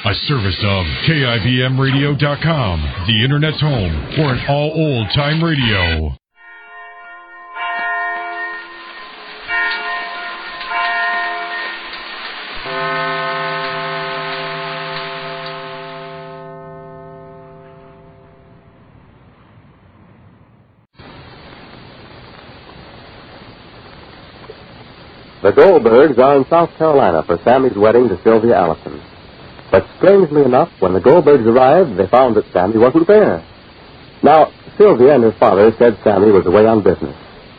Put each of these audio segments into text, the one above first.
A service of KIBMradio.com, the Internet's home for an all-old-time radio. The Goldbergs are in South Carolina for Sammy's wedding to Sylvia Allison. But strangely enough, when the Goldbergs arrived, they found that Sammy wasn't there. Now, Sylvia and her father said Sammy was away on business.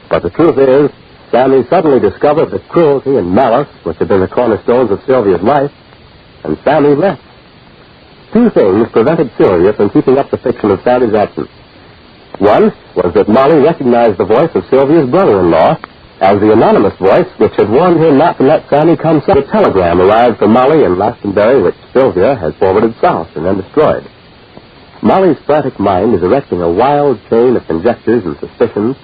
But the truth is, Sammy suddenly discovered the cruelty and malice which had been the cornerstones of Sylvia's life, and Sammy left. Two things prevented Sylvia from keeping up the fiction of Sammy's absence. One was that Molly recognized the voice of Sylvia's brother-in-law as the anonymous voice which had warned her not to let Sammy come south. A telegram arrived from Molly in Glastonbury, which Sylvia had forwarded south and then destroyed. Molly's frantic mind is erecting a wild chain of conjectures and suspicions,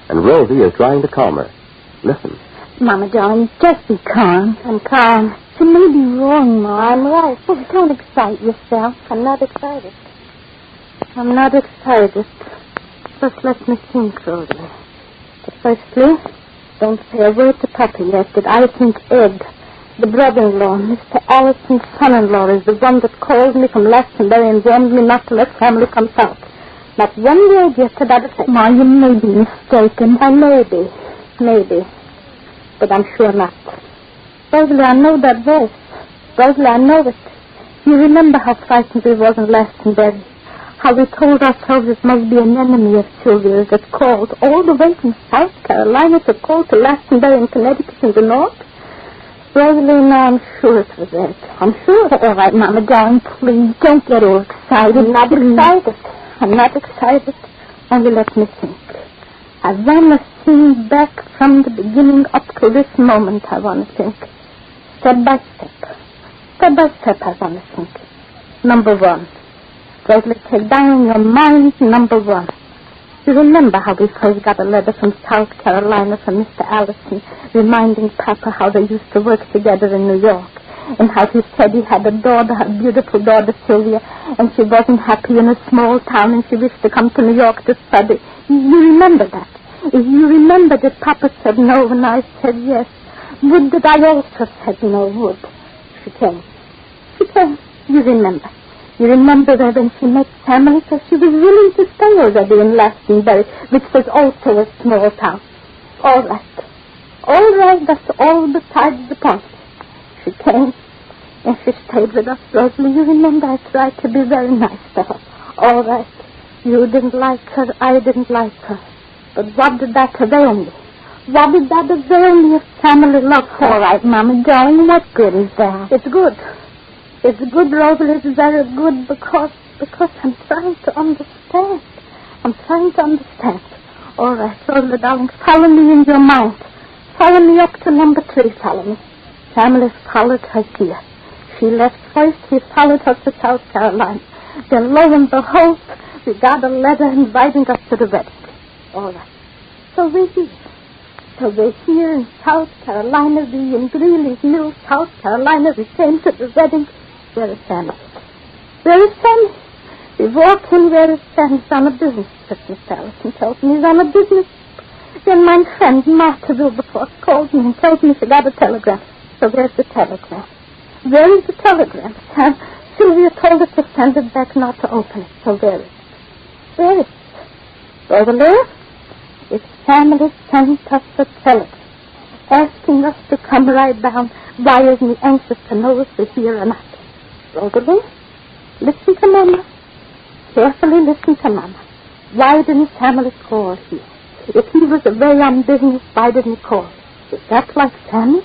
and Rosie is trying to calm her. Listen. Mama, darling, just be calm. I'm calm. She may be wrong, Ma. I'm right. Oh, don't excite yourself. I'm not excited. I'm not excited. Just let me think, Rosie. But firstly, don't say a word to Papa yet that I think Ed, the brother-in-law, Mr. Allison's son-in-law, is the one that called me from Glastonbury and warned me not to let family come south. Not one word yet to that effect. Ma, you may be mistaken. I may be. Maybe. But I'm sure not. Rosalie, I know that voice. Rosalie, I know it. You remember how frightened we was in Glastonbury. How we told ourselves it must be an enemy of Sylvia's that called all the way from South Carolina to call to Glastonbury in Connecticut in the north. Rosalie, now I'm sure it was it. I'm sure. All right, Mama, darling, please, don't get all excited. I'm not excited. I'm not excited. Only let me think. I want to think back from the beginning up to this moment, I want to think. Step by step. Step by step, I want to think. Number one. Rosalie, take down in your mind number one. You remember how we first got a letter from South Carolina from Mr. Allison reminding Papa how they used to work together in New York, and how he said he had a daughter, a beautiful daughter, Sylvia, and she wasn't happy in a small town and she wished to come to New York to study. You remember that? You remember that Papa said no and I said yes? Would that I also said no, would? She came. She came. You remember. You remember that when she met Sammy, so she was willing to stay already in Glastonbury, which was also a small town. All right. All right, that's all besides the point. She came, and she stayed with us, Rosalie. You remember I tried to be very nice to her. All right. You didn't like her, I didn't like her. But what did that avail me? What did that avail me if family loved her? All right, Mama, darling, what good is that? It's good. It's good, Rosalie. It's very good because I'm trying to understand. I'm trying to understand. All right, Rosalie, darling, follow me in your mind. Follow me up to number 3, follow me. Family followed her here. She left first, he followed her to South Carolina. Then, lo and behold, we got a letter inviting us to the wedding. All right. So we're here. So we're here in South Carolina. We in Greeley's Mill, South Carolina. We came to the wedding. Where is Sammy? Where is Sammy? We walk in, where is Sammy? He's on a business trip, Mr. Allison tells me. He's on a business. Then my friend, Martha Wilberforce, called me and told me she got a telegram. So where's the telegram? Where is the telegram? Sam, Sylvia told us to send it back, not to open it. So where is it? Where is it? Oboler? It's family sent us a telegram, asking us to come right down, wires me anxious to know if we're here or not. Oboler, listen to Mama. Carefully listen to Mama. Why didn't Sammy call here? If he was away on business, why didn't he call? Is that like Sammy?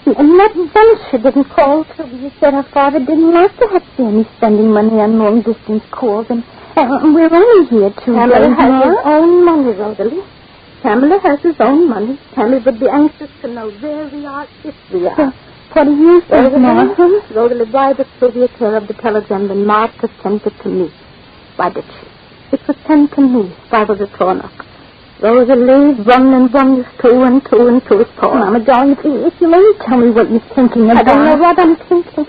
And not once she didn't call. Sylvia said her father didn't like to have Sammy spending money on long-distance calls, and we're only here 2 days. Sammy has his own money, Rosalie. Sammy has his own money. Sammy would be anxious to know where we are, if we are. What do you think, Martha? Rosalie, why did Sylvia care of the telegram when Martha sent it to me? Why did she? It was sent to me. Why was it torn up? Rosalie, 1 and 1 is 2, and 2 and 2 is 4. Mama, darling, if you may tell me what you're thinking about. I don't know what I'm thinking.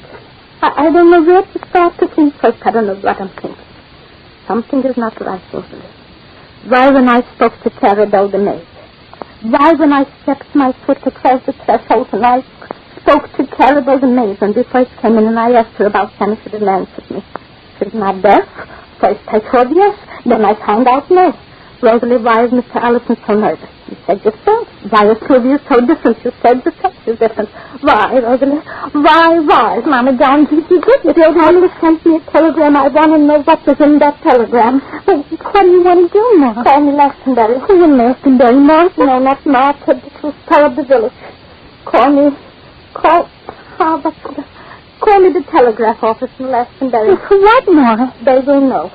I I don't know where to start to think first. I don't know what I'm thinking. Something is not right, Rosalie. Why when I spoke to Clarabelle the maid? Why when I stepped my foot across the threshold and I spoke to Clarabelle the maid when we first came in and I asked her about Sammy, she didn't answer me. She's not deaf. First I told yes, then I found out no. Rosalie, why is Mr. Allison so nervous? You said yourself. Why is Sylvia so different? You said the sex is different. Why, Rosalie? Why? Mama John, you did. You only sent me a telegram. I want to know what was in that telegram. Well, what do you want to do, Ma? Call me Glastonbury. Who in Glastonbury, Martha? No, not Martha. This was part of the village. Call me the telegraph office in Glastonbury. What, Ma? They will know.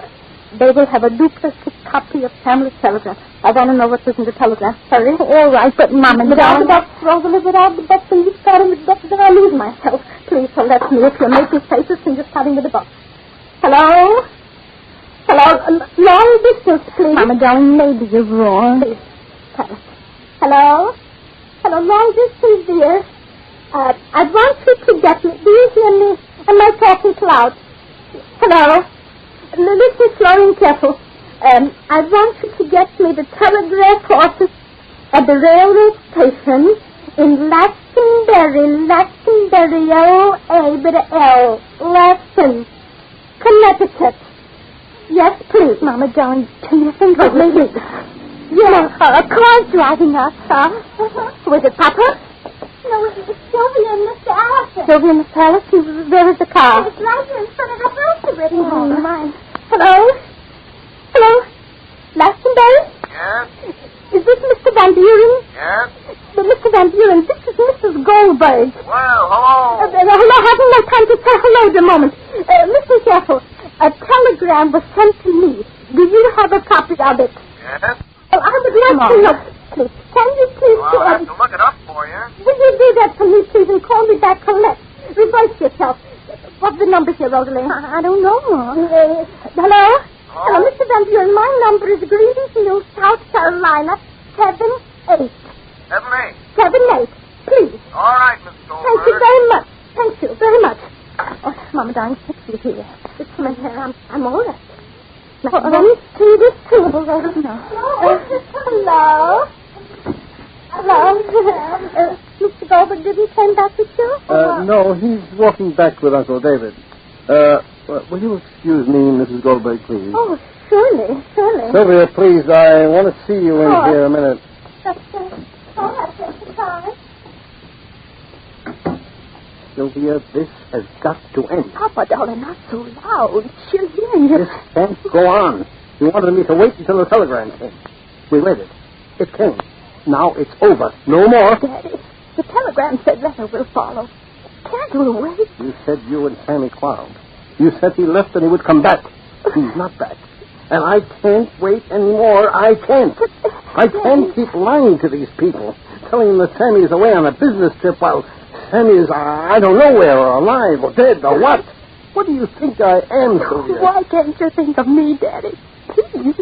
They will have a duplicate copy of Sam's telegram. I want to know what was in the telegram. Hurry. All right, but Mama, without the box, Rosalie, without the box, and you starting with the box, then I lose myself. Please, so let me, if you're making faces, and you're starting with the box. Hello? Long distance, please. Mama, darling, maybe you're wrong. Please, tell us. Hello, long distance, dear. I want you to get me. Do you hear me? Am I talking loud? Hello? Listen slow and careful. I want you to get me the telegraph office at the railroad station in Glastonbury, L-A with a L, Laston, Connecticut. Yes, please, Mama John. Do you think of me? Yes, a car's driving us, Was it Papa? No, it was Sylvia and Mr. Allison. Sylvia and Mr. Allison? Where is the car? It's right here in front of the house already. Oh, mine. Hello? Glastonbury? Yes? Is this Mr. Van Buren? Yes? Mr. Van Buren, this is Mrs. Goldbergs. Well, hello. Hello, having no time to say hello at the moment. Listen careful. A telegram was sent to me. Do you have a copy of it? Yes? Well, I would like to know. Please, can you please... Well, I'll have to look it up for you. Will you do that for me, please, and call me back collect? Reverse yourself. What's the number here, Rosalie? I don't know, Mom. Hello? Hello, Mr. Van Buren. My number is Greeley's Mill, South Carolina, 78. 78, please. All right, Miss Goldberg. Thank you very much. Thank you very much. Oh, Mama, darling, fix you here. It's my hair. I'm all right. Now, let me see this table, Rosalie. Hello? Mr. Goldberg didn't come back with you? No, he's walking back with Uncle David. Will you excuse me, Mrs. Goldberg, please? Oh, surely. Sylvia, please, I want to see you in here a minute. That's the time. Sylvia, this has got to end. Papa, darling, not so loud. She'll hear you. This can't go on. You wanted me to wait until the telegram came. We waited. It came. Now it's over. No more. Daddy, the telegram said letter will follow. Can't we wait? You said you and Sammy quarreled. You said he left and he would come back. He's not back. And I can't wait anymore. I can't. I can't keep lying to these people, telling them that Sammy is away on a business trip while Sammy is, I don't know where, or alive, or dead, or what. What do you think I am, Sylvia? Why can't you think of me, Daddy? Please,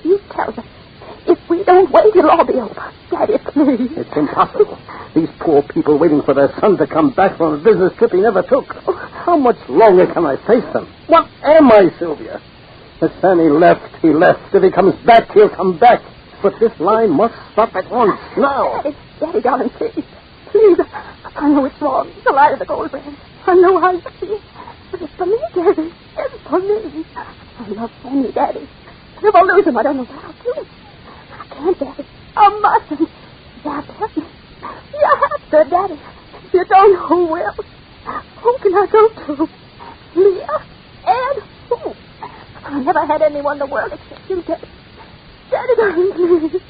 you tell them. If we don't wait, it'll all be over. Daddy, please. It's impossible. These poor people waiting for their son to come back from a business trip he never took. How much longer can I face them? What am I, Sylvia? If Sammy left, he left. If he comes back, he'll come back. But this line must stop at once, now. Daddy, darling, please. Please, I know it's wrong. It's a lie to the Goldbergs. I know how you feel. But it's for me, Daddy. It's for me. I love Sammy, Daddy. If I lose him, I don't know what I'll do. I can't, Daddy. I mustn't. You have to help me. You have to, Daddy. If you don't know who will. Who can I go to? Leah? And who? I never had anyone in the world except you, Daddy. Daddy, darling, please.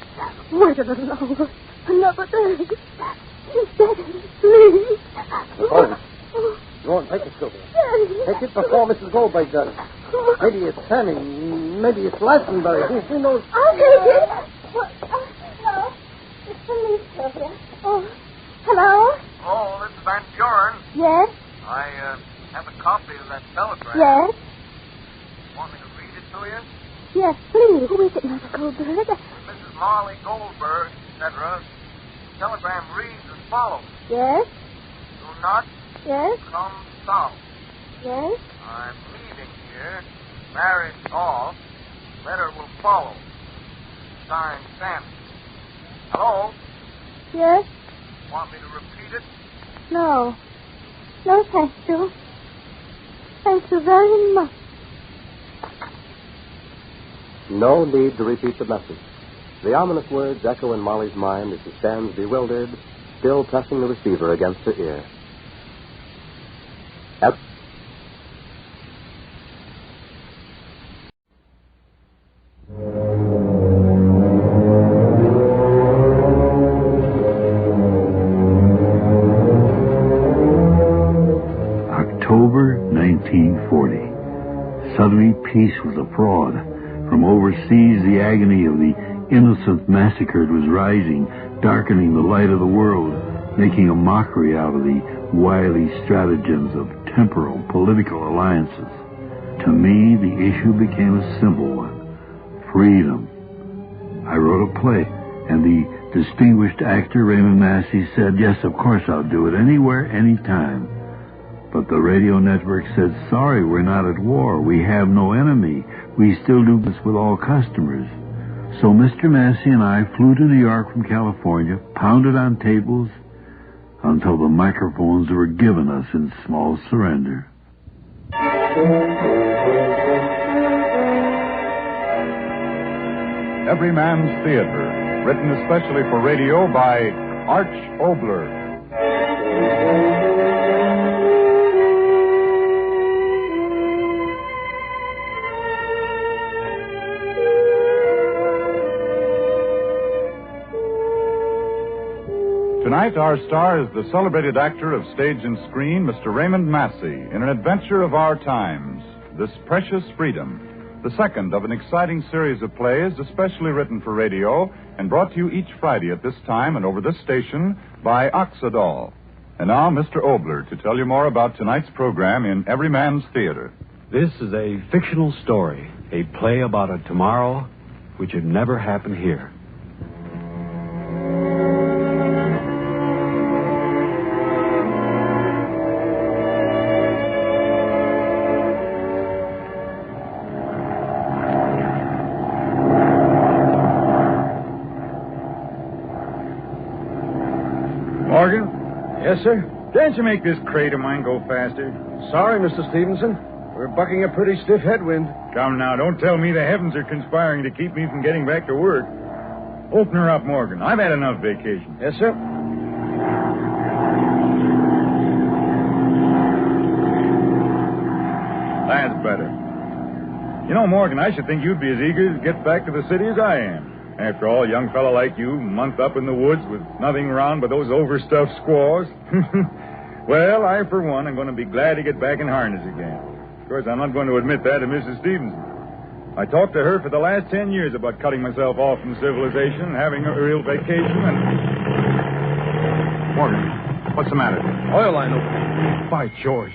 Wait a little longer. Another day. Daddy, please. Oh. Go on, take it, Sylvia. Daddy. Take it before Mrs. Goldberg does. Maybe it's Sammy. Maybe it's Glastonbury. Who knows? I'll take it. Hello. It's for me, Sylvia. Oh, hello? Oh, this is Van Buren. Yes? I have a copy of that telegram. Yes? Want me to read it to you? Yes, please. Who is it, Mr. Goldberg? Mrs. Marley Goldberg, etc. Telegram reads as follows. Yes? Do not Yes? come south. Yes? I'm leaving here. Marriage off. Letter will follow. Signed, Sam. Hello? Yes? Want me to repeat it? No. No, thank you. Thank you very much. No need to repeat the message. The ominous words echo in Molly's mind as she stands bewildered, still pressing the receiver against her ear. At October 1940. Suddenly, peace was abroad. From overseas, the agony of the innocent massacred was rising, darkening the light of the world, making a mockery out of the wily stratagems of temporal political alliances. To me, the issue became a simple one: freedom. I wrote a play, and the distinguished actor Raymond Massey said, "Yes, of course I'll do it, anywhere, anytime." But the radio network said, "Sorry, we're not at war. We have no enemy. We still do this with all customers." So Mr. Massey and I flew to New York from California, pounded on tables until the microphones were given us in small surrender. Every Man's Theater, written especially for radio by Arch Oboler. Tonight, our star is the celebrated actor of stage and screen, Mr. Raymond Massey, in an adventure of our times, This Precious Freedom, the second of an exciting series of plays especially written for radio and brought to you each Friday at this time and over this station by Oxidol. And now, Mr. Oboler to tell you more about tonight's program in Every Man's Theater. This is a fictional story, a play about a tomorrow which had never happened here. Morgan? Yes, sir? Can't you make this crate of mine go faster? Sorry, Mr. Stevenson. We're bucking a pretty stiff headwind. Come now, don't tell me the heavens are conspiring to keep me from getting back to work. Open her up, Morgan. I've had enough vacation. Yes, sir? That's better. You know, Morgan, I should think you'd be as eager to get back to the city as I am. After all, a young fellow like you, a month up in the woods with nothing around but those overstuffed squaws. Well, I, for one, am going to be glad to get back in harness again. Of course, I'm not going to admit that to Mrs. Stevenson. I talked to her for the last 10 years about cutting myself off from civilization, having a real vacation, and... Morgan, what's the matter? Oil line open. By George.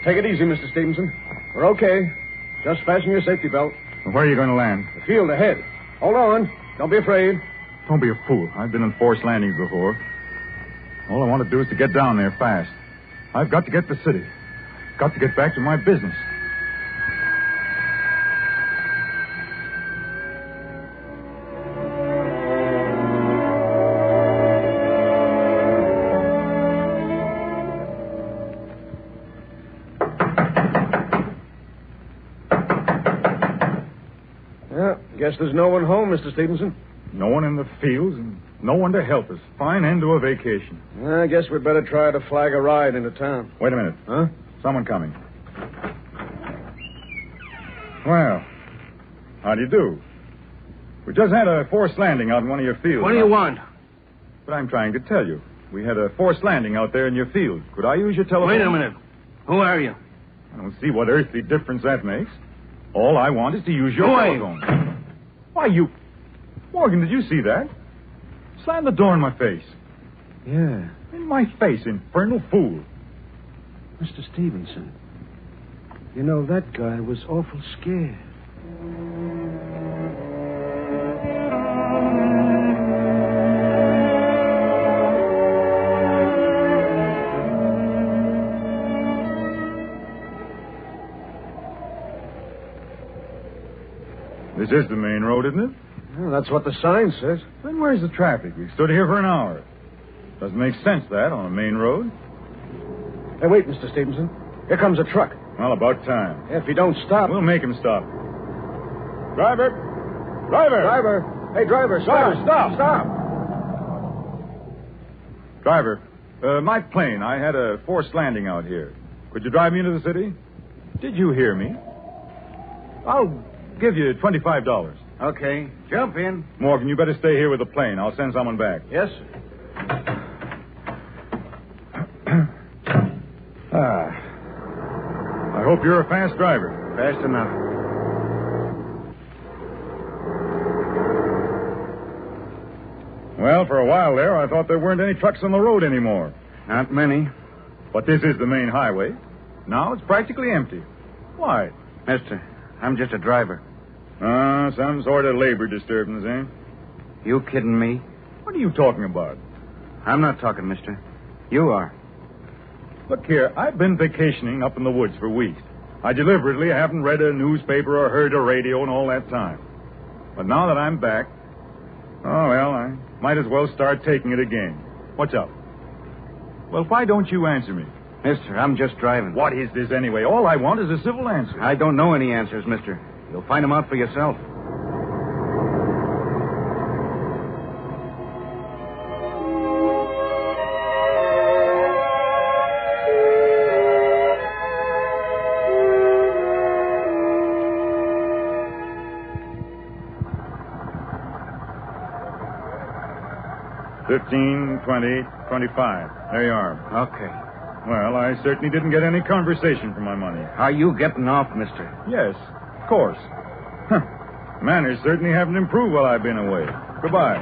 Take it easy, Mr. Stevenson. We're okay. Just fasten your safety belt. Where are you going to land? The field ahead. Hold on. Don't be afraid. Don't be a fool. I've been in forced landings before. All I want to do is to get down there fast. I've got to get to the city. Got to get back to my business. Guess there's no one home, Mr. Stevenson. No one in the fields and no one to help us. Fine end to a vacation. I guess we'd better try to flag a ride into town. Wait a minute. Huh? Someone coming. Well, how do you do? We just had a forced landing out in one of your fields. What do you want? But I'm trying to tell you. We had a forced landing out there in your field. Could I use your telephone? Wait a minute. Who are you? I don't see what earthly difference that makes. All I want is to use your telephone. Why, you... Morgan, did you see that? Slam the door in my face. Yeah. In my face, infernal fool. Mr. Stevenson, you know, that guy was awful scared. This is the main road, isn't it? Well, that's what the sign says. Then where's the traffic? We stood here for an hour. Doesn't make sense, that, on a main road. Hey, wait, Mr. Stevenson. Here comes a truck. Well, about time. If he don't stop... We'll make him stop. Driver! Driver! Driver! Hey, driver, stop! Driver, stop! Stop! Driver, my plane. I had a forced landing out here. Could you drive me into the city? Did you hear me? I'll give you $25. Okay, jump in. Morgan, you better stay here with the plane. I'll send someone back. Yes, sir. I hope you're a fast driver. Fast enough. Well, for a while there, I thought there weren't any trucks on the road anymore. Not many. But this is the main highway. Now it's practically empty. Why? Mister, I'm just a driver. Some sort of labor disturbance, eh? You kidding me? What are you talking about? I'm not talking, mister. You are. Look here, I've been vacationing up in the woods for weeks. I deliberately haven't read a newspaper or heard a radio in all that time. But now that I'm back, I might as well start taking it again. What's up? Well, why don't you answer me? Mister, I'm just driving. What is this anyway? All I want is a civil answer. I don't know any answers, mister. You'll find them out for yourself. $15, $20, $25. There you are. Okay. Well, I certainly didn't get any conversation for my money. Are you getting off, mister? Yes, of course. Manners certainly haven't improved while I've been away. Goodbye.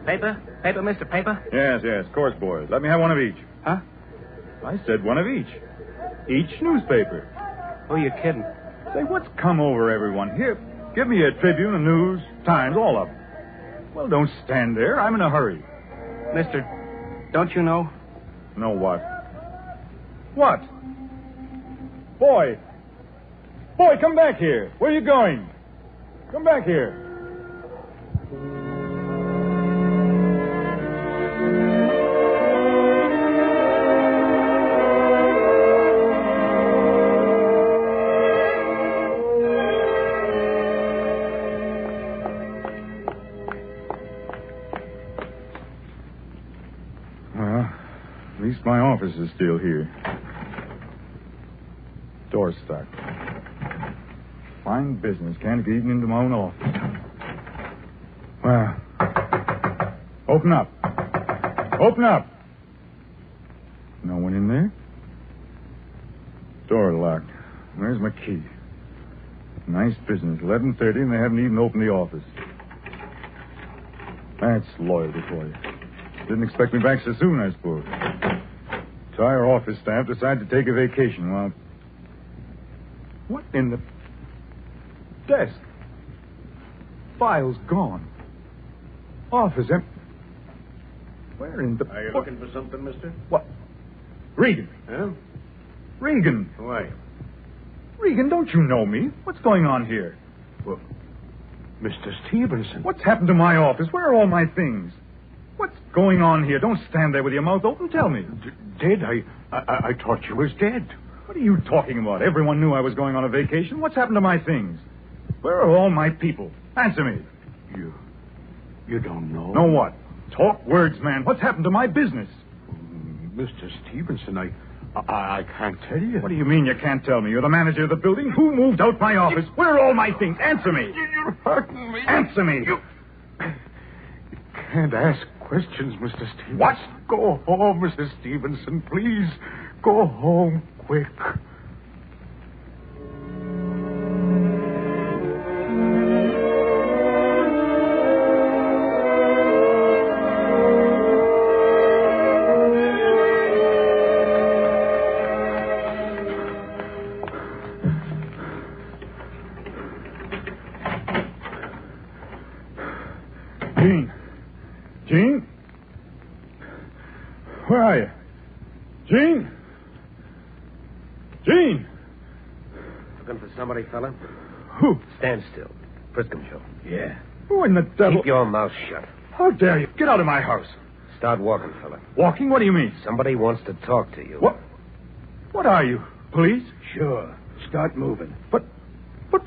Paper? Paper, Mr. Paper? Yes, of course, boys. Let me have one of each. Huh? I said one of each. Each newspaper. Oh, you're kidding. Say, what's come over everyone? Here, give me a Tribune, a News, Times, all of them. Well, don't stand there. I'm in a hurry. Mister, don't you know? Know what? What? Boy, come back here. Where are you going? Come back here. At least my office is still here. Door's stuck. Fine business. Can't get even into my own office. Well, open up. Open up. No one in there? Door locked. Where's my key? Nice business. 11:30 and they haven't even opened the office. That's loyalty for you. Didn't expect me back so soon, I suppose. Entire office staff decided to take a vacation. Well, what in the... Desk. Files gone. Office empty. Where in the... Are you looking for something, mister? What? Regan. Huh? Regan. Who are you? Regan, don't you know me? What's going on here? Well, Mr. Stevenson. What's happened to my office? Where are all my things? What's going on here? Don't stand there with your mouth open. Tell me. Dead? I thought you was dead. What are you talking about? Everyone knew I was going on a vacation. What's happened to my things? Where are all my people? Answer me. You don't know? Know what? Talk words, man. What's happened to my business? Mr. Stevenson, I can't tell you. What do you mean you can't tell me? You're the manager of the building. Who moved out my office? Where are all my things? Answer me. You're hurting me. Answer me. You can't ask questions, Mr. Stevenson. What? Go home, Mr. Stevenson, please. Go home quick. Where are you? Gene? Gene! Looking for somebody, fella? Who? Stand still. Friscom show. Yeah. Who in the devil? Keep your mouth shut. How dare you? Get out of my house. Start walking, fella. Walking? What do you mean? Somebody wants to talk to you. What? What are you? Police? Sure. Start moving. But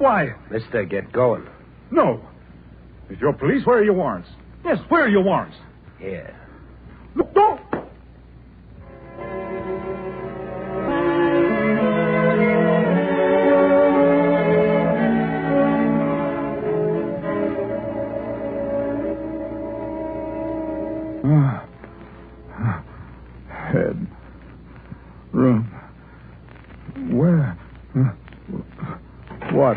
why? Mister, get going. No. If you're police, where are your warrants? Yes, where are your warrants? Here. Look, no! Head. Room. Where? What?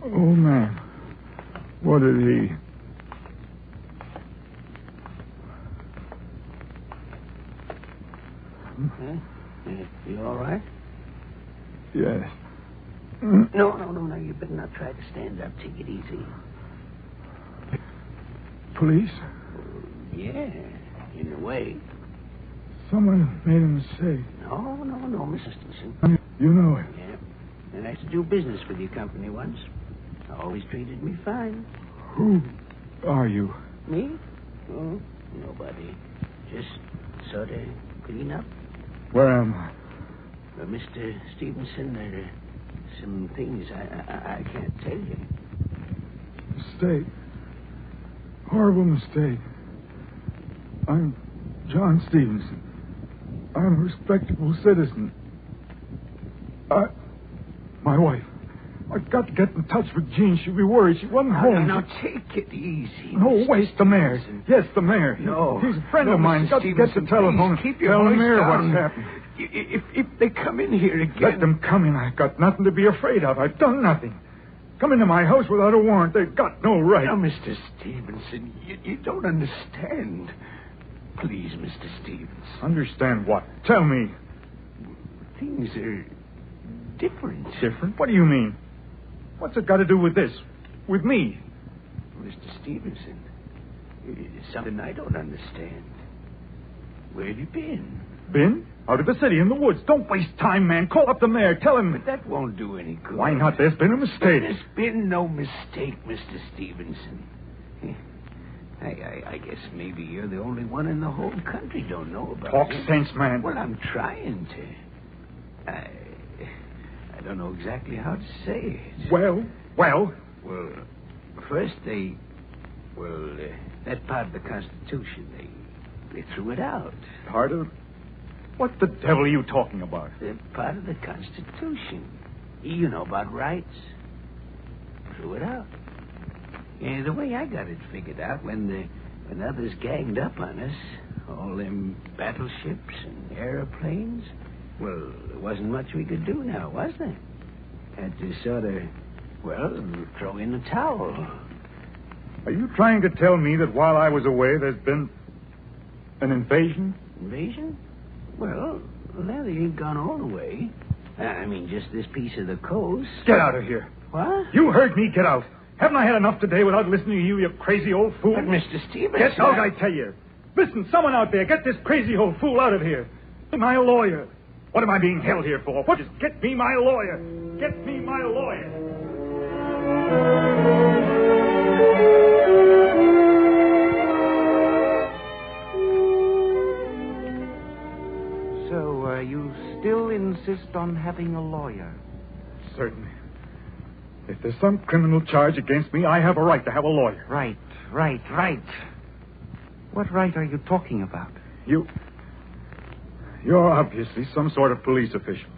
Oh, man. What did he... You all right? Yes. No. You better not try to stand up. Take it easy. Police? Yeah, in a way. Someone made a mistake. No, Mr. Stinson. You know it. Yeah. And I used to do business with your company once. Always treated me fine. Who are you? Me? Oh, nobody. Just sort of clean up. Where am I? Mr. Stevenson, there are some things I can't tell you. Mistake. Horrible mistake. I'm John Stevenson. I'm a respectable citizen. My wife. I've got to get in touch with Jean. She'll be worried. She wasn't home. Now, take it easy. No, wait, the mayor. Stevenson. Yes, the mayor. No. He's a friend of mine. Mr. Got to get the telephone. Keep your Tell the voice mayor down. what's happened. If they come in here again... Let them come in. I've got nothing to be afraid of. I've done nothing. Come into my house without a warrant. They've got no right. Now, Mr. Stevenson, you don't understand. Please, Mr. Stevens. Understand what? Tell me. Things are different. Different? What do you mean? What's it got to do with this? With me? Mr. Stevenson, it's something I don't understand. Where have you been? Been? Out of the city, in the woods. Don't waste time, man. Call up the mayor. Tell him... But that won't do any good. Why not? There's been a mistake. There's been no mistake, Mr. Stevenson. I guess maybe you're the only one in the whole country don't know about Talk it. sense, man. Well, I'm trying to. I don't know exactly how to say it. Well? Well, first that part of the Constitution, they threw it out. Part of... What the devil are you talking about? The part of the Constitution. You know about rights. Threw it out. And the way I got it figured out, when others ganged up on us, all them battleships and airplanes, well, there wasn't much we could do now, was there? Had to sort of, throw in the towel. Are you trying to tell me that while I was away, there's been an invasion? Invasion? Well, they ain't gone all the way. I mean, just this piece of the coast. Get out of here. What? You heard me. Get out. Haven't I had enough today without listening to you, you crazy old fool? But, Mr. Stevenson... Get out, I tell you. Listen, someone out there, get this crazy old fool out of here. My lawyer. What am I being held here for? Just get me my lawyer. Get me my lawyer. So, you still insist on having a lawyer? Certainly. If there's some criminal charge against me, I have a right to have a lawyer. Right. What right are you talking about? You're obviously some sort of police official.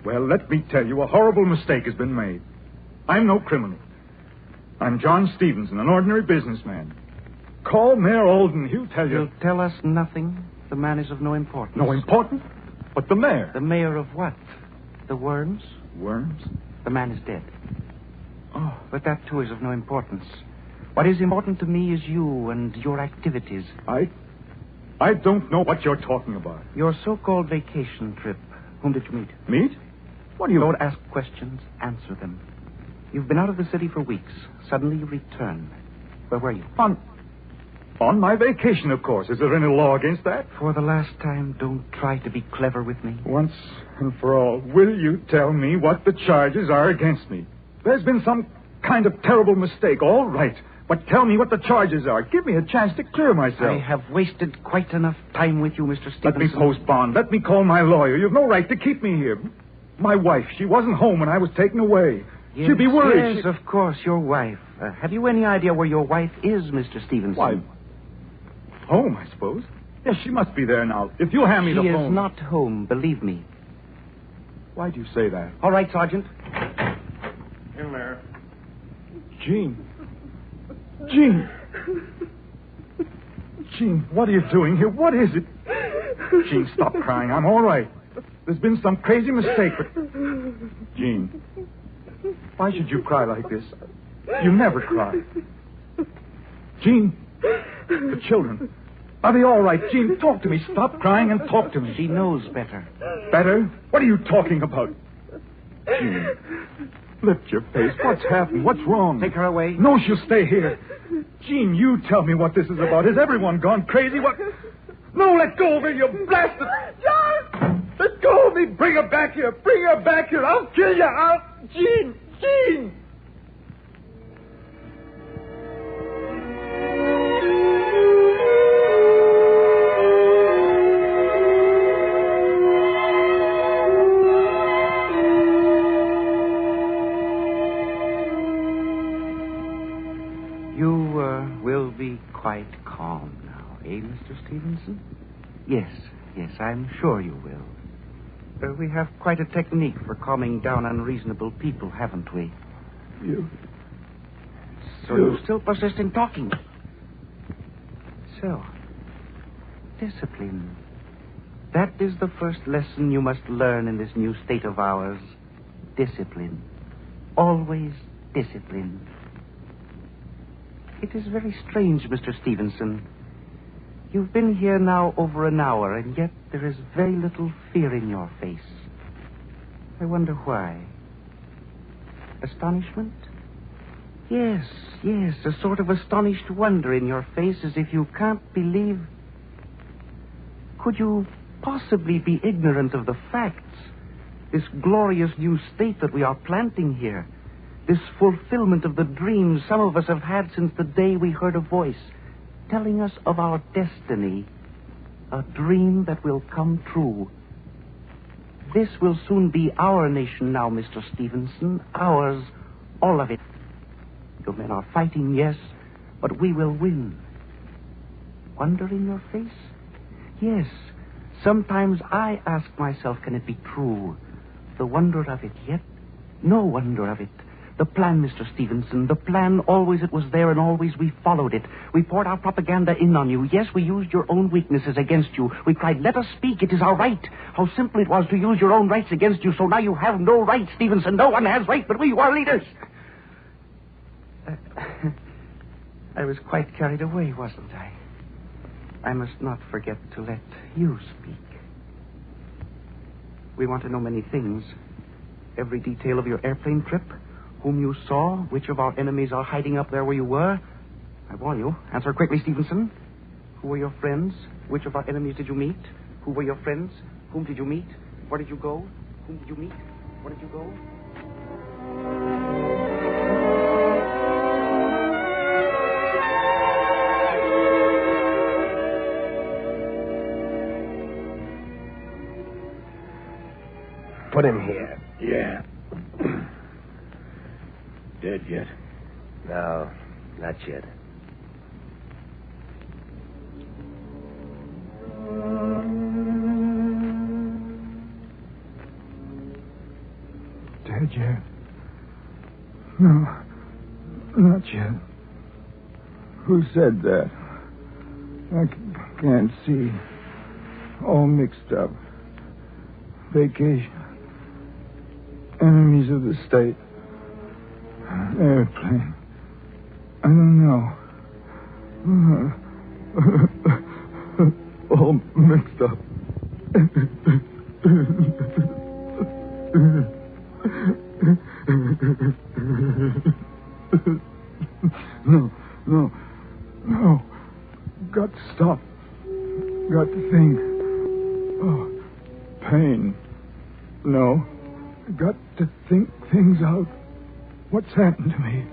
Well, let me tell you, a horrible mistake has been made. I'm no criminal. I'm John Stevenson, an ordinary businessman. Call Mayor Olden. He'll tell you. He'll tell us nothing. The man is of no importance. No importance? But the mayor. The mayor of what? The Worms? Worms? The man is dead. Oh. But that, too, is of no importance. What is important to me is you and your activities. I don't know what you're talking about. Your so-called vacation trip. Whom did you meet? Meet? What do you... Don't ask questions. Answer them. You've been out of the city for weeks. Suddenly you return. Where were you? On my vacation, of course. Is there any law against that? For the last time, don't try to be clever with me. Once and for all, will you tell me what the charges are against me? There's been some kind of terrible mistake, all right. But tell me what the charges are. Give me a chance to clear myself. I have wasted quite enough time with you, Mr. Stevenson. Let me post bond. Let me call my lawyer. You've no right to keep me here. My wife, she wasn't home when I was taken away. Yes, She'd be worried. Yes, of course, your wife. Have you any idea where your wife is, Mr. Stevenson? Why, home, I suppose. Yes, she must be there now. If you'll hand me the phone. She is not home, believe me. Why do you say that? All right, Sergeant. In there. Jean. Jean, what are you doing here? What is it? Jean, stop crying. I'm all right. There's been some crazy mistake, but... Jean, why should you cry like this? You never cry. Jean, the children, are they all right? Jean, talk to me. Stop crying and talk to me. She knows better. Better? What are you talking about? Jean, lift your face. What's happened? What's wrong? Take her away. No, she'll stay here. Jean, you tell me what this is about. Has everyone gone crazy? What? No, let go of her, you blasted... John! Let go of me. Bring her back here. Bring her back here. I'll kill you. Jean! Quite calm now, eh, Mr. Stevenson? Yes, I'm sure you will. We have quite a technique for calming down unreasonable people, haven't we? So you still persist in talking? So, discipline. That is the first lesson you must learn in this new state of ours. Discipline. Always discipline. It is very strange, Mr. Stevenson. You've been here now over an hour, and yet there is very little fear in your face. I wonder why. Astonishment? Yes, a sort of astonished wonder in your face, as if you can't believe... Could you possibly be ignorant of the facts? This glorious new state that we are planting here. This fulfillment of the dreams some of us have had since the day we heard a voice telling us of our destiny. A dream that will come true. This will soon be our nation now, Mr. Stevenson. Ours, all of it. Your men are fighting, yes, but we will win. Wonder in your face? Yes. Sometimes I ask myself, can it be true? The wonder of it, yet no wonder of it. The plan, Mr. Stevenson, the plan, always it was there and always we followed it. We poured our propaganda in on you. Yes, we used your own weaknesses against you. We cried, let us speak, it is our right. How simple it was to use your own rights against you, so now you have no right, Stevenson. No one has right but we who are leaders. I was quite carried away, wasn't I? I must not forget to let you speak. We want to know many things. Every detail of your airplane trip, whom you saw, which of our enemies are hiding up there where you were. I warn you. Answer quickly, Stevenson. Who were your friends? Which of our enemies did you meet? Who were your friends? Whom did you meet? Where did you go? Whom did you meet? Where did you go? Put him here. Yeah. Dead yet? No, not yet. Dead yet? No, not yet. Who said that? I can't see. All mixed up. Vacation. Enemies of the state. Airplane. I don't know. All mixed up. No. Got to stop. Got to think. Oh, pain. No. Got to think things out. What's happened to me?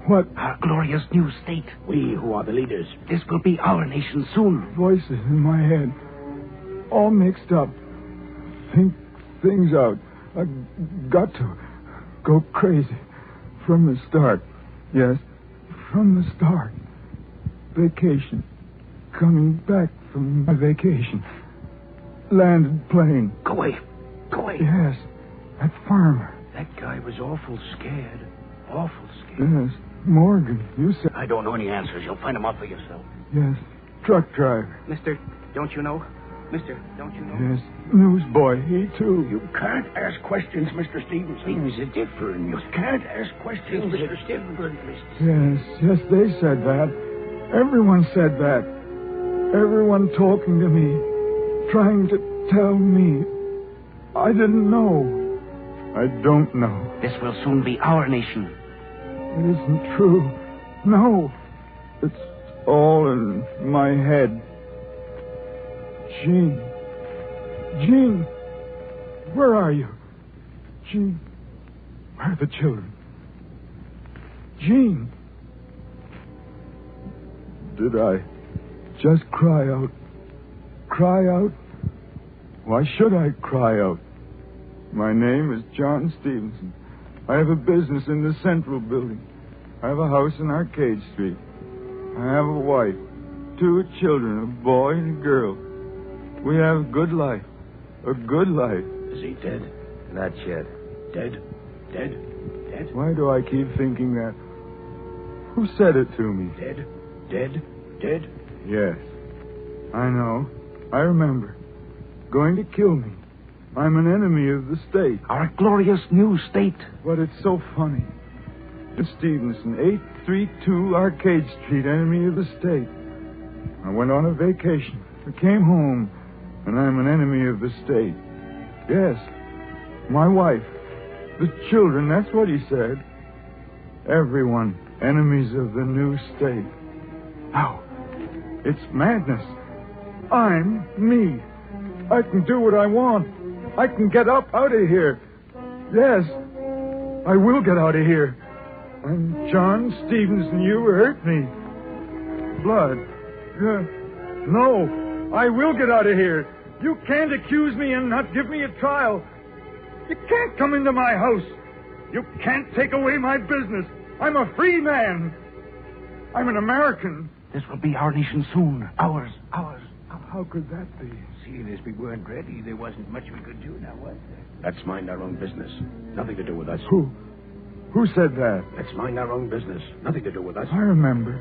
What? Our glorious new state. We who are the leaders. This will be our nation soon. Voices in my head. All mixed up. Think things out. I got to go crazy. From the start. Yes, from the start. Vacation. Coming back from my vacation. Landed plane. Go away. Go away. Yes, that farmer. That guy was awful scared. Awful scared. Yes, Morgan, you said... I don't know any answers. You'll find them out for yourself. Yes, truck driver. Mister, don't you know? Mister, don't you know? Yes, newsboy, he too. You can't ask questions, Mr. Stevens. Things are different. You can't ask questions, Mr. Stevens. Yes, they said that. Everyone said that. Everyone talking to me, trying to tell me. I didn't know. I don't know. This will soon be our nation. It isn't true. No. It's all in my head. Jean. Jean. Where are you? Jean. Where are the children? Jean. Did I just cry out? Cry out? Why should I cry out? My name is John Stevenson. I have a business in the Central Building. I have a house in Arcade Street. I have a wife, 2 children, a boy and a girl. We have a good life. A good life. Is he dead? Not yet. Dead? Dead? Dead? Why do I keep thinking that? Who said it to me? Dead? Dead? Dead? Yes. I know. I remember. Going to kill me. I'm an enemy of the state. Our glorious new state. But it's so funny. It's Stevenson, 832 Arcade Street, enemy of the state. I went on a vacation. I came home, and I'm an enemy of the state. Yes. My wife. The children, that's what he said. Everyone, enemies of the new state. No. It's madness. I'm me. I can do what I want. I can get up out of here. Yes, I will get out of here. I'm John Stevenson. You hurt me. Blood. No, I will get out of here. You can't accuse me and not give me a trial. You can't come into my house. You can't take away my business. I'm a free man. I'm an American. This will be our nation soon. Ours. How could that be? Seeing as we weren't ready, there wasn't much we could do now, was there? Let's mind our own business. Nothing to do with us. Who said that? Let's mind our own business. Nothing to do with us. I remember.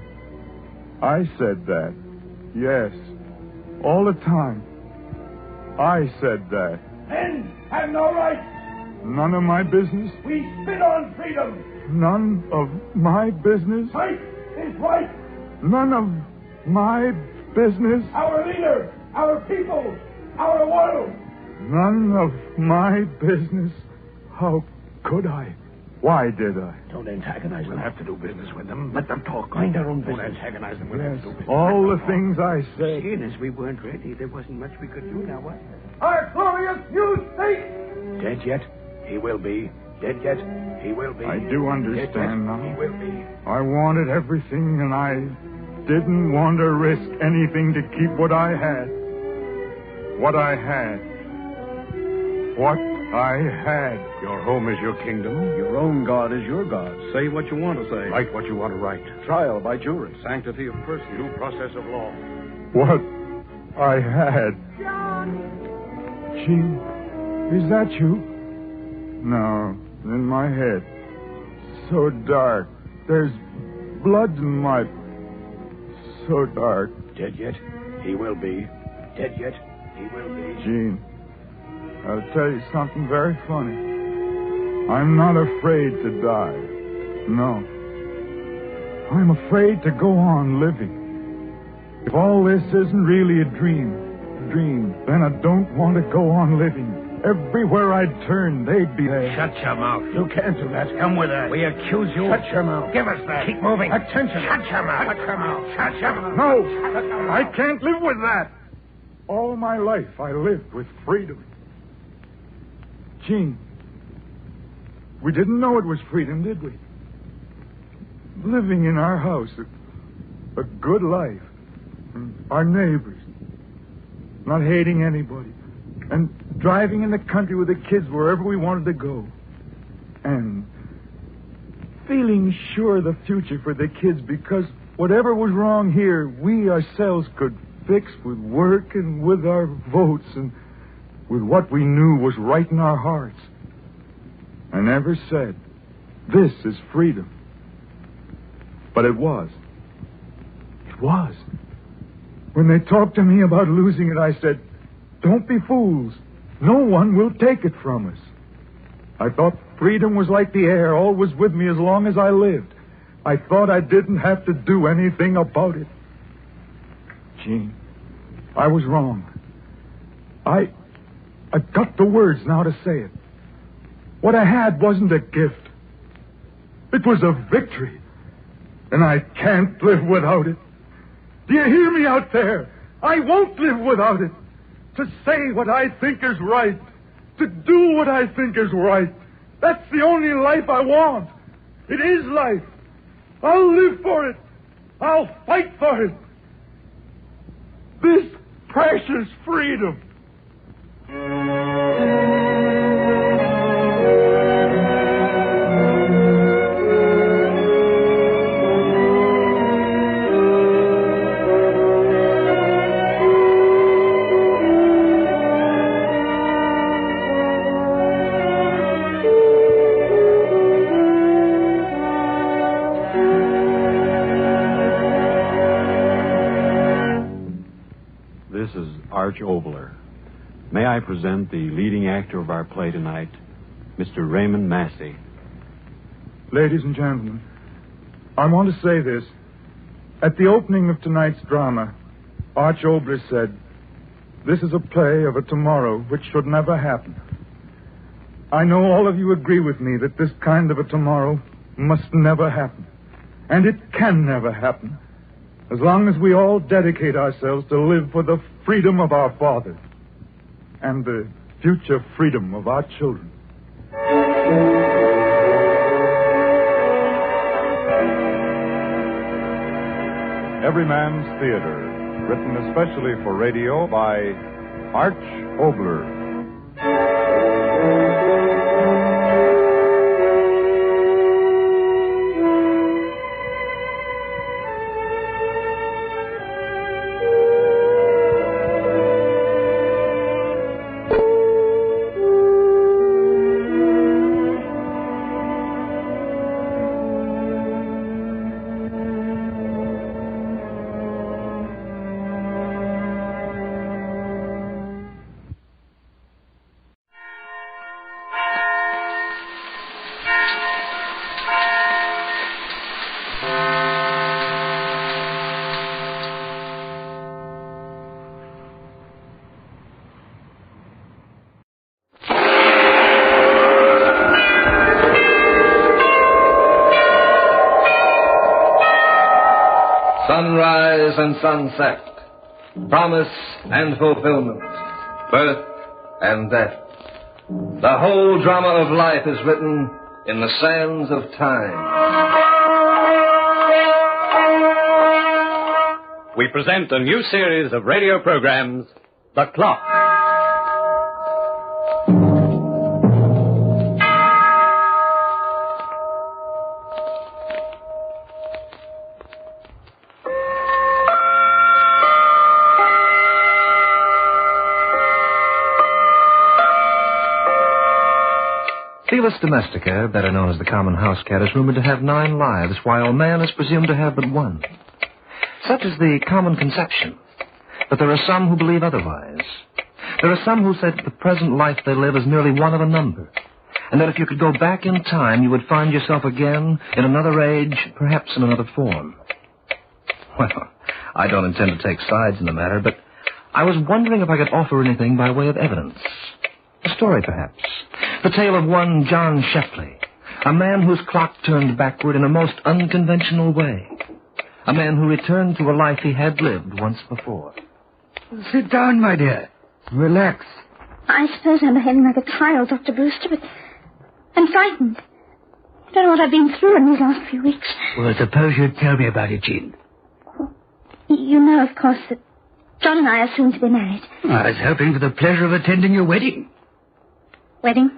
I said that. Yes. All the time. I said that. Men have no rights. None of my business? We spit on freedom. None of my business? Right is right. None of my business? Our leader, our people, our world. None of my business? How could I? Why did I? Don't antagonize them. We'll have to do business with them. Let them talk. Mind our own business. Don't antagonize them. We'll Yes, have to do business. all the things I say. Seeing as we weren't ready, there wasn't much we could do now, was there? Our glorious new state. Dead yet? He will be. Dead yet? He will be. I do understand Dead yet? now. He will be. I wanted everything, and I didn't want to risk anything to keep what I had. What I had. What I had. Your home is your kingdom. Your own God is your God. Say what you want to say. Write what you want to write. Trial by jury. Sanctity of person. Due process of law. What I had. John. Jean, is that you? No, in my head. So dark. There's blood in my... So dark. Dead yet? He will be. Dead yet? He will be. Jean, I'll tell you something very funny. I'm not afraid to die. No. I'm afraid to go on living. If all this isn't really a dream, then I don't want to go on living Everywhere I'd turn, they'd be there. Shut your mouth. You can't do that. Come with us. We accuse you. Shut your mouth. Give us that. Keep moving. Attention. Shut your mouth. Shut your mouth. Shut your mouth. No, I can't live with that. All my life, I lived with freedom. Gene, we didn't know it was freedom, did we? Living in our house, a good life. And our neighbors. Not hating anybody. And driving in the country with the kids wherever we wanted to go. And feeling sure of the future for the kids because whatever was wrong here, we ourselves could fix with work and with our votes and with what we knew was right in our hearts. I never said, this is freedom. But it was. It was. When they talked to me about losing it, I said, don't be fools. No one will take it from us. I thought freedom was like the air, always with me as long as I lived. I thought I didn't have to do anything about it. Gene, I was wrong. I've got the words now to say it. What I had wasn't a gift. It was a victory. And I can't live without it. Do you hear me out there? I won't live without it. To say what I think is right. To do what I think is right. That's the only life I want. It is life. I'll live for it. I'll fight for it. This precious freedom. Oboler. May I present the leading actor of our play tonight, Mr. Raymond Massey. Ladies and gentlemen, I want to say this. At the opening of tonight's drama, Arch Oboler said, this is a play of a tomorrow which should never happen. I know all of you agree with me that this kind of a tomorrow must never happen. And it can never happen. As long as we all dedicate ourselves to live for the freedom of our fathers and the future freedom of our children. Every Man's Theater, written especially for radio by Arch Oboler. Sunrise and sunset, promise and fulfillment, birth and death. The whole drama of life is written in the sands of time. We present a new series of radio programs, The Clock. Felis domestica, better known as the common house cat, is rumored to have 9 lives, while man is presumed to have but 1. Such is the common conception. But there are some who believe otherwise. There are some who say that the present life they live is merely one of a number, and that if you could go back in time, you would find yourself again in another age, perhaps in another form. Well, I don't intend to take sides in the matter, but I was wondering if I could offer anything by way of evidence. A story, perhaps. The tale of one John Shepley, a man whose clock turned backward in a most unconventional way. A man who returned to a life he had lived once before. Sit down, my dear. Relax. I suppose I'm behaving like a child, Dr. Brewster, but I'm frightened. I don't know what I've been through in these last few weeks. Well, suppose you tell me about it, Jean. You know, of course, that John and I are soon to be married. I was hoping for the pleasure of attending your wedding. Wedding?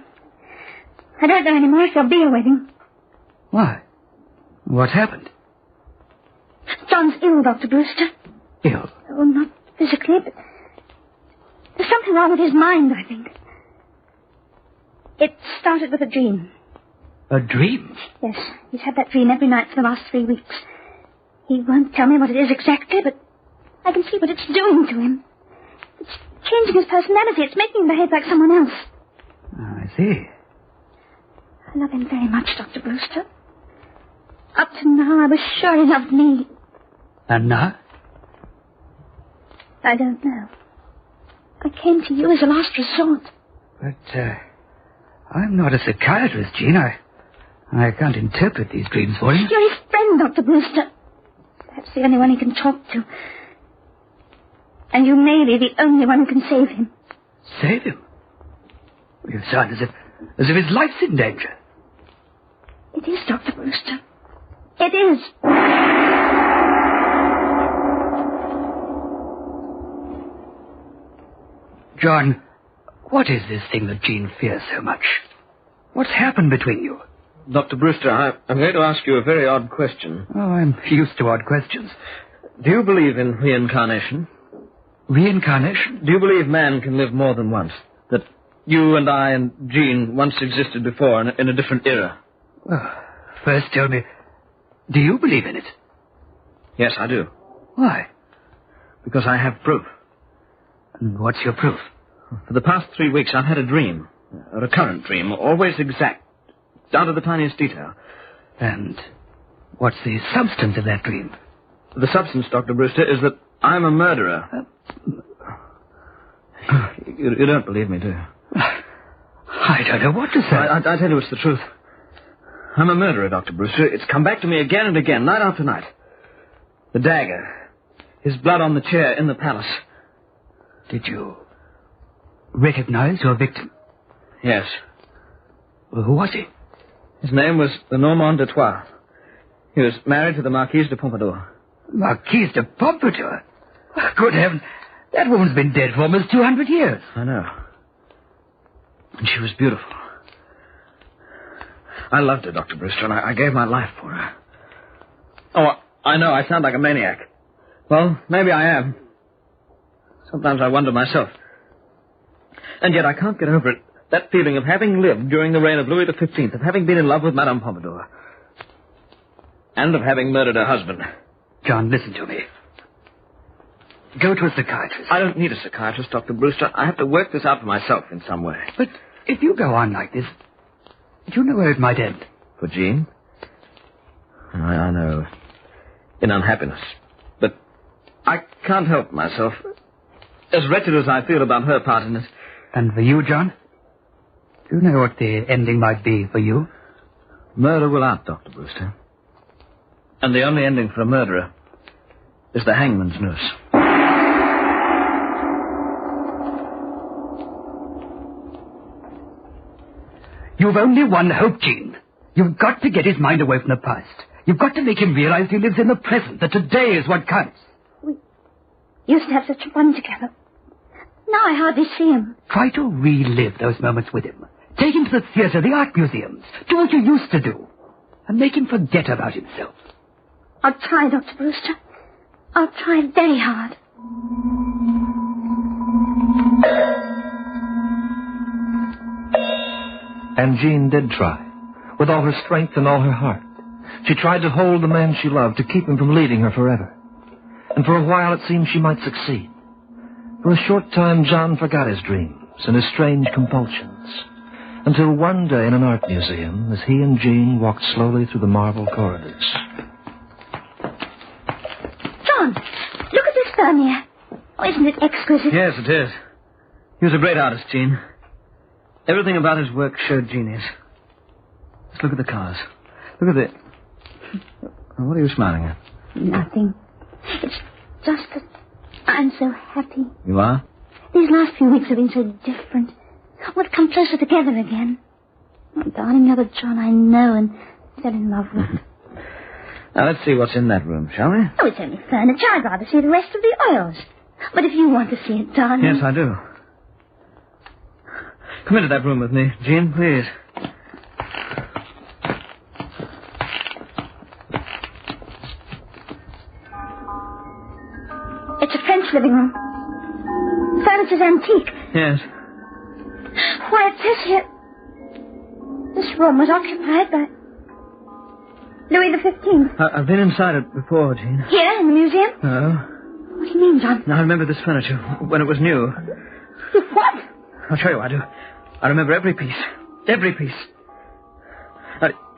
I don't know anymore if there'll be a wedding. Why? What happened? John's ill, Dr. Brewster. Ill? Oh, not physically, but there's something wrong with his mind, I think. It started with a dream. A dream? Yes, he's had that dream every night for the last 3 weeks. He won't tell me what it is exactly, but I can see what it's doing to him. It's changing his personality. It's making him behave like someone else. Oh, I see. I love him very much, Dr. Brewster. Up to now, I was sure he loved me. And now? I don't know. I came to you as a last resort. But, I'm not a psychiatrist, Jean. I can't interpret these dreams for him. You're his friend, Dr. Brewster. Perhaps the only one he can talk to. And you may be the only one who can save him. Save him? You sound as if his life's in danger. It is, Dr. Brewster. It is. John, what is this thing that Jean fears so much? What's happened between you? Dr. Brewster, I'm going to ask you a very odd question. Oh, I'm used to odd questions. Do you believe in reincarnation? Reincarnation? Do you believe man can live more than once? That you and I and Jean once existed before in a different era? Well, first tell me, do you believe in it? Yes, I do. Why? Because I have proof. And what's your proof? For the past 3 weeks, I've had a dream. A recurrent dream, always exact, down to the tiniest detail. And what's the substance of that dream? The substance, Dr. Brewster, is that I'm a murderer. You don't believe me, do you? I don't know what to say. I tell you it's the truth. I'm a murderer, Dr. Brewster. It's come back to me again and again, night after night. The dagger. His blood on the chair in the palace. Did you recognize your victim? Yes. Well, who was he? His name was the Normand de Troyes. He was married to the Marquise de Pompadour. Marquise de Pompadour? Good heavens. That woman's been dead for almost 200 years. I know. And she was beautiful. I loved her, Dr. Brewster, and I gave my life for her. Oh, I know, I sound like a maniac. Well, maybe I am. Sometimes I wonder myself. And yet I can't get over it. That feeling of having lived during the reign of Louis XV, of having been in love with Madame Pompadour. And of having murdered her husband. John, listen to me. Go to a psychiatrist. I don't need a psychiatrist, Dr. Brewster. I have to work this out for myself in some way. But if you go on like this, do you know where it might end? For Jean? I know. In unhappiness. But I can't help myself. As wretched as I feel about her part in it. And for you, John? Do you know what the ending might be for you? Murder will out, Dr. Brewster. And the only ending for a murderer is the hangman's noose. You've only one hope, Jean. You've got to get his mind away from the past. You've got to make him realize he lives in the present, that today is what counts. We used to have such fun together. Now I hardly see him. Try to relive those moments with him. Take him to the theater, the art museums. Do what you used to do. And make him forget about himself. I'll try, Dr. Brewster. I'll try very hard. And Jean did try, with all her strength and all her heart. She tried to hold the man she loved, to keep him from leaving her forever. And for a while it seemed she might succeed. For a short time, John forgot his dreams and his strange compulsions, until one day in an art museum, as he and Jean walked slowly through the marble corridors. John, look at this Vermeer. Oh, isn't it exquisite? Yes, it is. He was a great artist, Jean. Everything about his work showed genius. Just look at the cars. Look at the... What are you smiling at? Nothing. It's just that I'm so happy. You are? These last few weeks have been so different. We've come closer together again. Oh, darling, you're the John I know and fell in love with. Now, let's see what's in that room, shall we? Oh, it's only furniture. I'd rather see the rest of the oils. But if you want to see it, darling... Yes, I do. Come into that room with me, Jean, please. It's a French living room. The furniture's antique. Yes. Why, it says here... This room was occupied by... Louis XV. I've been inside it before, Jean. Here, in the museum? No. What do you mean, John? Now, I remember this furniture when it was new. What? I'll show you I do. I remember every piece. Every piece.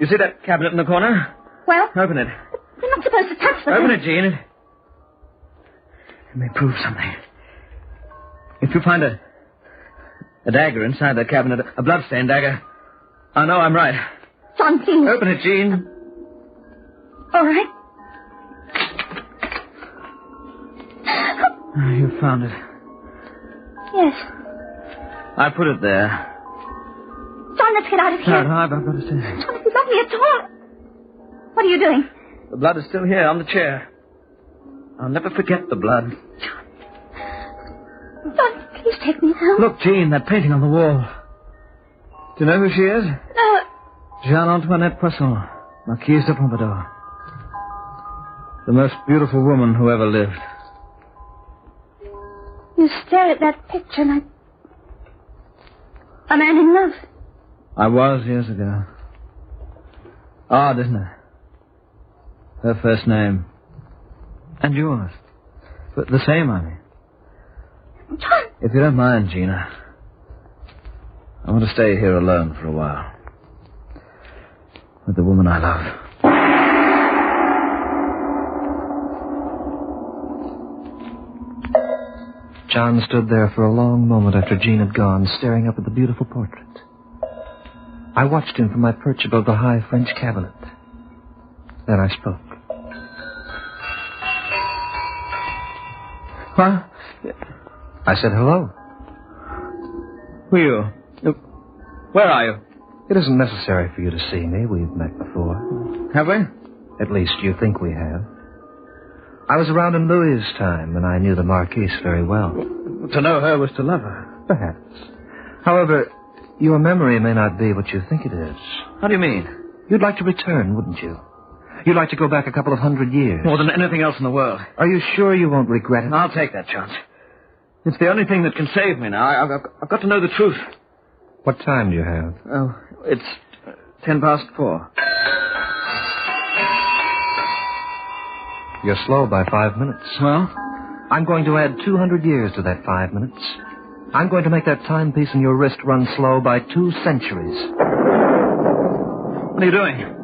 You see that cabinet in the corner? Well? Open it. You're not supposed to touch them. Open it, Jean. It may prove something. If you find a dagger inside the cabinet, a bloodstained dagger, I know I'm right. John, please. Open it, Jean. All right. You found it. Yes. I put it there. John, let's get out of here. No, I've got to stay. John, if you love me at all. What are you doing? The blood is still here on the chair. I'll never forget the blood. John, please take me home. Look, Jean, that painting on the wall. Do you know who she is? No. Jeanne-Antoinette Poisson, Marquise de Pompadour. The most beautiful woman who ever lived. You stare at that picture like a man in love. I was years ago. Odd, isn't it? Her first name. And yours. But the same, I mean. John! If you don't mind, Gina, I want to stay here alone for a while. With the woman I love. John stood there for a long moment after Jean had gone, staring up at the beautiful portrait. I watched him from my perch above the high French cabinet. Then I spoke. What? I said hello. Who are you? Where are you? It isn't necessary for you to see me. We've met before. Have we? At least you think we have. I was around in Louis's time, and I knew the Marquise very well. To know her was to love her. Perhaps. However, your memory may not be what you think it is. How do you mean? You'd like to return, wouldn't you? You'd like to go back a couple of 100 years. More than anything else in the world. Are you sure you won't regret it? I'll take that chance. It's the only thing that can save me now. I've got to know the truth. What time do you have? Oh, it's 4:10. You're slow by 5 minutes. Well? I'm going to add 200 years to that 5 minutes. I'm going to make that timepiece on your wrist run slow by 2 centuries. What are you doing?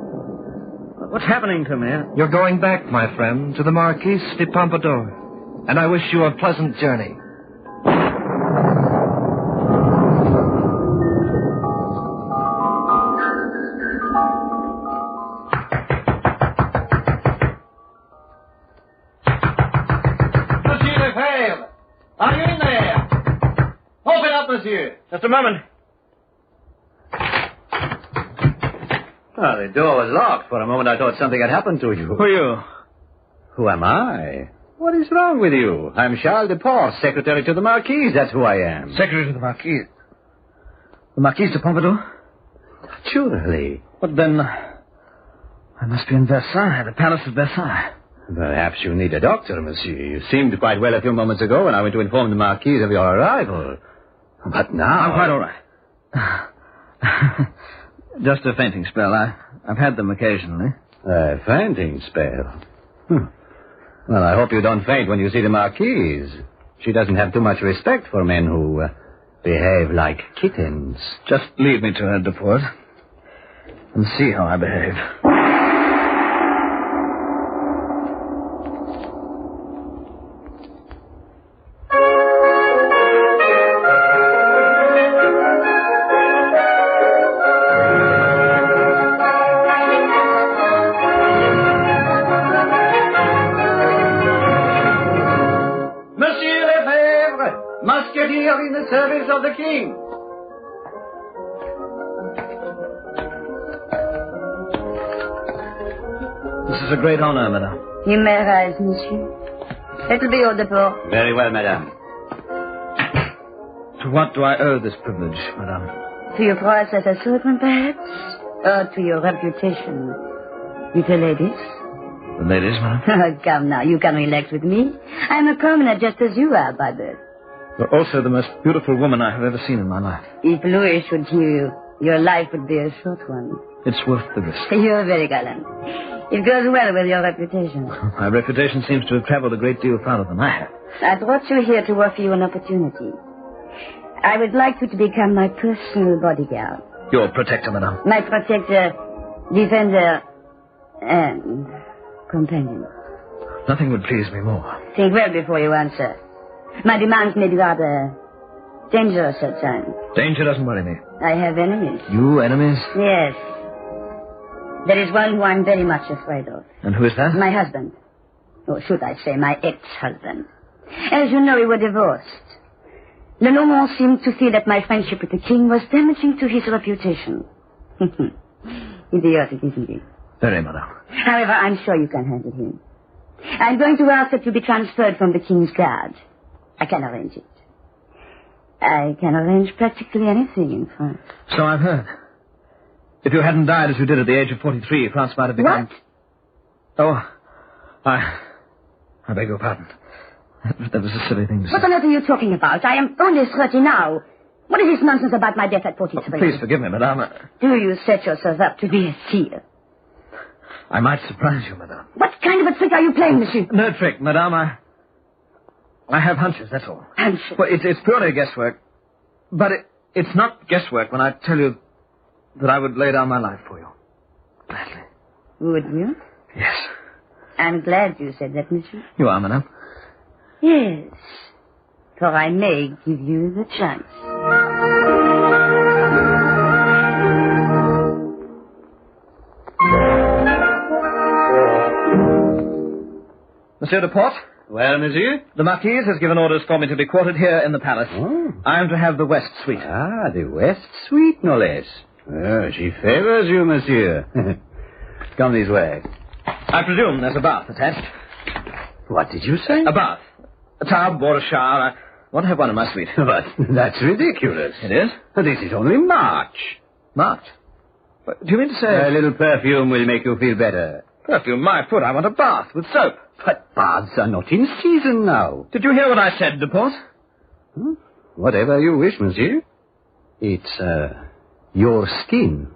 What's happening to me? You're going back, my friend, to the Marquise de Pompadour. And I wish you a pleasant journey. Are you in there? Open up, monsieur. Just a moment. Oh, the door was locked. For a moment I thought something had happened to you. Who are you? Who am I? What is wrong with you? I'm Charles de Port, secretary to the Marquise. That's who I am. Secretary to the Marquise. The Marquise de Pompadour? Naturally. But then, I must be in Versailles, the Palace of Versailles. Perhaps you need a doctor, monsieur. You seemed quite well a few moments ago when I went to inform the Marquise of your arrival. But now... I'm quite all right. Just a fainting spell. I've had them occasionally. A fainting spell? Well, I hope you don't faint when you see the Marquise. She doesn't have too much respect for men who behave like kittens. Just leave me to her, Deport, and see how I behave. here in the service of the king. This is a great honor, madame. You may rise, monsieur. It'll be au depot. Very well, madame. To what do I owe this privilege, madame? To your prowess as a swordsman, perhaps? Or to your reputation with the ladies? The ladies, madame? Come now, you can relax with me. I'm a commoner just as you are, by birth. You're also the most beautiful woman I have ever seen in my life. If Louis should hear you, your life would be a short one. It's worth the risk. You're very gallant. It goes well with your reputation. My reputation seems to have traveled a great deal farther than I have. I brought you here to offer you an opportunity. I would like you to become my personal bodyguard. Your protector, madame. My protector, defender, and companion. Nothing would please me more. Think well before you answer. My demands may be rather dangerous at times. Danger doesn't worry me. I have enemies. You enemies? Yes. There is one who I'm very much afraid of. And who is that? My husband. Or should I say my ex-husband. As you know, we were divorced. Le Normand seemed to feel that my friendship with the king was damaging to his reputation. Idiotic, isn't he? Very, madame. However, I'm sure you can handle him. I'm going to ask that you be transferred from the king's guard. I can arrange it. I can arrange practically anything in France. So I've heard. If you hadn't died as you did at the age of 43, France might have become... What? Oh, I beg your pardon. That was a silly thing to say. What on earth are you talking about? I am only 30 now. What is this nonsense about my death at 43? Oh, please forgive me, madame. Do you set yourself up to be a seer? I might surprise you, madame. What kind of a trick are you playing, monsieur? No trick, madame. I have hunches, that's all. Hunches? Well, it's purely guesswork. But it's not guesswork when I tell you that I would lay down my life for you. Gladly. Would you? Yes. I'm glad you said that, monsieur. You are, madame. Yes. For I may give you the chance. Monsieur de Port? Well, monsieur? The Marquise has given orders for me to be quartered here in the palace. Oh. I am to have the West Suite. Ah, the West Suite, no less. Oh, she favors you, monsieur. Come this way. I presume there's a bath attached. What did you say? A bath. A tub or a shower. I want to have one in my suite. But that's ridiculous. It is? This is only March. March? What, do you mean to say... A little perfume will make you feel better. Perfume? My foot. I want a bath with soap. But baths are not in season now. Did you hear what I said, de Port? Whatever you wish, monsieur. It's, your skin.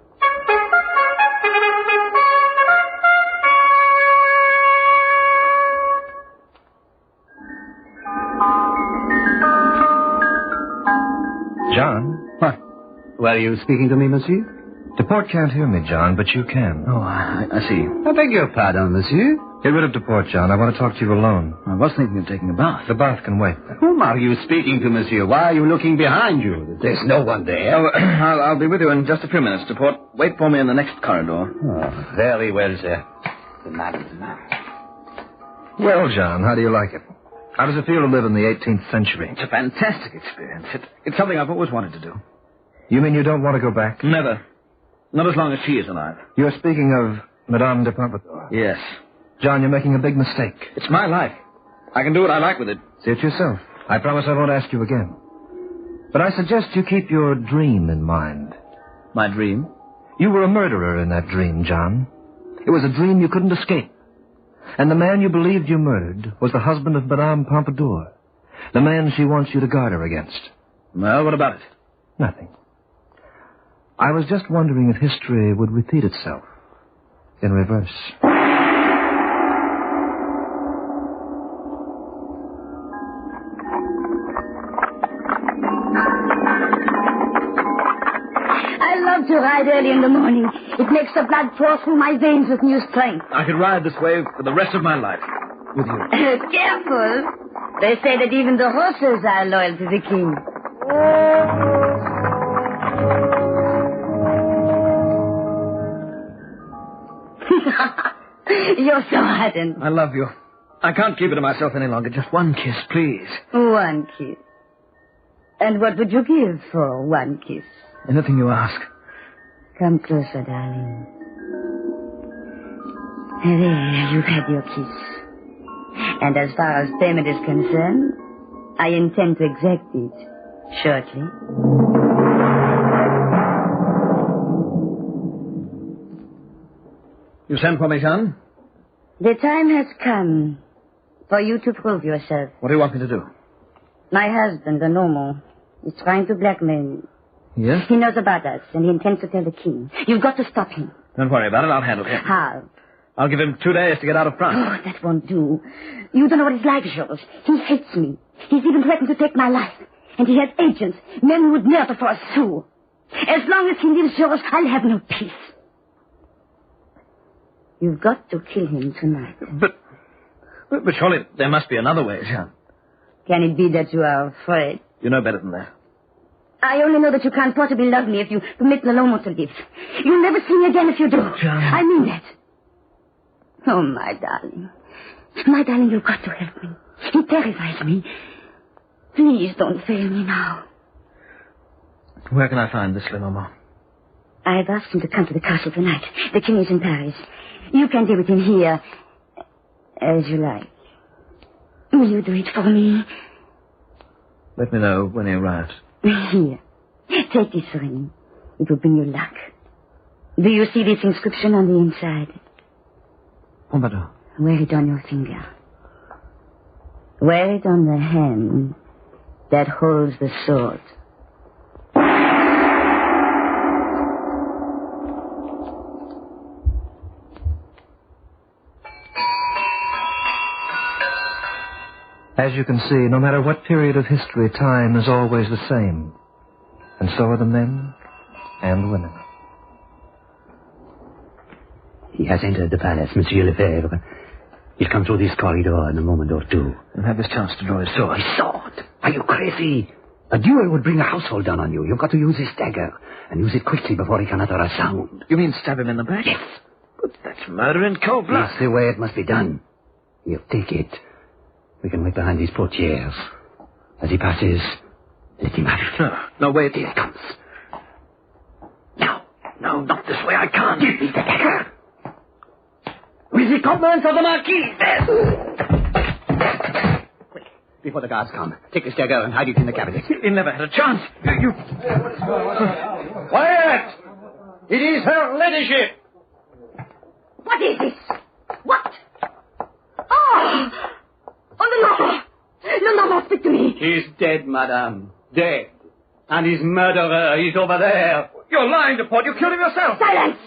John? What? Were you speaking to me, monsieur? De Port can't hear me, John, but you can. Oh, I see. I beg your pardon, monsieur. Get rid of De Port, John. I want to talk to you alone. I was thinking of taking a bath. The bath can wait. Whom are you speaking to, monsieur? Why are you looking behind you? There's no one there. Oh, I'll be with you in just a few minutes, De Port. Wait for me in the next corridor. Oh, very well, sir. The madam's man. Well, John, how do you like it? How does it feel to live in the 18th century? It's a fantastic experience. It's something I've always wanted to do. You mean you don't want to go back? Never. Not as long as she is alive. You're speaking of Madame de Pompadour. Yes. John, you're making a big mistake. It's my life. I can do what I like with it. See it yourself. I promise I won't ask you again. But I suggest you keep your dream in mind. My dream? You were a murderer in that dream, John. It was a dream you couldn't escape. And the man you believed you murdered was the husband of Madame Pompadour. The man she wants you to guard her against. Well, what about it? Nothing. I was just wondering if history would repeat itself in reverse. I love to ride early in the morning. It makes the blood pour through my veins with new strength. I could ride this way for the rest of my life. With you. Careful. They say that even the horses are loyal to the king. You're so ardent. I love you. I can't keep it to myself any longer. Just one kiss, please. One kiss. And what would you give for one kiss? Anything you ask. Come closer, darling. There, you've had your kiss. And as far as payment is concerned, I intend to exact it shortly. You sent for me, son? The time has come for you to prove yourself. What do you want me to do? My husband, the normal, is trying to blackmail me. Yes? He knows about us, and he intends to tell the king. You've got to stop him. Don't worry about it. I'll handle him. How? I'll give him 2 days to get out of France. Oh, that won't do. You don't know what he's like, Georges. He hates me. He's even threatened to take my life. And he has agents, men who would murder for a sou. As long as he lives, Georges, I'll have no peace. You've got to kill him tonight. But surely there must be another way, Jean. Can it be that you are afraid? You know better than that. I only know that you can't possibly love me if you permit Lalomo to live. You'll never see me again if you do. Jean. I mean that. Oh, my darling. My darling, you've got to help me. He terrifies me. Please don't fail me now. Where can I find this Lalomo? I've asked him to come to the castle tonight. The king is in Paris. You can deal with him here as you like. Will you do it for me? Let me know when he arrives. Here. Take this ring. It will bring you luck. Do you see this inscription on the inside? Pompadour. Wear it on your finger. Wear it on the hand that holds the sword. As you can see, no matter what period of history, time is always the same. And so are the men and women. He has entered the palace, Monsieur Lefebvre. He'll come through this corridor in a moment or two. And have his chance to draw his sword. His sword? Are you crazy? A duel would bring a household down on you. You've got to use his dagger. And use it quickly before he can utter a sound. You mean stab him in the back? Yes. But that's murder in cold blood. That's the way it must be done. He'll take it. We can wait behind these portieres. As he passes, let him have it. No, wait. Here he comes. No, not this way. I can't. Give me the dagger. With the compliments of the Marquis. Quick, before the guards come, take this dagger and hide it in the cabinet. He never had a chance. You... Quiet! It is her ladyship. What is this? What? Oh! Oh, no, speak to me. He's dead, madame. Dead. And his murderer is over there. You're lying, Dupont. You killed him yourself. Silence!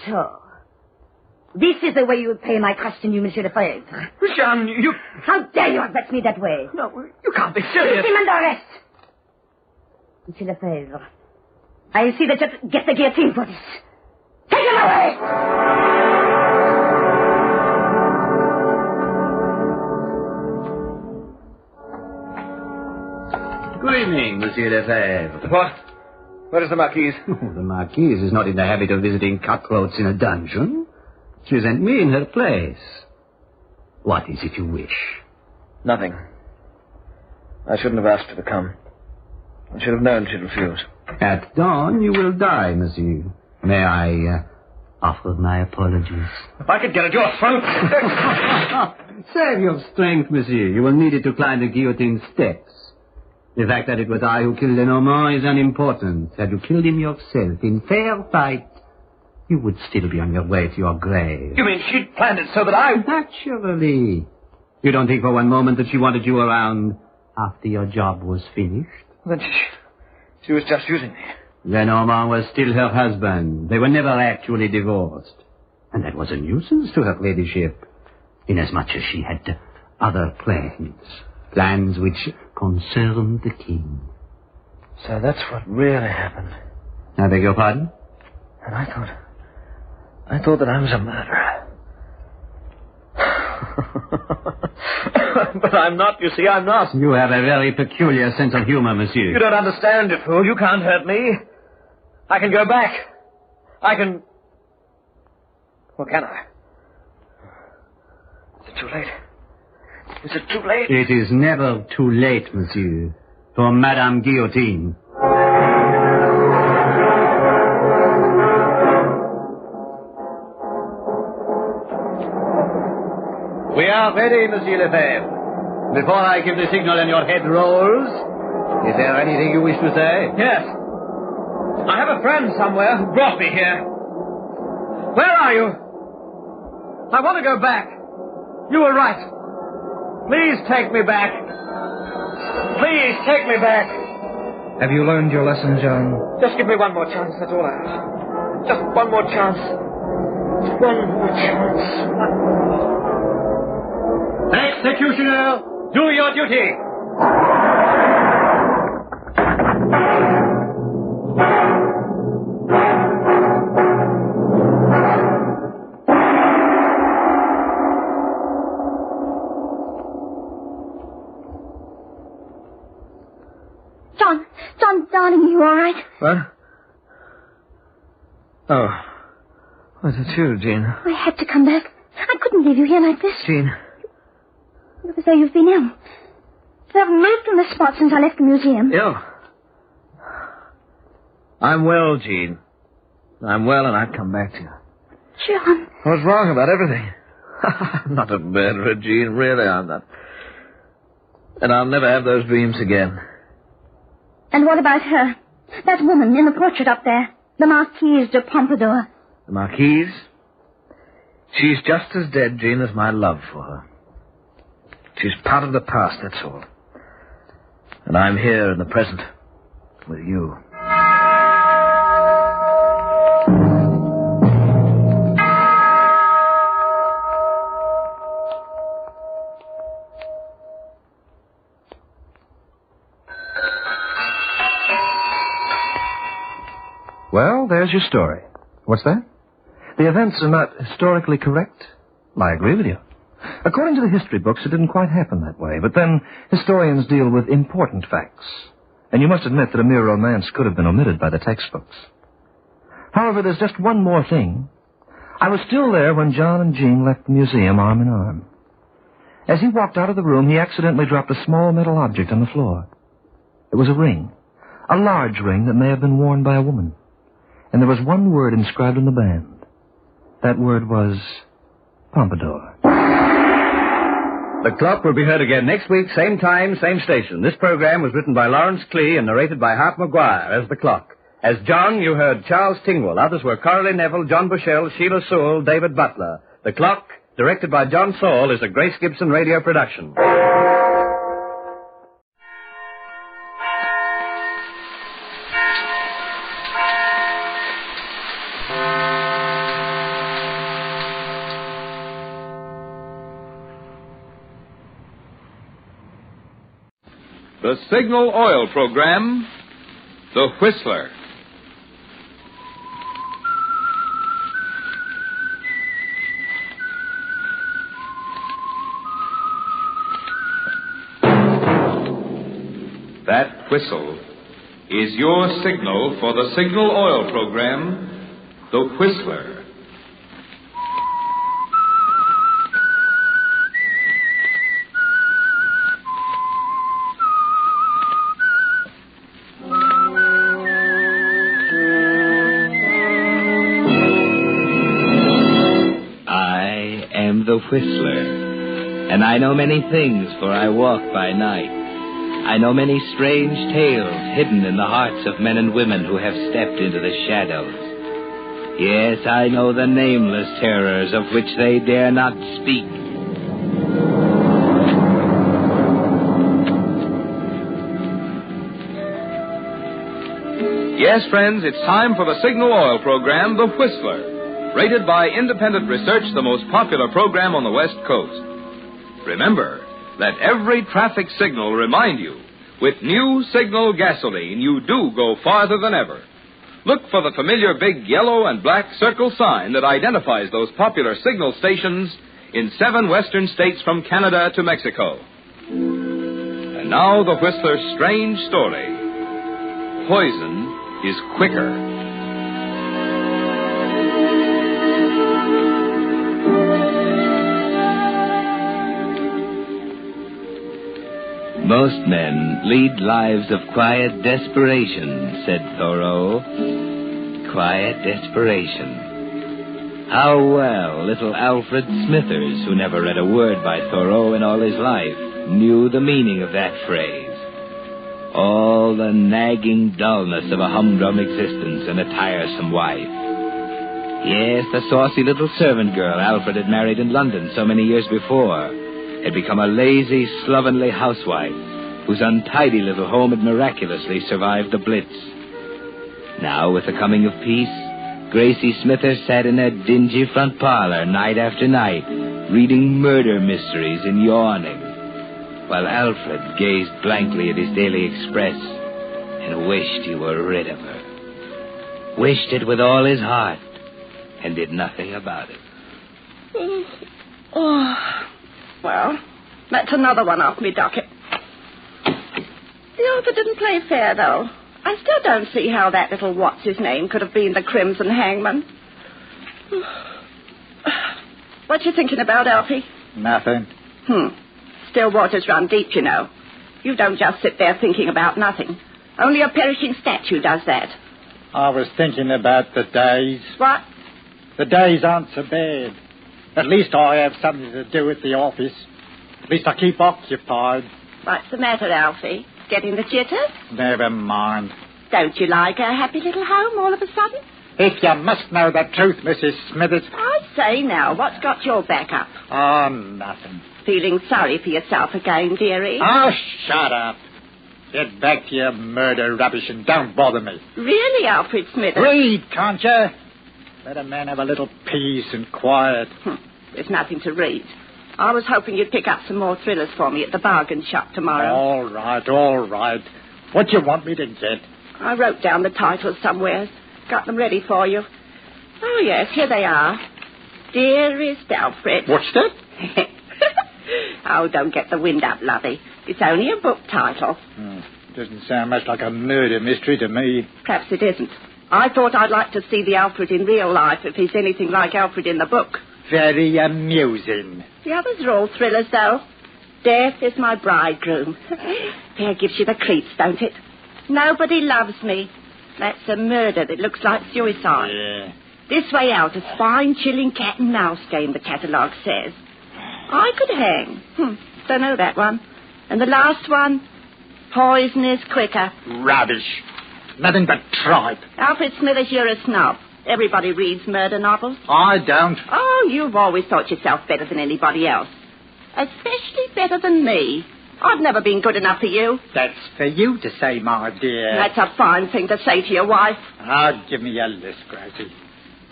So, this is the way you would pay my trust in you, Monsieur Lefebvre. Jean, you... How dare you address me that way? No, you can't be serious. Put him under arrest. Monsieur Lefebvre, I'll see that you get the guillotine for this. Take him away! Good evening, Monsieur Lefebvre. What? Where is the Marquise? Oh, the Marquise is not in the habit of visiting cutthroats in a dungeon. She sent me in her place. What is it you wish? Nothing. I shouldn't have asked her to come. I should have known she'd refuse. At dawn, you will die, monsieur. May I offer my apologies? If I could get at your throat... Save your strength, monsieur. You will need it to climb the guillotine steps. The fact that it was I who killed Lenormand is unimportant. Had you killed him yourself in fair fight, you would still be on your way to your grave. You mean she'd planned it so that I... Naturally. You don't think for one moment that she wanted you around after your job was finished? Then she was just using me. Lenormand was still her husband. They were never actually divorced. And that was a nuisance to her ladyship, inasmuch as she had other plans. Plans which concerned the king. So that's what really happened. I beg your pardon? And I thought that I was a murderer. But I'm not, you see, I'm not. You have a very peculiar sense of humor, monsieur. You don't understand, you fool. You can't hurt me. I can go back. I can... Well, can I? Is it too late? Is it too late? It is never too late, monsieur, for Madame Guillotine. We are ready, Monsieur Lefebvre. Before I give the signal and your head rolls, is there anything you wish to say? Yes. I have a friend somewhere who brought me here. Where are you? I want to go back. You were right. Please take me back. Please take me back. Have you learned your lesson, John? Just give me one more chance, that's all I ask. Just one more chance. One more chance. Executioner, do your duty. John, darling, are you all right? What? Oh. Was it you, Jean? I had to come back. I couldn't leave you here like this. Jean. It was as though you've been ill. You haven't moved from the spot since I left the museum. Ill? I'm well, Jean. I'm well, and I've come back to you. John. What's wrong about everything? I'm not a murderer, Jean. Really, I'm not. And I'll never have those dreams again. And what about her? That woman in the portrait up there. The Marquise de Pompadour. The Marquise? She's just as dead, Jean, as my love for her. She's part of the past, that's all. And I'm here in the present with you. Well, there's your story. What's that? The events are not historically correct? I agree with you. According to the history books, it didn't quite happen that way. But then, historians deal with important facts. And you must admit that a mere romance could have been omitted by the textbooks. However, there's just one more thing. I was still there when John and Jean left the museum arm in arm. As he walked out of the room, he accidentally dropped a small metal object on the floor. It was a ring. A large ring that may have been worn by a woman. And there was one word inscribed on the band. That word was Pompadour. The Clock will be heard again next week, same time, same station. This program was written by Lawrence Clee and narrated by Hart McGuire as The Clock. As John, you heard Charles Tingwell. Others were Coralie Neville, John Bushell, Sheila Sewell, David Butler. The Clock, directed by John Saul, is a Grace Gibson radio production. The Signal Oil Program, The Whistler. That whistle is your signal for the Signal Oil Program, The Whistler. The Whistler, and I know many things, for I walk by night. I know many strange tales hidden in the hearts of men and women who have stepped into the shadows. Yes, I know the nameless terrors of which they dare not speak. Yes, friends, it's time for the Signal Oil Program, The Whistler. Rated by independent research, the most popular program on the West Coast. Remember, let every traffic signal remind you, with new Signal gasoline, you do go farther than ever. Look for the familiar big yellow and black circle sign that identifies those popular signal stations in 7 western states from Canada to Mexico. And now the Whistler's strange story. Poison is quicker. Most men lead lives of quiet desperation, said Thoreau. Quiet desperation. How well little Alfred Smithers, who never read a word by Thoreau in all his life, knew the meaning of that phrase. All the nagging dullness of a humdrum existence and a tiresome wife. Yes, the saucy little servant girl Alfred had married in London so many years before had become a lazy, slovenly housewife whose untidy little home had miraculously survived the Blitz. Now, with the coming of peace, Gracie Smithers sat in her dingy front parlor night after night, reading murder mysteries and yawning, while Alfred gazed blankly at his daily express and wished he were rid of her. Wished it with all his heart and did nothing about it. Oh, well, that's another one off me docket. The author didn't play fair, though. I still don't see how that little what's-his-name could have been the Crimson Hangman. What you thinking about, Alfie? Nothing. Still waters run deep, you know. You don't just sit there thinking about nothing. Only a perishing statue does that. I was thinking about the days. What? The days aren't so bad. At least I have something to do at the office. At least I keep occupied. What's the matter, Alfie? Getting the jitters? Never mind. Don't you like a happy little home all of a sudden? If you must know the truth, Mrs. Smithers. I say now, what's got your back up? Oh, nothing. Feeling sorry for yourself again, dearie? Oh, shut up. Get back to your murder rubbish and don't bother me. Really, Alfred Smithers? Read, can't you? Let a man have a little peace and quiet. There's nothing to read. I was hoping you'd pick up some more thrillers for me at the bargain shop tomorrow. All right. What do you want me to get? I wrote down the titles somewhere. Got them ready for you. Oh, yes, here they are. Dearest Alfred. What's that? Oh, don't get the wind up, lovey. It's only a book title. Doesn't sound much like a murder mystery to me. Perhaps it isn't. I thought I'd like to see the Alfred in real life if he's anything like Alfred in the book. Very amusing. The others are all thrillers, though. Death is my bridegroom. There gives you the creeps, don't it? Nobody loves me. That's a murder that looks like suicide. Yeah. This Way Out, a spine-chilling cat and mouse game, the catalogue says. I could hang. Don't know that one. And the last one, Poison is Quicker. Rubbish. Nothing but tripe. Alfred Smithers, you're a snob. Everybody reads murder novels. I don't. Oh, you've always thought yourself better than anybody else. Especially better than me. I've never been good enough for you. That's for you to say, my dear. That's a fine thing to say to your wife. Oh, give me a list, Gracie.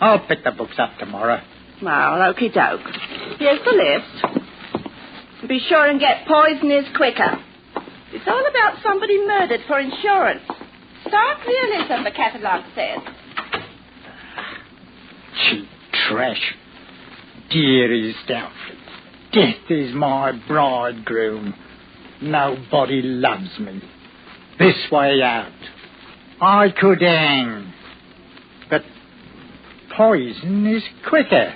I'll pick the books up tomorrow. Well, okie doke. Here's the list. Be sure and get Poison is Quicker. It's all about somebody murdered for insurance. Stark realism, the catalogue says. Cheap trash. Dearest Alfred, death is my bridegroom. Nobody loves me. This Way Out. I could hang. But poison is quicker.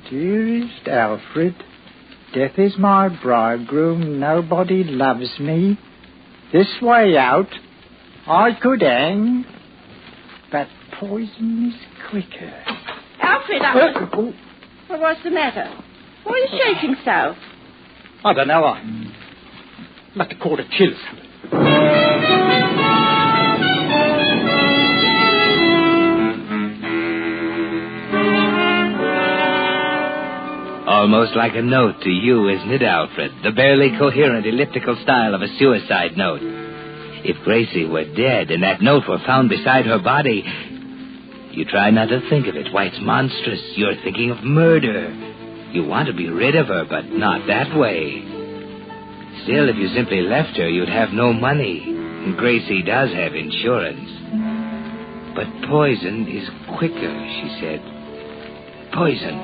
Dearest Alfred, death is my bridegroom. Nobody loves me. This Way Out. I could hang. But poison is quicker. Alfred, well, what's the matter? Why are you shaking so? I don't know. I must have caught a chill. Almost like a note to you, isn't it, Alfred? The barely coherent elliptical style of a suicide note. If Gracie were dead and that note were found beside her body, you try not to think of it. Why, it's monstrous. You're thinking of murder. You want to be rid of her, but not that way. Still, if you simply left her, you'd have no money. And Gracie does have insurance. But poison is quicker, she said. Poison.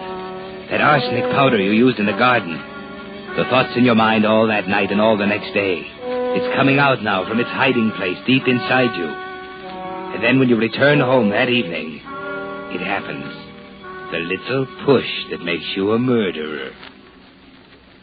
That arsenic powder you used in the garden. The thoughts in your mind all that night and all the next day. It's coming out now from its hiding place deep inside you. And then when you return home that evening, it happens. The little push that makes you a murderer.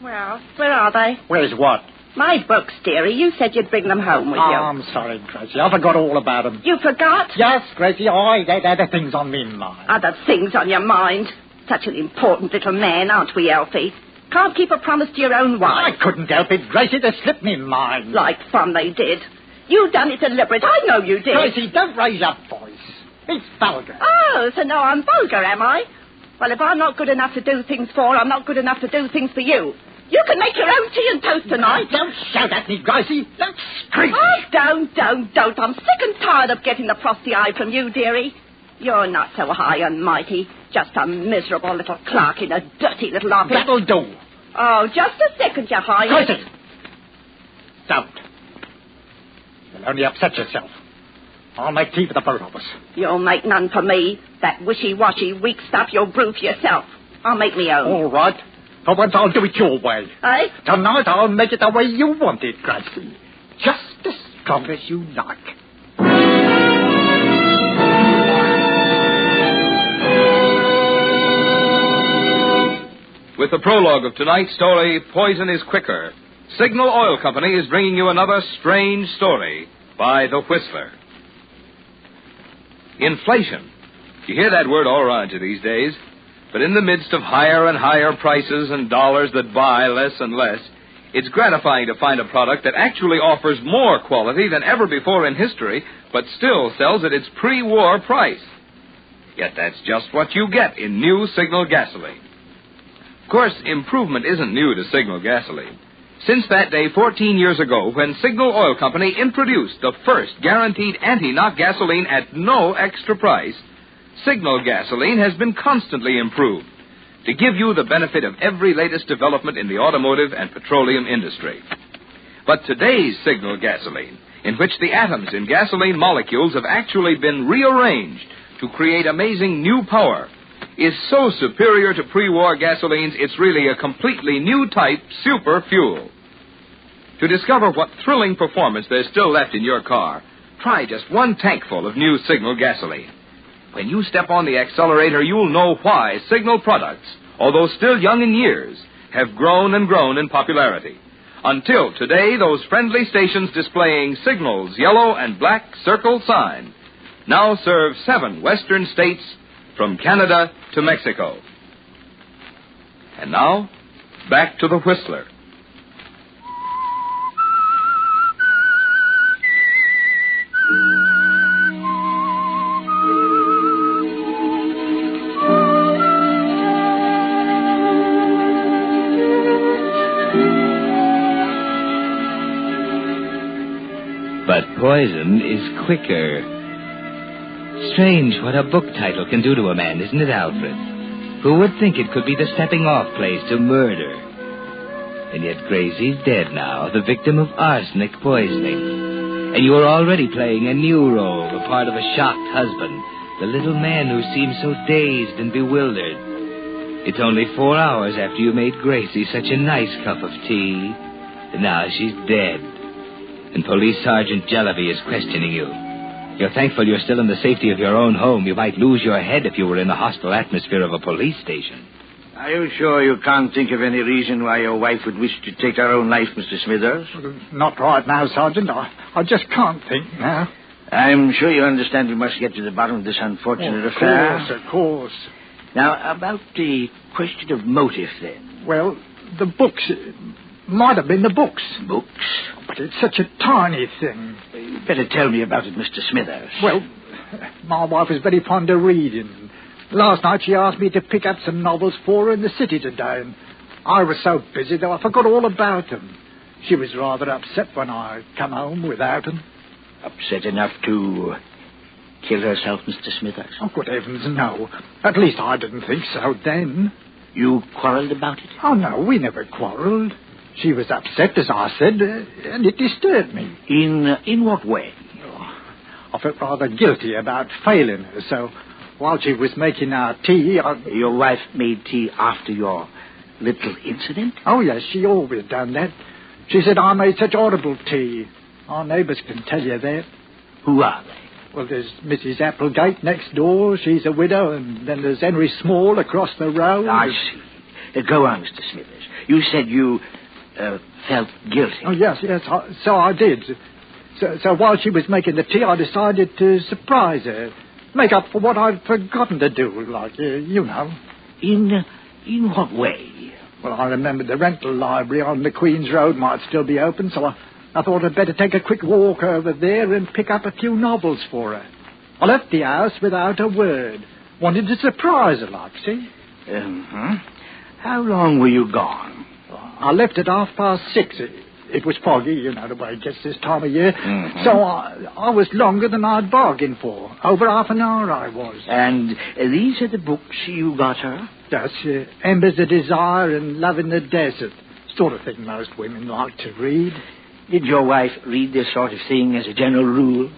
Well, where are they? Where's what? My books, dearie. You said you'd bring them home with you. I'm sorry, Gracie. I forgot all about them. You forgot? Yes, Gracie. They're the things on me mind. Other things on your mind. Such an important little man, aren't we, Elfie? Can't keep a promise to your own wife. I couldn't help it, Gracie. They slipped me mind. Like fun they did. You done it deliberate. I know you did. Gracie, don't raise your voice. It's vulgar. Oh, so now I'm vulgar, am I? Well, if I'm not good enough to do things for, I'm not good enough to do things for you. You can make your own tea and toast tonight. Don't shout at me, Gracie. Don't scream. Oh, don't. I'm sick and tired of getting the frosty eye from you, dearie. You're not so high and mighty. Just a miserable little clerk in a dirty little office. That'll do. Oh, just a second, Your Highness. Gracie! Don't. You'll only upset yourself. I'll make tea for the both of us. You'll make none for me. That wishy-washy, weak stuff you'll brew for yourself. I'll make me own. All right. For once, I'll do it your way. Eh? Tonight, I'll make it the way you want it, Gracie. Just as strong as you like. With the prologue of tonight's story, Poison is Quicker, Signal Oil Company is bringing you another strange story by The Whistler. Inflation. You hear that word all around you these days. But in the midst of higher and higher prices and dollars that buy less and less, it's gratifying to find a product that actually offers more quality than ever before in history, but still sells at its pre-war price. Yet that's just what you get in new Signal gasoline. Of course, improvement isn't new to Signal gasoline. Since that day 14 years ago, when Signal Oil Company introduced the first guaranteed anti-knock gasoline at no extra price, Signal gasoline has been constantly improved to give you the benefit of every latest development in the automotive and petroleum industry. But today's Signal gasoline, in which the atoms in gasoline molecules have actually been rearranged to create amazing new power, is so superior to pre-war gasolines, it's really a completely new type super fuel. To discover what thrilling performance there's still left in your car, try just one tankful of new Signal gasoline. When you step on the accelerator, you'll know why Signal products, although still young in years, have grown and grown in popularity. Until today, those friendly stations displaying Signal's yellow and black circle sign now serve 7 western states from Canada to Mexico. And now, back to the Whistler. But Poison is quicker. Strange what a book title can do to a man, isn't it, Alfred? Who would think it could be the stepping-off place to murder? And yet Gracie's dead now, the victim of arsenic poisoning. And you are already playing a new role, the part of a shocked husband, the little man who seems so dazed and bewildered. It's only 4 hours after you made Gracie such a nice cup of tea, and now she's dead. And Police Sergeant Jellyby is questioning you. You're thankful you're still in the safety of your own home. You might lose your head if you were in the hostile atmosphere of a police station. Are you sure you can't think of any reason why your wife would wish to take her own life, Mr. Smithers? Not right now, Sergeant. I just can't think now. I'm sure you understand we must get to the bottom of this unfortunate affair. Of course. Now, about the question of motive, then. Well, the books... might have been the books. Books? But it's such a tiny thing. You'd better tell me about it, Mr. Smithers. Well, my wife is very fond of reading. Last night she asked me to pick up some novels for her in the city today, and I was so busy that I forgot all about them. She was rather upset when I come home without them. Upset enough to kill herself, Mr. Smithers? Oh, good heavens, no. At least I didn't think so then. You quarrelled about it? Oh, no, we never quarrelled. She was upset, as I said, and it disturbed me. In what way? Oh, I felt rather guilty about failing her, so while she was making our tea, Your wife made tea after your little incident? Oh, yes, she always done that. She said I made such horrible tea. Our neighbours can tell you that. Who are they? Well, there's Mrs. Applegate next door. She's a widow, and then there's Henry Small across the road. I see. Go on, Mr. Smithers. You said you felt guilty. Oh, yes, so I did. So while she was making the tea, I decided to surprise her. Make up for what I'd forgotten to do, like, you know. In what way? Well, I remembered the rental library on the Queen's Road might still be open, so I thought I'd better take a quick walk over there and pick up a few novels for her. I left the house without a word. Wanted to surprise her, like, see? How long were you gone? I left at 6:30. It was foggy, you know the way it gets this time of year. So I was longer than I'd bargained for. Over half an hour I was. And these are the books you got her? Yes, Embers of Desire and Love in the Desert. Sort of thing most women like to read. Did your wife read this sort of thing as a general rule?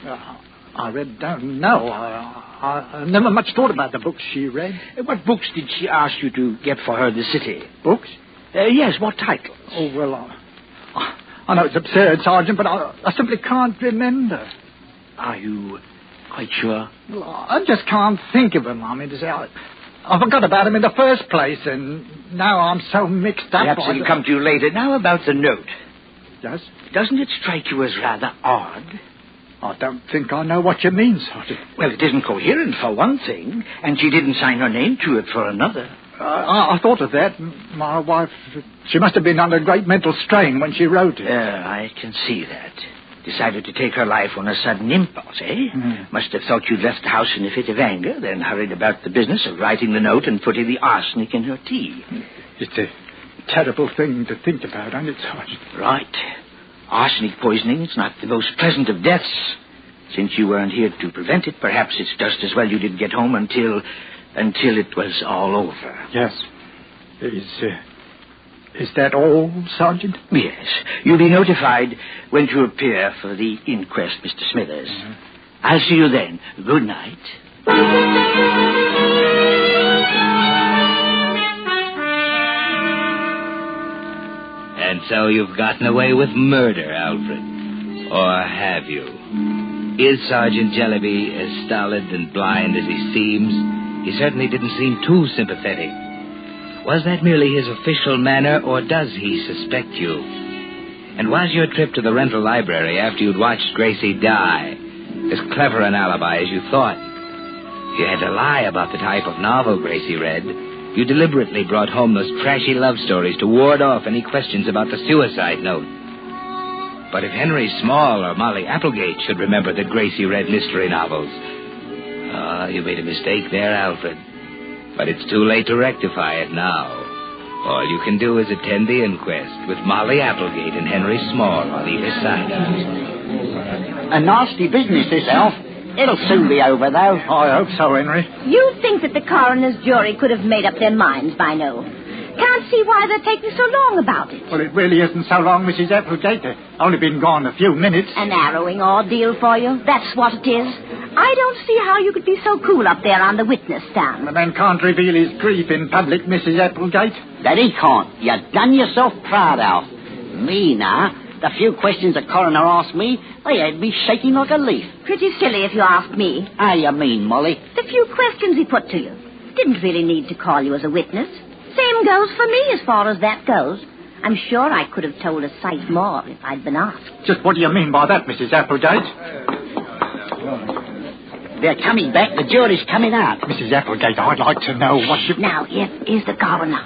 I don't know. I never much thought about the books she read. What books did she ask you to get for her in the city? Books? Yes, what titles? Oh, well, I know it's absurd, Sergeant, but I simply can't remember. Are you quite sure? Well, I just can't think of them. I mean, to say, I forgot about them in the first place, and now I'm so mixed up. Perhaps it'll come to you later. Now about the note. Yes? Doesn't it strike you as rather odd? I don't think I know what you mean, Sergeant. Well, it isn't coherent, for one thing, and she didn't sign her name to it for another. I thought of that. My wife, she must have been under great mental strain when she wrote it. I can see that. Decided to take her life on a sudden impulse, eh? Must have thought you'd left the house in a fit of anger, then hurried about the business of writing the note and putting the arsenic in her tea. It's a terrible thing to think about, isn't it, Sergeant? Right. Arsenic poisoning is not the most pleasant of deaths. Since you weren't here to prevent it, perhaps it's just as well you didn't get home until it was all over. Yes. Is that all, Sergeant? Yes. You'll be notified when to appear for the inquest, Mr. Smithers. I'll see you then. Good night. And so you've gotten away with murder, Alfred. Or have you? Is Sergeant Jellyby as stolid and blind as he seems? He certainly didn't seem too sympathetic. Was that merely his official manner, or does he suspect you? And was your trip to the rental library after you'd watched Gracie die as clever an alibi as you thought? You had to lie about the type of novel Gracie read. You deliberately brought home those trashy love stories to ward off any questions about the suicide note. But if Henry Small or Molly Applegate should remember that Gracie read mystery novels... you made a mistake there, Alfred. But it's too late to rectify it now. All you can do is attend the inquest with Molly Applegate and Henry Small on either side of it. A nasty business, this, Alf. It'll soon be over, though. I hope so, Henry. You think that the coroner's jury could have made up their minds by now. Can't see why they're taking so long about it. Well, it really isn't so long, Mrs. Applegate. They've only been gone a few minutes. An harrowing ordeal for you. That's what it is. I don't see how you could be so cool up there on the witness stand. The man can't reveal his grief in public, Mrs. Applegate. That he can't. You've done yourself proud, Alf. Me, now, the few questions the coroner asked me, they had me shaking like a leaf. Pretty silly if you ask me. How you mean, Molly? The few questions he put to you. Didn't really need to call you as a witness. Same goes for me as far as that goes. I'm sure I could have told a sight more if I'd been asked. Just what do you mean by that, Mrs. Applegate? They're coming back. The jury's coming out. Mrs. Applegate, I'd like to know what you... Now, here is the coroner.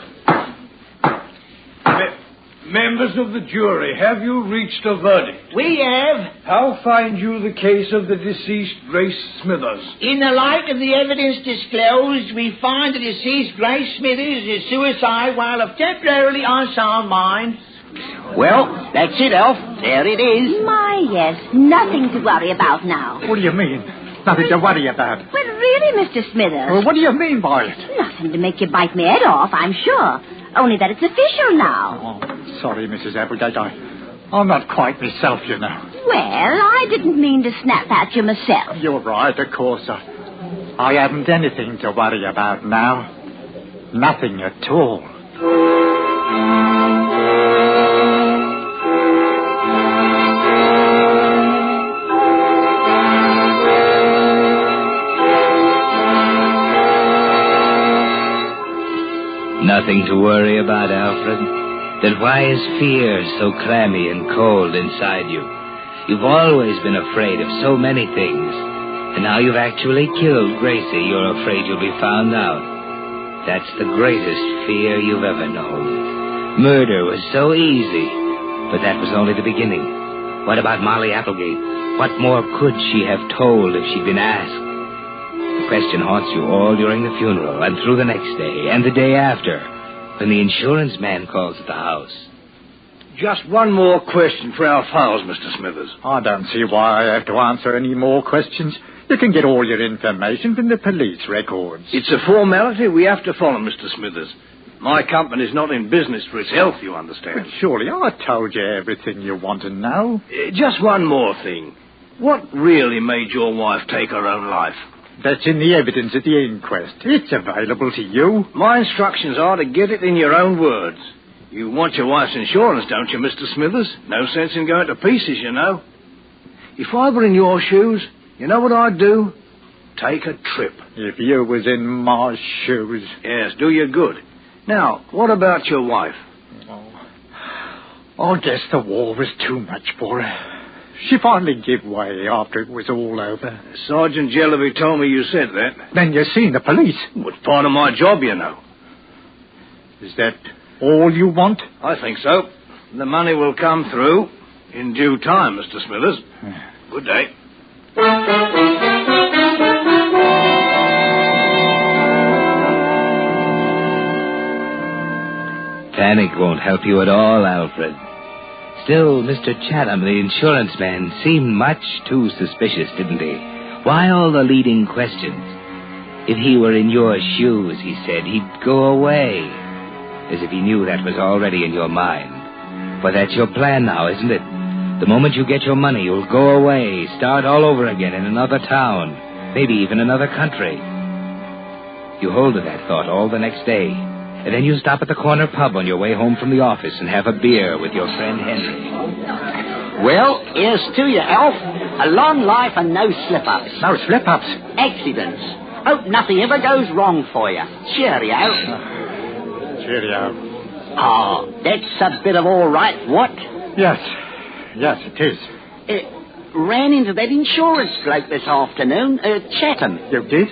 Members of the jury, have you reached a verdict? We have. How find you the case of the deceased Grace Smithers? In the light of the evidence disclosed, we find the deceased Grace Smithers is suicide while of temporarily unsound mind. Well, that's it, Elf. There it is. My, yes. Nothing to worry about now. What do you mean? Nothing to worry about. Well, really, Mr. Smithers. Well, what do you mean by it? Nothing to make you bite me head off, I'm sure. Only that it's official now. Oh, sorry, Mrs. Applegate. I'm not quite myself, you know. Well, I didn't mean to snap at you myself. You're right, of course. I haven't anything to worry about now. Nothing at all. Nothing to worry about, Alfred. Then why is fear so clammy and cold inside you? You've always been afraid of so many things. And now you've actually killed Gracie, you're afraid you'll be found out. That's the greatest fear you've ever known. Murder was so easy, but that was only the beginning. What about Molly Applegate? What more could she have told if she'd been asked? The question haunts you all during the funeral, and through the next day, and the day after, when the insurance man calls at the house. Just one more question for our files, Mr. Smithers. I don't see why I have to answer any more questions. You can get all your information from the police records. It's a formality we have to follow, Mr. Smithers. My company's not in business for its health, you understand. But surely I told you everything you want to know. Just one more thing. What really made your wife take her own life? That's in the evidence at the inquest. It's available to you. My instructions are to get it in your own words. You want your wife's insurance, don't you, Mr. Smithers? No sense in going to pieces, you know. If I were in your shoes, you know what I'd do? Take a trip. If you was in my shoes. Yes, do you good. Now, what about your wife? I guess the war was too much for her. She finally gave way after it was all over. Sergeant Jellyby told me you said that. Then you seen the police. Well, it's part of my job, you know. Is that all you want? I think so. The money will come through in due time, Mr. Smithers. Good day. Panic won't help you at all, Alfred. Still, Mr. Chatham, the insurance man, seemed much too suspicious, didn't he? Why all the leading questions? If he were in your shoes, he said, he'd go away. As if he knew that was already in your mind. But that's your plan now, isn't it? The moment you get your money, you'll go away, start all over again in another town, maybe even another country. You hold to that thought all the next day. And then you stop at the corner pub on your way home from the office and have a beer with your friend Henry. Well, here's to you, Alf. A long life and no slip-ups. No slip-ups? Accidents. Hope nothing ever goes wrong for you. Cheerio. Cheerio. Oh, that's a bit of all right, what? Yes, it is. Ran into that insurance bloke this afternoon, Chatham. You did?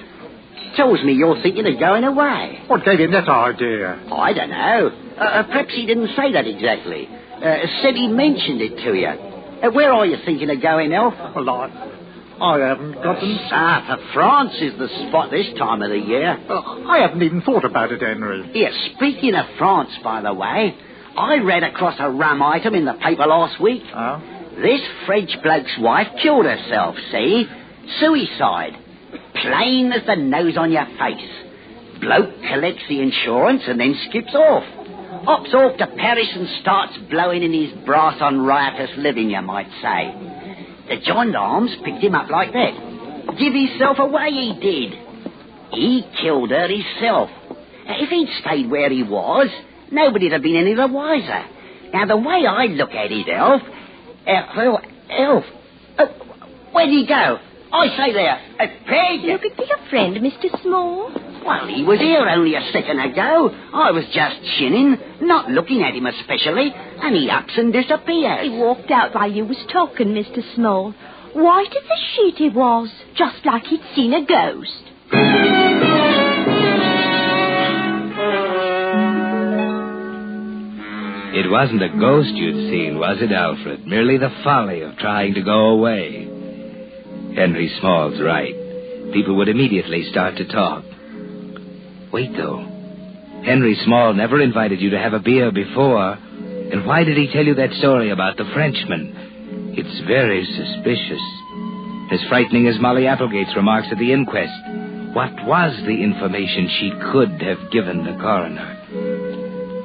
Tells me you're thinking of going away. What gave him that idea? I don't know. Perhaps he didn't say that exactly. Said he mentioned it to you. Where are you thinking of going, Elf? Well, I haven't got them. For France is the spot this time of the year. I haven't even thought about it, Henry. Yeah, speaking of France, by the way, I read across a rum item in the paper last week. Oh? This French bloke's wife killed herself, see? Suicide. Plain as the nose on your face. Bloke collects the insurance and then skips off. Hops off to Paris and starts blowing in his brass on riotous living, you might say. The gendarmes picked him up like that. Give himself away, he did. He killed her himself. If he'd stayed where he was, nobody'd have been any the wiser. Now, the way I look at it, Elf... Elf... where'd he go? I say there, Peg... Looking for your friend, Mr. Small? Well, he was here only a second ago. I was just chinning, not looking at him especially, and he ups and disappears. He walked out while you was talking, Mr. Small. White as a sheet he was, just like he'd seen a ghost. It wasn't a ghost you'd seen, was it, Alfred? Merely the folly of trying to go away. Henry Small's right. People would immediately start to talk. Wait, though. Henry Small never invited you to have a beer before. And why did he tell you that story about the Frenchman? It's very suspicious. As frightening as Molly Applegate's remarks at the inquest. What was the information she could have given the coroner?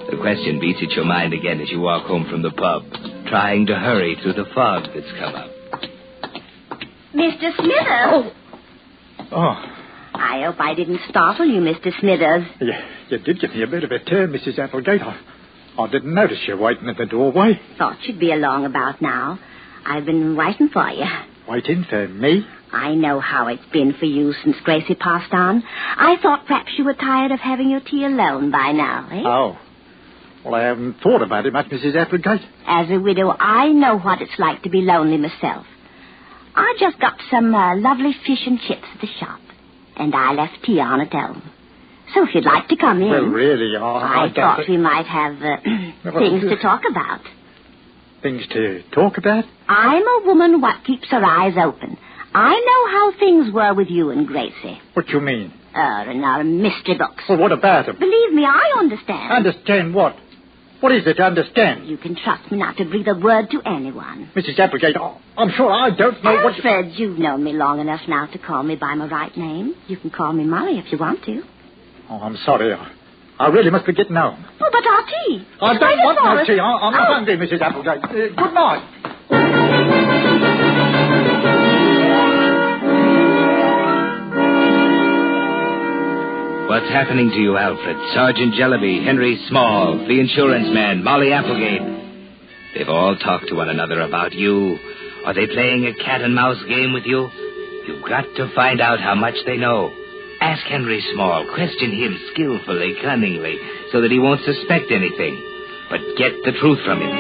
The question beats at your mind again as you walk home from the pub, trying to hurry through the fog that's come up. Mr. Smithers! Oh. I hope I didn't startle you, Mr. Smithers. You did give me a bit of a turn, Mrs. Applegate. I didn't notice you waiting at the doorway. Thought you'd be along about now. I've been waiting for you. Waiting for me? I know how it's been for you since Gracie passed on. I thought perhaps you were tired of having your tea alone by now, eh? Oh. Well, I haven't thought about it much, Mrs. Applegate. As a widow, I know what it's like to be lonely myself. I just got some lovely fish and chips at the shop, and I left tea on at home. So if you'd like to come in... Well, really, I thought we might have things to talk about. Things to talk about? I'm a woman what keeps her eyes open. I know how things were with you and Gracie. What you mean? In our mystery books. Well, what about them? Believe me, I understand. Understand what? What is it to understand? You can trust me not to breathe a word to anyone. Mrs. Applegate, I'm sure I don't know what... Alfred, you've known me long enough now to call me by my right name. You can call me Molly if you want to. Oh, I'm sorry. I really must be getting home. Oh, but our tea. I don't want no tea. I'm not hungry, Mrs. Applegate. Good night. What's happening to you, Alfred? Sergeant Jellyby, Henry Small, the insurance man, Molly Applegate. They've all talked to one another about you. Are they playing a cat-and-mouse game with you? You've got to find out how much they know. Ask Henry Small. Question him skillfully, cunningly, so that he won't suspect anything. But get the truth from him.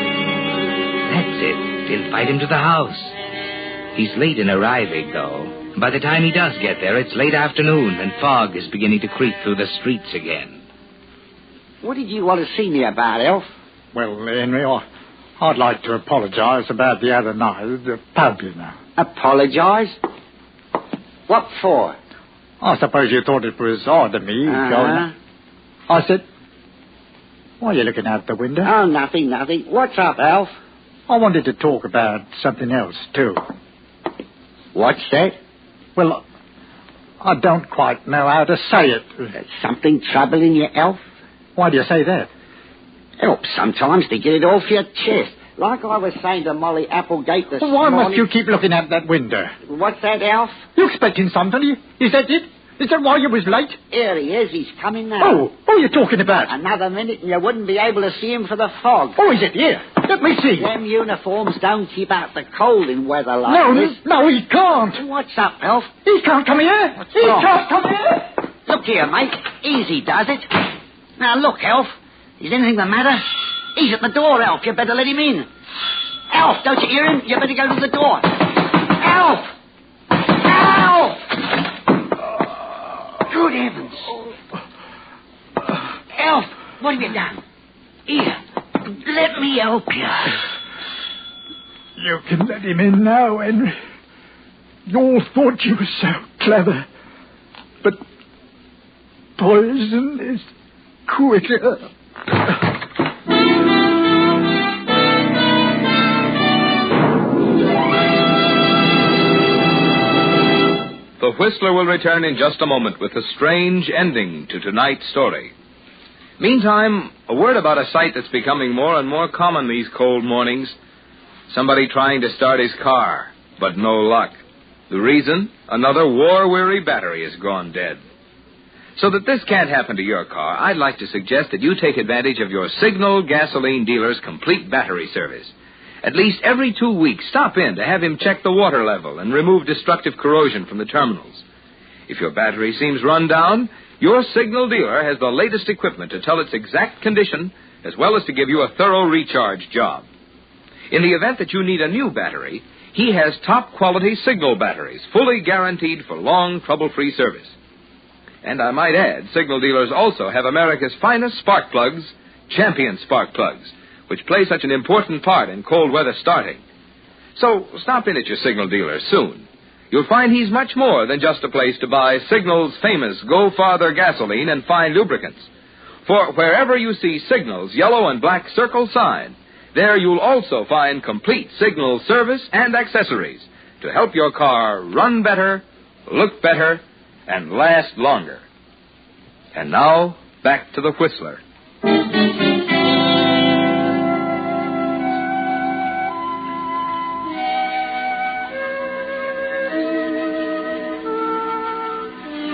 That's it. Invite him to the house. He's late in arriving, though. By the time he does get there, it's late afternoon, and fog is beginning to creep through the streets again. What did you want to see me about, Elf? Well, Henry, I'd like to apologize about the other night at the pub, you know. Apologize? What for? I suppose you thought it was odd of me going... I said, why are you looking out the window? Oh, nothing. What's up, Alf? I wanted to talk about something else, too. What's that? Well, I don't quite know how to say it. Something troubling you, Elf? Why do you say that? Helps sometimes to get it off your chest. Like I was saying to Molly Applegate this Why morning... must you keep looking out that window? What's that, Alf? You expecting somebody? Is that it? Is that why you was late? Here he is. He's coming now. Oh, what are you talking about? Another minute and you wouldn't be able to see him for the fog. Oh, is it here? Let me see. Them uniforms don't keep out the cold in weather like this. No, he can't. What's up, Elf? He can't come here. What's he wrong? can't come here. Look here, mate. Easy does it. Now, look, Elf. Is anything the matter? He's at the door, Elf. You better let him in. Elf, don't you hear him? You better go to the door. Elf! Elf! Good heavens. Elf, what have you done? Here, let me help you. You can let him in now, Henry. You all thought you were so clever. But poison is quicker. The Whistler will return in just a moment with a strange ending to tonight's story. Meantime, a word about a sight that's becoming more and more common these cold mornings. Somebody trying to start his car, but no luck. The reason? Another war-weary battery has gone dead. So that this can't happen to your car, I'd like to suggest that you take advantage of your Signal gasoline dealer's complete battery service. At least every 2 weeks, stop in to have him check the water level and remove destructive corrosion from the terminals. If your battery seems run down, your Signal dealer has the latest equipment to tell its exact condition, as well as to give you a thorough recharge job. In the event that you need a new battery, he has top-quality Signal batteries, fully guaranteed for long, trouble-free service. And I might add, Signal dealers also have America's finest spark plugs, Champion spark plugs, which play such an important part in cold weather starting. So stop in at your Signal dealer soon. You'll find he's much more than just a place to buy Signal's famous Go Farther gasoline and fine lubricants. For wherever you see Signal's yellow and black circle sign, there you'll also find complete Signal service and accessories to help your car run better, look better, and last longer. And now, back to the Whistler.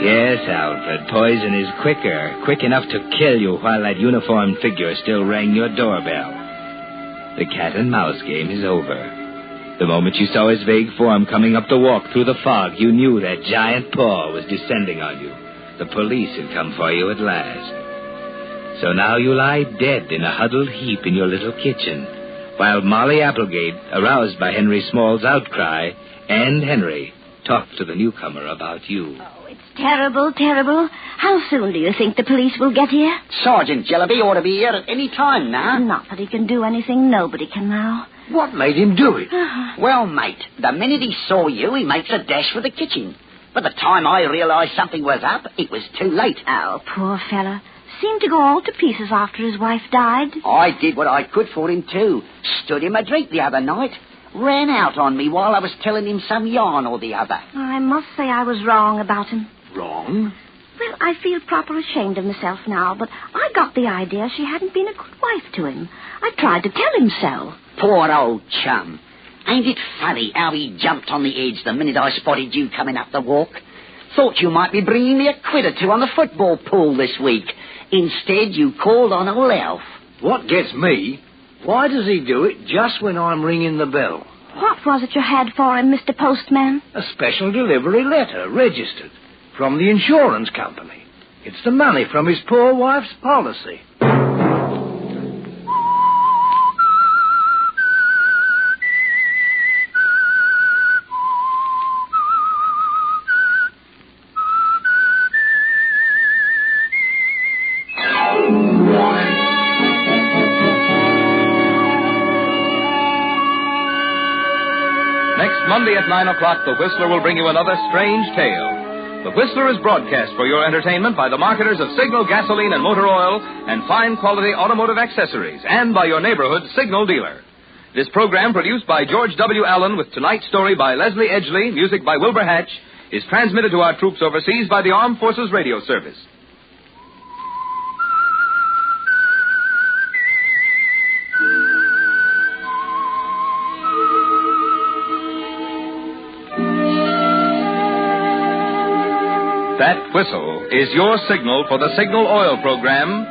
Yes, Alfred, poison is quick enough to kill you while that uniformed figure still rang your doorbell. The cat-and-mouse game is over. The moment you saw his vague form coming up the walk through the fog, you knew that giant paw was descending on you. The police had come for you at last. So now you lie dead in a huddled heap in your little kitchen, while Molly Applegate, aroused by Henry Small's outcry, and Henry talked to the newcomer about you. Terrible, terrible. How soon do you think the police will get here? Sergeant Jellaby ought to be here at any time now. Not that he can do anything. Nobody can now. What made him do it? Well, mate, the minute he saw you, he makes a dash for the kitchen. By the time I realised something was up, it was too late. Oh, poor fella. Seemed to go all to pieces after his wife died. I did what I could for him, too. Stood him a drink the other night. Ran out on me while I was telling him some yarn or the other. I must say I was wrong about him. Wrong? Well, I feel proper ashamed of myself now, but I got the idea she hadn't been a good wife to him. I tried to tell him so. Poor old chum. Ain't it funny how he jumped on the edge the minute I spotted you coming up the walk? Thought you might be bringing me a quid or two on the football pool this week. Instead, you called on old Alf. What gets me, why does he do it just when I'm ringing the bell? What was it you had for him, Mr. Postman? A special delivery letter, registered, from the insurance company. It's the money from his poor wife's policy. Monday at 9 o'clock, The Whistler will bring you another strange tale. The Whistler is broadcast for your entertainment by the marketers of Signal gasoline and motor oil and fine quality automotive accessories, and by your neighborhood Signal dealer. This program, produced by George W. Allen with tonight's story by Leslie Edgley, music by Wilbur Hatch, is transmitted to our troops overseas by the Armed Forces Radio Service. That whistle is your signal for the Signal Oil program,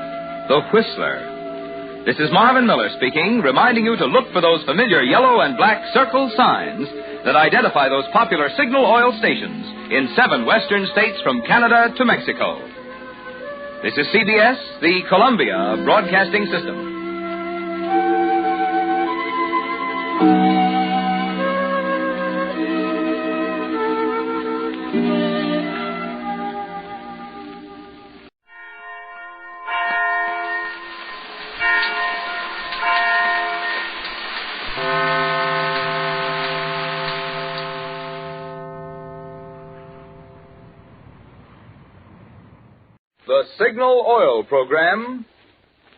The Whistler. This is Marvin Miller speaking, reminding you to look for those familiar yellow and black circle signs that identify those popular Signal Oil stations in 7 western states from Canada to Mexico. This is CBS, the Columbia Broadcasting System. The Signal Oil program,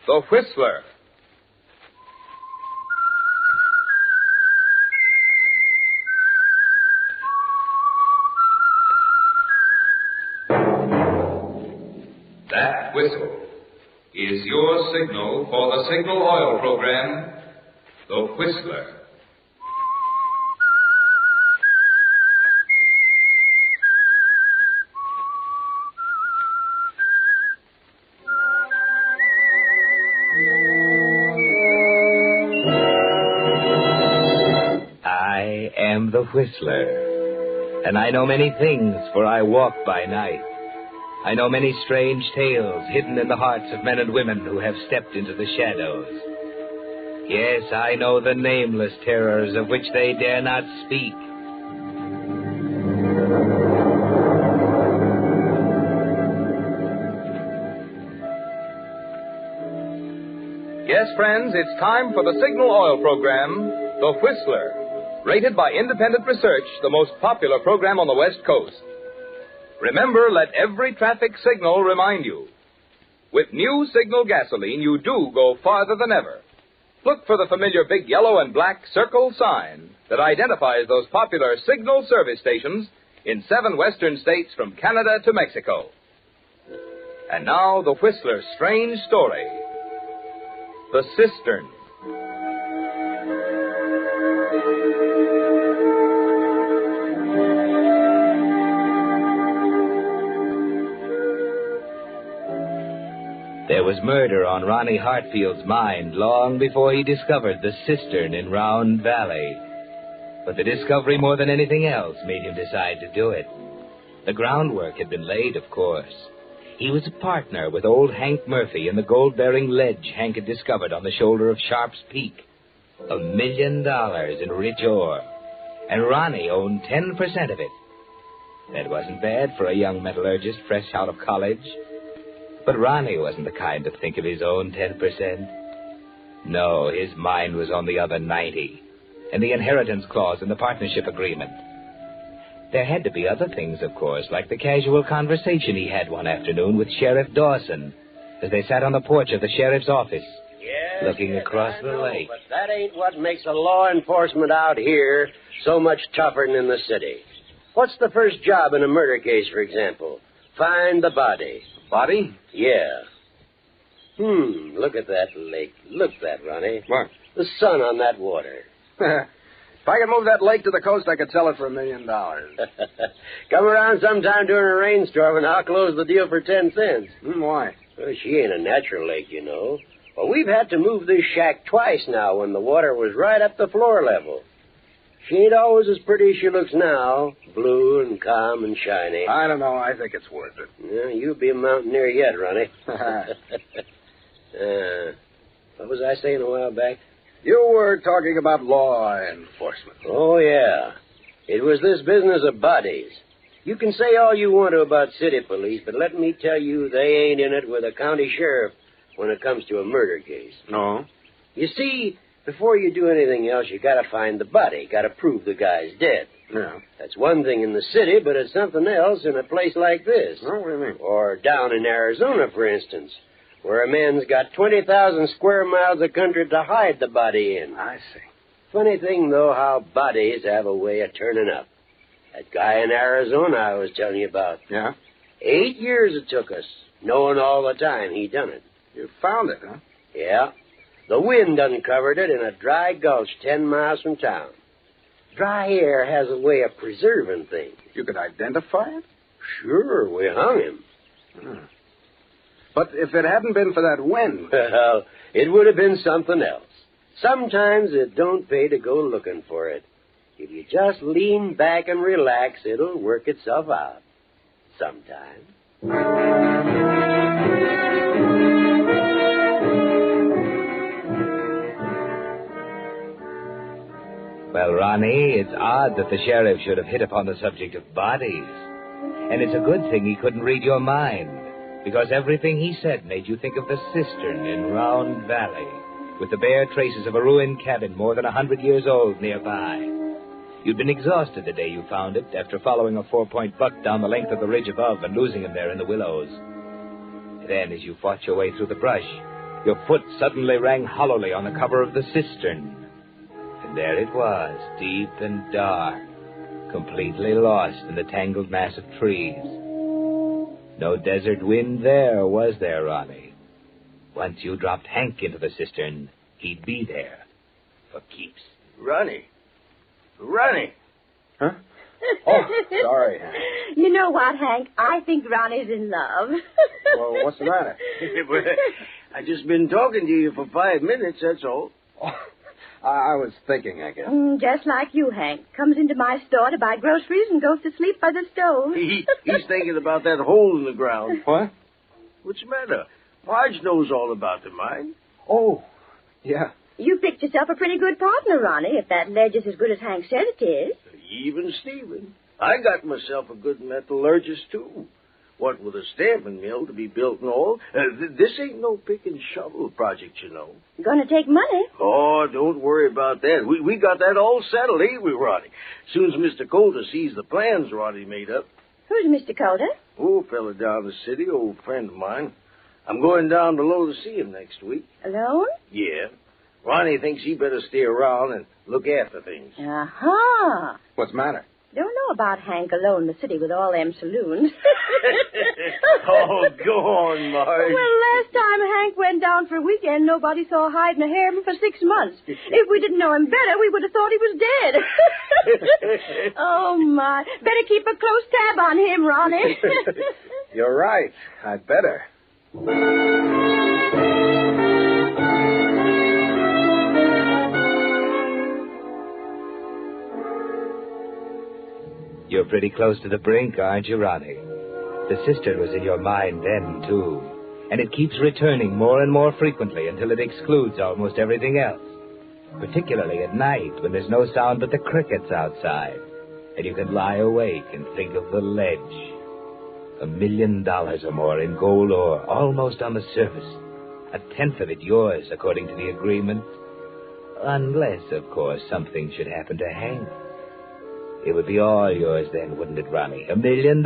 The Whistler. That whistle is your signal for the Signal Oil program, The Whistler. I am the Whistler, and I know many things, for I walk by night. I know many strange tales hidden in the hearts of men and women who have stepped into the shadows. Yes, I know the nameless terrors of which they dare not speak. Yes, friends, it's time for the Signal Oil program, The Whistler, rated by independent research the most popular program on the West Coast. Remember, let every traffic signal remind you. With new Signal gasoline, you do go farther than ever. Look for the familiar big yellow and black circle sign that identifies those popular Signal service stations in 7 western states from Canada to Mexico. And now, the Whistler's strange story, The Cistern. There was murder on Ronnie Hartfield's mind long before he discovered the cistern in Round Valley. But the discovery, more than anything else, made him decide to do it. The groundwork had been laid, of course. He was a partner with old Hank Murphy in the gold-bearing ledge Hank had discovered on the shoulder of Sharp's Peak. $1 million in rich ore. And Ronnie owned 10% of it. That wasn't bad for a young metallurgist fresh out of college. But Ronnie wasn't the kind to think of his own 10%. No, his mind was on the other 90, and the inheritance clause in the partnership agreement. There had to be other things, of course, like the casual conversation he had one afternoon with Sheriff Dawson as they sat on the porch of the sheriff's office, looking across the lake. But that ain't what makes the law enforcement out here so much tougher than in the city. What's the first job in a murder case, for example? Find the body. Body? Yeah. Look at that lake. Look at that, Ronnie. What? The sun on that water. If I could move that lake to the coast, I could sell it for $1 million. Come around sometime during a rainstorm, and I'll close the deal for 10 cents. Why? Well, she ain't a natural lake, you know. Well, we've had to move this shack twice now when the water was right up to floor level. She ain't always as pretty as she looks now, blue and calm and shiny. I don't know. I think it's worth it. Yeah, you'll be a mountaineer yet, Ronnie. What was I saying a while back? You were talking about law enforcement. Oh, yeah. It was this business of bodies. You can say all you want to about city police, but let me tell you, they ain't in it with a county sheriff when it comes to a murder case. No? You see, before you do anything else, you gotta find the body. Gotta prove the guy's dead. Yeah. That's one thing in the city, but it's something else in a place like this. Oh, what do you mean? Or down in Arizona, for instance, where a man's got 20,000 square miles of country to hide the body in. I see. Funny thing, though, how bodies have a way of turning up. That guy in Arizona I was telling you about. Yeah? 8 years it took us, knowing all the time he done it. You found it, huh? Yeah. The wind uncovered it in a dry gulch 10 miles from town. Dry air has a way of preserving things. You could identify it? Sure, we hung him. But if it hadn't been for that wind... Well, it would have been something else. Sometimes it don't pay to go looking for it. If you just lean back and relax, it'll work itself out. Sometime. Well, Ronnie, it's odd that the sheriff should have hit upon the subject of bodies. And it's a good thing he couldn't read your mind, because everything he said made you think of the Cistern in Round Valley, with the bare traces of a ruined cabin more than 100 years old nearby. You'd been exhausted the day you found it, after following a 4-point buck down the length of the ridge above and losing him there in the willows. Then, as you fought your way through the brush, your foot suddenly rang hollowly on the cover of the cistern. And there it was, deep and dark, completely lost in the tangled mass of trees. No desert wind there, was there, Ronnie? Once you dropped Hank into the cistern, he'd be there for keeps. Ronnie. Huh? Oh, sorry, Hank. You know what, Hank? I think Ronnie's in love. Well, what's the matter? I just been talking to you for 5 minutes, that's all. Oh, I was thinking, I guess. Just like you, Hank. Comes into my store to buy groceries and goes to sleep by the stove. He's thinking about that hole in the ground. What? What's the matter? Marge knows all about the mine. Oh, yeah. You picked yourself a pretty good partner, Ronnie, if that ledge is as good as Hank said it is. Even Stephen. I got myself a good metallurgist, too. What with a stamping mill to be built and all, this ain't no pick and shovel project, you know. Gonna take money. Oh, don't worry about that. We got that all settled, ain't we, Ronnie? Soon as Mr. Coulter sees the plans Ronnie made up. Who's Mr. Coulter? Oh, fella down the city, old friend of mine. I'm going down below to see him next week. Alone? Yeah. Ronnie thinks he better stay around and look after things. Aha! What's the matter? Don't know about Hank alone in the city with all them saloons. Oh, go on, Marge. Well, last time Hank went down for a weekend, nobody saw a hide and a hair of him for 6 months. If we didn't know him better, we would have thought he was dead. Oh, my. Better keep a close tab on him, Ronnie. You're right. I'd better. you're pretty close to the brink, aren't you, Ronnie? The cistern was in your mind then, too. And it keeps returning more and more frequently until it excludes almost everything else. Particularly at night, when there's no sound but the crickets outside. And you can lie awake and think of the ledge. $1 million or more in gold ore, almost on the surface. 1/10 of it yours, according to the agreement. Unless, of course, something should happen to Hank. It would be all yours then, wouldn't it, Ronnie? $1 million.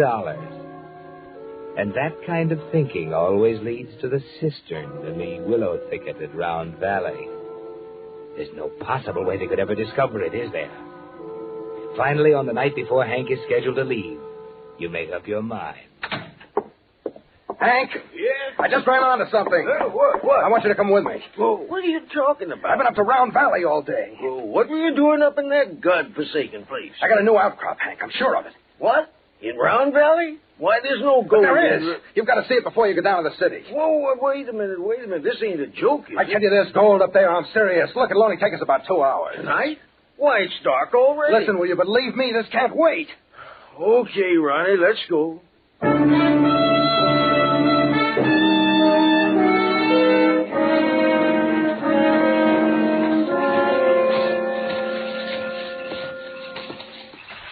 And that kind of thinking always leads to the cistern in the willow thicket at Round Valley. There's no possible way they could ever discover it, is there? Finally, on the night before Hank is scheduled to leave, you make up your mind. Hank? Yeah? I just ran onto something. What? I want you to come with me. Well, what are you talking about? I've been up to Round Valley all day. Well, what were you doing up in that godforsaken place? I got a new outcrop, Hank. I'm sure of it. What? In Round Valley? Why, there's no gold. But there is. You've got to see it before you go down to the city. Whoa, wait a minute. This ain't a joke, is I tell you, there's gold up there. I'm serious. Look, it'll only take us about 2 hours. Tonight? Why, it's dark already. Listen, will you believe me? This can't wait. Okay, Ronnie, let's go.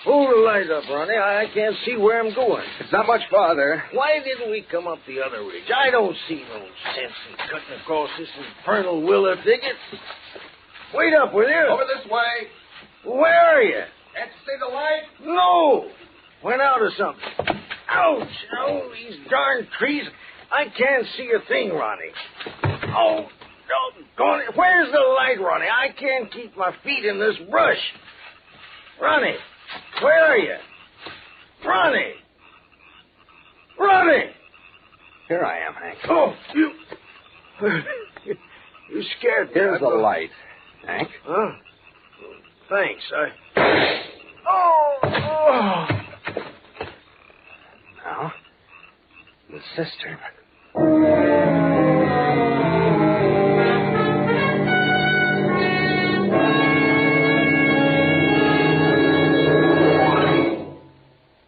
Hold the light up, Ronnie. I can't see where I'm going. It's not much farther. Why didn't we come up the other ridge? I don't see no sense in cutting across this infernal willow thicket. Wait up, will you? Over this way. Where are you? Can't you see the light? No. Went out or something. Ouch. Oh, these darn trees. I can't see a thing, Ronnie. Oh, doggone it. Where's the light, Ronnie? I can't keep my feet in this brush. Ronnie, where are you? Ronnie! Ronnie! Here I am, Hank. Oh, you scared me. Here's the light, Hank. Huh? Thanks. Oh! Now, the cistern.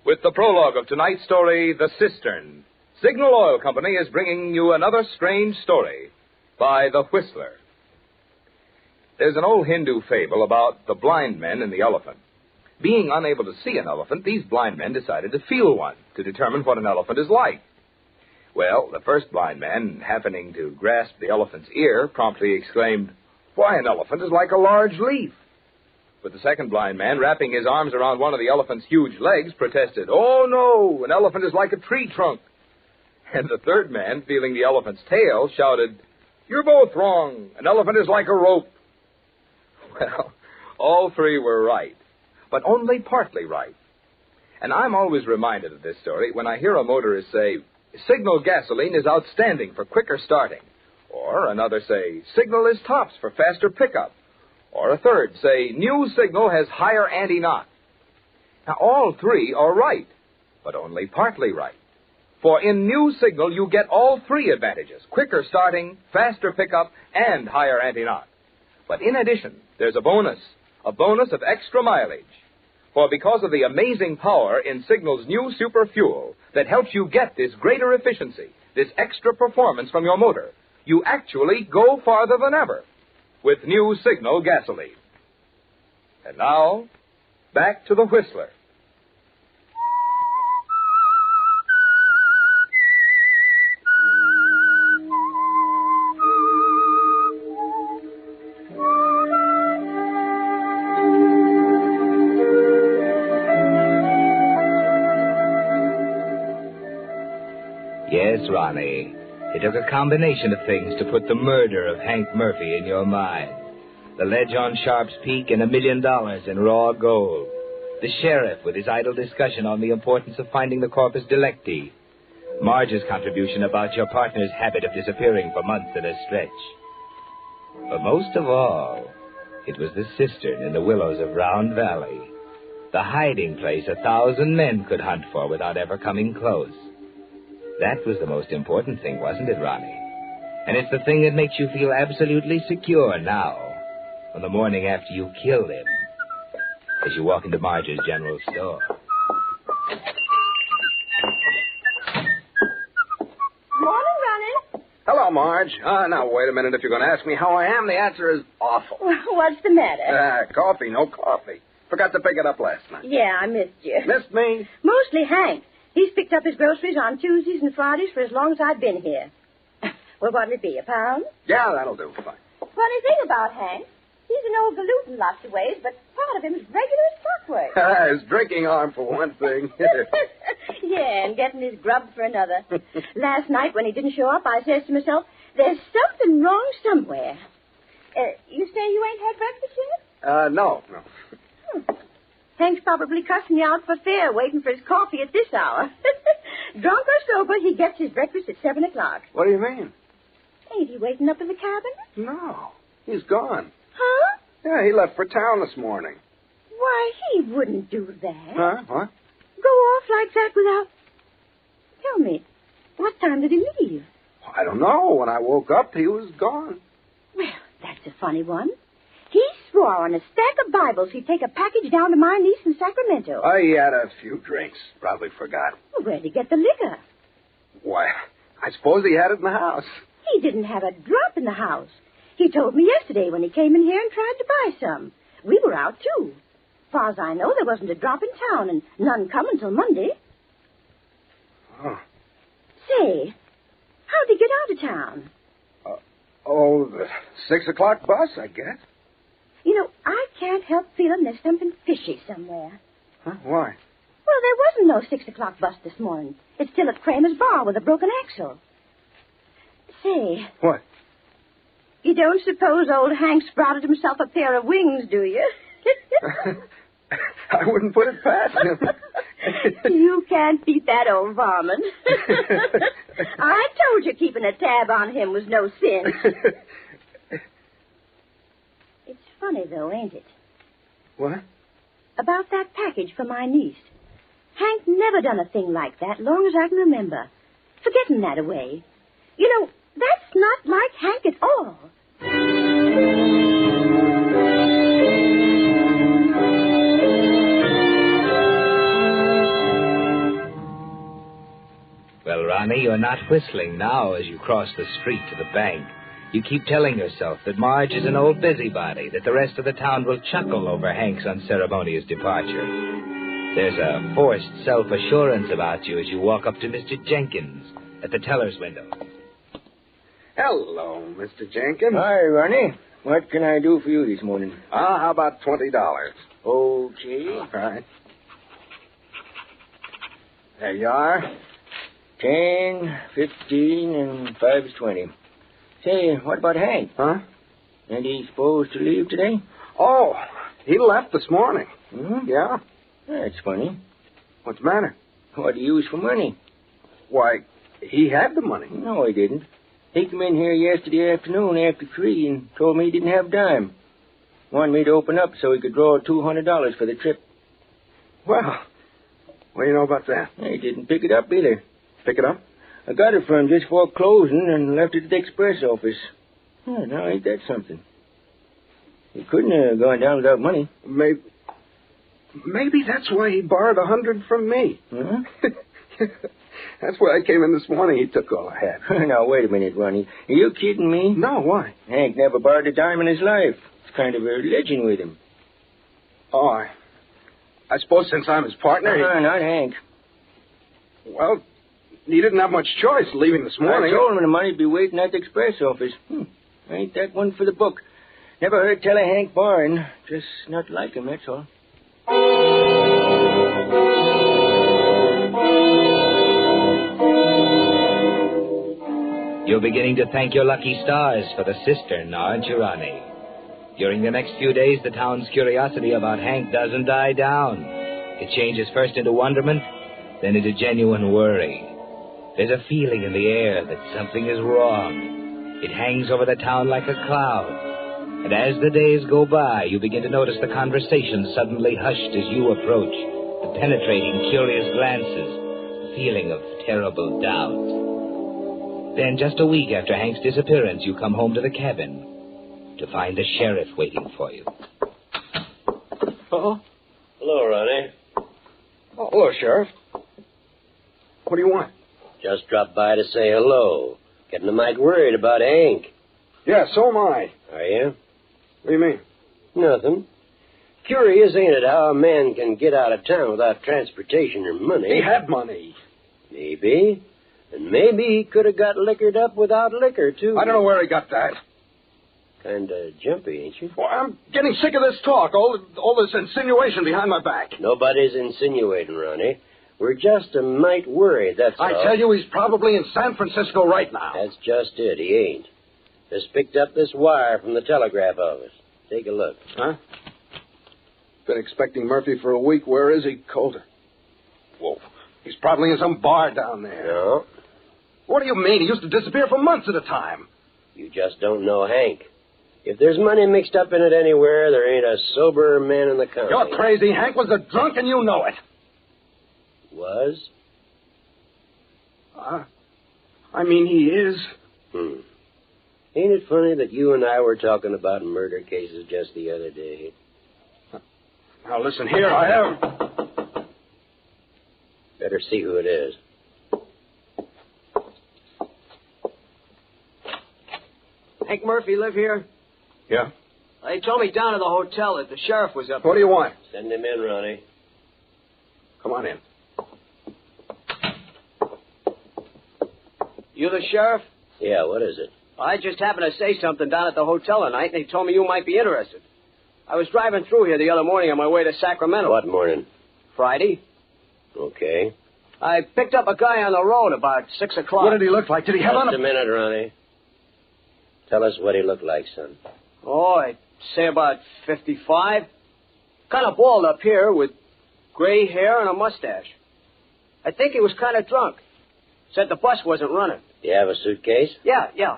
With the prologue of tonight's story, The Cistern, Signal Oil Company is bringing you another strange story by The Whistler. There's an old Hindu fable about the blind men and the elephant. Being unable to see an elephant, these blind men decided to feel one to determine what an elephant is like. Well, the first blind man, happening to grasp the elephant's ear, promptly exclaimed, "Why, an elephant is like a large leaf." But the second blind man, wrapping his arms around one of the elephant's huge legs, protested, "Oh, no, an elephant is like a tree trunk." And the third man, feeling the elephant's tail, shouted, "You're both wrong. An elephant is like a rope." Well, all three were right, but only partly right. And I'm always reminded of this story when I hear a motorist say, "Signal gasoline is outstanding for quicker starting." Or another say, "Signal is tops for faster pickup." Or a third say, "New Signal has higher anti-knock." Now, all three are right, but only partly right. For in New Signal, you get all three advantages: quicker starting, faster pickup, and higher anti-knock. But in addition, there's a bonus of extra mileage. For because of the amazing power in Signal's new super fuel that helps you get this greater efficiency, this extra performance from your motor, you actually go farther than ever with New Signal gasoline. And now, back to the Whistler. Yes, Ronnie. It took a combination of things to put the murder of Hank Murphy in your mind. The ledge on Sharp's Peak and $1 million in raw gold. The sheriff with his idle discussion on the importance of finding the corpus delicti. Marge's contribution about your partner's habit of disappearing for months at a stretch. But most of all, it was the cistern in the willows of Round Valley. The hiding place 1,000 men could hunt for without ever coming close. That was the most important thing, wasn't it, Ronnie? And it's the thing that makes you feel absolutely secure now, on the morning after you killed him, as you walk into Marge's general store. Morning, Ronnie. Hello, Marge. Now, wait a minute. If you're going to ask me how I am, the answer is awful. What's the matter? Coffee, no coffee. Forgot to pick it up last night. Yeah, I missed you. Missed me? Mostly Hank. He's picked up his groceries on Tuesdays and Fridays for as long as I've been here. Well, what'll it be, £1? Yeah, that'll do. Fine. Funny thing about Hank, he's an old galoot in lots of ways, but part of him is regular as clockwork. His drinking arm, for one thing. Yeah, and getting his grub for another. Last night, when he didn't show up, I says to myself, there's something wrong somewhere. You say you ain't had breakfast yet? No. Hank's probably cussing you out for fair, waiting for his coffee at this hour. Drunk or sober, he gets his breakfast at 7 o'clock. What do you mean? Ain't he waiting up in the cabin? No. He's gone. Huh? Yeah, he left for town this morning. Why, he wouldn't do that. Huh? What? Go off like that without... Tell me, what time did he leave? I don't know. When I woke up, he was gone. Well, that's a funny one. He swore on a stack of Bibles he'd take a package down to my niece in Sacramento. He had a few drinks. Probably forgot. Well, where'd he get the liquor? Why, I suppose he had it in the house. He didn't have a drop in the house. He told me yesterday when he came in here and tried to buy some. We were out, too. Far as I know, there wasn't a drop in town, and none come until Monday. Oh. Say, how'd he get out of town? The 6 o'clock bus, I guess. You know, I can't help feeling there's something fishy somewhere. Huh? Why? Well, there wasn't no 6 o'clock bus this morning. It's still at Kramer's bar with a broken axle. Say. What? You don't suppose old Hank sprouted himself a pair of wings, do you? I wouldn't put it past him. You can't beat that old varmint. I told you keeping a tab on him was no sin. It's funny, though, ain't it? What? About that package for my niece. Hank never done a thing like that, long as I can remember. Forgetting that away. You know, that's not like Hank at all. Well, Ronnie, you're not whistling now as you cross the street to the bank. You keep telling yourself that Marge is an old busybody, that the rest of the town will chuckle over Hank's unceremonious departure. There's a forced self-assurance about you as you walk up to Mr. Jenkins at the teller's window. Hello, Mr. Jenkins. Hi, Ronnie. What can I do for you this morning? How about $20? Okay. All right. There you are. 10, 15, and 5 is 20. Say, what about Hank? Huh? Ain't he supposed to leave today? Oh, he left this morning. Hmm? Yeah. That's funny. What's the matter? What do you use for money? Why, he had the money. No, he didn't. He came in here yesterday afternoon after 3 and told me he didn't have a dime. Wanted me to open up so he could draw $200 for the trip. Well, what do you know about that? He didn't pick it up either. Pick it up? I got it from him just before closing and left it at the express office. Now, ain't that something? He couldn't have gone down without money. Maybe that's why he borrowed $100 from me. Huh? That's why I came in this morning. He took all I had. Now, wait a minute, Ronnie. Are you kidding me? No, why? Hank never borrowed a dime in his life. It's kind of a religion with him. Oh, I suppose since I'm his partner... Not Hank. Well, he didn't have much choice leaving this morning. I told him the money'd be waiting at the express office. Ain't that one for the book? Never heard tell of Hank borrowing. Just not like him, that's all. You're beginning to thank your lucky stars for the Cistern, aren't you, Ronnie? During the next few days, the town's curiosity about Hank doesn't die down. It changes first into wonderment, then into genuine worry. There's a feeling in the air that something is wrong. It hangs over the town like a cloud. And as the days go by, you begin to notice the conversation suddenly hushed as you approach, the penetrating, curious glances, the feeling of terrible doubt. Then, just a week after Hank's disappearance, you come home to the cabin to find the sheriff waiting for you. Oh? Hello, Ronnie. Oh, hello, Sheriff. What do you want? Just dropped by to say hello. Getting a mite worried about Hank. Yeah, so am I. Are you? What do you mean? Nothing. Curious, ain't it, how a man can get out of town without transportation or money? He had money. Maybe. And maybe he could have got liquored up without liquor, too. I don't know where he got that. Kind of jumpy, ain't you? Well, I'm getting sick of this talk, all this insinuation behind my back. Nobody's insinuating, Ronnie. We're just a mite worried, that's all. I tell you, he's probably in San Francisco right now. That's just it. He ain't. Just picked up this wire from the telegraph office. Take a look. Huh? Been expecting Murphy for a week. Where is he? Colder. Whoa. He's probably in some bar down there. No. What do you mean? He used to disappear for months at a time. You just don't know Hank. If there's money mixed up in it anywhere, there ain't a soberer man in the county. You're crazy. Hank was a drunk, and you know it. Was? I mean, he is. Ain't it funny that you and I were talking about murder cases just the other day? Now, listen here. I have... Better see who it is. Hank Murphy live here? Yeah? They told me down at the hotel that the sheriff was up What do you want? Send him in, Ronnie. Come on in. You the sheriff? Yeah, what is it? I just happened to say something down at the hotel tonight, and they told me you might be interested. I was driving through here the other morning on my way to Sacramento. What morning? Friday. Okay. I picked up a guy on the road about 6 o'clock. What did he look like? Did he have Just on a minute, Ronnie. Tell us what he looked like, son. Oh, I'd say about 55. Kind of bald up here with gray hair and a mustache. I think he was kind of drunk. Said the bus wasn't running. You have a suitcase? Yeah.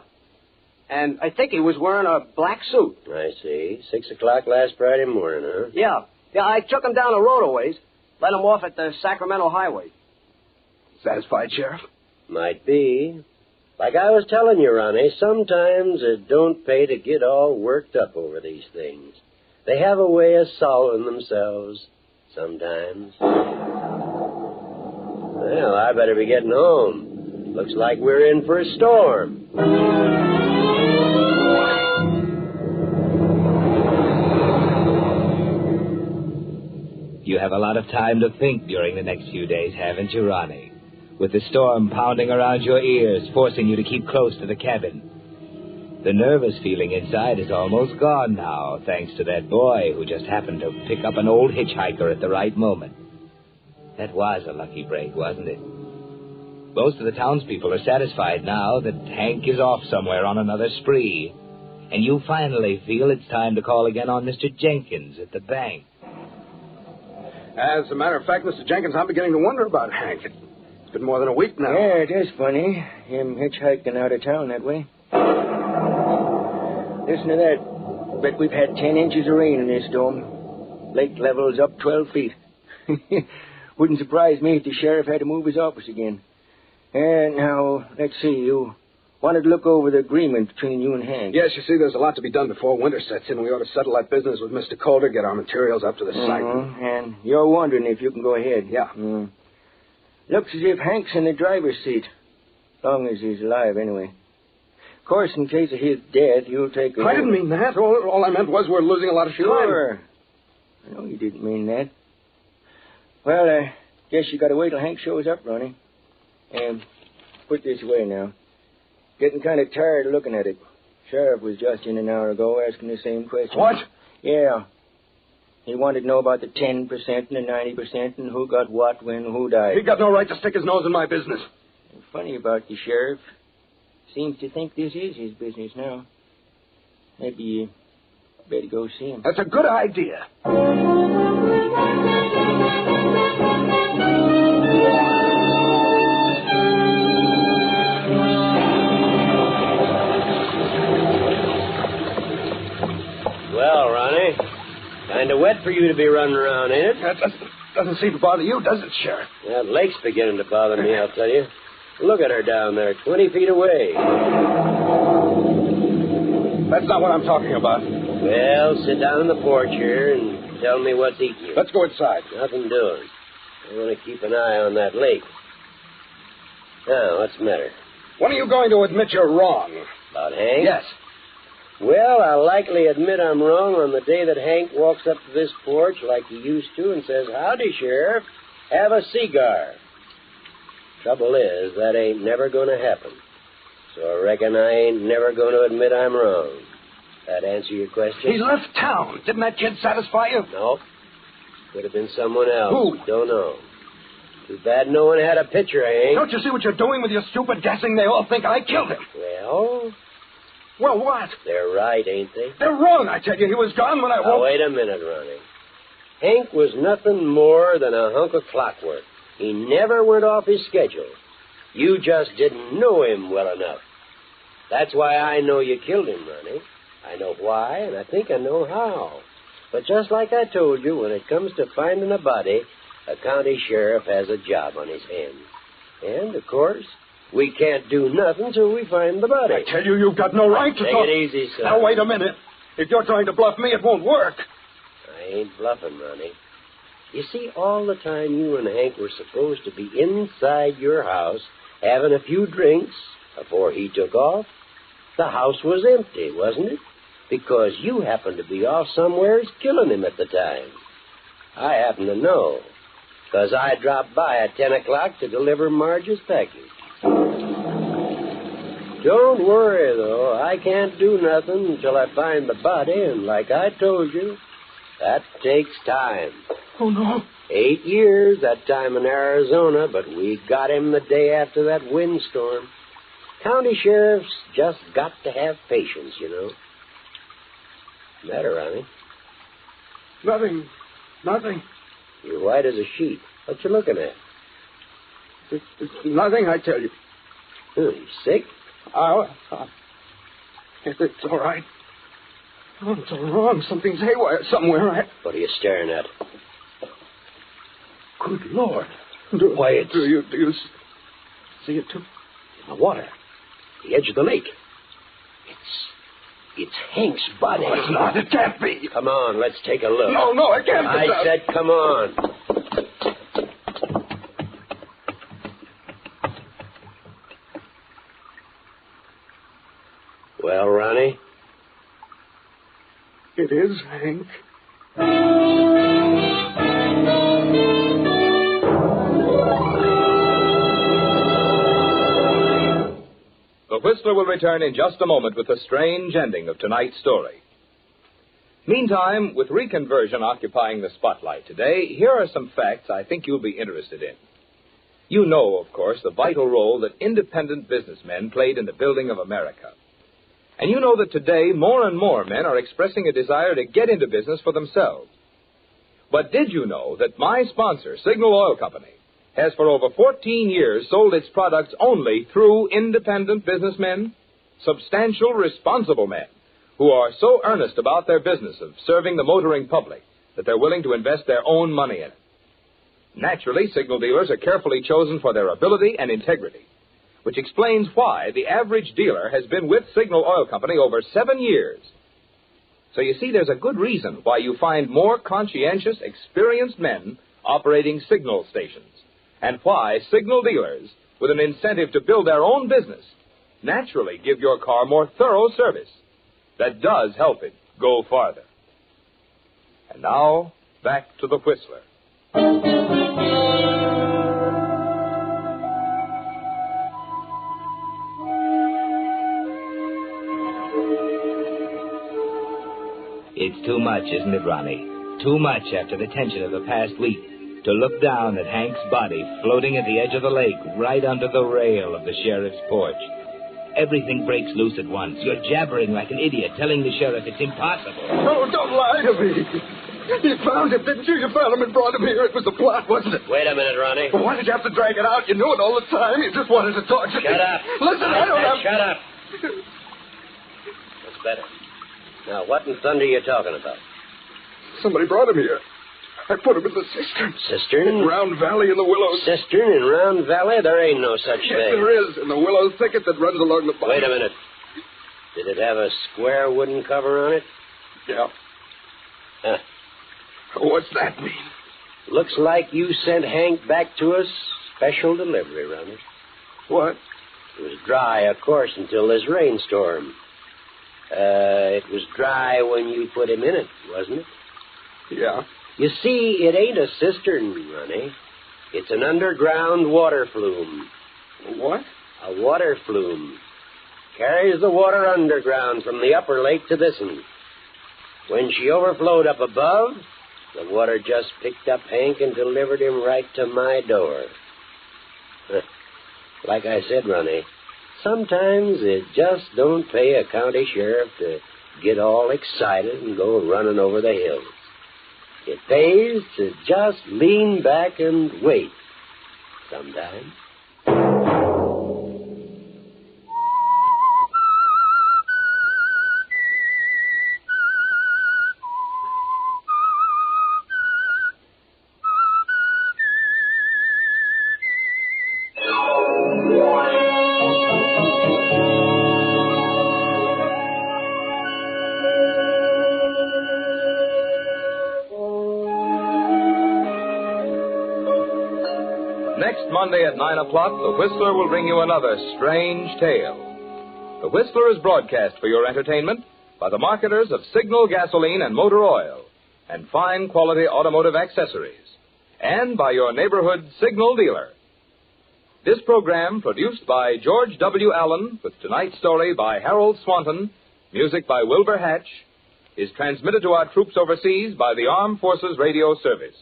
And I think he was wearing a black suit. I see. 6 o'clock last Friday morning, huh? Yeah, I took him down the road a ways. Let him off at the Sacramento highway. Satisfied, Sheriff? Might be. Like I was telling you, Ronnie, sometimes it don't pay to get all worked up over these things. They have a way of solving themselves sometimes. Well, I better be getting home. Looks like we're in for a storm. You have a lot of time to think during the next few days, haven't you, Ronnie? With the storm pounding around your ears, forcing you to keep close to the cabin. The nervous feeling inside is almost gone now, thanks to that boy who just happened to pick up an old hitchhiker at the right moment. That was a lucky break, wasn't it? Most of the townspeople are satisfied now that Hank is off somewhere on another spree. And you finally feel it's time to call again on Mr. Jenkins at the bank. As a matter of fact, Mr. Jenkins, I'm beginning to wonder about Hank. It's been more than a week now. Yeah, it is funny, him hitchhiking out of town that way. Listen to that. Bet we've had 10 inches of rain in this storm. Lake level's up 12 feet. Wouldn't surprise me if the sheriff had to move his office again. And now, let's see, you wanted to look over the agreement between you and Hank. Yes, you see, there's a lot to be done before winter sets in. We ought to settle that business with Mr. Calder, get our materials up to the site. And you're wondering if you can go ahead. Yeah. Looks as if Hank's in the driver's seat. As long as he's alive, anyway. Of course, in case of his death, you'll take... I didn't mean that. All I meant was we're losing a lot of time. Sure. I know you didn't mean that. Well, I guess you got to wait till Hank shows up, Ronnie. And put this away now. Getting kind of tired of looking at it. Sheriff was just in an hour ago asking the same question. What? Yeah. He wanted to know about the 10% and the 90% and who got what when who died. He got no right to stick his nose in my business. Funny about the sheriff. Seems to think this is his business now. Maybe you better go see him. That's a good idea. Well, Ronnie, kind of wet for you to be running around, ain't it? That doesn't seem to bother you, does it, Sheriff? That lake's beginning to bother me, I'll tell you. Look at her down there, 20 feet away. That's not what I'm talking about. Well, sit down on the porch here and tell me what's eating you. Let's go inside. Nothing doing. I want to keep an eye on that lake. Now, what's the matter? When are you going to admit you're wrong? About Hank? Yes. Well, I'll likely admit I'm wrong on the day that Hank walks up to this porch like he used to and says, "Howdy, Sheriff. Have a cigar." Trouble is, that ain't never going to happen. So I reckon I ain't never going to admit I'm wrong. That answer your question? He left town. Didn't that kid satisfy you? No. Could have been someone else. Who? Don't know. Too bad no one had a picture of Hank. Don't you see what you're doing with your stupid guessing? They all think I killed him. Well, what? They're right, ain't they? They're wrong, I tell you. He was gone when I Now, woke... wait a minute, Ronnie. Hank was nothing more than a hunk of clockwork. He never went off his schedule. You just didn't know him well enough. That's why I know you killed him, Ronnie. I know why, and I think I know how. But just like I told you, when it comes to finding a body, a county sheriff has a job on his hands. And, of course, we can't do nothing till we find the body. I tell you, you've got no right to Take talk... it easy, son. Now, wait a minute. If you're trying to bluff me, it won't work. I ain't bluffing, Ronnie. You see, all the time you and Hank were supposed to be inside your house having a few drinks before he took off, the house was empty, wasn't it? Because you happened to be off somewheres killing him at the time. I happen to know, because I dropped by at 10 o'clock to deliver Marge's package. Don't worry, though. I can't do nothing until I find the body, and like I told you, that takes time. Oh, no. 8 years, that time in Arizona, but we got him the day after that windstorm. County sheriffs just got to have patience, you know. Matter, Ronnie? Nothing. You're white as a sheet. What you looking at? It's nothing, I tell you. You sick? It's all right. Oh, it's all wrong. Something's haywire somewhere. What are you staring at? Good Lord. Why, it's... Do you see it, too? In the water. The edge of the lake. It's Hank's body. No, it's not. It can't be. Come on, let's take a look. No, I can't. I said come on. Well, Ronnie? It is Hank. The Whistler will return in just a moment with the strange ending of tonight's story. Meantime, with reconversion occupying the spotlight today, here are some facts I think you'll be interested in. You know, of course, the vital role that independent businessmen played in the building of America. And you know that today more and more men are expressing a desire to get into business for themselves. But did you know that my sponsor, Signal Oil Company, has for over 14 years sold its products only through independent businessmen, substantial, responsible men who are so earnest about their business of serving the motoring public that they're willing to invest their own money in it. Naturally, Signal dealers are carefully chosen for their ability and integrity, which explains why the average dealer has been with Signal Oil Company over 7 years. So you see, there's a good reason why you find more conscientious, experienced men operating Signal stations, and why Signal dealers, with an incentive to build their own business, naturally give your car more thorough service that does help it go farther. And now, back to the Whistler. It's too much, isn't it, Ronnie? Too much after the tension of the past week to look down at Hank's body floating at the edge of the lake right under the rail of the sheriff's porch. Everything breaks loose at once. You're jabbering like an idiot, telling the sheriff it's impossible. Oh, don't lie to me. You found him, didn't you? You found him and brought him here. It was a plot, wasn't it? Wait a minute, Ronnie. Well, why did you have to drag it out? You knew it all the time. You just wanted to talk to me. Shut up. Listen, I don't have... Shut up. That's better. Now, what in thunder are you talking about? Somebody brought him here. I put him in the cistern. Cistern? In Round Valley in the Willows. Cistern in Round Valley? There ain't no such Yes, thing. there is. In the willow thicket that runs along the bottom. Wait a minute. Did it have a square wooden cover on it? Yeah. Huh. What's that mean? Looks like you sent Hank back to us. Special delivery, Ronnie. What? It was dry, of course, until this rainstorm. It was dry when you put him in it, wasn't it? Yeah. You see, it ain't a cistern, Ronnie. It's an underground water flume. What? A water flume. Carries the water underground from the upper lake to this one. When she overflowed up above, the water just picked up Hank and delivered him right to my door. Like I said, Ronnie, sometimes it just don't pay a county sheriff to get all excited and go running over the hills. It pays to just lean back and wait sometimes. Next Monday at 9 o'clock, The Whistler will bring you another strange tale. The Whistler is broadcast for your entertainment by the marketers of Signal gasoline and motor oil and fine quality automotive accessories, and by your neighborhood Signal dealer. This program, produced by George W. Allen, with tonight's story by Harold Swanton, music by Wilbur Hatch, is transmitted to our troops overseas by the Armed Forces Radio Service.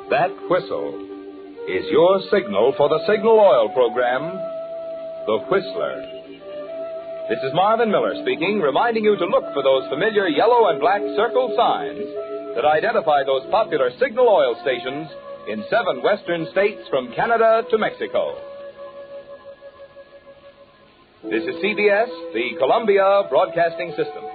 That whistle is your signal for the Signal Oil program, The Whistler. This is Marvin Miller speaking, reminding you to look for those familiar yellow and black circle signs that identify those popular Signal Oil stations in 7 western states from Canada to Mexico. This is CBS, the Columbia Broadcasting System.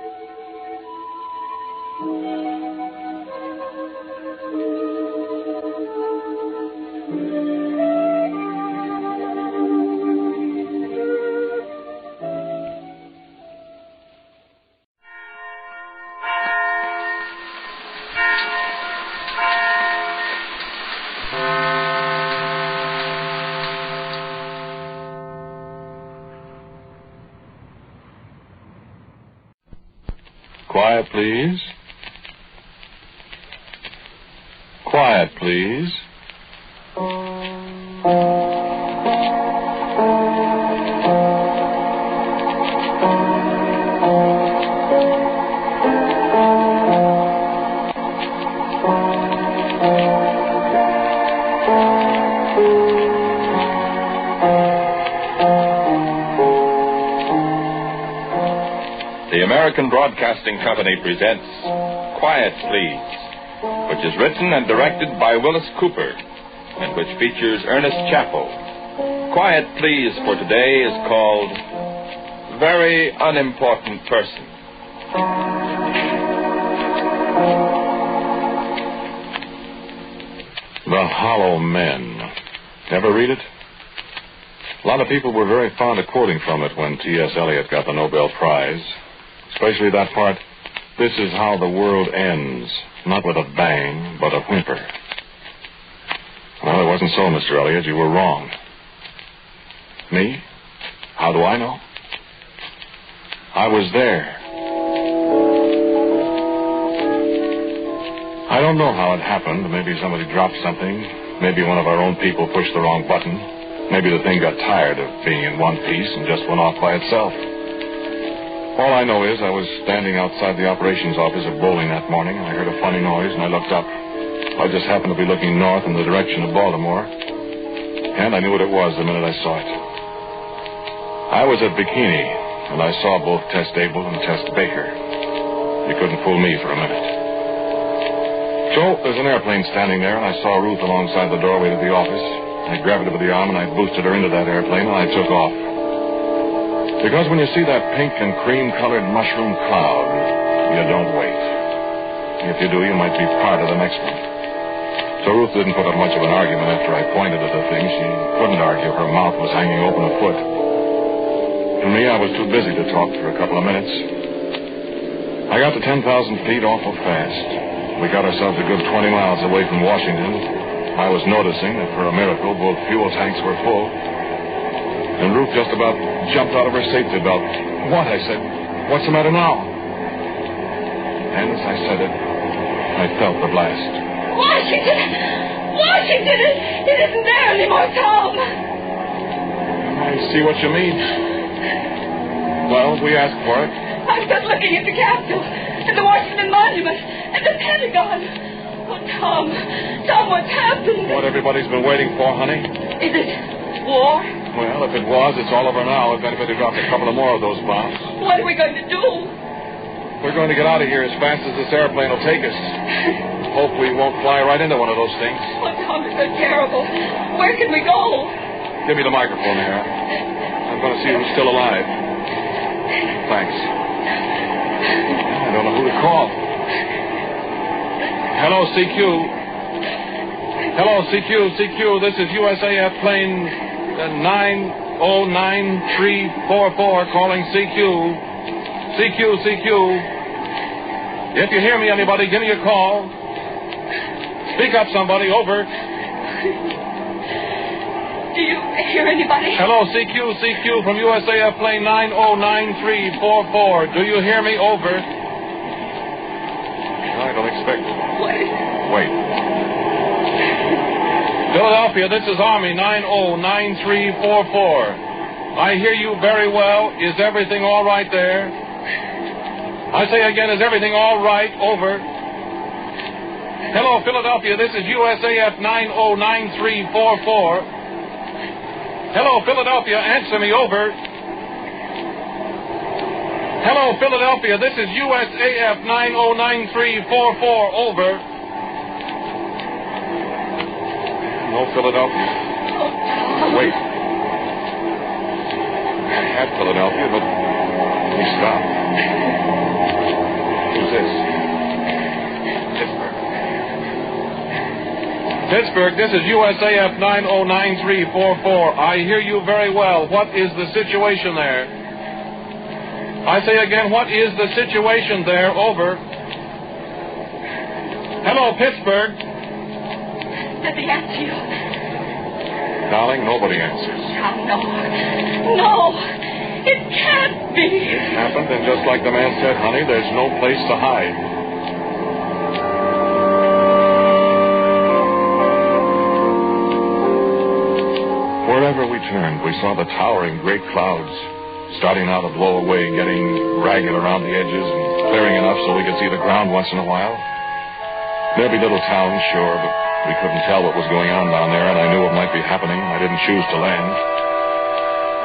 Quiet, please. Quiet, please. The American Broadcasting Company presents Quiet, Please, which is written and directed by Willis Cooper, and which features Ernest Chappell. Quiet, Please for today is called Very Unimportant Person. The Hollow Men. Ever read it? A lot of people were very fond of quoting from it when T.S. Eliot got the Nobel Prize. Especially that part, this is how the world ends, not with a bang, but a whimper. Well, it wasn't so, Mr. Eliot. You were wrong. Me? How do I know? I was there. I don't know how it happened. Maybe somebody dropped something. Maybe one of our own people pushed the wrong button. Maybe the thing got tired of being in one piece and just went off by itself. All I know is I was standing outside the operations office at bowling that morning, and I heard a funny noise, and I looked up. I just happened to be looking north in the direction of Baltimore, and I knew what it was the minute I saw it. I was at Bikini, and I saw both Test Abel and Test Baker. You couldn't fool me for a minute. So there's an airplane standing there, and I saw Ruth alongside the doorway to the office. I grabbed her by the arm, and I boosted her into that airplane, and I took off. Because when you see that pink and cream-colored mushroom cloud, you don't wait. If you do, you might be part of the next one. So Ruth didn't put up much of an argument after I pointed at the thing. She couldn't argue. Her mouth was hanging open a foot. For me, I was too busy to talk for a couple of minutes. I got to 10,000 feet awful fast. We got ourselves a good 20 miles away from Washington. I was noticing that, for a miracle, both fuel tanks were full. And Ruth just about jumped out of her safety belt. What? I said. What's the matter now? And as I said it, I felt the blast. Washington! Washington! It isn't there anymore, Tom! I see what you mean. Well, we asked for it. I'm just looking at the Capitol, and the Washington Monument, and the Pentagon. Oh, Tom, what's happened? What everybody's been waiting for, honey. Is it war? Well, if it was, it's all over now. If anybody dropped a couple of more of those bombs. What are we going to do? We're going to get out of here as fast as this airplane will take us. Hope we won't fly right into one of those things. Oh, Tom, it's so terrible. Where can we go? Give me the microphone here. I'm going to see who's still alive. Thanks. I don't know who to call. Hello, CQ. Hello, CQ. This is USAF plane 909-344 calling CQ. CQ. If you hear me, anybody, give me a call. Speak up, somebody. Over. Do you hear anybody? Hello, CQ from USAF plane 909-344. Do you hear me? Over. I don't expect it. Wait. Philadelphia, this is Army 909344. I hear you very well. Is everything all right there? I say again, is everything all right? Over. Hello, Philadelphia, this is USAF 909344. Hello, Philadelphia, answer me. Over. Hello, Philadelphia, this is USAF 909344. Over. No, Philadelphia. Wait. I had Philadelphia, but we stopped. Who's this? Pittsburgh, this is USAF 909344. I hear you very well. What is the situation there? I say again, what is the situation there? Over. Hello, Pittsburgh. Does he answer you? Darling, nobody answers. No. It can't be. It happened, and just like the man said, honey, there's no place to hide. Wherever we turned, we saw the towering great clouds, starting out to blow away, getting ragged around the edges and clearing enough so we could see the ground once in a while. There'd be little towns, sure, but we couldn't tell what was going on down there, and I knew what might be happening. I didn't choose to land,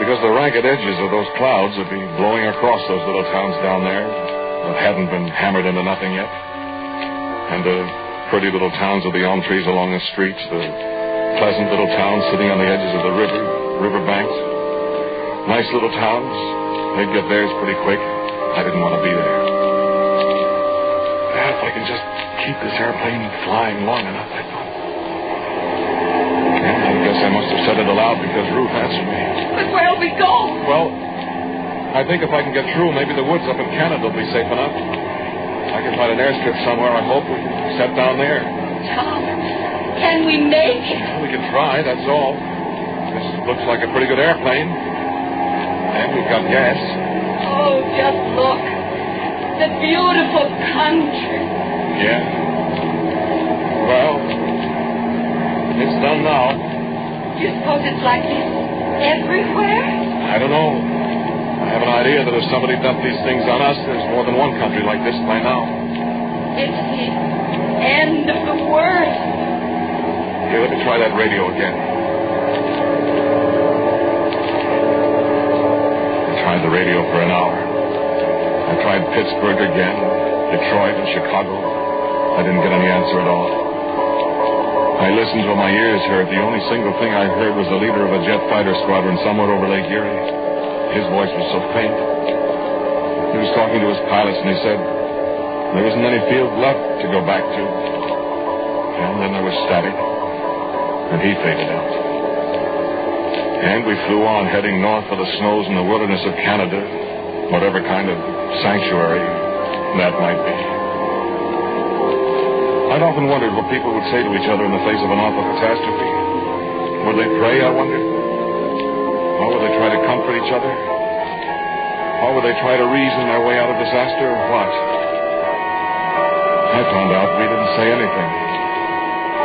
because the ragged edges of those clouds would be blowing across those little towns down there that hadn't been hammered into nothing yet. And the pretty little towns with the elm trees along the streets, the pleasant little towns sitting on the edges of the river banks. Nice little towns. They'd get theirs pretty quick. I didn't want to be there. If I can just keep this airplane flying long enough, I thought. Yeah, I guess I must have said it aloud because Ruth answered me. But where'll we go? Well, I think if I can get through, maybe the woods up in Canada will be safe enough. I can find an airstrip somewhere. I hope we can set down there. Tom, can we make it? Well, we can try, that's all. This looks like a pretty good airplane. And we've got gas. Oh, just look. The beautiful country. Yeah. Well, it's done now. Do you suppose it's like this everywhere? I don't know. I have an idea that if somebody dumped these things on us, there's more than one country like this by now. It's the end of the world. Here, let me try that radio again. I tried the radio for an hour. I tried Pittsburgh again, Detroit and Chicago. I didn't get any answer at all. I listened till my ears hurt. The only single thing I heard was the leader of a jet fighter squadron somewhere over Lake Erie. His voice was so faint. He was talking to his pilots, and he said there isn't any field left to go back to. And then there was static. And he faded out. And we flew on, heading north for the snows and the wilderness of Canada, whatever kind of sanctuary that might be. I'd often wondered what people would say to each other in the face of an awful catastrophe. Would they pray, I wondered? Or would they try to comfort each other? Or would they try to reason their way out of disaster, or what? I found out we didn't say anything.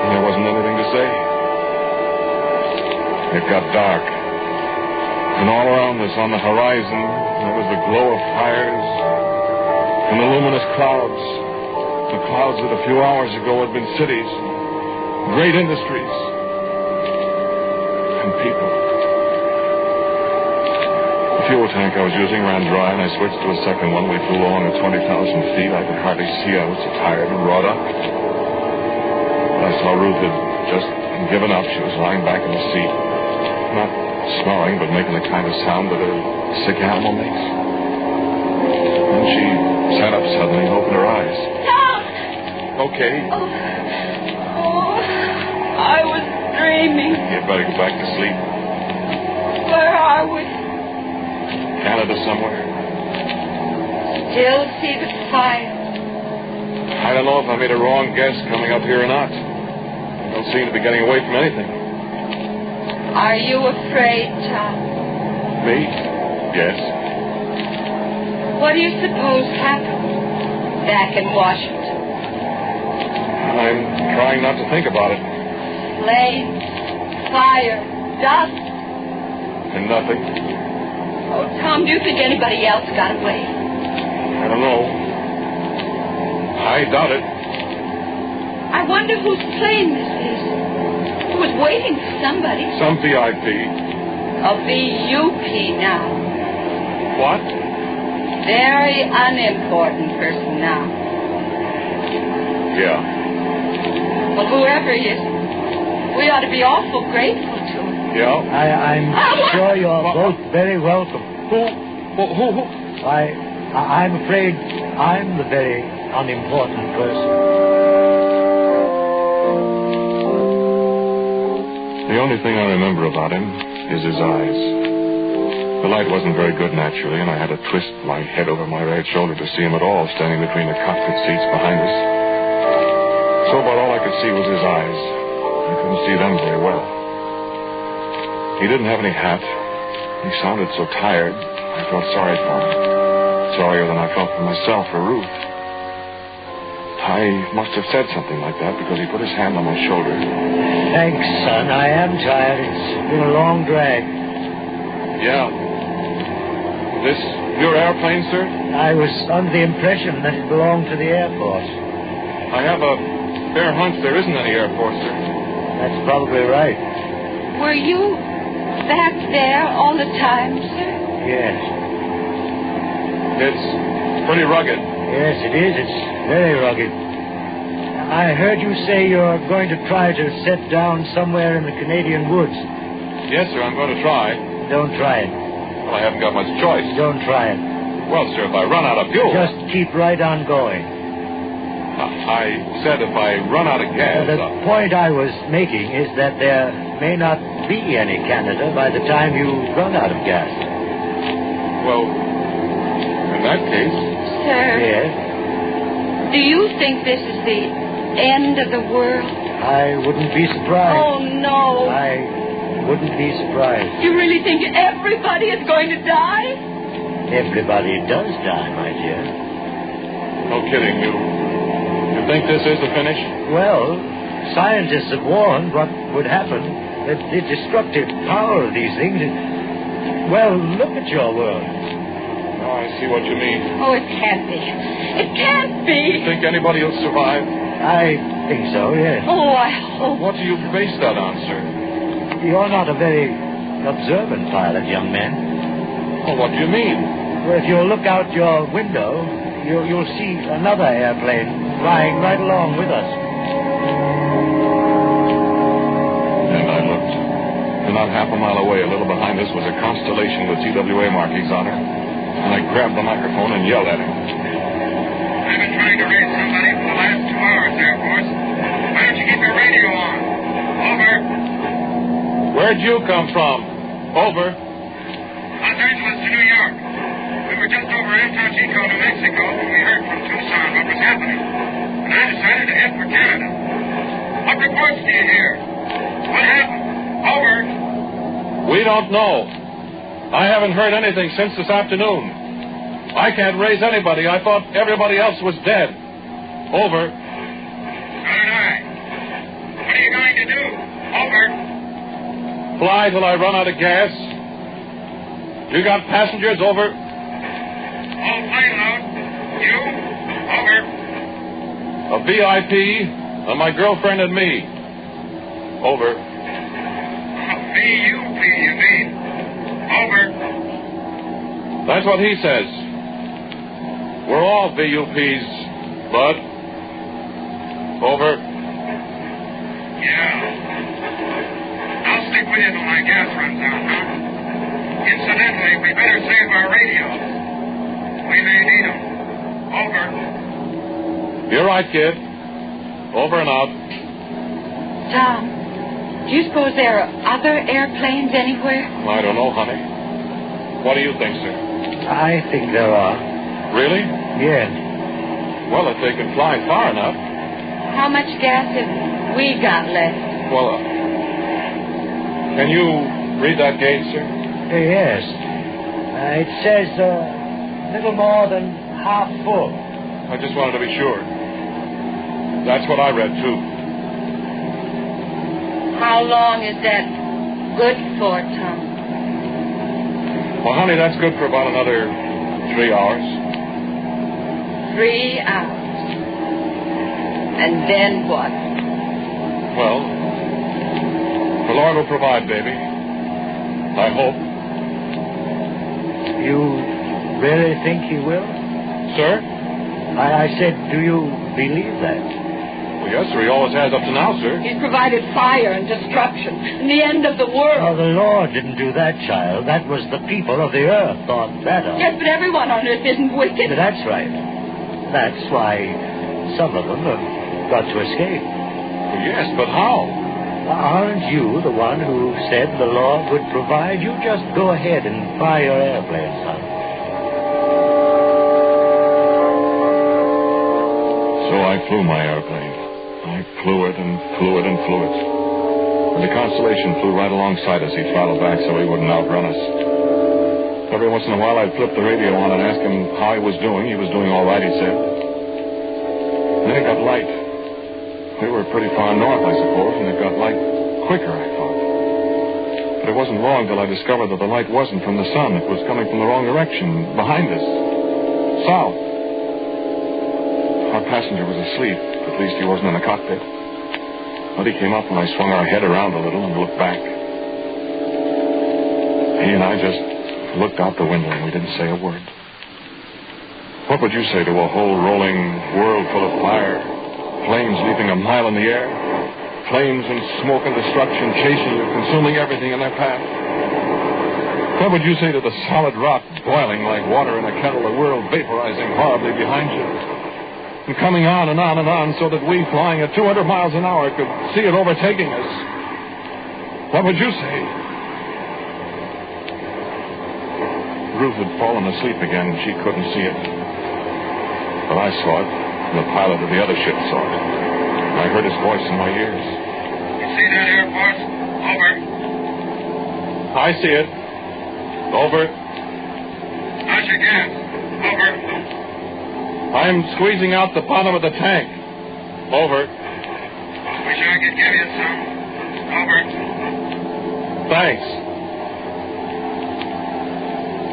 And there wasn't anything to say. It got dark. And all around us on the horizon, there was the glow of fires and the luminous clouds. The clouds that a few hours ago had been cities, great industries, and people. The fuel tank I was using ran dry, and I switched to a second one. We flew along at 20,000 feet. I could hardly see. I was so tired and wrought up. I saw Ruth had just given up. She was lying back in the seat, not snoring, but making the kind of sound that a sick animal makes. And she sat up suddenly and opened her eyes. Okay. Oh, I was dreaming. You'd better go back to sleep. Where are we? Canada somewhere. Still see the fire. I don't know if I made a wrong guess coming up here or not. I don't seem to be getting away from anything. Are you afraid, Tom? Me? Yes. What do you suppose happened back in Washington? I'm trying not to think about it. Flames, fire, dust. And nothing. Oh, Tom, do you think anybody else got away? I don't know. I doubt it. I wonder whose plane this is. Who was waiting for somebody. Some VIP. A VUP now. What? Very unimportant person now. Yeah. Well, whoever he is, we ought to be awful grateful to him. Yeah? I'm sure you're both very welcome. Who? I'm afraid I'm the very unimportant person. The only thing I remember about him is his eyes. The light wasn't very good, naturally, and I had to twist my head over my right shoulder to see him at all, standing between the cockpit seats behind us. So about all I could see was his eyes. I couldn't see them very well. He didn't have any hat. He sounded so tired, I felt sorry for him. Sorrier than I felt for myself or Ruth. I must have said something like that because he put his hand on my shoulder. Thanks, son. I am tired. It's been a long drag. Yeah. This your airplane, sir? I was under the impression that it belonged to the Air Force. I have a fair hunch there isn't any Air Force, sir. That's probably right. Were you back there all the time, sir? Yes. It's pretty rugged. Yes, it is. It's very rugged. I heard you say you're going to try to set down somewhere in the Canadian woods. Yes, sir, I'm going to try. Don't try it. Well, I haven't got much choice. Don't try it. Well, sir, if I run out of fuel... Just keep right on going. I said if I run out of gas... The point I was making is that there may not be any Canada by the time you run out of gas. Well, in that case... Sir? Yes? Do you think this is the end of the world? I wouldn't be surprised. Oh, no. I wouldn't be surprised. You really think everybody is going to die? Everybody does die, my dear. No kidding, you think this is the finish? Well, scientists have warned what would happen. The destructive power of these things. Well, look at your world. Oh, I see what you mean. Oh, it can't be. It can't be. You think anybody will survive? I think so, yes. Oh, I hope. What do you base that on, sir? You're not a very observant pilot, young man. Well, what do you mean? Well, if you look out your window, you'll see another airplane flying right along with us. And I looked. And not half a mile away, a little behind us, was a constellation with TWA markings on her. And I grabbed the microphone and yelled at him. I've been trying to raise somebody for the last 2 hours, Air Force. Why don't you keep your did you come from? Over. Los Angeles to New York. We were just over Anton Chico, New Mexico, when we heard from Tucson what was happening. And I decided to head for Canada. What reports do you hear? What happened? Over. We don't know. I haven't heard anything since this afternoon. I can't raise anybody. I thought everybody else was dead. Over. So did I. What are you going to do? Over. Fly till I run out of gas. You got passengers? Over. All plane load. You? Over. A VIP, and my girlfriend and me. Over. VUP, you mean? Over. That's what he says. We're all VUPs, Bud. Over. Yeah. I'll stick with you till my gas runs out, huh? Incidentally, we better save our radios. We may need them. Over. You're right, kid. Over and out. Tom, do you suppose there are other airplanes anywhere? I don't know, honey. What do you think, sir? I think there are. Really? Yes. Well, if they can fly far enough. How much gas have we got left? Well, can you read that gauge, sir? Yes. It says little more than half full. I just wanted to be sure. That's what I read, too. How long is that good for, Tom? Well, honey, that's good for about another 3 hours. 3 hours. And then what? Well, the Lord will provide, baby. I hope. You really think he will? Sir? I said, do you believe that? Well, yes, sir. He always has up to now, sir. He's provided fire and destruction and the end of the world. Oh, the Lord didn't do that, child. That was the people of the earth thought that of. Yes, but everyone on earth isn't wicked. That's right. That's why some of them have got to escape. Well, yes, but how? Aren't you the one who said the Lord would provide? You just go ahead and fly your airplane, son. So I flew my airplane. I flew it and flew it and flew it. And the Constellation flew right alongside us. He throttled back so he wouldn't outrun us. Every once in a while I'd flip the radio on and ask him how he was doing. He was doing all right, he said. And then it got light. We were pretty far north, I suppose, and it got light quicker, I thought. But it wasn't long till I discovered that the light wasn't from the sun. It was coming from the wrong direction, behind us. South. Our passenger was asleep. At least he wasn't in the cockpit. But he came up when I swung our head around a little and looked back. He and I just looked out the window and we didn't say a word. What would you say to a whole rolling world full of fire? Flames leaping a mile in the air? Flames and smoke and destruction chasing you, consuming everything in their path? What would you say to the solid rock boiling like water in a kettle, the world vaporizing horribly behind you? And coming on and on and on so that we, flying at 200 miles an hour, could see it overtaking us. What would you say? Ruth had fallen asleep again. She couldn't see it. But I saw it, and the pilot of the other ship saw it. I heard his voice in my ears. You see that, Air Force? Over. I see it. Over. How's your gas? Over. I'm squeezing out the bottom of the tank. Over. Wish I could give you some. Over. Thanks.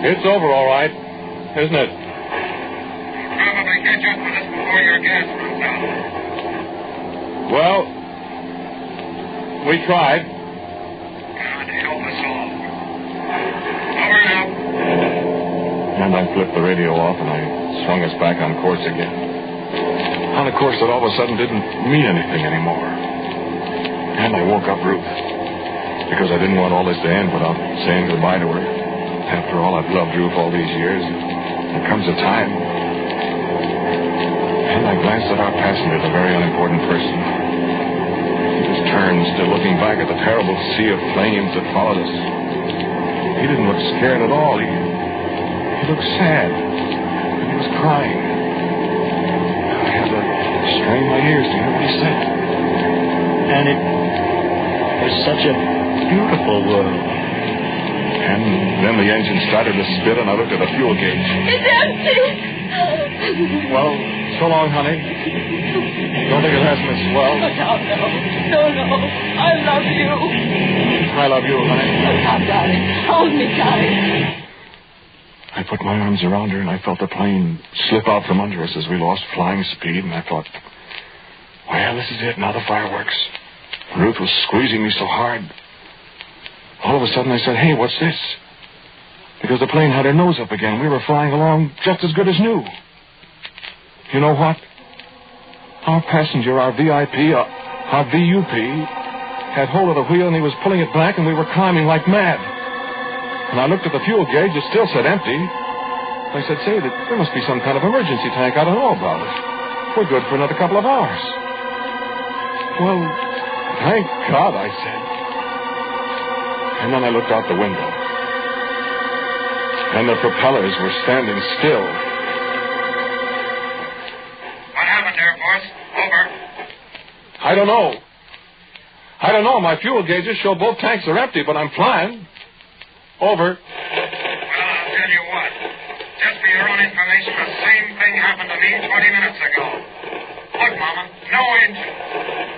It's over all right, isn't it? You'll probably catch up with us before your gas runs out. Well, we tried. God help us all. Over now. And I flipped the radio off and I swung us back on course again. On a course that all of a sudden didn't mean anything anymore. And I woke up Ruth. Because I didn't want all this to end without saying goodbye to her. After all, I've loved Ruth all these years. There comes a time. And I glanced at our passenger, the very unimportant person. He was turned turned, still looking back at the terrible sea of flames that followed us. He didn't look scared at all. He looked sad. And he was crying. I had to strain my ears to hear what he said. And it was such a beautiful world. And then the engine started to spit, and I looked at the fuel gauge. It's empty. Well, so long, honey. Don't think it has Miss Swell. Oh, no. I love you. I love you, honey. Oh, Tom, darling. Hold me tight. I put my arms around her, and I felt the plane slip out from under us as we lost flying speed, and I thought, well, this is it, now the fireworks. And Ruth was squeezing me so hard. All of a sudden I said, hey, what's this? Because the plane had her nose up again. We were flying along just as good as new. You know what? Our passenger, our VIP, our VUP, had hold of the wheel, and he was pulling it back, and we were climbing like mad. And I looked at the fuel gauge. It still said empty. I said, say, there must be some kind of emergency tank. I don't know about it. We're good for another couple of hours. Well, thank God, I said. And then I looked out the window. And the propellers were standing still. What happened there, boss? Over. I don't know. My fuel gauges show both tanks are empty, but I'm flying. Over. Well, I'll tell you what. Just for your own information, the same thing happened to me 20 minutes ago. Look, Mama, no engine.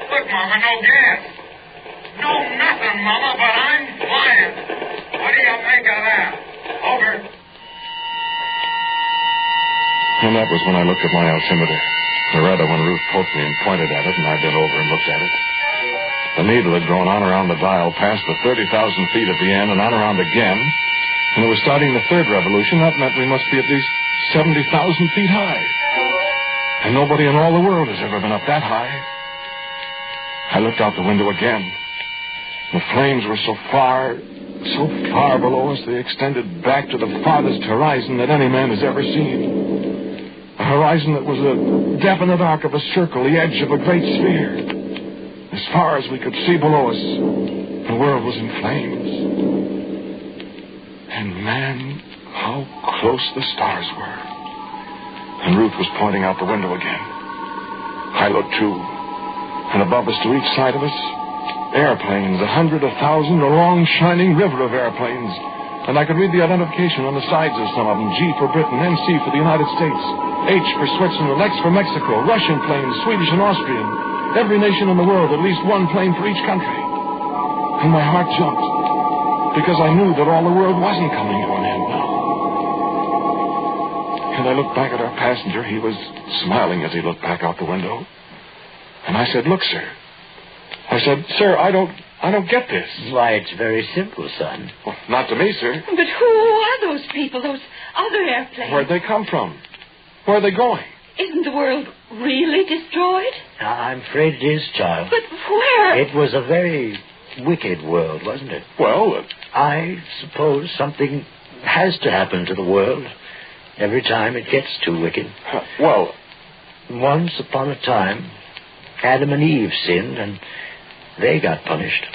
Look, Mama, no gas. No nothing, Mama, but I'm flying. What do you think of that? Over. And that was when I looked at my altimeter. Or rather, when Ruth poked me and pointed at it, and I bent over and looked at it. The needle had gone on around the dial, past the 30,000 feet at the end, and on around again. And it was starting the third revolution. That meant we must be at least 70,000 feet high. And nobody in all the world has ever been up that high. I looked out the window again. The flames were so far below us, they extended back to the farthest horizon that any man has ever seen. A horizon that was a definite arc of a circle, the edge of a great sphere. As far as we could see below us, the world was in flames. And man, how close the stars were. And Ruth was pointing out the window again. I looked too. And above us, to each side of us, airplanes, 100, 1,000, a long shining river of airplanes. And I could read the identification on the sides of some of them. G for Britain, NC for the United States, H for Switzerland, X for Mexico, Russian planes, Swedish and Austrian. Every nation in the world, at least one plane for each country. And my heart jumped, because I knew that all the world wasn't coming to an end now. And I looked back at our passenger. He was smiling as he looked back out the window. And I said, look, sir. I said, sir, I don't get this. Why, it's very simple, son. Well, not to me, sir. But who are those people, those other airplanes? Where'd they come from? Where are they going? Isn't the world really destroyed? I'm afraid it is, child. But where? It was a very wicked world, wasn't it? Well, I suppose something has to happen to the world every time it gets too wicked. Well, once upon a time, Adam and Eve sinned, and they got punished.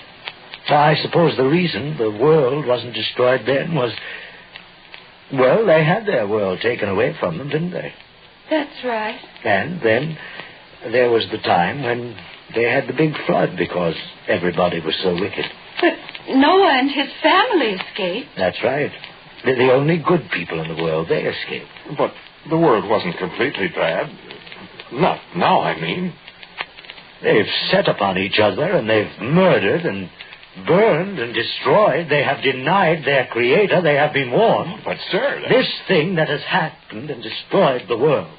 So I suppose the reason the world wasn't destroyed then was, well, they had their world taken away from them, didn't they? That's right. And then there was the time when they had the big flood because everybody was so wicked. But Noah and his family escaped. That's right. They're the only good people in the world. They escaped. But the world wasn't completely bad. Not now, I mean. They've set upon each other, and they've murdered and burned and destroyed. They have denied their creator. They have been warned. But, sir... This thing that has happened and destroyed the world,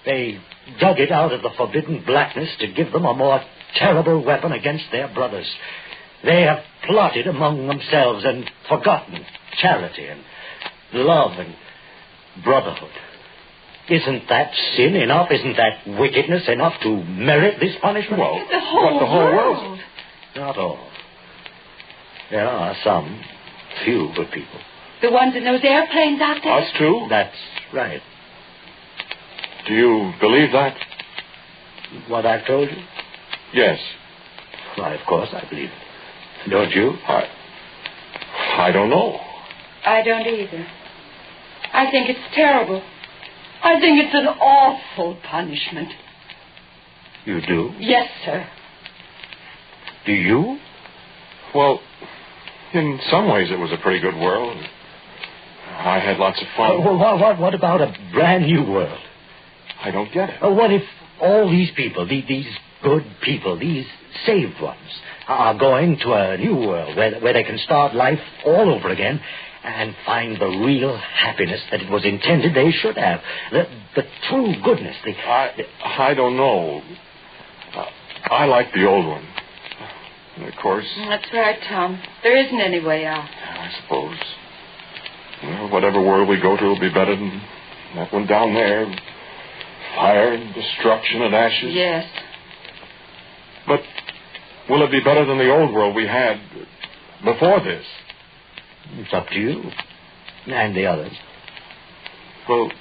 they dug it out of the forbidden blackness to give them a more terrible weapon against their brothers. They have plotted among themselves and forgotten charity and love and brotherhood. Isn't that sin enough? Isn't that wickedness enough to merit this punishment? Well, the whole world. Not all. There are some few good people. The ones in those airplanes out there? Us too? That's right. Do you believe that? What I've told you? Yes. Why, of course I believe it. Don't you? I don't know. I don't either. I think it's terrible. I think it's an awful punishment. You do? Yes, sir. Do you? Well, in some ways it was a pretty good world. I had lots of fun. Well, what about a brand new world? I don't get it. What if all these people, these good people, these saved ones, are going to a new world where they can start life all over again and find the real happiness that it was intended they should have? The true goodness. I don't know. I like the old one. And of course... That's right, Tom. There isn't any way out. I suppose. Well, whatever world we go to will be better than that one down there. Fire and destruction and ashes. Yes. But will it be better than the old world we had before this? It's up to you. And the others. Well,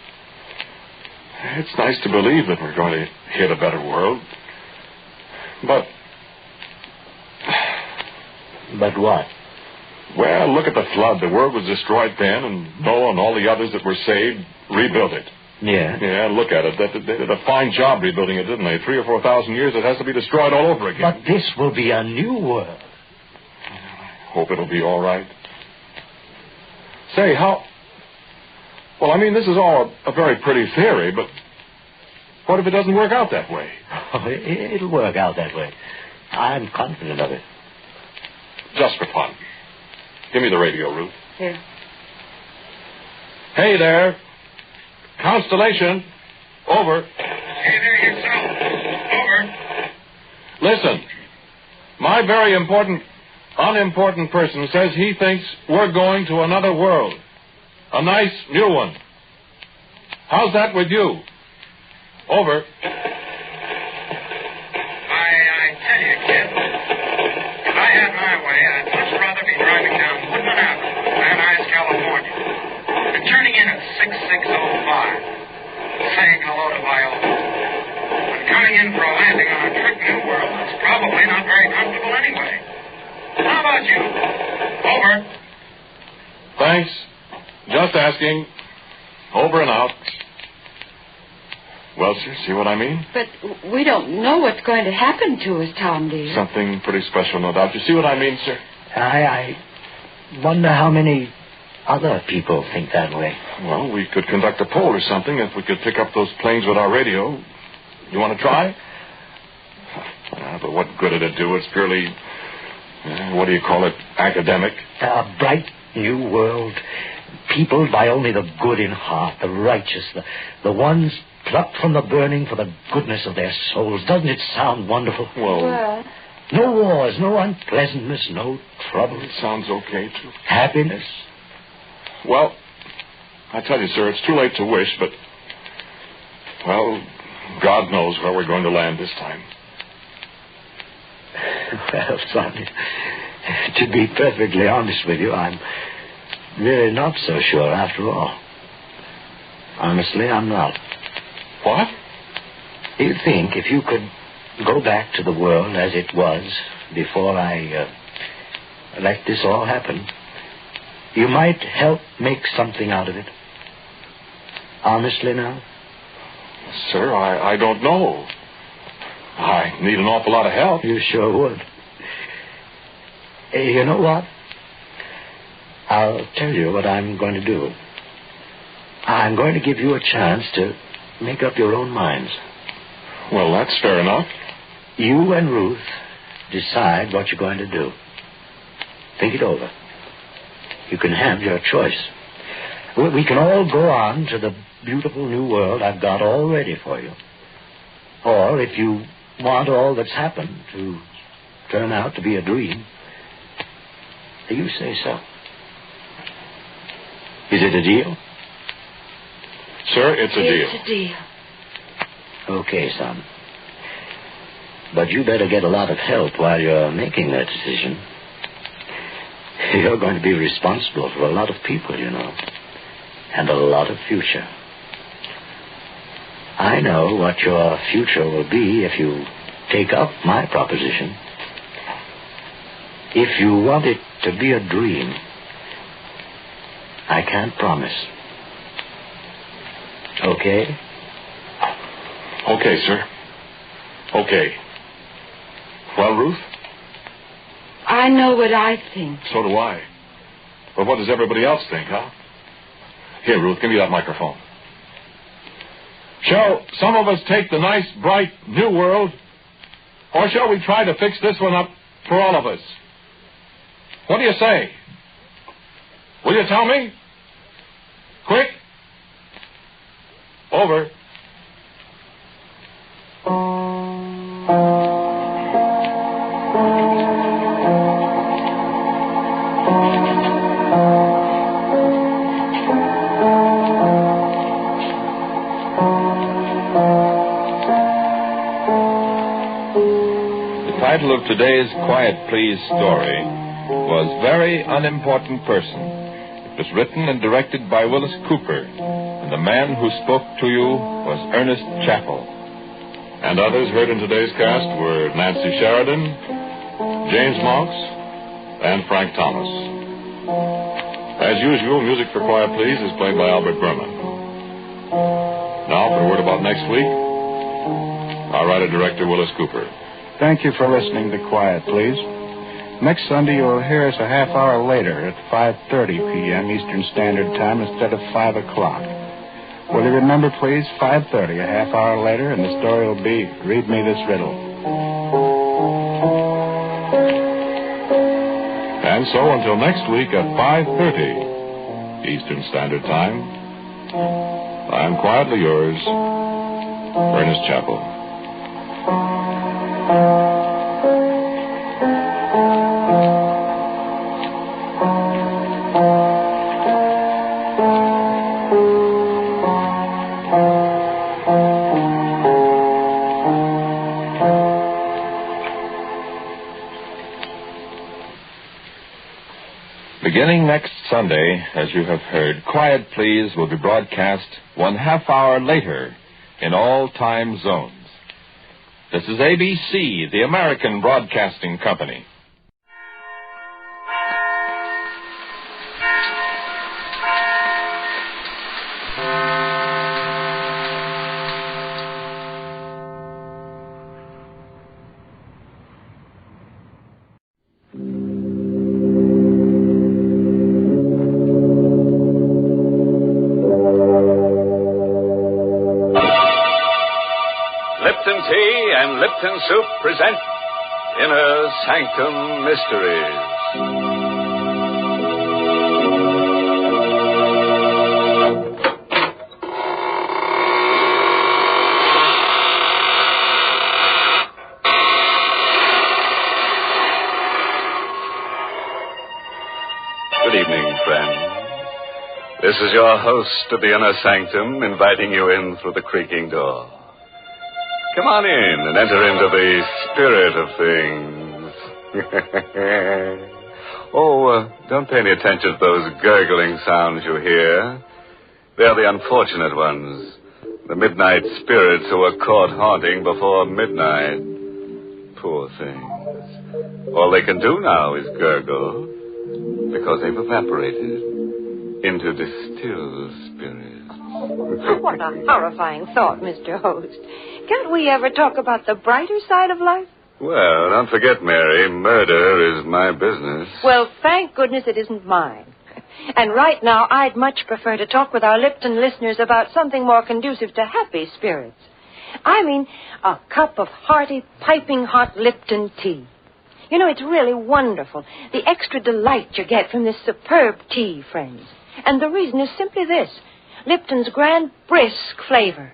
it's nice to believe that we're going to hit a better world. But... But what? Well, look at the flood. The world was destroyed then, and Noah and all the others that were saved rebuilt it. Yeah? Yeah, look at it. They did a fine job rebuilding it, didn't they? 3,000 or 4,000 years, it has to be destroyed all over again. But this will be a new world. I hope it'll be all right. Say, how... Well, I mean, this is all a very pretty theory, but what if it doesn't work out that way? Oh, it'll work out that way. I'm confident of it. Just for fun. Give me the radio, Ruth. Here. Hey there. Constellation. Over. Hey there yourself. Over. Listen. My very unimportant person says he thinks we're going to another world. A nice new one. How's that with you? Over. I tell you, kid, if I had my way, I'd much rather be driving down Woodland Avenue, Van Nuys, California, and turning in at 6605, saying hello to Viola, and coming in for a landing on a trick new world that's probably not very comfortable anyway. How about you? Over. Thanks. Just asking. Over and out. Well, sir, see what I mean? But we don't know what's going to happen to us, Tom, dear. Something pretty special, no doubt. You see what I mean, sir? I wonder how many other people think that way. Well, we could conduct a poll or something if we could pick up those planes with our radio. You want to try? But what good did it do? It's purely, what do you call it, academic. A bright new world, peopled by only the good in heart, the righteous, the ones plucked from the burning for the goodness of their souls. Doesn't it sound wonderful? Well, no wars, no unpleasantness, no trouble. It sounds okay, too. Happiness. Well, I tell you, sir, it's too late to wish, but, well, God knows where we're going to land this time. Well, son, to be perfectly honest with you, I'm really not so sure after all. Honestly, I'm not. What? You think if you could go back to the world as it was before I let this all happen, you might help make something out of it? Honestly now? Sir, I don't know. I need an awful lot of help. You sure would. You know what? I'll tell you what I'm going to do. I'm going to give you a chance to make up your own minds. Well, that's fair enough. You and Ruth decide what you're going to do. Think it over. You can have your choice. We can all go on to the beautiful new world I've got all ready for you. Or if you want all that's happened to turn out to be a dream, you say so. Is it a deal? Sir, it's a deal. It's a deal. Okay, son. But you better get a lot of help while you're making that decision. You're going to be responsible for a lot of people, you know, and a lot of future. I know what your future will be if you take up my proposition If you want it to be a dream, I can't promise. Okay? Okay, sir. Okay. Well, Ruth? I know what I think. So do I. But what does everybody else think, huh? Here, Ruth, give me that microphone. Shall some of us take the nice, bright, new world? Or shall we try to fix this one up for all of us? What do you say? Will you tell me? Quick. Over. The title of today's Quiet Please story was Very Unimportant Person. It was written and directed by Willis Cooper, and the man who spoke to you was Ernest Chappell. And others heard in today's cast were Nancy Sheridan, James Monks, and Frank Thomas. As usual, music for Quiet Please is played by Albert Berman. Now, for a word about next week, our writer-director, Willis Cooper. Thank you for listening to Quiet Please. Next Sunday, you'll hear us a half hour later at 5:30 p.m. Eastern Standard Time instead of 5 o'clock. Will you remember, please, 5:30, a half hour later, and the story will be Read Me This Riddle. And so, until next week at 5:30 Eastern Standard Time, I am quietly yours, Ernest Chappell. Beginning next Sunday, as you have heard, Quiet Please will be broadcast 1/2 hour later in all time zones. This is ABC, the American Broadcasting Company. Lipton Tea and Lipton Soup present Inner Sanctum Mysteries. Good evening, friends. This is your host of the Inner Sanctum inviting you in through the creaking door. Come on in and enter into the spirit of things. Don't pay any attention to those gurgling sounds you hear. They're the unfortunate ones. The midnight spirits who were caught haunting before midnight. Poor things. All they can do now is gurgle because they've evaporated into distilled spirits. What a horrifying thought, Mr. Host. Can't we ever talk about the brighter side of life? Well, don't forget, Mary, murder is my business. Well, thank goodness it isn't mine. And right now, I'd much prefer to talk with our Lipton listeners about something more conducive to happy spirits. I mean, a cup of hearty, piping hot Lipton tea. You know, it's really wonderful, the extra delight you get from this superb tea, friends. And the reason is simply this. Lipton's grand brisk flavor.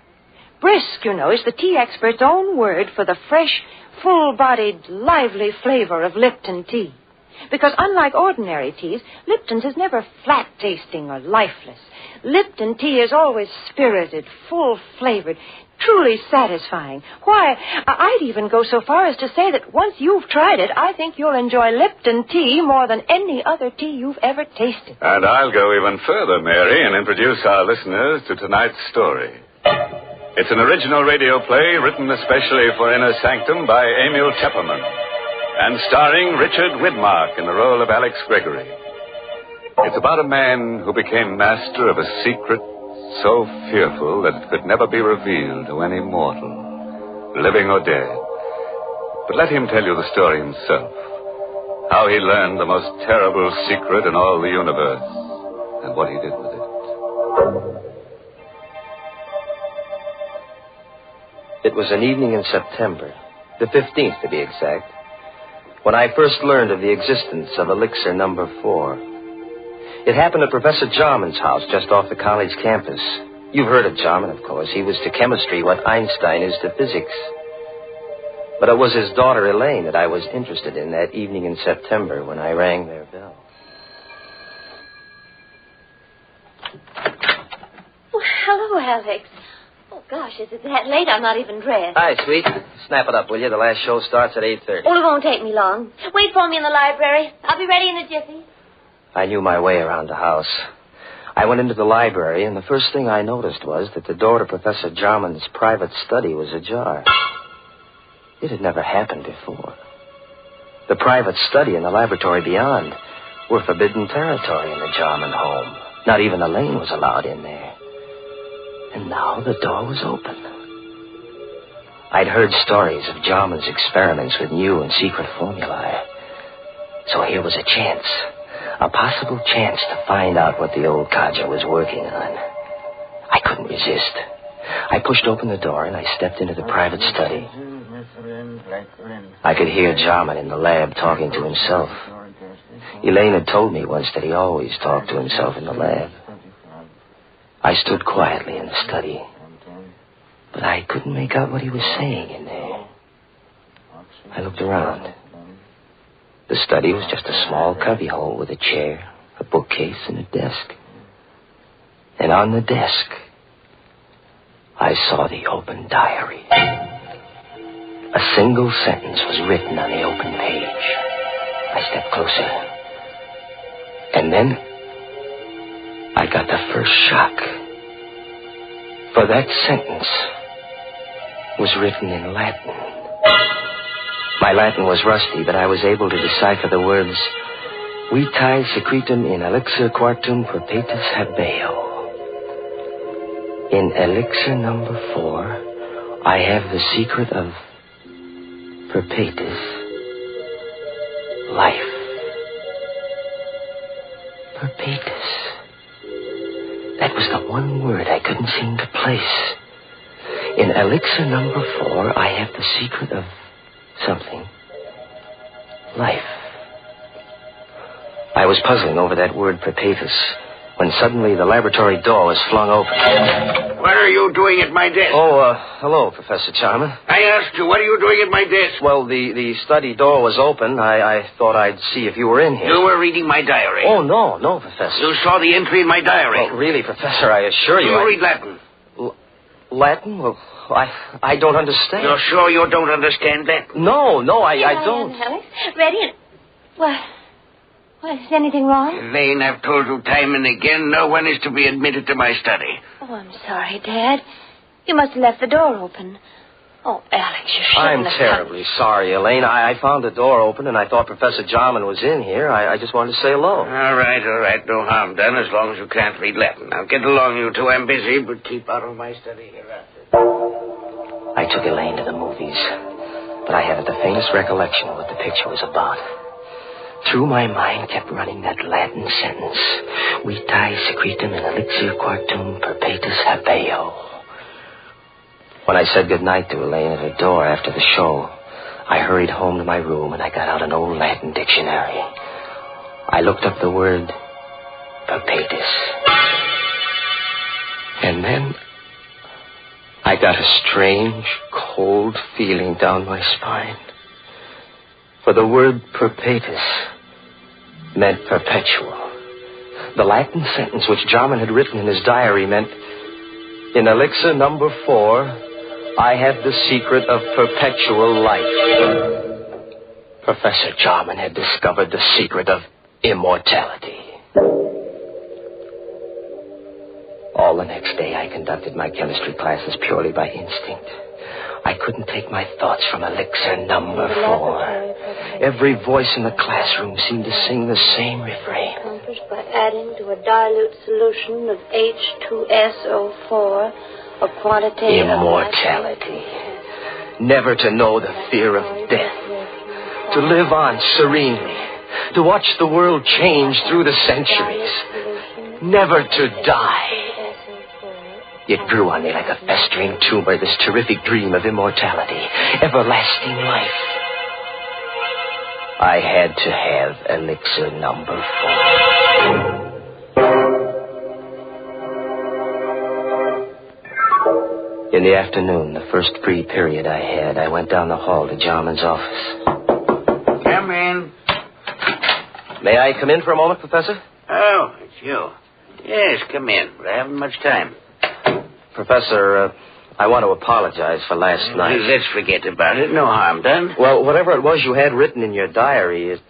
Brisk, you know, is the tea expert's own word for the fresh, full-bodied, lively flavor of Lipton tea. Because unlike ordinary teas, Lipton's is never flat-tasting or lifeless. Lipton tea is always spirited, full-flavored, truly satisfying. Why, I'd even go so far as to say that once you've tried it, I think you'll enjoy Lipton tea more than any other tea you've ever tasted. And I'll go even further, Mary, and introduce our listeners to tonight's story. It's an original radio play written especially for Inner Sanctum by Emil Tepperman. and starring Richard Widmark in the role of Alex Gregory. It's about a man who became master of a secret so fearful that it could never be revealed to any mortal, living or dead. But let him tell you the story himself, how he learned the most terrible secret in all the universe, and what he did with it. It was an evening in September, the 15th to be exact, when I first learned of the existence of Elixir number 4. It happened at Professor Jarman's house just off the college campus. You've heard of Jarman, of course. He was to chemistry what Einstein is to physics. But it was his daughter, Elaine, that I was interested in that evening in September when I rang their bell. Well, hello, Alex. Oh, gosh, is it that late? I'm not even dressed. Hi, sweet. Snap it up, will you? The last show starts at 8:30. Oh, it won't take me long. Wait for me in the library. I'll be ready in a jiffy. I knew my way around the house. I went into the library, and the first thing I noticed was that the door to Professor Jarman's private study was ajar. It had never happened before. The private study and the laboratory beyond were forbidden territory in the Jarman home. Not even Elaine was allowed in there. And now the door was open. I'd heard stories of Jarman's experiments with new and secret formulae. So here was a chance, a possible chance to find out what the old codger was working on. I couldn't resist. I pushed open the door and I stepped into the private study. I could hear Jarman in the lab talking to himself. Elaine had told me once that he always talked to himself in the lab. I stood quietly in the study, but I couldn't make out what he was saying in there. I looked around. The study was just a small cubbyhole with a chair, a bookcase, and a desk. And on the desk, I saw the open diary. A single sentence was written on the open page. I stepped closer. And then I got the first shock. For that sentence was written in Latin. My Latin was rusty, but I was able to decipher the words, Vitae secretum in elixir quartum perpetus habeo. In elixir number 4, I have the secret of perpetus life. Perpetus. That was the one word I couldn't seem to place. In elixir number 4, I have the secret of something. Life. I was puzzling over that word perpetus when suddenly the laboratory door was flung open. What are you doing at my desk? Oh, hello, Professor Jarman. I asked you, what are you doing at my desk? Well, the study door was open. I thought I'd see if you were in here. You were reading my diary. Oh, no, Professor. You saw the entry in my diary. Well, really, Professor, I assure you. You read Latin. Latin? Well, I don't understand. You're sure you don't understand Latin? No, I don't. Alex, ready and... What, is anything wrong? Elaine, I've told you time and again, no one is to be admitted to my study. Oh, I'm sorry, Dad. You must have left the door open. Oh, Alex, you shouldn't I'm terribly sorry, Elaine. I found the door open, and I thought Professor Jarman was in here. I just wanted to say hello. All right. No harm done, as long as you can't read Latin. Now, get along, you two. I'm busy, but keep out of my study hereafter. I took Elaine to the movies, but I haven't the faintest recollection of what the picture was about. Through my mind kept running that Latin sentence, Vitae secretum in elixir quartum perpetus habeo. When I said goodnight to Elaine at her door after the show, I hurried home to my room and I got out an old Latin dictionary. I looked up the word perpetus. And then I got a strange, cold feeling down my spine. For the word perpetus meant perpetual. The Latin sentence which Jarman had written in his diary meant, in elixir number 4, I have the secret of perpetual life. Professor Jarman had discovered the secret of immortality. All the next day, I conducted my chemistry classes purely by instinct. I couldn't take my thoughts from elixir number 4. Every voice in the classroom seemed to sing the same refrain. Accomplished by adding to a dilute solution of H2SO4 of quantitative... Immortality. Never to know the fear of death. To live on serenely. To watch the world change through the centuries. Never to die. It grew on me like a festering tumor, this terrific dream of immortality, everlasting life. I had to have elixir number 4. In the afternoon, the first free period I had, I went down the hall to Jarman's office. Come in. May I come in for a moment, Professor? Oh, it's you. Yes, come in. I haven't much time. Professor, I want to apologize for last night. Let's forget about it. No harm done. Well, whatever it was you had written in your diary, it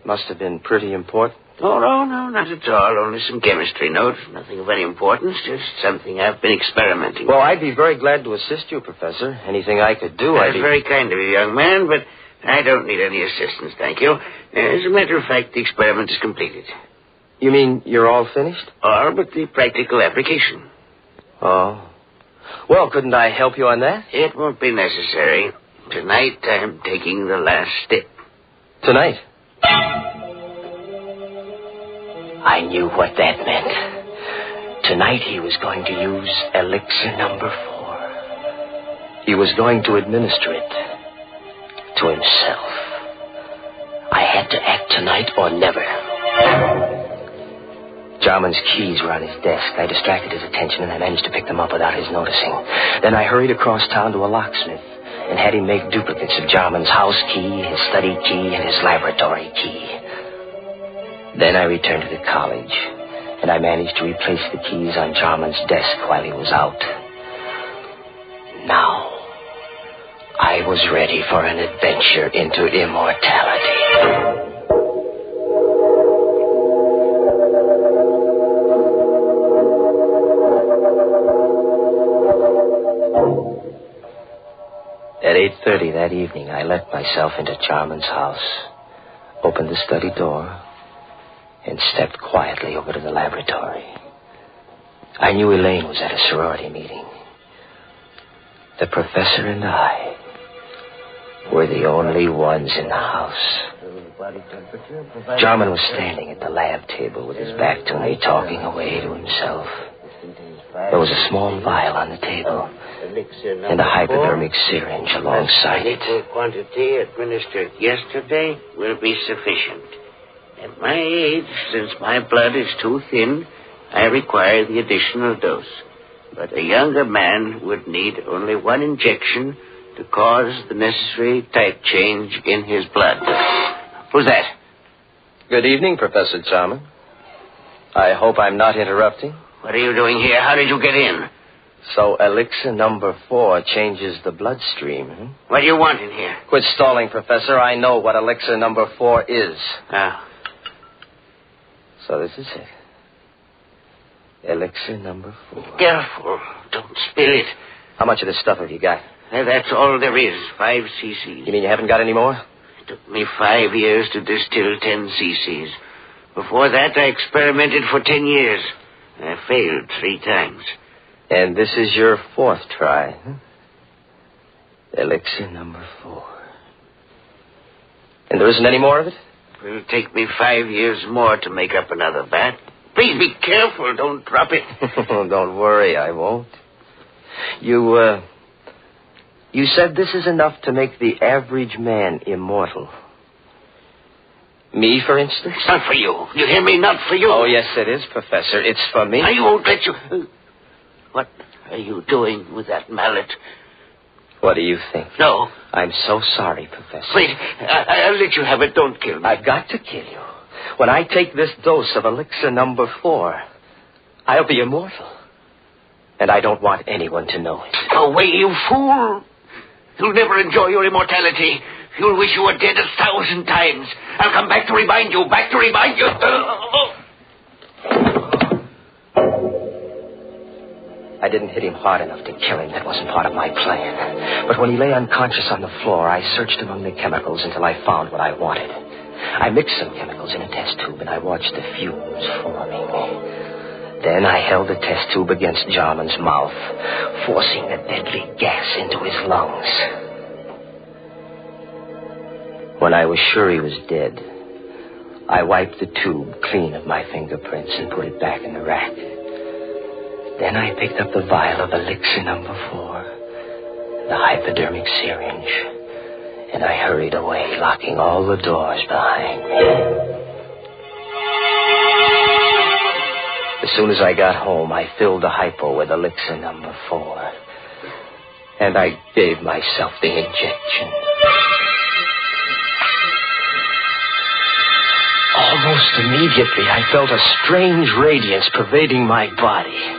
must have been pretty important. Oh, no, not at all. Only some chemistry notes. Nothing of any importance. Just something I've been experimenting with. Well, I'd be very glad to assist you, Professor. Anything I could do, That's very kind of you, young man, but I don't need any assistance, thank you. As a matter of fact, the experiment is completed. You mean you're all finished? All but the practical application. Oh. Well, couldn't I help you on that? It won't be necessary. Tonight, I'm taking the last step. Tonight? I knew what that meant. Tonight he was going to use elixir number 4. He was going to administer it to himself. I had to act tonight or never. Jarman's keys were on his desk. I distracted his attention, and I managed to pick them up without his noticing. Then I hurried across town to a locksmith and had him make duplicates of Jarman's house key, his study key, and his laboratory key. Then I returned to the college, and I managed to replace the keys on Jarman's desk while he was out. Now, I was ready for an adventure into immortality. At 8:30 that evening, I let myself into Jarman's house, opened the study door, and stepped quietly over to the laboratory. I knew Elaine was at a sorority meeting. The professor and I were the only ones in the house. Jarman was standing at the lab table with his back to me, talking away to himself. There was a small vial on the table and a hypodermic syringe alongside it. The quantity administered yesterday will be sufficient. At my age, since my blood is too thin, I require the additional dose. But a younger man would need only one injection to cause the necessary type change in his blood. Who's that? Good evening, Professor Jarman. I hope I'm not interrupting. What are you doing here? How did you get in? So elixir number 4 changes the bloodstream, huh? What do you want in here? Quit stalling, Professor. I know what elixir number 4 is. Ah. So this is it. Elixir number 4. Careful. Don't spill it. How much of this stuff have you got? That's all there is. 5 cc's. You mean you haven't got any more? It took me 5 years to distill 10 cc's. Before that, I experimented for 10 years. I failed 3 times. And this is your 4th try, huh? Elixir number 4. And there isn't any more of it? It'll take me 5 years more to make up another vat. Please be careful. Don't drop it. Don't worry, I won't. You said this is enough to make the average man immortal. Me, for instance? It's not for you. You hear me? Not for you. Oh, yes, it is, Professor. It's for me. I won't let you... What are you doing with that mallet? What do you think? No. I'm so sorry, Professor. Wait. I'll let you have it. Don't kill me. I've got to kill you. When I take this dose of elixir number 4, I'll be immortal. And I don't want anyone to know it. Go away, you fool. You'll never enjoy your immortality. You'll wish you were dead 1,000 times. I'll come back to remind you. Back to remind you. I didn't hit him hard enough to kill him. That wasn't part of my plan. But when he lay unconscious on the floor, I searched among the chemicals until I found what I wanted. I mixed some chemicals in a test tube, and I watched the fumes forming. Then I held the test tube against Jarman's mouth, forcing the deadly gas into his lungs. When I was sure he was dead, I wiped the tube clean of my fingerprints and put it back in the rack. Then I picked up the vial of elixir number 4, the hypodermic syringe, and I hurried away, locking all the doors behind me. As soon as I got home, I filled the hypo with elixir number 4, and I gave myself the injection. Almost immediately, I felt a strange radiance pervading my body.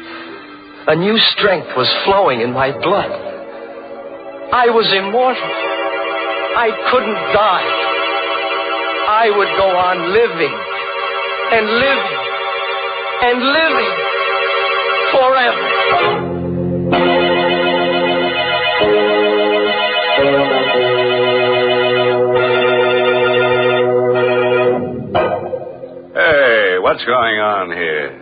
A new strength was flowing in my blood. I was immortal. I couldn't die. I would go on living and living and living forever. Hey, what's going on here?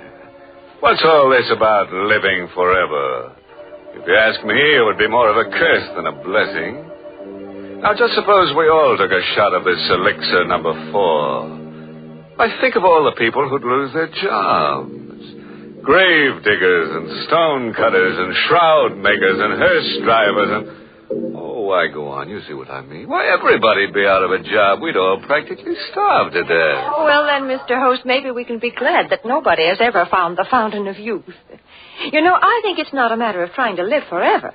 What's all this about living forever? If you ask me, it would be more of a curse than a blessing. Now, just suppose we all took a shot of this elixir number 4. I think of all the people who'd lose their jobs. Grave diggers and stone cutters and shroud makers and hearse drivers and... Oh, why, go on. You see what I mean. Why, everybody'd be out of a job. We'd all practically starve to death. Well, then, Mr. Host, maybe we can be glad that nobody has ever found the fountain of youth. You know, I think it's not a matter of trying to live forever.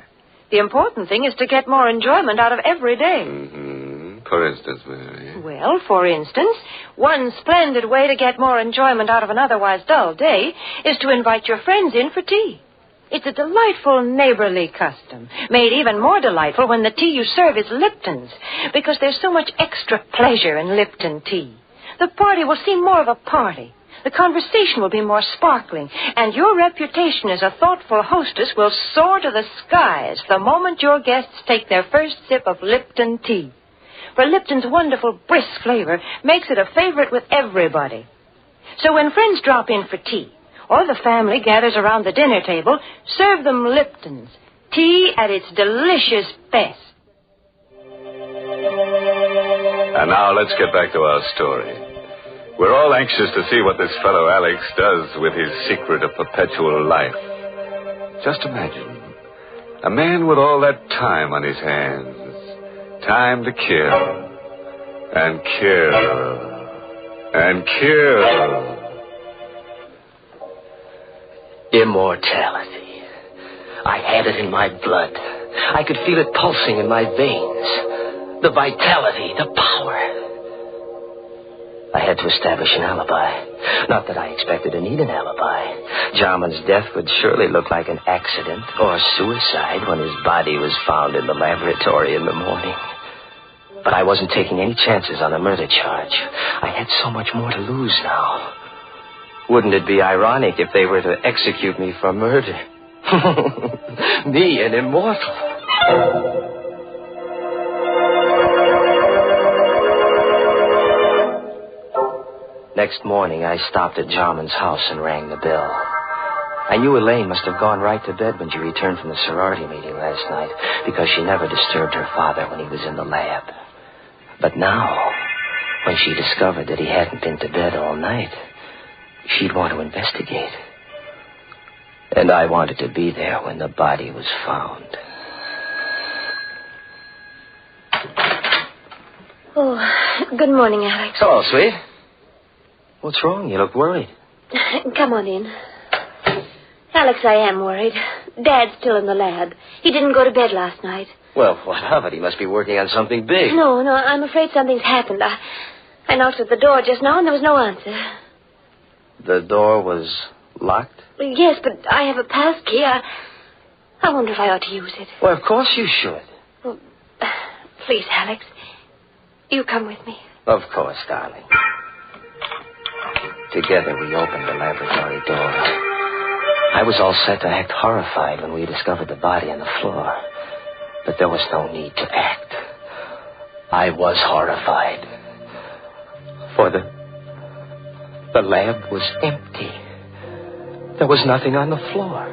The important thing is to get more enjoyment out of every day. Mm-hmm. For instance, Mary? Well, for instance, one splendid way to get more enjoyment out of an otherwise dull day is to invite your friends in for tea. It's a delightful neighborly custom, made even more delightful when the tea you serve is Lipton's, because there's so much extra pleasure in Lipton tea. The party will seem more of a party. The conversation will be more sparkling, and your reputation as a thoughtful hostess will soar to the skies the moment your guests take their first sip of Lipton tea. For Lipton's wonderful brisk flavor makes it a favorite with everybody. So when friends drop in for tea, or the family gathers around the dinner table, serve them Lipton's, tea at its delicious best. And now let's get back to our story. We're all anxious to see what this fellow Alex does with his secret of perpetual life. Just imagine, a man with all that time on his hands. Time to kill, and kill, and kill. Immortality. I had it in my blood. I could feel it pulsing in my veins. The vitality, the power. I had to establish an alibi. Not that I expected to need an alibi. Jarman's death would surely look like an accident or suicide when his body was found in the laboratory in the morning. But I wasn't taking any chances on a murder charge. I had so much more to lose now. Wouldn't it be ironic if they were to execute me for murder? Me, an immortal. Next morning, I stopped at Jarman's house and rang the bell. I knew Elaine must have gone right to bed when she returned from the sorority meeting last night, because she never disturbed her father when he was in the lab. But now, when she discovered that he hadn't been to bed all night, she'd want to investigate. And I wanted to be there when the body was found. Oh, good morning, Alex. Hello, sweet. What's wrong? You look worried. Come on in. Alex, I am worried. Dad's still in the lab. He didn't go to bed last night. Well, what of it? He must be working on something big. No, I'm afraid something's happened. I knocked at the door just now and there was no answer. The door was locked? Yes, but I have a pass key. I wonder if I ought to use it. Well, of course you should. Well, please, Alex. You come with me. Of course, darling. Together we opened the laboratory door. I was all set to act horrified when we discovered the body on the floor. But there was no need to act. I was horrified. For the lab was empty. There was nothing on the floor.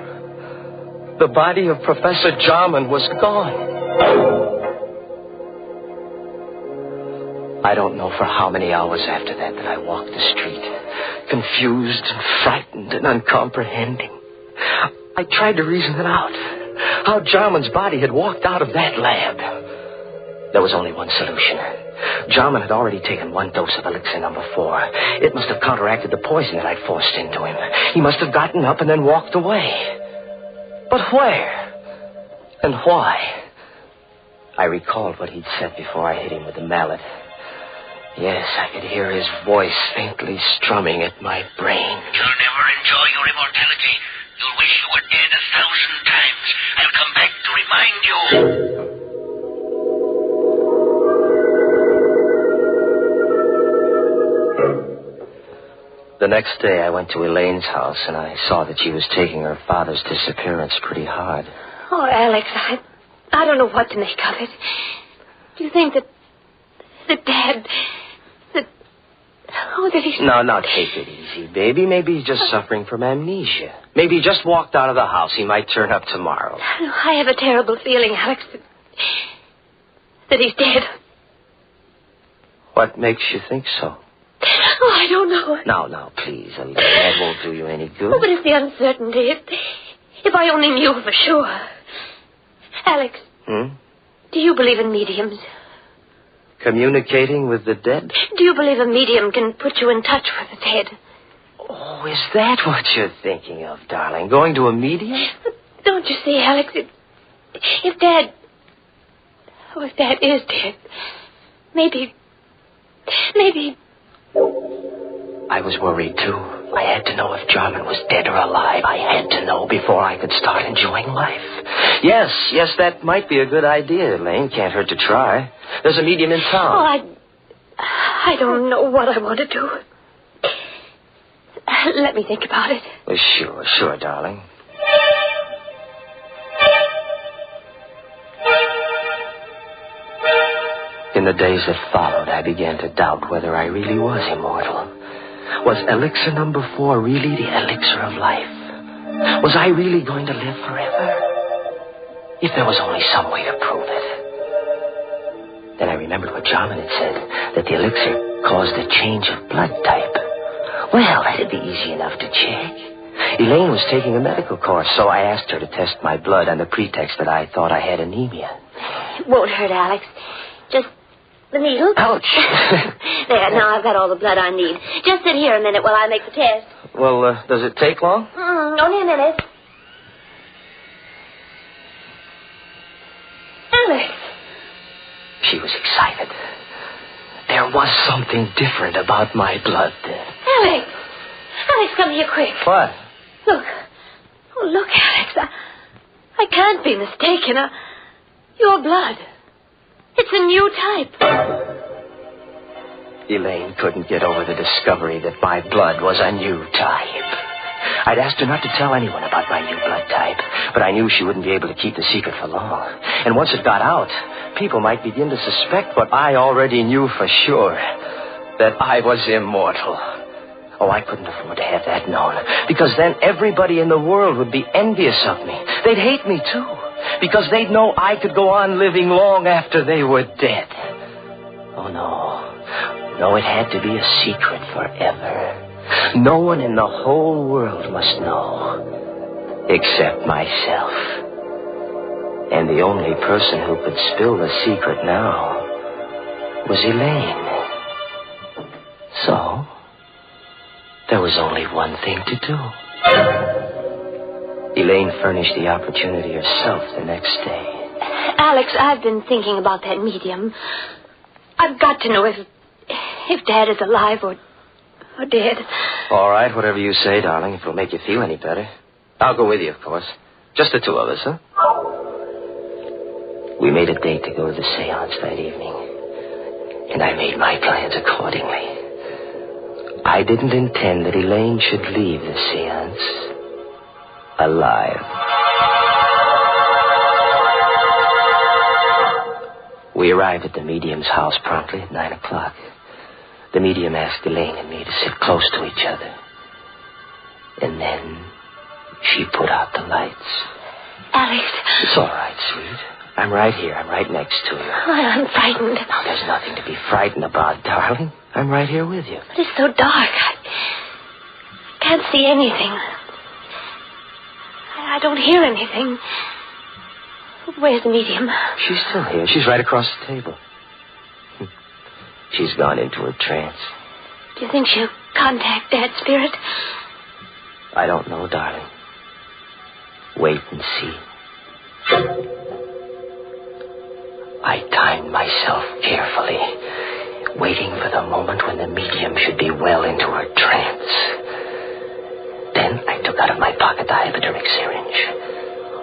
The body of Professor Jarman was gone. I don't know for how many hours after that I walked the street, confused and frightened and uncomprehending. I tried to reason it out, how Jarman's body had walked out of that lab. There was only one solution. Jarman had already taken 1 dose of elixir number 4. It must have counteracted the poison that I'd forced into him. He must have gotten up and then walked away. But where? And why? I recalled what he'd said before I hit him with the mallet. Yes, I could hear his voice faintly strumming at my brain. You'll never enjoy your immortality. You'll wish you were dead 1,000 times. I'll come back to remind you. The next day, I went to Elaine's house, and I saw that she was taking her father's disappearance pretty hard. Oh, Alex, I don't know what to make of it. Do you think that Dad... that he's... No, take it easy, baby. Maybe he's just suffering from amnesia. Maybe he just walked out of the house. He might turn up tomorrow. I have a terrible feeling, Alex, that he's dead. What makes you think so? Oh, I don't know. No, please. That won't do you any good. Oh, but it's the uncertainty. If I only knew for sure. Alex, do you believe in mediums? Communicating with the dead? Do you believe a medium can put you in touch with the dead? Oh, is that what you're thinking of, darling? Going to a medium? But don't you see, Alex, if Dad is dead, maybe... I was worried, too. I had to know if Jarman was dead or alive. I had to know before I could start enjoying life. Yes, that might be a good idea, Elaine. Can't hurt to try. There's a medium in town. Oh, I don't know what I want to do. Let me think about it. Well, sure, darling. In the days that followed, I began to doubt whether I really was immortal. Was elixir number 4 really the elixir of life? Was I really going to live forever? If there was only some way to prove it. Then I remembered what Jarman had said, that the elixir caused a change of blood type. Well, that'd be easy enough to check. Elaine was taking a medical course, so I asked her to test my blood on the pretext that I thought I had anemia. It won't hurt, Alex. Just the needle. Ouch. There, now I've got all the blood I need. Just sit here a minute while I make the test. Well, does it take long? Only a minute. Alex. She was excited. There was something different about my blood then. Alex, come here quick. What? Look. Oh, look, Alex. I can't be mistaken. Your blood. It's a new type. Elaine couldn't get over the discovery that my blood was a new type. I'd asked her not to tell anyone about my new blood type, but I knew she wouldn't be able to keep the secret for long. And once it got out, people might begin to suspect what I already knew for sure, that I was immortal. Oh, I couldn't afford to have that known, because then everybody in the world would be envious of me. They'd hate me, too, because they'd know I could go on living long after they were dead. Oh, no. No, it had to be a secret forever. No one in the whole world must know, except myself. And the only person who could spill the secret now was Elaine. So, there was only one thing to do. Elaine furnished the opportunity herself the next day. Alex, I've been thinking about that medium. I've got to know if Dad is alive or dead. All right, whatever you say, darling, if it'll make you feel any better. I'll go with you, of course. Just the two of us, huh? We made a date to go to the seance that evening, and I made my plans accordingly. I didn't intend that Elaine should leave the seance alive. We arrived at the medium's house promptly at 9 o'clock. The medium asked Elaine and me to sit close to each other. And then she put out the lights. Alex. It's all right, sweet. I'm right here. I'm right next to you. I'm frightened. Now, there's nothing to be frightened about, darling. I'm right here with you. But it's so dark. I can't see anything. I don't hear anything. Where's the medium? She's still here. She's right across the table. She's gone into a trance. Do you think she'll contact Dad's spirit? I don't know, darling. Wait and see. I timed myself carefully, waiting for the moment when the medium should be well into her trance. Then I took out of my pocket the hypodermic syringe.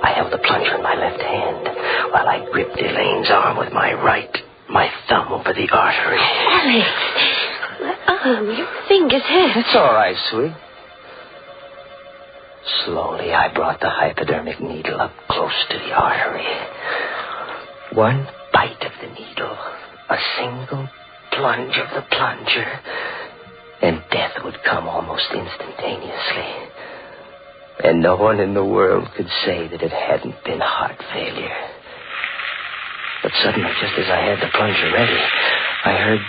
I held the plunger in my left hand while I gripped Elaine's arm with my right, my thumb over the artery. Alex, your finger's hurt. It's all right, sweet. Slowly, I brought the hypodermic needle up close to the artery. One bite of the needle, a single plunge of the plunger, and death would come almost instantaneously. And no one in the world could say that it hadn't been heart failure. But suddenly, just as I had the plunger ready, I heard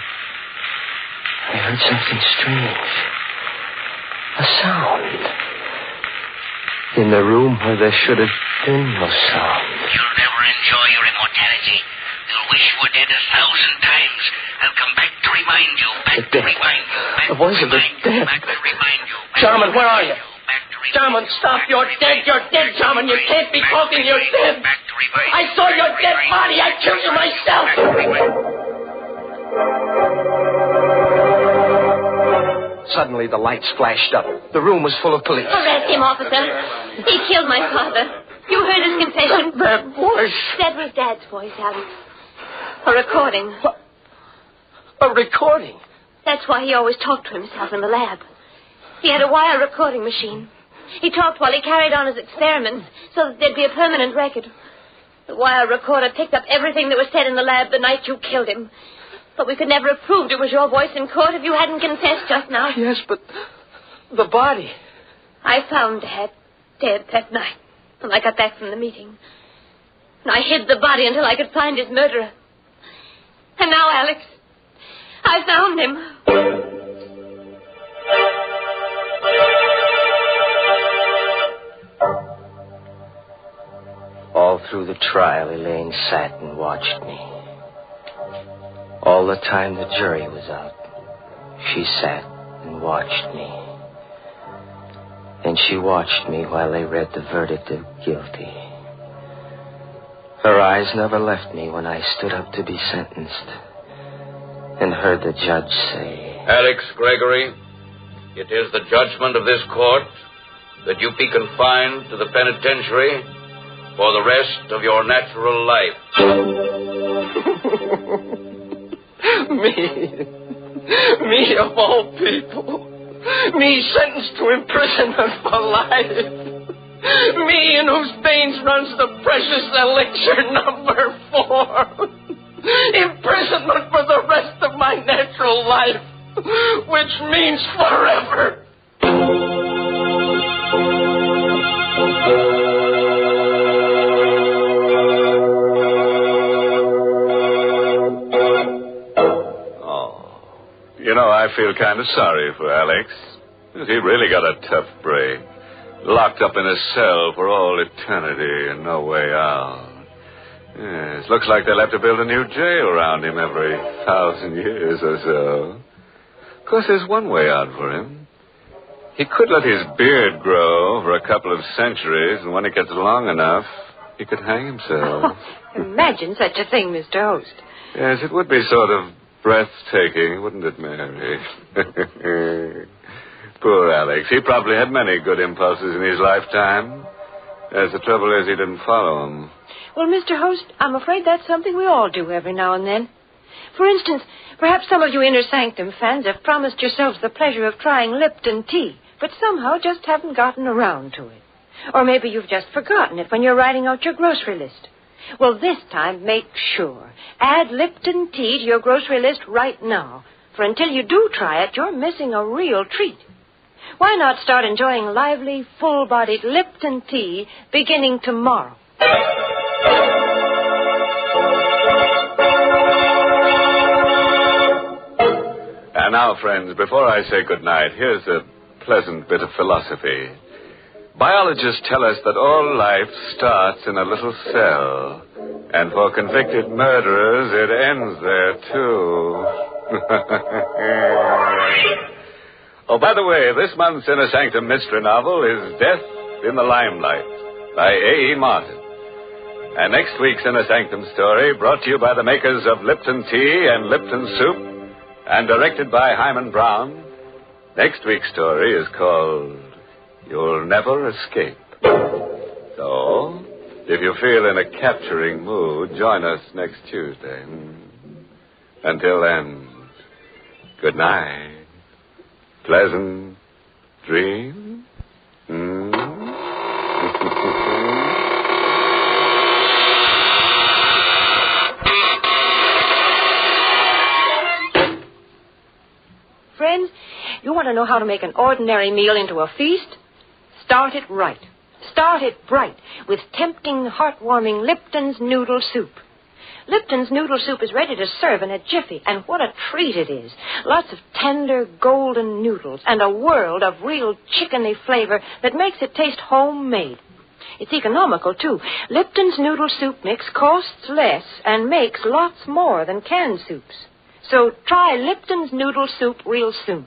something strange. A sound. In the room where there should have been no sound. You'll never enjoy your immortality. You'll wish you were dead 1,000 times. I'll come back to remind you. Back to remind you. The voice of the dead. Back to remind you. Jarman, where are you? Jarman, stop. You're dead. You're dead, Jarman. You can't be talking. You're dead. I saw your dead body. I killed you myself. Suddenly, the lights flashed up. The room was full of police. Arrest him, officer. He killed my father. You heard his confession. That voice. That was Dad's voice, Alex. A recording. A recording? That's why he always talked to himself in the lab. He had a wire recording machine. He talked while he carried on his experiments so that there'd be a permanent record. The wire recorder picked up everything that was said in the lab the night you killed him. But we could never have proved it was your voice in court if you hadn't confessed just now. Yes, but the body. I found Dad dead that night when I got back from the meeting. And I hid the body until I could find his murderer. And now, Alex, I found him. All through the trial, Elaine sat and watched me. All the time the jury was out, she sat and watched me. And she watched me while they read the verdict of guilty. Her eyes never left me when I stood up to be sentenced and heard the judge say, Alex Gregory, it is the judgment of this court that you be confined to the penitentiary for the rest of your natural life. Me of all people. Me sentenced to imprisonment for life. Me in whose veins runs the precious elixir number 4. Imprisonment for the rest of my natural life, which means forever. You know, I feel kind of sorry for Alex. He really got a tough break. Locked up in a cell for all eternity and no way out. Yes, looks like they'll have to build a new jail around him every 1,000 years or so. Of course, there's one way out for him. He could let his beard grow for a couple of centuries, and when it gets long enough, he could hang himself. Imagine such a thing, Mr. Host. Yes, it would be sort of breathtaking, wouldn't it, Mary? Poor Alex. He probably had many good impulses in his lifetime. As the trouble is, he didn't follow them. Well, Mr. Host, I'm afraid that's something we all do every now and then. For instance, perhaps some of you Inner Sanctum fans have promised yourselves the pleasure of trying Lipton tea, but somehow just haven't gotten around to it. Or maybe you've just forgotten it when you're writing out your grocery list. Well, this time, make sure. Add Lipton tea to your grocery list right now. For until you do try it, you're missing a real treat. Why not start enjoying lively, full-bodied Lipton tea beginning tomorrow? And now, friends, before I say goodnight, here's a pleasant bit of philosophy. Biologists tell us that all life starts in a little cell, and for convicted murderers, it ends there, too. Oh, by the way, this month's Inner Sanctum mystery novel is Death in the Limelight by A.E. Martin. And next week's Inner Sanctum story, brought to you by the makers of Lipton Tea and Lipton Soup, and directed by Hyman Brown, next week's story is called You'll Never Escape. So, if you feel in a capturing mood, join us next Tuesday. Until then, good night. Pleasant dreams. Friends, you want to know how to make an ordinary meal into a feast? Start it right. Start it bright with tempting, heartwarming Lipton's Noodle Soup. Lipton's Noodle Soup is ready to serve in a jiffy, and what a treat it is. Lots of tender, golden noodles and a world of real chickeny flavor that makes it taste homemade. It's economical, too. Lipton's Noodle Soup mix costs less and makes lots more than canned soups. So try Lipton's Noodle Soup real soon.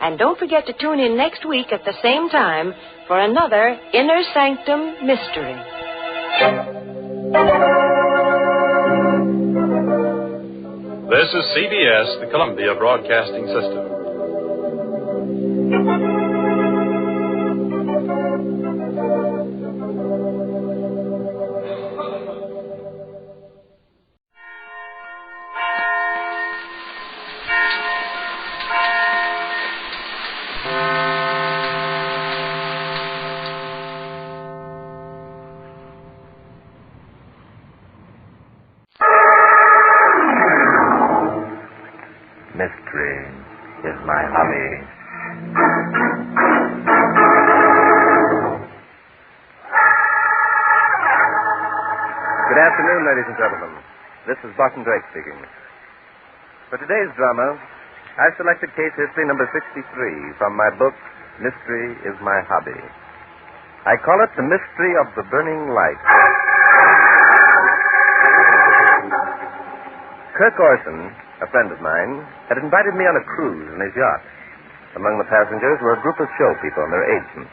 And don't forget to tune in next week at the same time for another Inner Sanctum mystery. This is CBS, the Columbia Broadcasting System. Mystery is my hobby. Good afternoon, ladies and gentlemen. This is Barton Drake speaking. For today's drama, I've selected case history number 63 from my book, Mystery is My Hobby. I call it The Mystery of the Burning Light. Kirk Orson, a friend of mine, had invited me on a cruise in his yacht. Among the passengers were a group of show people and their agents.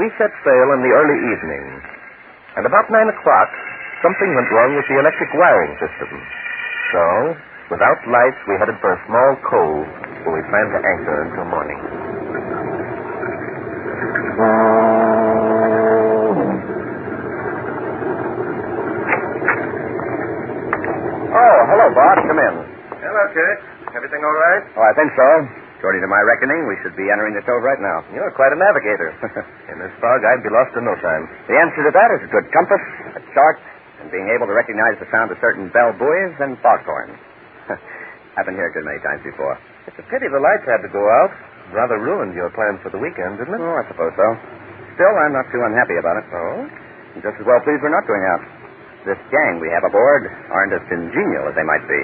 We set sail in the early evening, and about 9 o'clock, something went wrong with the electric wiring system. So, without lights, we headed for a small cove where we planned to anchor until morning. Oh, hello, Bob. Come in. Hello, Kirk. Everything all right? Oh, I think so. According to my reckoning, we should be entering the cove right now. You're quite a navigator. In this fog, I'd be lost in no time. The answer to that is a good compass, a chart, and being able to recognize the sound of certain bell buoys and foghorns. I've been here a good many times before. It's a pity the lights had to go out. Rather ruined your plans for the weekend, didn't it? Oh, I suppose so. Still, I'm not too unhappy about it. Oh? I'm just as well pleased we're not going out. This gang we have aboard aren't as congenial as they might be.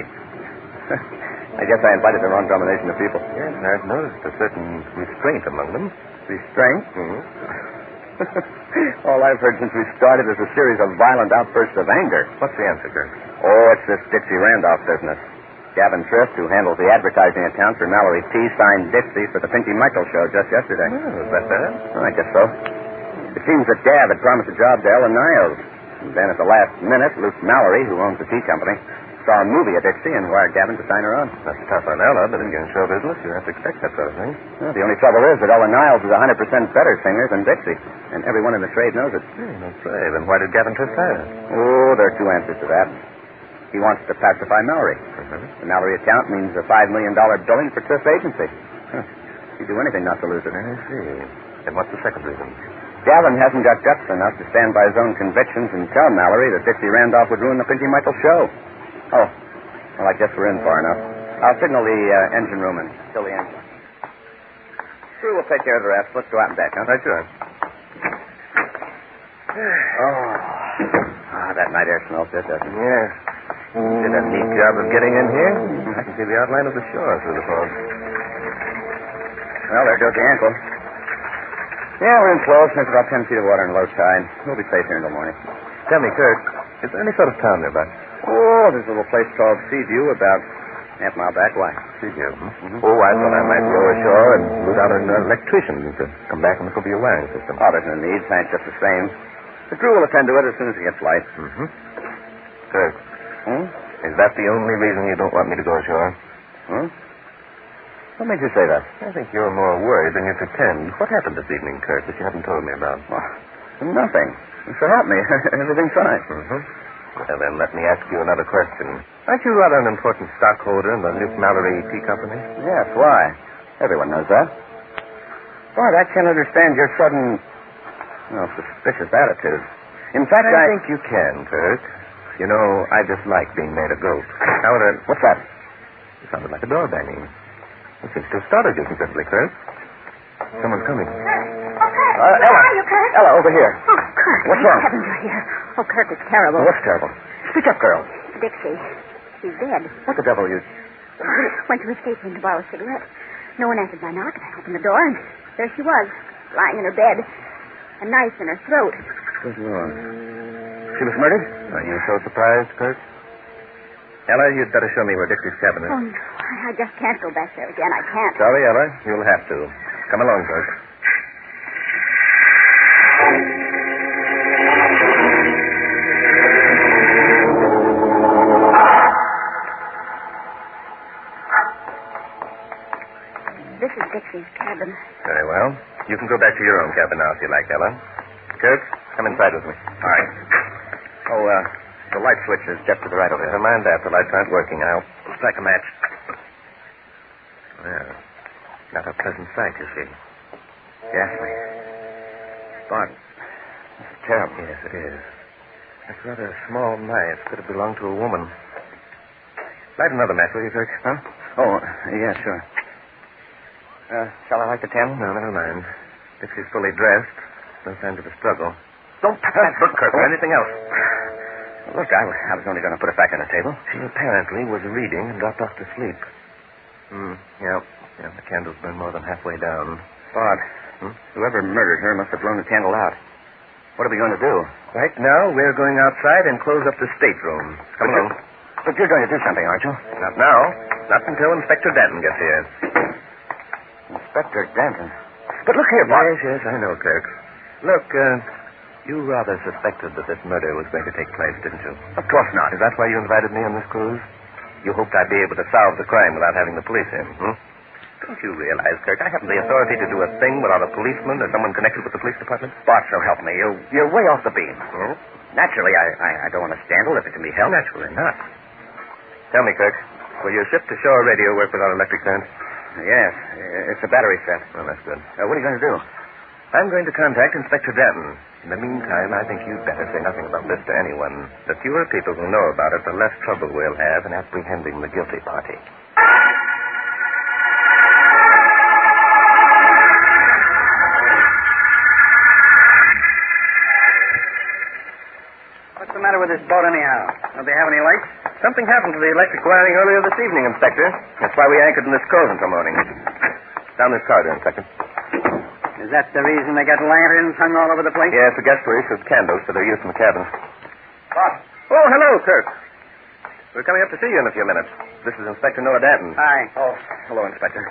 I guess I invited the wrong combination of people. Yes, I've noticed a certain restraint among them. Restraint? Mm-hmm. All I've heard since we started is a series of violent outbursts of anger. What's the answer, Kirk? Oh, it's this Dixie Randolph business. Gavin Thrift, who handles the advertising account for Mallory T., signed Dixie for the Pinky Michael show just yesterday. Oh, is that bad? Oh, I guess so. It seems that Gav had promised a job to Ellen Niles. And then at the last minute, Luke Mallory, who owns the tea company, saw a movie of Dixie and wired Gavin to sign her on. That's tough on Ella, but in show business, you have to expect that sort of thing. Well, the only trouble is that Ellen Niles is a 100% better singer than Dixie, and everyone in the trade knows it. That's right. Then why did Gavin Thrift hire her? Oh, there are two answers to that. He wants to pacify Mallory. The Mallory account means a $5 million billing for Thrift's agency. He'd do anything not to lose it. I see. And what's the second reason? He Gavin hasn't got guts enough to stand by his own convictions and tell Mallory that Dixie Randolph would ruin the Pinky Michael show. Oh, well, I guess we're in far enough. I'll signal the engine room and still the engine. Crew will take care of the rest. Let's go out and back, huh? Right, sure. That night air smells good, doesn't it? Yes. Did a neat job of getting in here. I can see the outline of the shore through the fog. Well, there goes the ankle. Yeah, we're in close. There's about 10 feet of water in low tide. We'll be safe here until morning. Tell me, Kirk, is there any sort of town nearby? Oh, there's a little place called Seaview about half a mile back. Why? Seaview. Mm-hmm. Oh, I thought I might go ashore and loot out an electrician to come back and look over your wiring system. Oh, there's no need. Thanks, just the same. The crew will attend to it as soon as it gets light. Mm-hmm. Kirk. Is that the only reason you don't want me to go ashore? What made you say that? I think you're more worried than you pretend. What happened this evening, Kirk, that you haven't told me about? Nothing. So help me. Everything's fine. Mm-hmm. Well, then, let me ask you another question. Aren't you rather an important stockholder in the Luke Mallory Tea Company? Yes, why? Everyone knows that. Bart, I can't understand your sudden, suspicious attitude. In fact, I think you can, Kirk. You know, I dislike being made a goat. What's that? It sounded like a door banging. It seems to have startled you considerably, Kirk. Someone's coming. Ella. Where are you, Kirk? Ella, over here. Oh, Kirk. What's wrong? Heavens, you're here. Oh, Kirk, it's terrible. What's terrible? Speak up, girl. Dixie. She's dead. What the devil you... Went to escape room to borrow a cigarette. No one answered my knock. I opened the door, and there she was, lying in her bed. A knife in her throat. Good Lord. She was murdered? Are you so surprised, Kirk? Ella, you'd better show me where Dixie's cabin is. Oh, no. I just can't go back there again. I can't. Sorry, Ella. You'll have to. Come along, Kirk. This is Dixie's cabin. Very well. You can go back to your own cabin now if you like, Ella. Kirk, come inside with me. All right. Oh, the light switch is just to the right over there. Never mind that. The lights aren't working. I'll strike a match. Well, not a pleasant sight, you see. Ghastly. Bart, this is terrible. Yes, it is. That's rather a small knife. Could have belonged to a woman. Light another match, will you, Kirk? Huh? Oh, yeah, sure. Shall I light the candle? No, never mind. Dixie's fully dressed. No signs of a struggle. Don't touch that book, Kirk, or anything else. Look, I was only going to put it back on the table. She apparently was reading and dropped off to sleep. Yeah, the candle's burned more than halfway down. Bart, whoever murdered her must have blown the candle out. What are we going to do? Right now, we're going outside and close up the stateroom. Come along. But you're going to do something, aren't you? Not now. Not until Inspector Danton gets here. Inspector Danton? But look here, Bart. Yes, I know, Kirk. Look, you rather suspected that this murder was going to take place, didn't you? Of course not. Is that why you invited me on this cruise? You hoped I'd be able to solve the crime without having the police in, Don't you realize, Kirk, I haven't the authority to do a thing without a policeman or someone connected with the police department? Bart, so help me. You're way off the beam. Naturally, I don't want a scandal if it can be helped. Naturally not. Tell me, Kirk, will your ship-to-shore radio work without electric current? Yes, it's a battery set. Well, that's good. What are you going to do? I'm going to contact Inspector Danton. In the meantime, I think you'd better say nothing about this to anyone. The fewer people who know about it, the less trouble we'll have in apprehending the guilty party. What's the matter with this boat, anyhow? Don't they have any lights? Something happened to the electric wiring earlier this evening, Inspector. That's why we anchored in this cove until morning. Down this corridor, Inspector. Is that the reason they got lanterns hung all over the place? Yes, the guests were issued candles for their use in the cabin. Bob. Oh, hello, Kirk. We're coming up to see you in a few minutes. This is Inspector Noah Danton. Hi. Oh, hello, Inspector.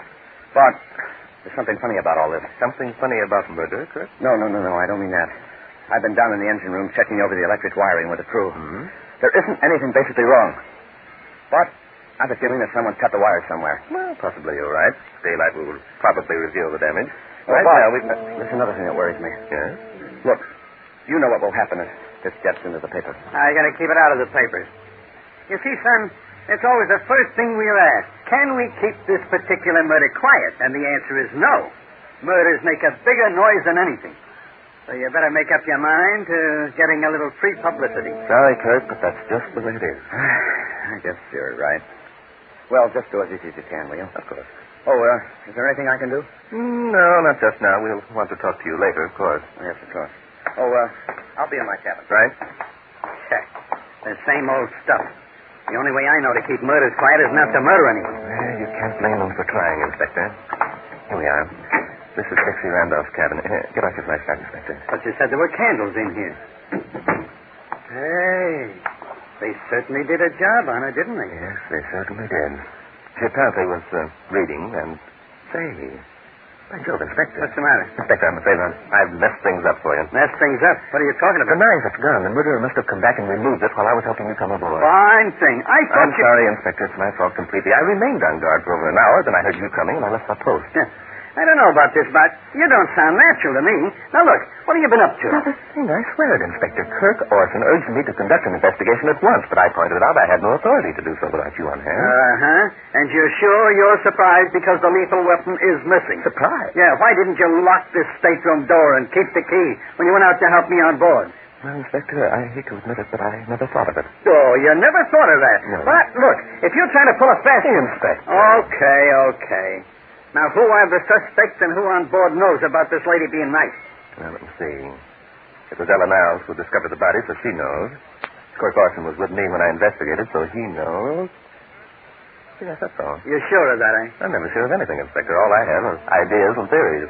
Bart, there's something funny about all this. Something funny about murder, Kirk? No, I don't mean that. I've been down in the engine room checking over the electric wiring with the crew. There isn't anything basically wrong. Bart, I've a feeling that someone cut the wires somewhere. Well, possibly you're right. Daylight will probably reveal the damage. Well, Bart, there's another thing that worries me. Yes? Look, you know what will happen if this gets into the paper. I got to keep it out of the papers. You see, son, it's always the first thing we're asked. Can we keep this particular murder quiet? And the answer is no. Murders make a bigger noise than anything. So you better make up your mind to getting a little free publicity. Sorry, Kirk, but that's just the way it is. I guess you're right. Well, just do as easy as you can, will you? Of course. Oh, is there anything I can do? No, not just now. We'll want to talk to you later, of course. Yes, of course. Oh, I'll be in my cabin. Right? Check. The same old stuff. The only way I know to keep murders quiet is not to murder anyone. Well, you can't blame them for trying, Inspector. Here we are. This is Dixie Randolph's cabin. Get out your flashlight, Inspector. But you said there were candles in here. Hey, they certainly did a job on it, didn't they? Yes, they certainly did. She apparently was reading and... Say, by Jove, Inspector. What's the matter? Inspector, I'm afraid I've messed things up for you. Messed things up? What are you talking about? The knife, it's gone. The murderer must have come back and removed it while I was helping you come aboard. Fine thing. I'm sorry, Inspector. It's my fault completely. I remained on guard for over an hour, then I heard you coming, and I left my post. Yeah. I don't know about this, but you don't sound natural to me. Now, look, what have you been up to? Not a thing, I swear it, Inspector. Kirk Orson urged me to conduct an investigation at once, but I pointed out I had no authority to do so without you on hand. Uh-huh. And you're sure you're surprised because the lethal weapon is missing? Surprised? Yeah, why didn't you lock this stateroom door and keep the key when you went out to help me on board? Well, Inspector, I hate to admit it, but I never thought of it. Oh, you never thought of that? No. But, look, if you're trying to pull a fast... Inspector. Okay. Now, who are the suspects and who on board knows about this lady being nice? Well, let me see. It was Ella Niles who discovered the body, so she knows. Kirk Orson was with me when I investigated, so he knows. Yes, that's all. You're sure of that, eh? I'm never sure of anything, Inspector. All I have are ideas and theories.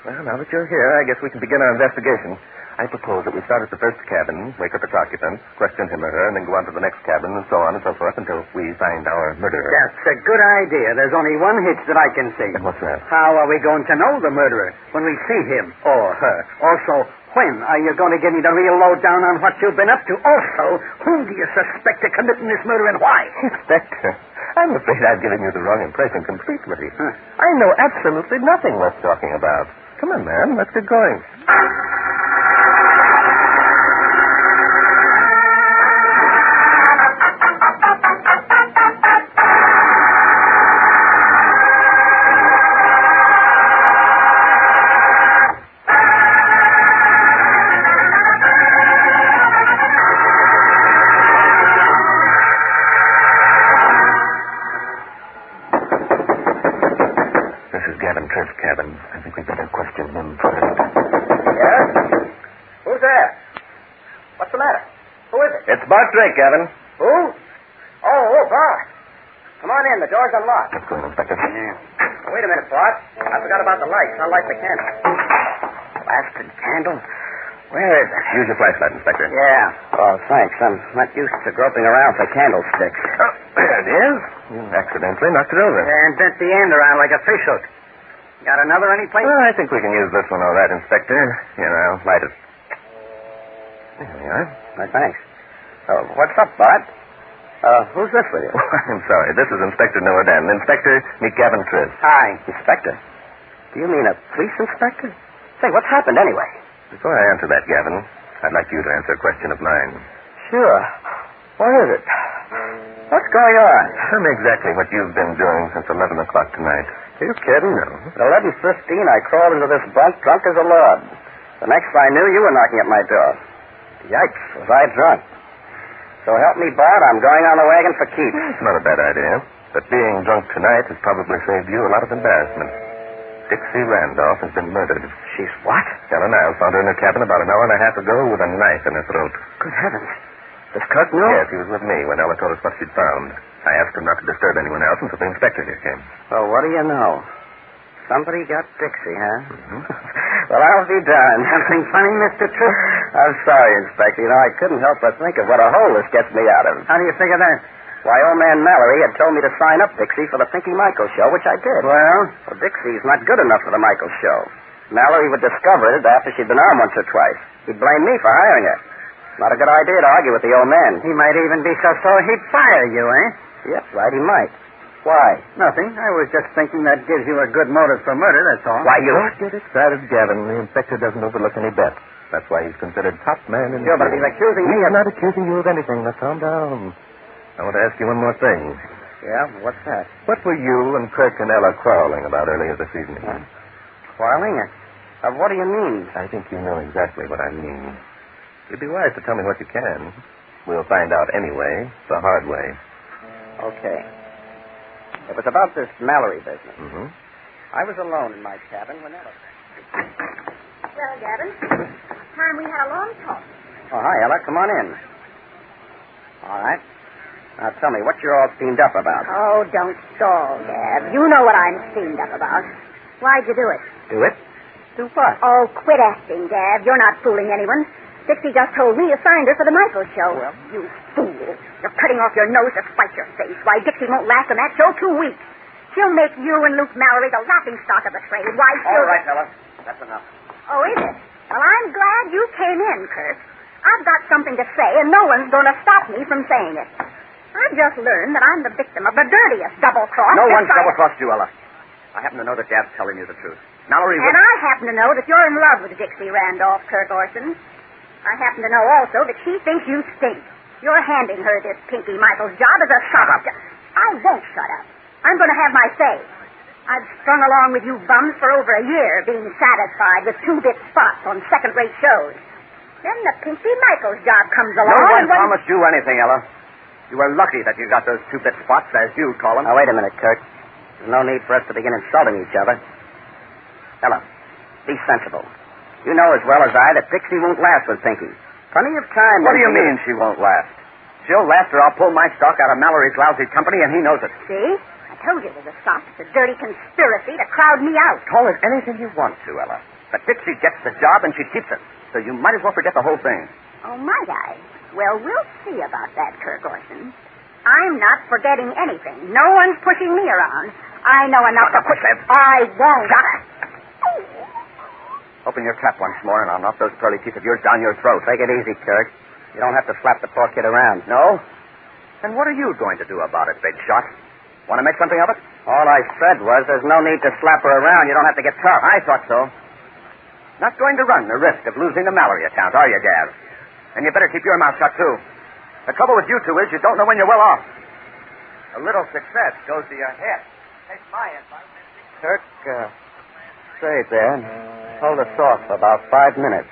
Well, now that you're here, I guess we can begin our investigation. I propose that we start at the first cabin, wake up its occupants, question him or her, and then go on to the next cabin, and so on and so forth until we find our murderer. That's a good idea. There's only one hitch that I can see. And what's that? How are we going to know the murderer when we see him or her? Also, when are you going to give me the real lowdown on what you've been up to? Also, whom do you suspect of committing this murder and why? Inspector, I'm afraid I've given you the wrong impression completely. I know absolutely nothing worth talking about. Come on, man. Let's get going. Bart Drake, Gavin. Who? Oh, Bart. Come on in. The door's unlocked. Let's go in, Inspector. Yeah. Wait a minute, Bart. I forgot about the lights. I'll light the candle. Blasted candle? Where is it? Use your flashlight, Inspector. Yeah. Oh, thanks. I'm not used to groping around for candlesticks. Oh, there it is. You accidentally knocked it over. And bent the end around like a fish hook. Got another anyplace? Well, I think we can use this one, all right, Inspector. Here, I'll light it. There we are. Well, thanks. What's up, Bart? Who's this with you? I'm sorry. This is Inspector Noorden. Inspector, meet Gavin Triss. Hi. Inspector? Do you mean a police inspector? Say, what's happened anyway? Before I answer that, Gavin, I'd like you to answer a question of mine. Sure. What is it? What's going on? Tell me exactly what you've been doing since 11 o'clock tonight. Are you kidding? No. At 11:15, I crawled into this bunk drunk as a lord. The next I knew, you were knocking at my door. Yikes, was I drunk? So help me, Bart, I'm going on the wagon for keeps. It's not a bad idea. But being drunk tonight has probably saved you a lot of embarrassment. Dixie Randolph has been murdered. She's what? Ella Niles found her in her cabin about an hour and a half ago with a knife in her throat. Good heavens. Does Kirk know? Yes, he was with me when Ella told us what she'd found. I asked him not to disturb anyone else until the inspector here came. Well, what do you know? Somebody got Dixie, huh? Mm-hmm. Well, I'll be darned. Something funny, Mr. Tripp? I'm sorry, Inspector. You know, I couldn't help but think of what a hole this gets me out of. How do you figure that? Why, old man Mallory had told me to sign up Dixie for the Pinky Michaels show, which I did. Well, Dixie's not good enough for the Michaels show. Mallory would discover it after she'd been armed once or twice. He'd blame me for hiring her. Not a good idea to argue with the old man. He might even be so sore he'd fire you, eh? Yep, right, he might. Why? Nothing. I was just thinking that gives you a good motive for murder, that's all. Why, you don't get excited, Gavin. The inspector doesn't overlook any bets. That's why he's considered top man in the Sure, but he's accusing me I'm not accusing you of anything. Now, calm down. I want to ask you one more thing. Yeah? What's that? What were you and Kirk and Ella quarreling about earlier this evening? Quarreling? What do you mean? I think you know exactly what I mean. You'd be wise to tell me what you can. We'll find out anyway, the hard way. Okay. It was about this Mallory business. Mm-hmm. I was alone in my cabin when Ella... Well, Gavin, time we had a long talk. Oh, hi, Ella. Come on in. All right. Now, tell me, what you're all steamed up about? Oh, don't stall, Gav. You know what I'm steamed up about. Why'd you do it? Do it? Do what? Oh, quit acting, Gav. You're not fooling anyone. Dixie just told me you signed her for the Michael show. Well, you fool. You're cutting off your nose to spite your face. Why, Dixie won't last on that show 2 weeks. She'll make you and Luke Mallory the laughing stock of the trade. Why, All right, Ella. That's enough. Oh, is it? Well, I'm glad you came in, Kirk. I've got something to say, and no one's going to stop me from saying it. I've just learned that I'm the victim of the dirtiest double-cross. No one's double-crossed you, Ella. I happen to know that Gav's telling you the truth. Mallory And I happen to know that you're in love with Dixie Randolph, Kirk Orson. I happen to know also that she thinks you stink. You're handing her this Pinky Michaels job as a shut-up. I won't shut up. I'm going to have my say. I've strung along with you bums for over a year, being satisfied with 2-bit spots on second-rate shows. Then the Pinky Michaels job comes along. No one promised you anything, Ella. You were lucky that you got those 2-bit spots, as you call them. Now, wait a minute, Kirk. There's no need for us to begin insulting each other. Ella, be sensible. You know as well as I that Dixie won't last with Pinky. Plenty of time. What do you mean she won't last? She'll last or I'll pull my stock out of Mallory's lousy company, and he knows it. See? I told you it was a sock. It's a dirty conspiracy to crowd me out. Call it anything you want to, Ella. But Dixie gets the job, and she keeps it. So you might as well forget the whole thing. Oh, might I? Well, we'll see about that, Kirk Orson. I'm not forgetting anything. No one's pushing me around. I know enough to push... I won't. Shut up. Open your trap once more, and I'll knock those pearly teeth of yours down your throat. Take it easy, Kirk. You don't have to slap the poor kid around. No? Then what are you going to do about it, big shot? Want to make something of it? All I said was there's no need to slap her around. You don't have to get tough. I thought so. Not going to run the risk of losing the Mallory account, are you, Gav? And you better keep your mouth shut, too. The trouble with you two is you don't know when you're well off. A little success goes to your head. Take my advice. Kirk, stay there and hold us off for about 5 minutes.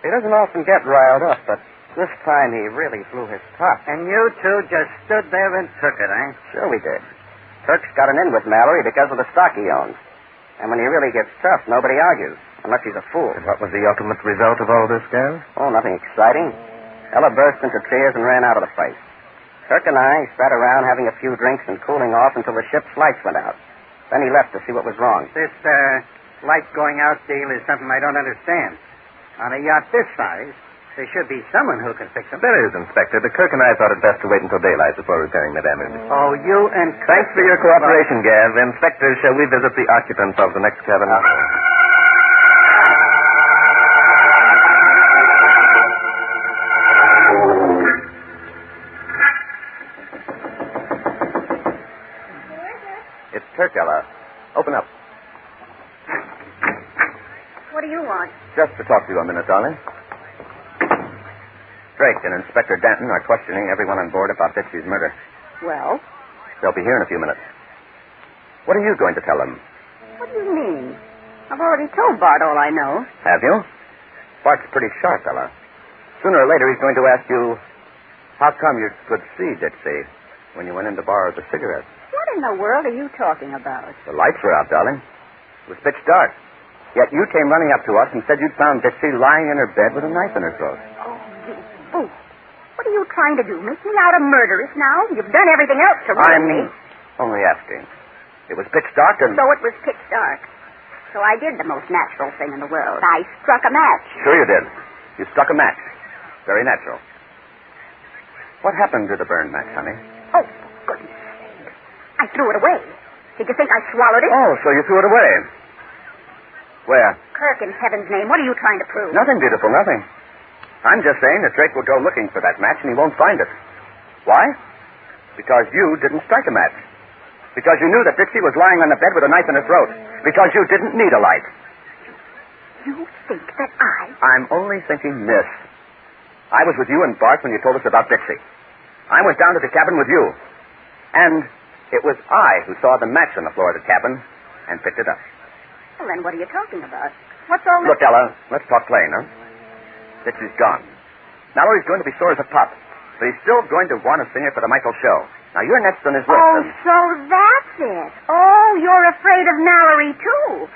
He doesn't often get riled up, but this time he really blew his top. And you two just stood there and took it, eh? Sure we did. Kirk's got an in with Mallory because of the stock he owns. And when he really gets tough, nobody argues, unless he's a fool. And what was the ultimate result of all this, Gav? Oh, nothing exciting. Ella burst into tears and ran out of the place. Kirk and I sat around having a few drinks and cooling off until the ship's lights went out. Then he left to see what was wrong. This light going out deal is something I don't understand. On a yacht this size, there should be someone who can fix them. There is, Inspector, but Kirk and I thought it best to wait until daylight before repairing the damage. Oh, you and Kirk... Thanks for your cooperation, Gav. Inspector, shall we visit the occupants of the next cabin? It's Kirk, Ella. Open up. What do you want? Just to talk to you a minute, darling. Drake and Inspector Danton are questioning everyone on board about Dixie's murder. Well? They'll be here in a few minutes. What are you going to tell them? What do you mean? I've already told Bart all I know. Have you? Bart's pretty sharp, Ella. Sooner or later, he's going to ask you, how come you could see Dixie when you went in to borrow the cigarettes? What in the world are you talking about? The lights were out, darling. It was pitch dark. Yet you came running up to us and said you'd found Dixie lying in her bed with a knife in her throat. Oh, you fool. What are you trying to do? Make me out a murderess now? You've done everything else to ruin me. I'm only asking. It was pitch dark and... So it was pitch dark. So I did the most natural thing in the world. I struck a match. Sure you did. You struck a match. Very natural. What happened to the burn match, honey? Oh, for goodness sake. I threw it away. Did you think I swallowed it? Oh, so you threw it away. Where? Kirk, in heaven's name, what are you trying to prove? Nothing, beautiful, nothing. I'm just saying that Drake will go looking for that match and he won't find it. Why? Because you didn't strike a match. Because you knew that Dixie was lying on the bed with a knife in her throat. Because you didn't need a light. You think that I... I'm only thinking this. I was with you and Bart when you told us about Dixie. I went down to the cabin with you. And it was I who saw the match on the floor of the cabin and picked it up. Well, then what are you talking about? What's all this? Look, Ella, let's talk plain, huh? Dixie's gone. Mallory's going to be sore as a pup, but he's still going to want to sing her for the Michael show. Now, you're next on his list. Oh, so that's it. Oh, you're afraid of Mallory, too.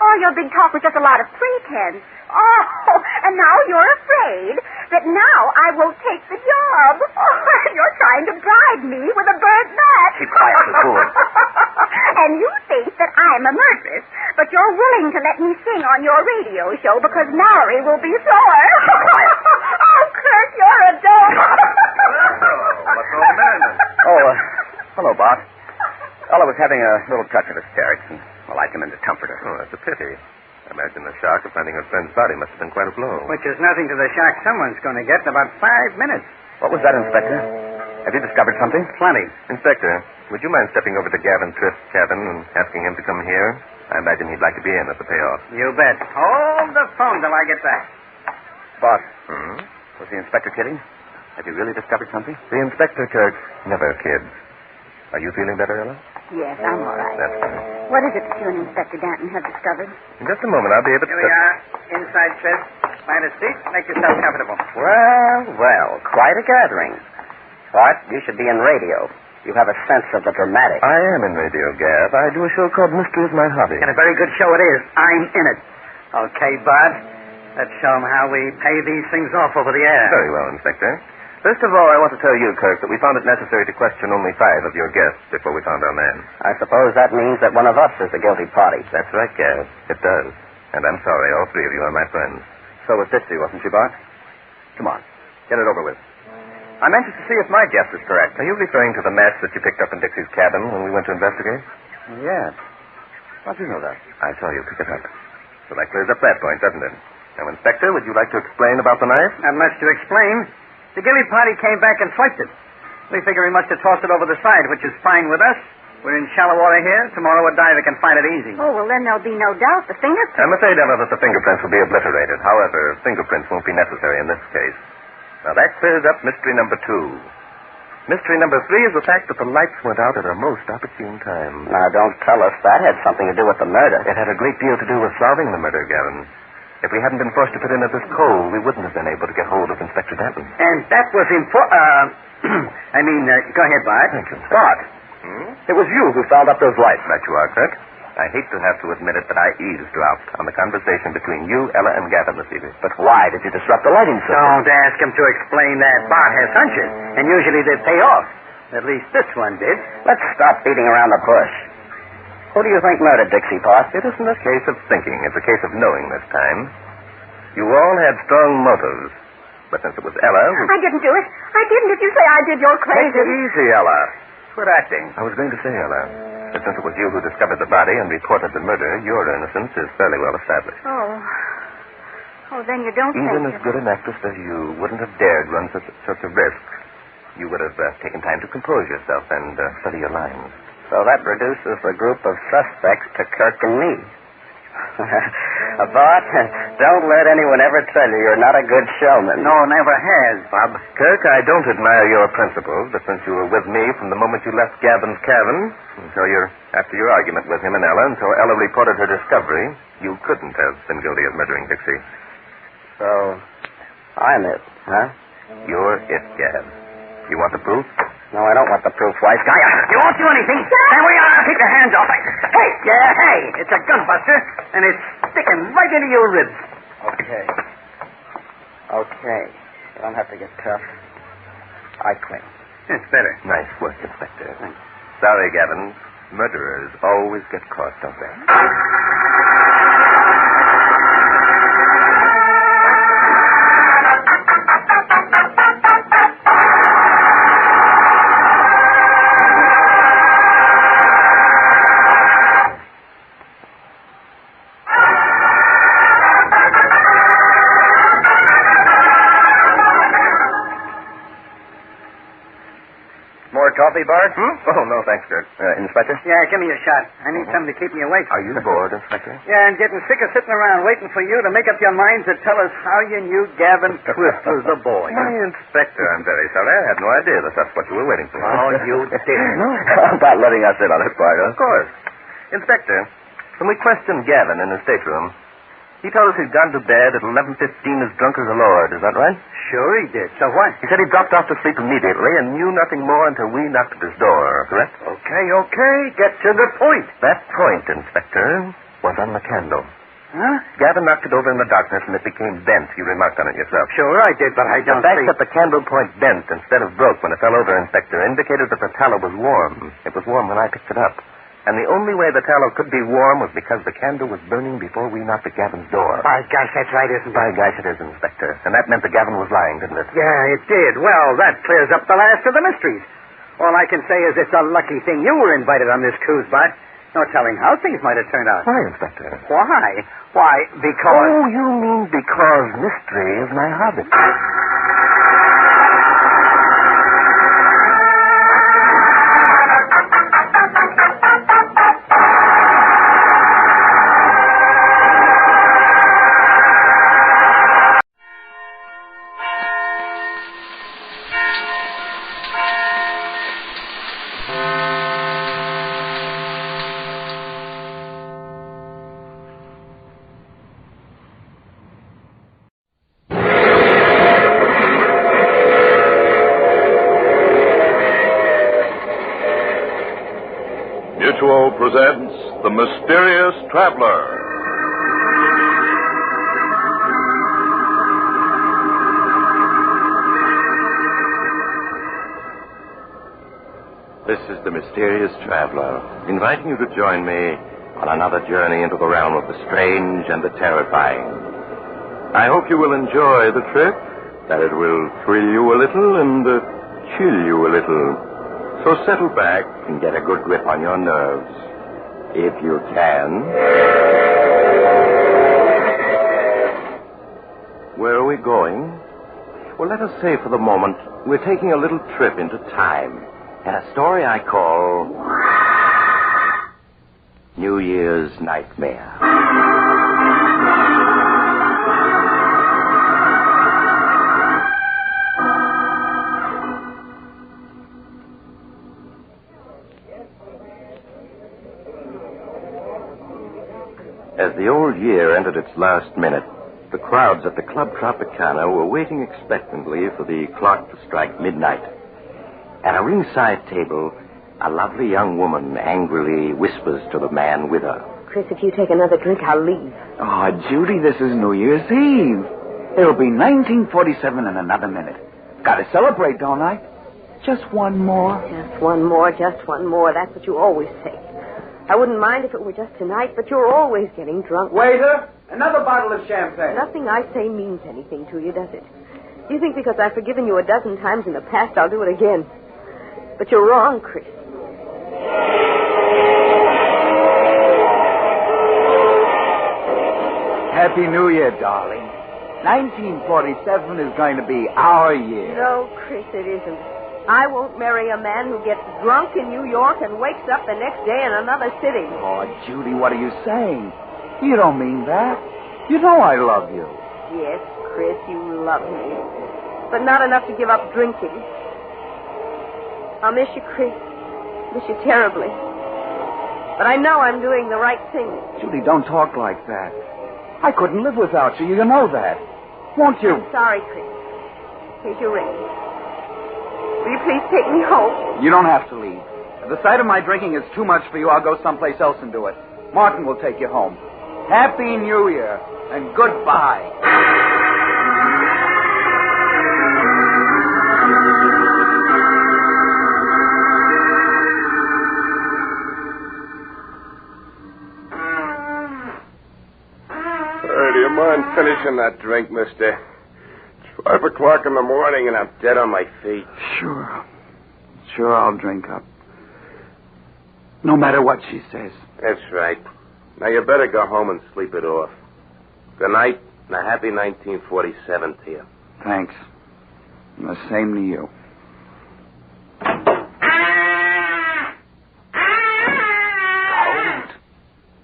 All your big talk was just a lot of pretense. Oh, and now you're afraid that now I will take the job. Oh, you're trying to bribe me with a burnt match. Keep quiet, you fool. And you think that I'm a murderess, but you're willing to let me sing on your radio show because Mallory will be sore. Oh, Kurt, you're a dope. What's all the matter? Hello, Bart. Ella was having a little touch of hysterics, and, well, I came in to comfort her. Oh, that's a pity. I imagine the shock of finding her friend's body must have been quite a blow. Which is nothing to the shock someone's going to get in about 5 minutes. What was that, Inspector? Have you discovered something? Plenty. Inspector, would you mind stepping over to Gavin Triff's cabin and asking him to come here? I imagine he'd like to be in at the payoff. You bet. Hold the phone till I get back. Bart, was the inspector kidding? Have you really discovered something? The inspector, Kirk, never kids. Are you feeling better, Ella? Yes, I'm all right. That's good. What is it that you and Inspector Danton have discovered? In just a moment, I'll be able to... Here we are. Inside, Triff. Find a seat. Make yourself comfortable. Well, quite a gathering. Bart, you should be in radio. You have a sense of the dramatic. I am in radio, Gav. I do a show called Mystery is My Hobby. And a very good show it is. I'm in it. Okay, Bud. Let's show them how we pay these things off over the air. Very well, Inspector. First of all, I want to tell you, Kirk, that we found it necessary to question only 5 of your guests before we found our man. I suppose that means that one of us is the guilty party. That's right, Gav. It does. And I'm sorry, all 3 of you are my friends. So was Dixie, wasn't she, Bart? Come on. Get it over with. I'm anxious to see if my guess is correct. Are you referring to the match that you picked up in Dixie's cabin when we went to investigate? Yes. How'd you know that? I saw you pick it up. So that clears up that point, doesn't it? Now, Inspector, would you like to explain about the knife? Not much to explain. The guilty party came back and swiped it. We figure he must have tossed it over the side, which is fine with us. We're in shallow water here. Tomorrow a diver can find it easy. Oh, well, then there'll be no doubt. The fingerprints. I'm afraid, Ella, that the fingerprints will be obliterated. However, fingerprints won't be necessary in this case. Now, that clears up mystery number 2. Mystery number 3 is the fact that the lights went out at a most opportune time. Now, don't tell us that had something to do with the murder. It had a great deal to do with solving the murder, Gavin. If we hadn't been forced to put in at this coal, we wouldn't have been able to get hold of Inspector Danton. And that was important. Go ahead, Bart. Thank you. Bart, it was you who found up those lights. That you are, Kirk. I hate to have to admit it, but I eavesdropped on the conversation between you, Ella, and Gavin this evening. But why did you disrupt the lighting system? Don't ask him to explain that. Bart has hunches, and usually they pay off. At least this one did. Let's stop beating around the bush. Who do you think murdered Dixie, Bart? It isn't a case of thinking. It's a case of knowing this time. You all had strong motives. But since it was Ella who... I didn't do it. I didn't. If you say I did, you're crazy. Take it easy, Ella. Quit acting. I was going to say, Ella, that since it was you who discovered the body and reported the murder, your innocence is fairly well established. Oh, then you don't Even think... as good an actress as you wouldn't have dared run such a risk. You would have taken time to compose yourself and study your lines. So that reduces the group of suspects to Kirk and me. Bart, don't let anyone ever tell you you're not a good showman. No, never has, Bob. Kirk, I don't admire your principles, but since you were with me from the moment you left Gavin's cabin after your argument with him and Ella, until Ella reported her discovery, you couldn't have been guilty of murdering Dixie. So, I'm it, huh? You're it, Gav. You want the proof? No, I don't want the proof, wise guy. You won't do anything. Stand where you are. Take your hands off. Hey, it's a gunbuster, and it's sticking right into your ribs. Okay. You don't have to get tough. I clean. It's better. Nice work, Inspector. Thanks. Sorry, Gavin. Murderers always get caught, don't they? Coffee, Bart? Oh, no, thanks, Kirk. Inspector? Yeah, give me a shot. I need something to keep me awake. Are you bored, Inspector? Yeah, I'm getting sick of sitting around waiting for you to make up your minds to tell us how you knew Gavin Twist was the boy. Why, Inspector, I'm very sorry. I had no idea that's what you were waiting for. Oh, you didn't. No, about letting us in on it, Bart, huh? Of course. Inspector, when we questioned Gavin in his stateroom, He told us he'd gone to bed at 11:15 as drunk as a lord. Is that right? Sure he did. So what? He said he dropped off to sleep immediately and knew nothing more until we knocked at his door, correct? Okay. Get to the point. That point, Inspector, was on the candle. Huh? Gavin knocked it over in the darkness and it became bent. You remarked on it yourself. Sure I did, but I don't The fact see... that the candle point bent instead of broke when it fell over, Inspector, indicated that the tallow was warm. It was warm when I picked it up. And the only way the tallow could be warm was because the candle was burning before we knocked at Gavin's door. By gosh, that's right, isn't it? By gosh, it is, Inspector. And that meant that Gavin was lying, didn't it? Yeah, it did. Well, that clears up the last of the mysteries. All I can say is it's a lucky thing you were invited on this cruise, Bart. No telling how things might have turned out. Why, Inspector? Why? Why, because... Oh, you mean because mystery is my hobby. Mutual presents The Mysterious Traveler. This is The Mysterious Traveler, inviting you to join me on another journey into the realm of the strange and the terrifying. I hope you will enjoy the trip, that it will thrill you a little and chill you a little. So settle back and get a good grip on your nerves, if you can. Where are we going? Well, let us say for the moment we're taking a little trip into time and a story I call New Year's Nightmare. As the old year entered its last minute, the crowds at the Club Tropicana were waiting expectantly for the clock to strike midnight. At a ringside table, a lovely young woman angrily whispers to the man with her. Chris, if you take another drink, I'll leave. Oh, Judy, this is New Year's Eve. It'll be 1947 in another minute. Gotta celebrate, don't I? Just one more. Just one more. That's what you always say. I wouldn't mind if it were just tonight, but you're always getting drunk. Waiter, another bottle of champagne. Nothing I say means anything to you, does it? You think because I've forgiven you a dozen times in the past, I'll do it again. But you're wrong, Chris. Happy New Year, darling. 1947 is going to be our year. No, Chris, it isn't. I won't marry a man who gets drunk in New York and wakes up the next day in another city. Oh, Judy, what are you saying? You don't mean that. You know I love you. Yes, Chris, you love me. But not enough to give up drinking. I'll miss you, Chris. Miss you terribly. But I know I'm doing the right thing. Judy, don't talk like that. I couldn't live without you. You know that. Won't you? I'm sorry, Chris. Here's your ring. Will you please take me home? You don't have to leave. If the sight of my drinking is too much for you, I'll go someplace else and do it. Martin will take you home. Happy New Year, and goodbye. Do you mind finishing that drink, mister? 5 o'clock in the morning and I'm dead on my feet. Sure, I'll drink up. No matter what she says. That's right. Now you better go home and sleep it off. Good night and a happy 1947 to you. Thanks. And the same to you.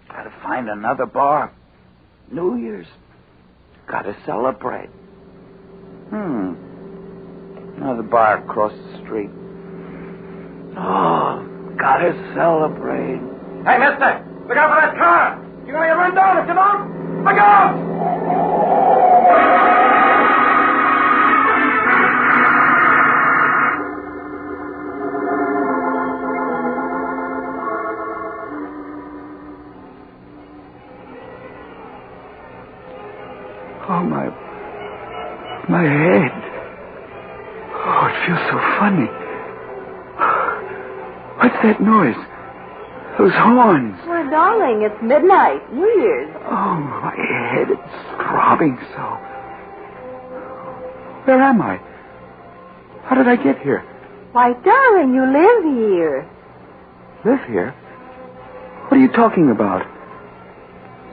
Gotta find another bar. New Year's. Gotta celebrate. Another bar across the street. Oh, gotta celebrate. Hey, mister, look out for that car. You're going to get run down if you don't. Look out! Oh, my head. Oh, it feels so funny. What's that noise? Those horns. Why, darling, it's midnight. New Year's. Oh, my head, it's throbbing so. Where am I? How did I get here? Why, darling, you live here. Live here? What are you talking about?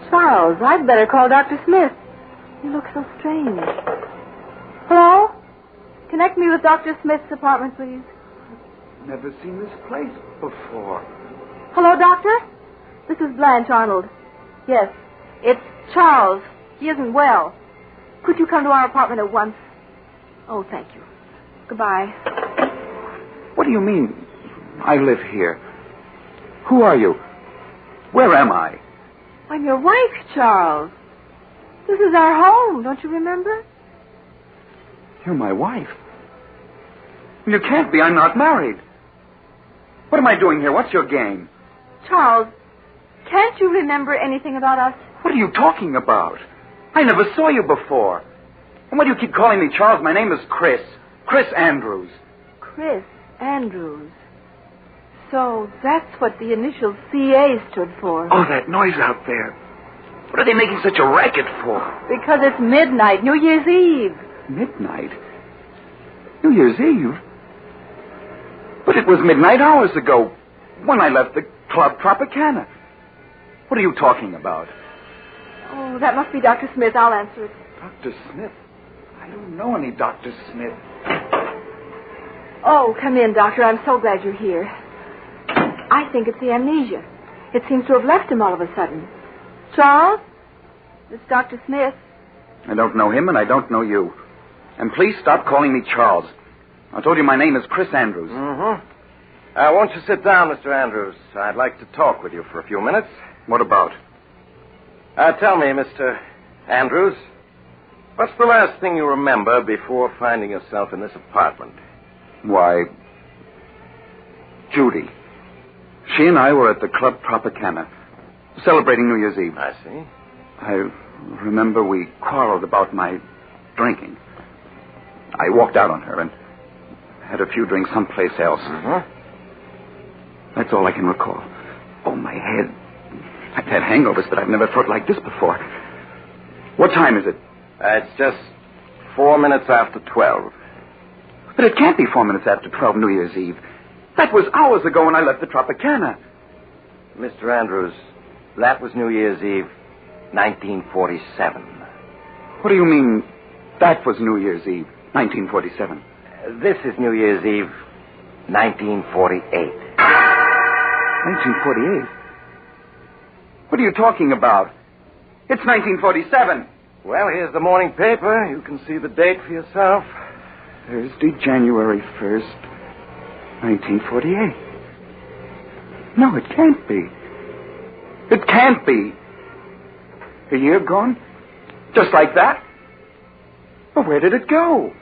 Charles, I'd better call Dr. Smith. You look so strange. Hello? Connect me with Dr. Smith's apartment, please. Never seen this place before. Hello, Doctor? This is Blanche Arnold. Yes, it's Charles. He isn't well. Could you come to our apartment at once? Oh, thank you. Goodbye. What do you mean, I live here? Who are you? Where am I? I'm your wife, Charles. This is our home, don't you remember? You're my wife. You can't be. I'm not married. What am I doing here? What's your game? Charles, can't you remember anything about us? What are you talking about? I never saw you before. And why do you keep calling me Charles? My name is Chris. Chris Andrews. Chris Andrews. So that's what the initial CA stood for. Oh, that noise out there. What are they making such a racket for? Because it's midnight, New Year's Eve. Midnight? New Year's Eve? But it was midnight hours ago when I left the Club Tropicana. What are you talking about? Oh, that must be Dr. Smith. I'll answer it. Dr. Smith? I don't know any Dr. Smith. Oh, come in, Doctor. I'm so glad you're here. I think it's the amnesia. It seems to have left him all of a sudden. Charles? It's Dr. Smith. I don't know him, and I don't know you. And please stop calling me Charles. I told you my name is Chris Andrews. Mm-hmm. Won't you sit down, Mr. Andrews? I'd like to talk with you for a few minutes. What about? Tell me, Mr. Andrews, what's the last thing you remember before finding yourself in this apartment? Why, Judy. She and I were at the Club Tropicana, celebrating New Year's Eve. I see. I remember we quarreled about my drinking. I walked out on her and had a few drinks someplace else. Mm-hmm. That's all I can recall. Oh, my head. I've had hangovers, but I've never felt like this before. What time is it? It's just 4 minutes after 12. But it can't be 4 minutes after 12 New Year's Eve. That was hours ago when I left the Tropicana. Mr. Andrews, that was New Year's Eve, 1947. What do you mean, that was New Year's Eve, 1947? This is New Year's Eve, 1948. 1948? What are you talking about? It's 1947. Well, here's the morning paper. You can see the date for yourself. Thursday, January 1st, 1948. No, it can't be. It can't be. A year gone? Just like that? Well, where did it go?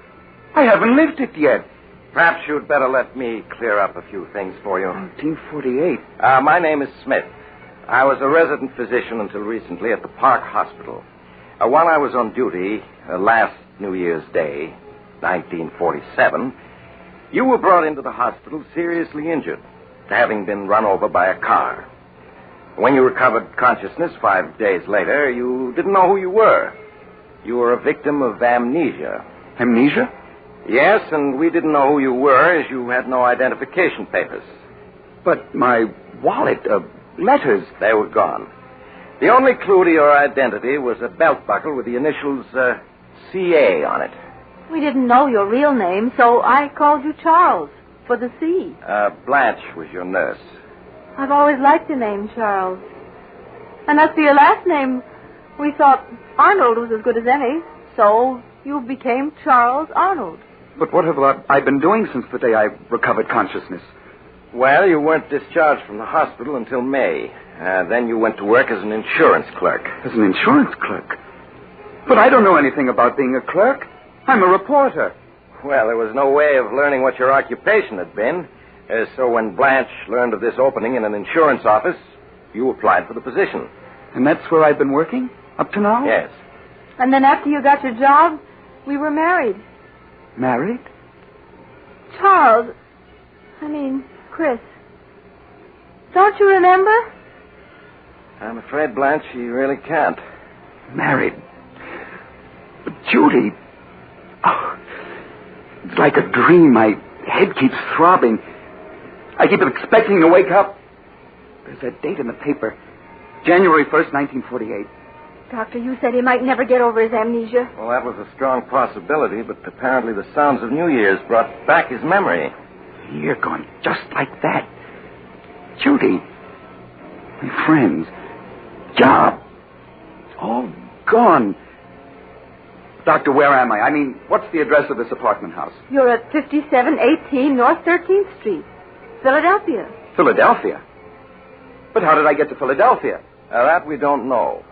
I haven't lived it yet. Perhaps you'd better let me clear up a few things for you. 1948. My name is Smith. I was a resident physician until recently at the Park Hospital. While I was on duty, last New Year's Day, 1947, you were brought into the hospital seriously injured, having been run over by a car. When you recovered consciousness 5 days later, you didn't know who you were. You were a victim of amnesia. Amnesia? Yes, and we didn't know who you were as you had no identification papers. But my wallet, letters... They were gone. The only clue to your identity was a belt buckle with the initials CA on it. We didn't know your real name, so I called you Charles for the C. Blanche was your nurse. I've always liked the name Charles. And as for your last name, we thought Arnold was as good as any, so you became Charles Arnold. But what have I been doing since the day I recovered consciousness? Well, you weren't discharged from the hospital until May. Then you went to work as an insurance clerk. As an insurance clerk? But I don't know anything about being a clerk. I'm a reporter. Well, there was no way of learning what your occupation had been. So when Blanche learned of this opening in an insurance office, you applied for the position. And that's where I've been working? Up to now? Yes. And then after you got your job, we were married. Married? Charles. Chris. Don't you remember? I'm afraid, Blanche, you really can't. Married. But Judy... Oh, it's like a dream. My head keeps throbbing. I keep expecting to wake up. There's that date in the paper. January 1st, 1948. Doctor, you said he might never get over his amnesia. Well, that was a strong possibility, but apparently the sounds of New Year's brought back his memory. You're going just like that. Judy, my friends, job, all gone. Doctor, where am I? What's the address of this apartment house? You're at 5718 North 13th Street, Philadelphia. Philadelphia? But how did I get to Philadelphia? That we don't know.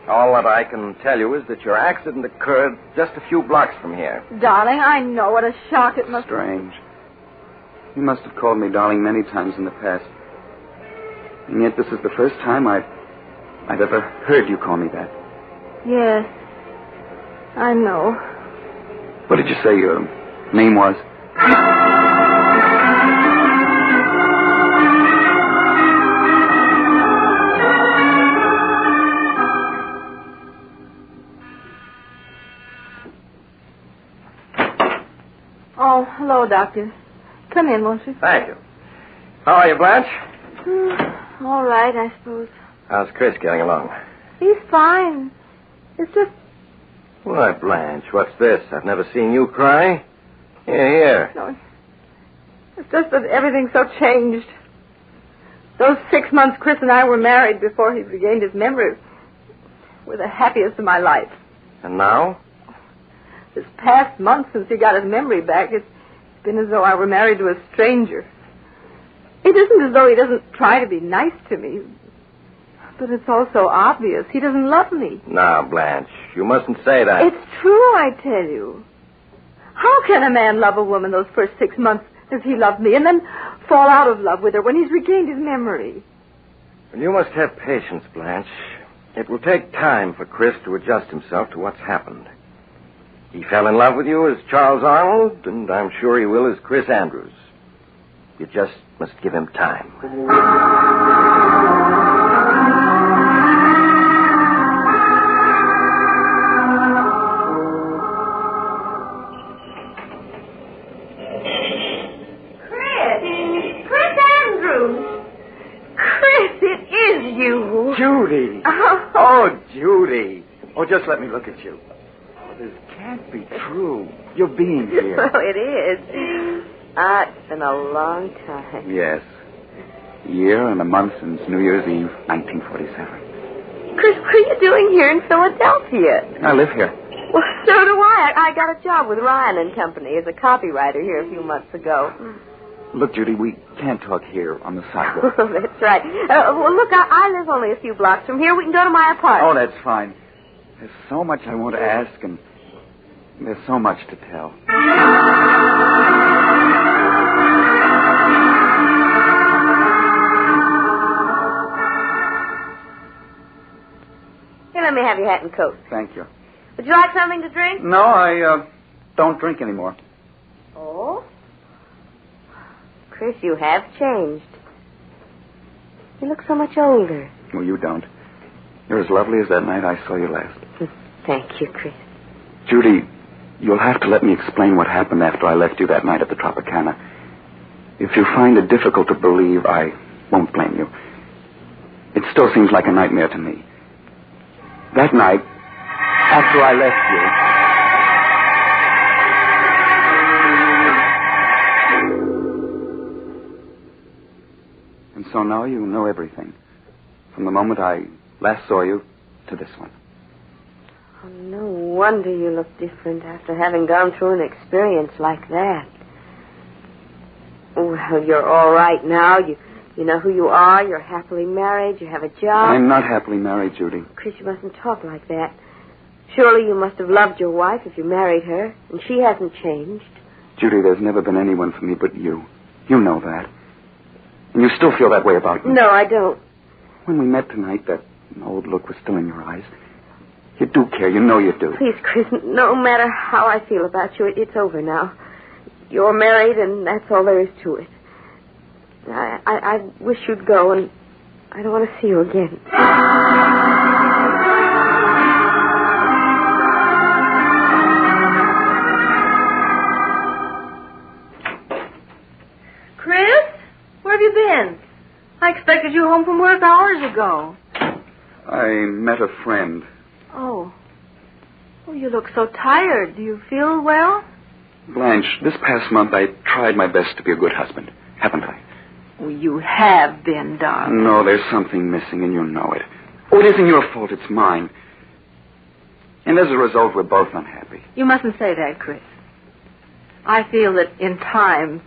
All that I can tell you is that your accident occurred just a few blocks from here. Darling, I know what a shock it must be. Strange. You must have called me darling many times in the past. And yet this is the first time I've ever heard you call me that. Yes, I know. What did you say your name was? Oh, hello, Doctor. Come in, won't you? Thank you. How are you, Blanche? All right, I suppose. How's Chris getting along? He's fine. It's just... Why, Blanche, what's this? I've never seen you cry. Here. No, it's just that everything's so changed. Those 6 months Chris and I were married before he regained his memory were the happiest of my life. And now? This past month since he got his memory back, it's been as though I were married to a stranger. It isn't as though he doesn't try to be nice to me, but it's also obvious he doesn't love me. Now, Blanche, you mustn't say that. It's true, I tell you. How can a man love a woman those first 6 months as he loved me and then fall out of love with her when he's regained his memory? Well, you must have patience, Blanche. It will take time for Chris to adjust himself to what's happened. He fell in love with you as Charles Arnold, and I'm sure he will as Chris Andrews. You just must give him time. Chris Andrews! Chris, it is you! Judy! Oh, Judy! Oh, just let me look at you. This can't be true. You're being here. Well, it is. It's been a long time. Yes. A year and a month since New Year's Eve, 1947. Chris, what are you doing here in Philadelphia? I live here. Well, so do I. I got a job with Ryan and Company as a copywriter here a few months ago. Look, Judy, we can't talk here on the sidewalk. That's right. Well, look, I live only a few blocks from here. We can go to my apartment. Oh, that's fine. There's so much I want to ask, and there's so much to tell. Here, let me have your hat and coat. Thank you. Would you like something to drink? No, I don't drink anymore. Oh? Chris, you have changed. You look so much older. Well, you don't. You're as lovely as that night I saw you last. Thank you, Chris. Judy, you'll have to let me explain what happened after I left you that night at the Tropicana. If you find it difficult to believe, I won't blame you. It still seems like a nightmare to me. That night, after I left you... And so now you know everything. From the moment I last saw you to this one. Oh, no wonder you look different after having gone through an experience like that. Well, you're all right now. You know who you are. You're happily married. You have a job. I'm not happily married, Judy. Chris, you mustn't talk like that. Surely you must have loved your wife if you married her, and she hasn't changed. Judy, there's never been anyone for me but you. You know that. And you still feel that way about me. No, I don't. When we met tonight, that old look was still in your eyes. You do care. You know you do. Please, Chris, no matter how I feel about you, it's over now. You're married, and that's all there is to it. I wish you'd go, and I don't want to see you again. Chris, where have you been? I expected you home from work hours ago. I met a friend. Oh, you look so tired. Do you feel well? Blanche, this past month I tried my best to be a good husband, haven't I? Oh, you have been, darling. No, there's something missing, and you know it. Oh, it isn't your fault, it's mine. And as a result, we're both unhappy. You mustn't say that, Chris. I feel that in time,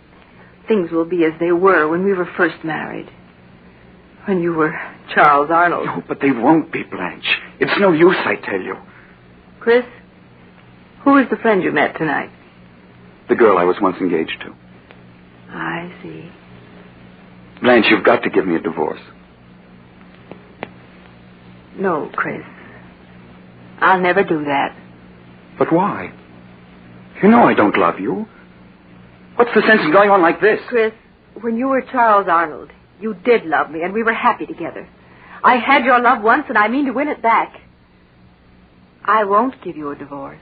things will be as they were when we were first married. When you were Charles Arnold. No, but they won't be, Blanche. It's no use, I tell you. Chris, who is the friend you met tonight? The girl I was once engaged to. I see. Blanche, you've got to give me a divorce. No, Chris. I'll never do that. But why? You know I don't love you. What's the sense in going on like this? Chris, when you were Charles Arnold, you did love me, and we were happy together. I had your love once, and I mean to win it back. I won't give you a divorce.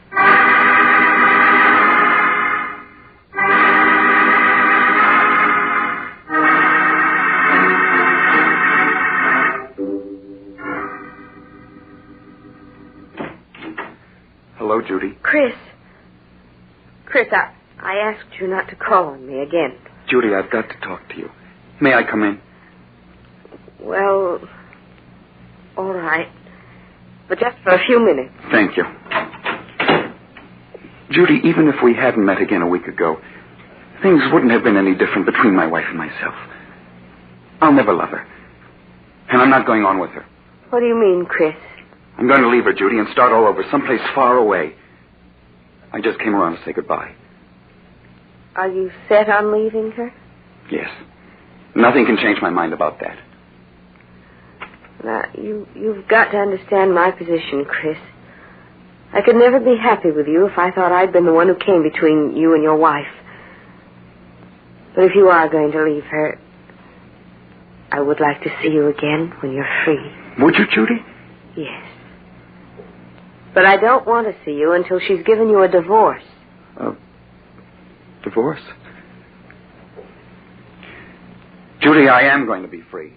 Hello, Judy. Chris, I asked you not to call on me again. Judy, I've got to talk to you. May I come in? Well, all right. But just for a few minutes. Thank you. Judy, even if we hadn't met again a week ago, things wouldn't have been any different between my wife and myself. I'll never love her. And I'm not going on with her. What do you mean, Chris? I'm going to leave her, Judy, and start all over, someplace far away. I just came around to say goodbye. Are you set on leaving her? Yes. Nothing can change my mind about that. Now, you've got to understand my position, Chris. I could never be happy with you if I thought I'd been the one who came between you and your wife. But if you are going to leave her, I would like to see you again when you're free. Would you, Judy? Yes. But I don't want to see you until she's given you a divorce. Divorce? Judy, I am going to be free.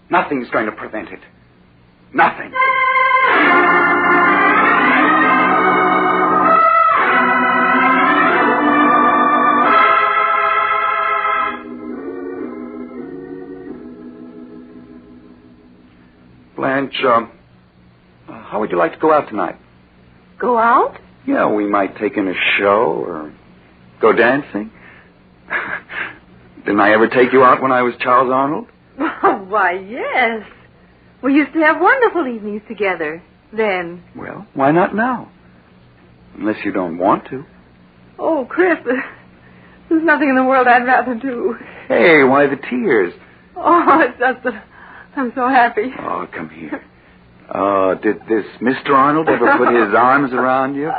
Nothing's going to prevent it. Nothing. Blanche, how would you like to go out tonight? Go out? Yeah, we might take in a show or go dancing. Didn't I ever take you out when I was Charles Arnold? Oh, why, yes. We used to have wonderful evenings together then. Well, why not now? Unless you don't want to. Oh, Chris, there's nothing in the world I'd rather do. Hey, why the tears? Oh, it's just that I'm so happy. Oh, come here. Oh, did this Mr. Arnold ever put his arms around you?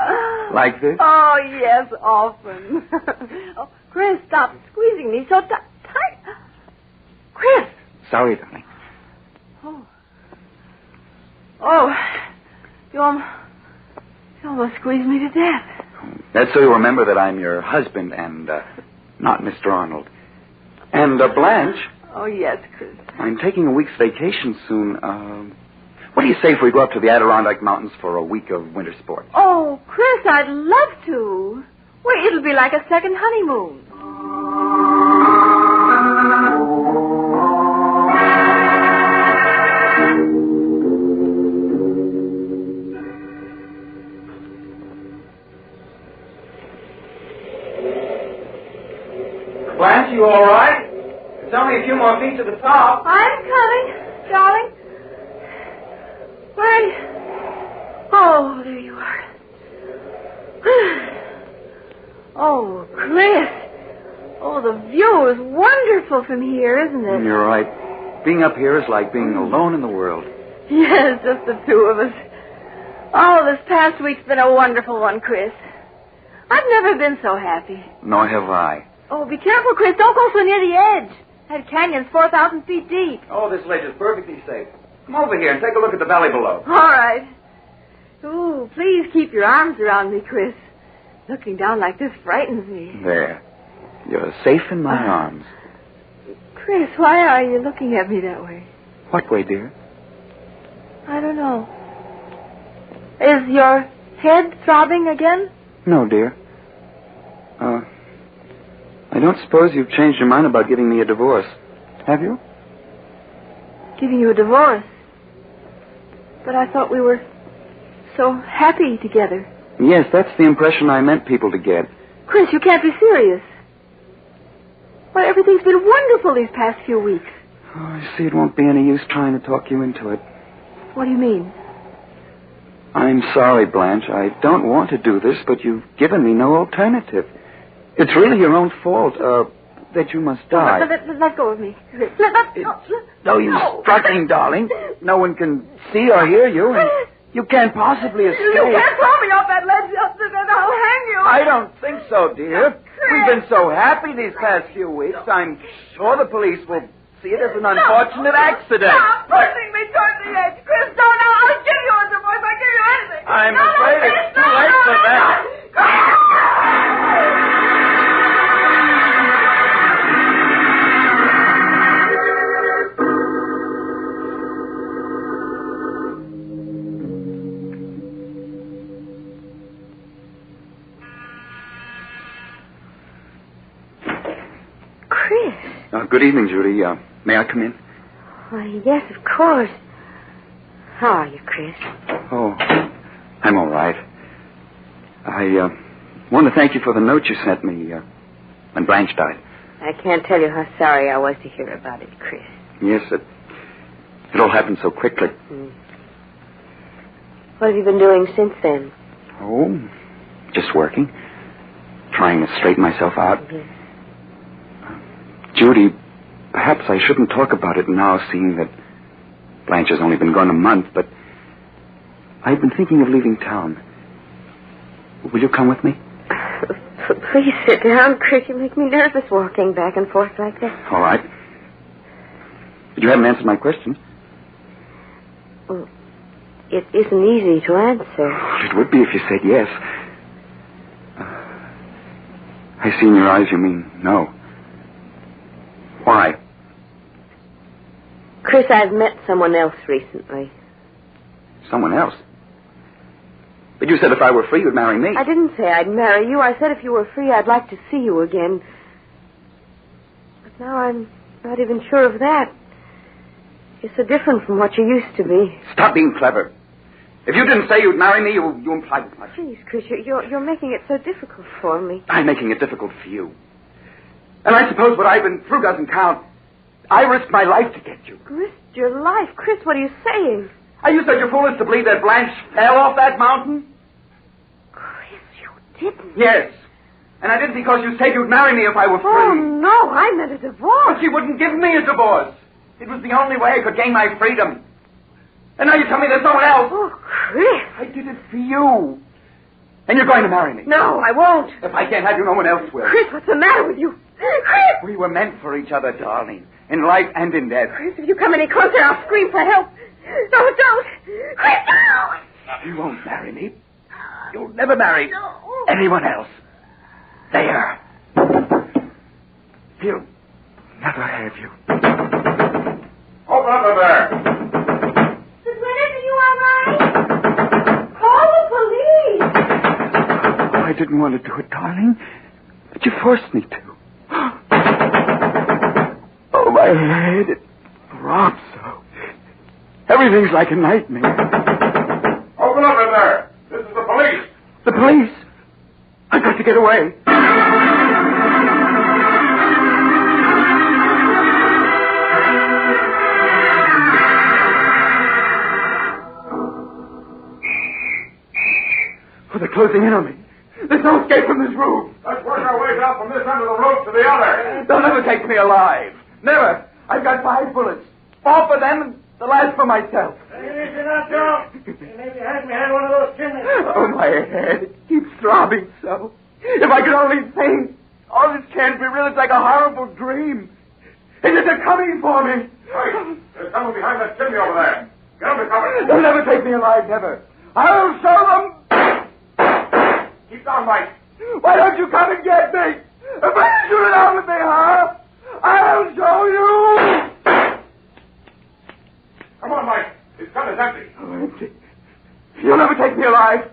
Like this? Oh, yes, often. Oh, Chris, stop squeezing me so tight. Chris. Sorry, darling. Oh, you almost squeezed me to death. That's so you remember that I'm your husband and not Mr. Arnold. And Blanche. Oh, yes, Chris. I'm taking a week's vacation soon. What do you say if we go up to the Adirondack Mountains for a week of winter sports? Oh, Chris, I'd love to. Well, it'll be like a second honeymoon. Blanche, you all right? only a few more feet to the top. I'm coming, darling. Where? Oh, there you are. Oh, Chris. Oh, the view is wonderful from here, isn't it? You're right. Being up here is like being alone in the world. Yes, just the two of us. Oh, this past week's been a wonderful one, Chris. I've never been so happy. Nor have I. Oh, be careful, Chris. Don't go so near the edge. That canyon's 4,000 feet deep. Oh, this ledge is perfectly safe. Come over here and take a look at the valley below. All right. Ooh, please keep your arms around me, Chris. Looking down like this frightens me. There. You're safe in my arms. Chris, why are you looking at me that way? What way, dear? I don't know. Is your head throbbing again? No, dear. I don't suppose you've changed your mind about giving me a divorce, have you? Giving you a divorce? But I thought we were so happy together. Yes, that's the impression I meant people to get. Chris, you can't be serious. Why, everything's been wonderful these past few weeks. Oh, I see it won't be any use trying to talk you into it. What do you mean? I'm sorry, Blanche. I don't want to do this, but you've given me no alternative. It's really your own fault, that you must die. Let go of me. No use struggling, darling. No one can see or hear you, and you can't possibly escape. You can't throw me off that ledge, then I'll hang you. I don't think so, dear. We've been so happy these past few weeks. I'm sure the police will see it as an unfortunate accident. Stop pushing me toward the edge. Chris, don't. I'll give you a divorce. I'll give you anything. I'm afraid it's too late for that. Good evening, Judy. May I come in? Why, yes, of course. How are you, Chris? Oh, I'm all right. I want to thank you for the note you sent me when Blanche died. I can't tell you how sorry I was to hear about it, Chris. Yes, it all happened so quickly. What have you been doing since then? Oh, just working. Trying to straighten myself out. Judy, perhaps I shouldn't talk about it now, seeing that Blanche has only been gone a month, but I've been thinking of leaving town. Will you come with me? Please sit down, Chris. You make me nervous walking back and forth like that. All right. But you haven't answered my question. Well, it isn't easy to answer. It would be if you said yes. I see in your eyes you mean no. Why? Chris, I've met someone else recently. Someone else? But you said if I were free, you'd marry me. I didn't say I'd marry you. I said if you were free, I'd like to see you again. But now I'm not even sure of that. You're so different from what you used to be. Stop being clever. If you didn't say you'd marry me, you implied as much. Please, Chris, you're making it so difficult for me. I'm making it difficult for you. And I suppose what I've been through doesn't count. I risked my life to get you. Risked your life? Chris, what are you saying? Are you such a fool as to believe that Blanche fell off that mountain? Chris, you didn't. Yes. And I did because you said you'd marry me if I were free. Oh, no, I meant a divorce. But she wouldn't give me a divorce. It was the only way I could gain my freedom. And now you tell me there's someone else. Oh, Chris. I did it for you. And you're going to marry me. No, I won't. If I can't have you, no one else will. Chris, what's the matter with you? Chris! We were meant for each other, darling. In life and in death. Chris, if you come any closer, I'll scream for help. No, don't. Chris, no! You won't marry me. You'll never marry anyone else. There. He'll never have you. Open up in there. Miss Winters, are you all right? Call the police. Oh, I didn't want to do it, darling. But you forced me to. Oh, my head. It throbs so. Everything's like a nightmare. Open up in there. This is the police. The police? I've got to get away. they're closing in on me. There's no escape from this room. Let's work our way down from this end of the rope to the other. They'll never take me alive. Never. I've got 5 bullets. 4 for them and the last for myself. Take it easy now, Joe. Maybe had me had one of those chimneys. Oh, my head. It keeps throbbing so. If I could only think. All this can't be real. It's like a horrible dream. And yet they're coming for me. Hey, there's someone behind that chimney over there. Get under cover. They'll never take me alive, never. I'll show them. Keep down, Mike. Why don't you come and get me? If I shoot it out with me, huh? I'll show you. Come on, Mike. His gun is empty. Oh, empty. You'll never take me alive.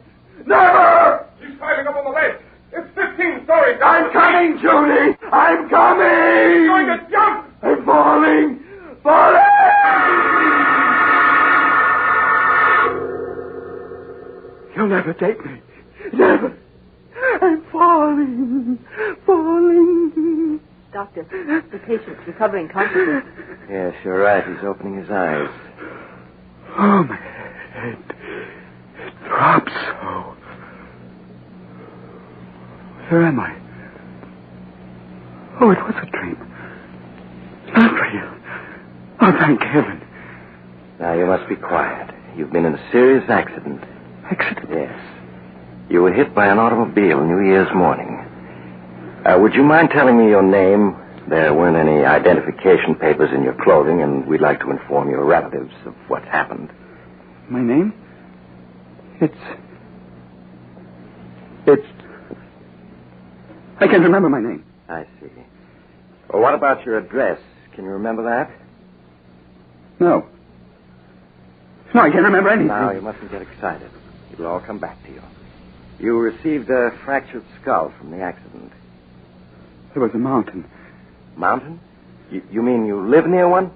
Never! He's climbing up on the ledge. It's 15 stories down. I'm coming, Judy. I'm coming. He's going to jump. I'm falling. Falling! You'll never take me. Never. I'm falling. Falling. Doctor, the patient's recovering consciousness. Yes, you're right. He's opening his eyes. Oh, my head. It throbs so. Where am I? Oh, it was a dream. Not real. Oh, thank heaven. Now, you must be quiet. You've been in a serious accident. Accident? Yes. You were hit by an automobile New Year's morning. Would you mind telling me your name? There weren't any identification papers in your clothing, and we'd like to inform your relatives of what's happened. My name? It's... I can't remember my name. I see. Well, what about your address? Can you remember that? No. No, I can't remember anything. Now, you mustn't get excited. It'll all come back to you. You received a fractured skull from the accident. There was a mountain. Mountain? You mean you live near one?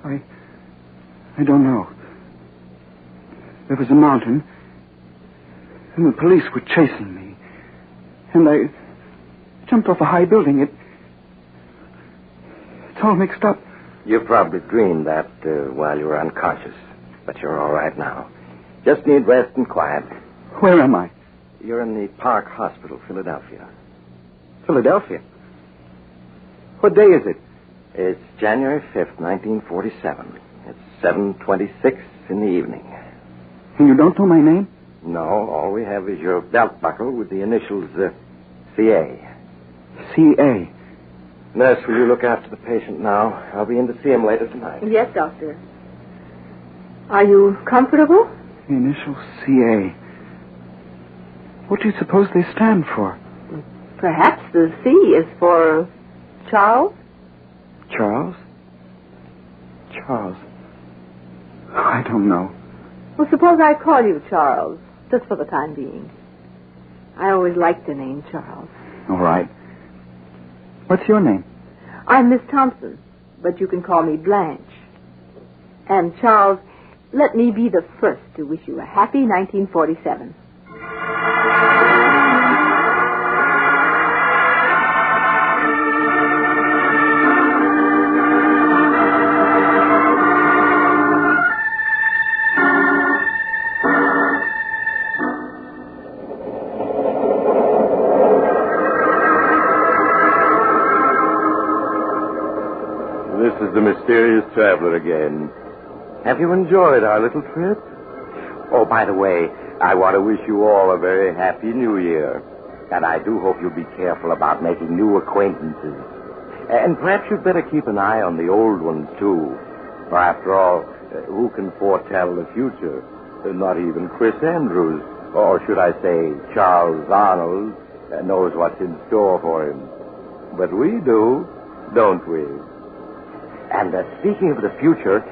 I don't know. There was a mountain, and the police were chasing me. And I jumped off a high building. It's all mixed up. You probably dreamed that while you were unconscious. But you're all right now. Just need rest and quiet. Where am I? You're in the Park Hospital, Philadelphia. Philadelphia? What day is it? It's January 5th, 1947. It's 7:26 in the evening. And you don't know my name? No, all we have is your belt buckle with the initials CA. CA? Nurse, will you look after the patient now? I'll be in to see him later tonight. Yes, doctor. Are you comfortable? The initials CA. What do you suppose they stand for? Perhaps the C is for Charles? Charles? Charles. I don't know. Well, suppose I call you Charles, just for the time being. I always liked the name Charles. All right. What's your name? I'm Miss Thompson, but you can call me Blanche. And Charles, let me be the first to wish you a happy 1947. This is the mysterious traveler again. Have you enjoyed our little trip? Oh, by the way, I want to wish you all a very happy New Year. And I do hope you'll be careful about making new acquaintances. And perhaps you'd better keep an eye on the old ones, too. For after all, who can foretell the future? Not even Chris Andrews, or should I say Charles Arnold, knows what's in store for him. But we do, don't we? And speaking of the future,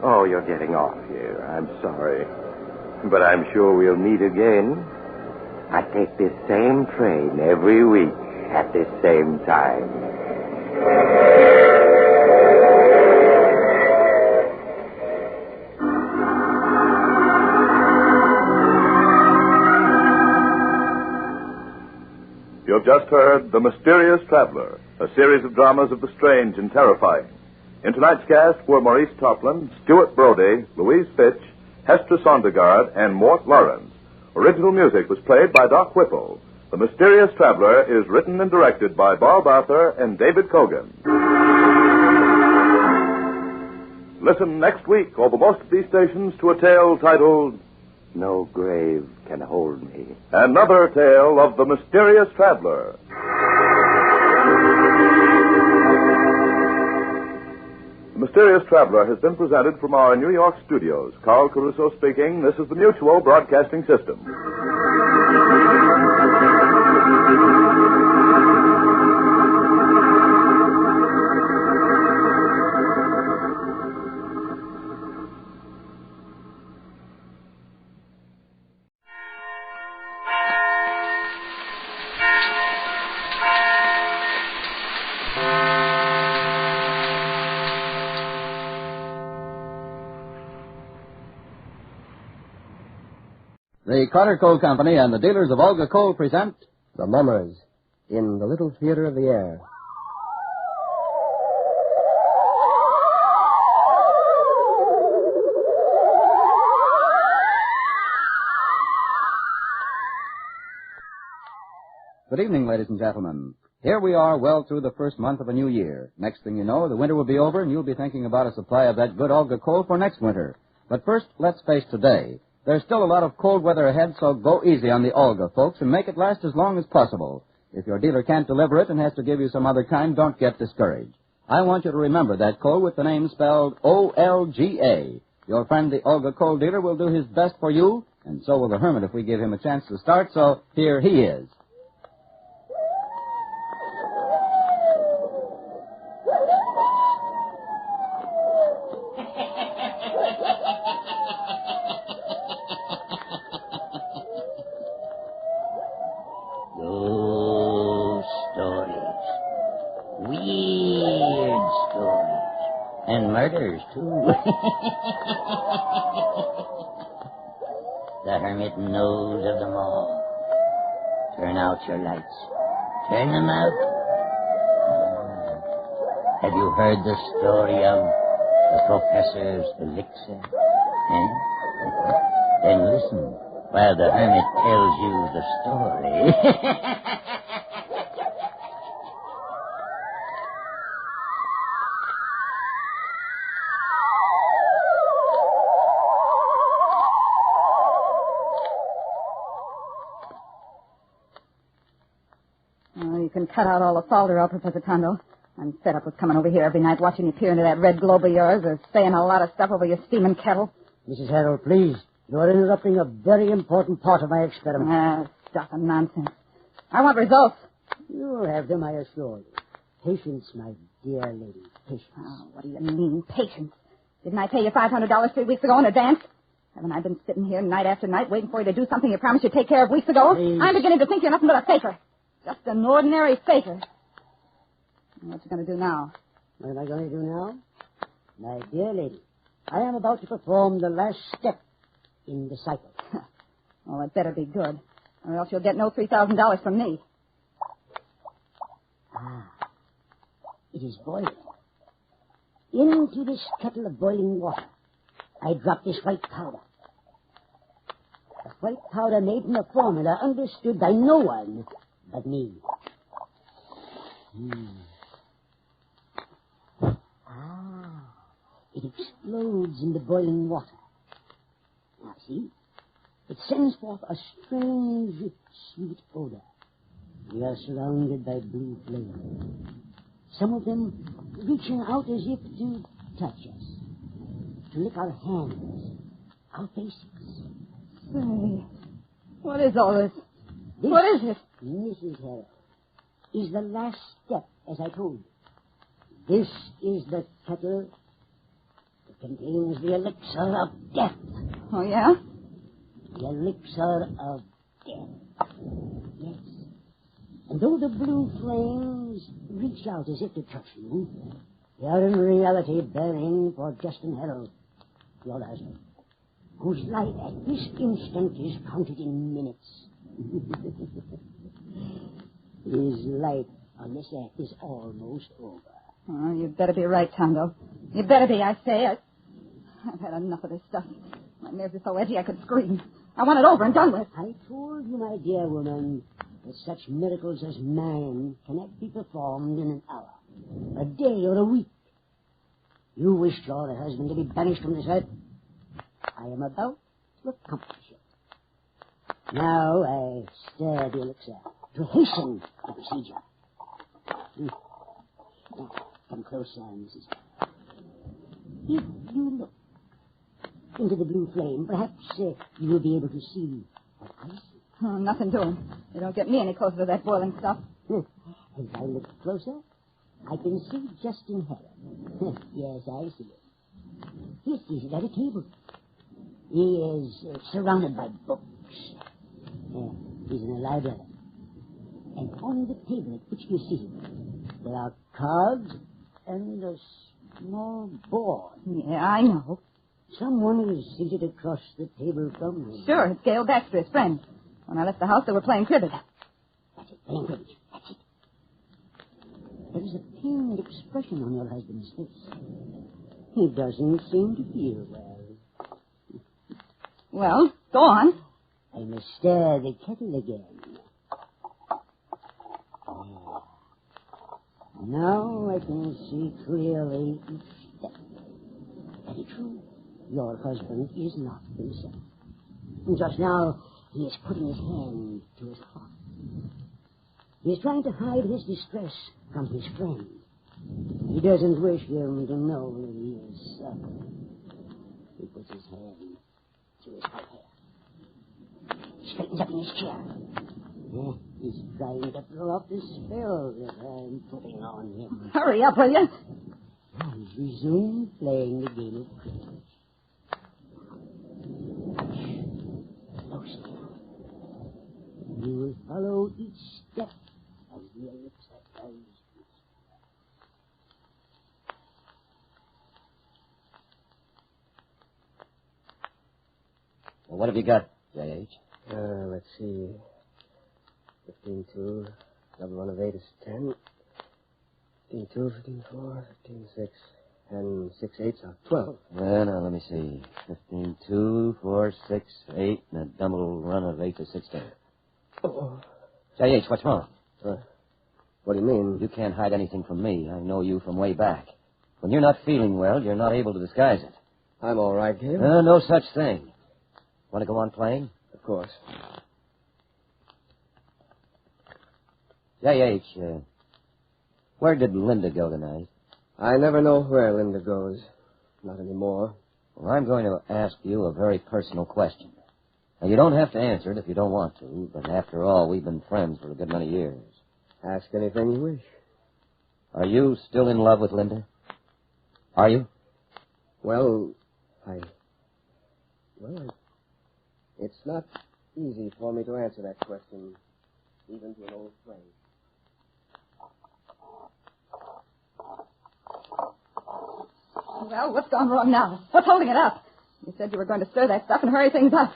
Oh, you're getting off here. I'm sorry. But I'm sure we'll meet again. I take this same train every week at this same time. You've just heard The Mysterious Traveler, a series of dramas of the strange and terrifying. In tonight's cast were Maurice Topland, Stuart Brody, Louise Fitch, Hester Sondergaard, and Mort Lawrence. Original music was played by Doc Whipple. The Mysterious Traveler is written and directed by Bob Arthur and David Cogan. Listen next week over most of these stations to a tale titled No Grave Can Hold Me. Another Tale of the Mysterious Traveler. The Mysterious Traveler has been presented from our New York studios. Carl Caruso speaking. This is the Mutual Broadcasting System. The Carter Coal Company and the dealers of Olga Coal present The Mummers in the Little Theater of the Air. Good evening, ladies and gentlemen. Here we are well through the first month of a new year. Next thing you know, the winter will be over and you'll be thinking about a supply of that good Olga coal for next winter. But first, let's face today. There's still a lot of cold weather ahead, so go easy on the Olga, folks, and make it last as long as possible. If your dealer can't deliver it and has to give you some other kind, don't get discouraged. I want you to remember that coal with the name spelled O-L-G-A. Your friend, the Olga coal dealer, will do his best for you, and so will the Hermit if we give him a chance to start, so here he is. Murders, too. The Hermit knows of them all. Turn out your lights. Turn them out. Have you heard the story of the Professors Elixir? Then listen while the Hermit tells you the story. You can cut out all the falderall, Professor Tondo. I'm fed up with coming over here every night watching you peer into that red globe of yours or saying a lot of stuff over your steaming kettle. Mrs. Harold, please. You're interrupting a very important part of my experiment. Stuff and nonsense. I want results. You'll have them, I assure you. Patience, my dear lady. Patience. Oh, what do you mean, patience? Didn't I pay you $500 3 weeks ago in advance? Haven't I been sitting here night after night waiting for you to do something you promised you'd take care of weeks ago? Please. I'm beginning to think you're nothing but a faker. Just an ordinary faker. What you going to do now? What am I going to do now? My dear lady, I am about to perform the last step in the cycle. Well, it better be good, or else you'll get no $3,000 from me. It is boiling. Into this kettle of boiling water, I drop this white powder. The white powder made in a formula understood by no one but me. It explodes in the boiling water. Now, see? It sends forth a strange, sweet odor. We are surrounded by blue flames. Some of them reaching out as if to touch us, to lick our hands, our faces. Say, what is all this? This, what is it? Mrs. Harold, is the last step, as I told you. This is the kettle that contains the elixir of death. Oh, yeah? The elixir of death. Yes. And though the blue flames reach out as if to touch you, they are in reality burning for Justin Harold, your husband, whose life at this instant is counted in minutes. His life on this earth is almost over. Oh, you'd better be right, Tondo. You better be, I say. I've had enough of this stuff. My nerves are so edgy I could scream. I want it over and done with. I told you, my dear woman, that such miracles as mine cannot be performed in an hour, a day, or a week. You wished your husband to be banished from this earth. I am about to accomplish it. Now I stir the elixir to hasten the procedure. Now, come closer, Mrs. If you look into the blue flame, perhaps you will be able to see what I see. Oh, nothing doing. You don't get me any closer to that boiling stuff. As I look closer, I can see Justin Heron. Yes, I see him. He's seated at a table. He is surrounded by books. He's in a library. And on the table at which you see him, there are cards and a small board. Yeah, I know. Someone is seated across the table from him. Sure, it's Gail Baxter, his friend. When I left the house, they were playing cribbage. That's it, playing cribbage. That's it. There is a pained expression on your husband's face. He doesn't seem to feel well. Well, go on. I must stir the kettle again. Now I can see clearly each step. Very true. Your husband is not himself. Just now, he is putting his hand to his heart. He is trying to hide his distress from his friend. He doesn't wish him to know that he is suffering. He puts his hand to his white hair. Straightens up in his chair. He's trying to throw off the spell that I'm putting on him. Hurry up, will you? He's resumed playing the game of cribbage. Closely. You will follow each step as the elixir does. Well, what have you got, J.H.? Let's see. 15-2, double one of 8 is 10. 15-2, 15-4, 15-6, and 6-8s are 12. Well, now, let me see. 15-2, 4, 6, 8, and a double run of 8 to 16. Oh. J.H., what's wrong? What do you mean? You can't hide anything from me. I know you from way back. When you're not feeling well, you're not able to disguise it. I'm all right, Gail. No such thing. Want to go on playing? Of course. J.H., where did Linda go tonight? I never know where Linda goes. Not anymore. Well, I'm going to ask you a very personal question. Now, you don't have to answer it if you don't want to, but after all, we've been friends for a good many years. Ask anything you wish. Are you still in love with Linda? Are you? Well, it's not easy for me to answer that question, even to an old friend. Well, what's gone wrong now? What's holding it up? You said you were going to stir that stuff and hurry things up.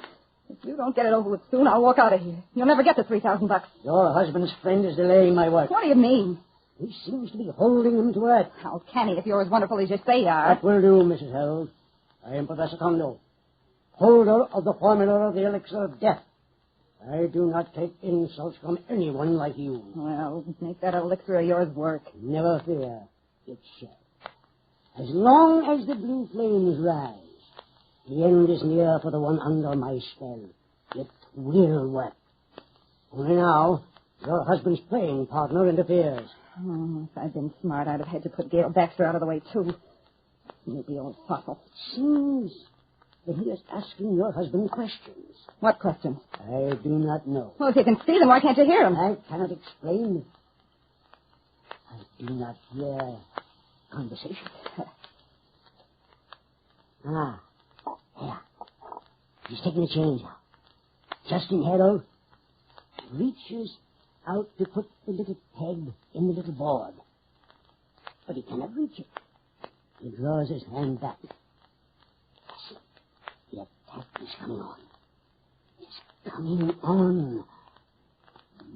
If you don't get it over with soon, I'll walk out of here. You'll never get the $3,000. Your husband's friend is delaying my work. What do you mean? He seems to be holding him to earth. How can he if you're as wonderful as you say you are? That will do, Mrs. Harold. I am Professor Condo, holder of the formula of the elixir of death. I do not take insults from anyone like you. Well, make that elixir of yours work. Never fear. It shall. As long as the blue flames rise, the end is near for the one under my spell. It will work. Only now, your husband's playing partner interferes. Oh, if I'd been smart, I'd have had to put Gail Baxter out of the way, too. Maybe old fossil. It seems that he is asking your husband questions. What questions? I do not know. Well, if you can see them, why can't you hear them? I cannot explain. I do not hear conversation. Here. He's taking the change out. Justin Harold reaches out to put the little peg in the little board. But he cannot reach it. He draws his hand back. The attack is coming on. It's coming on.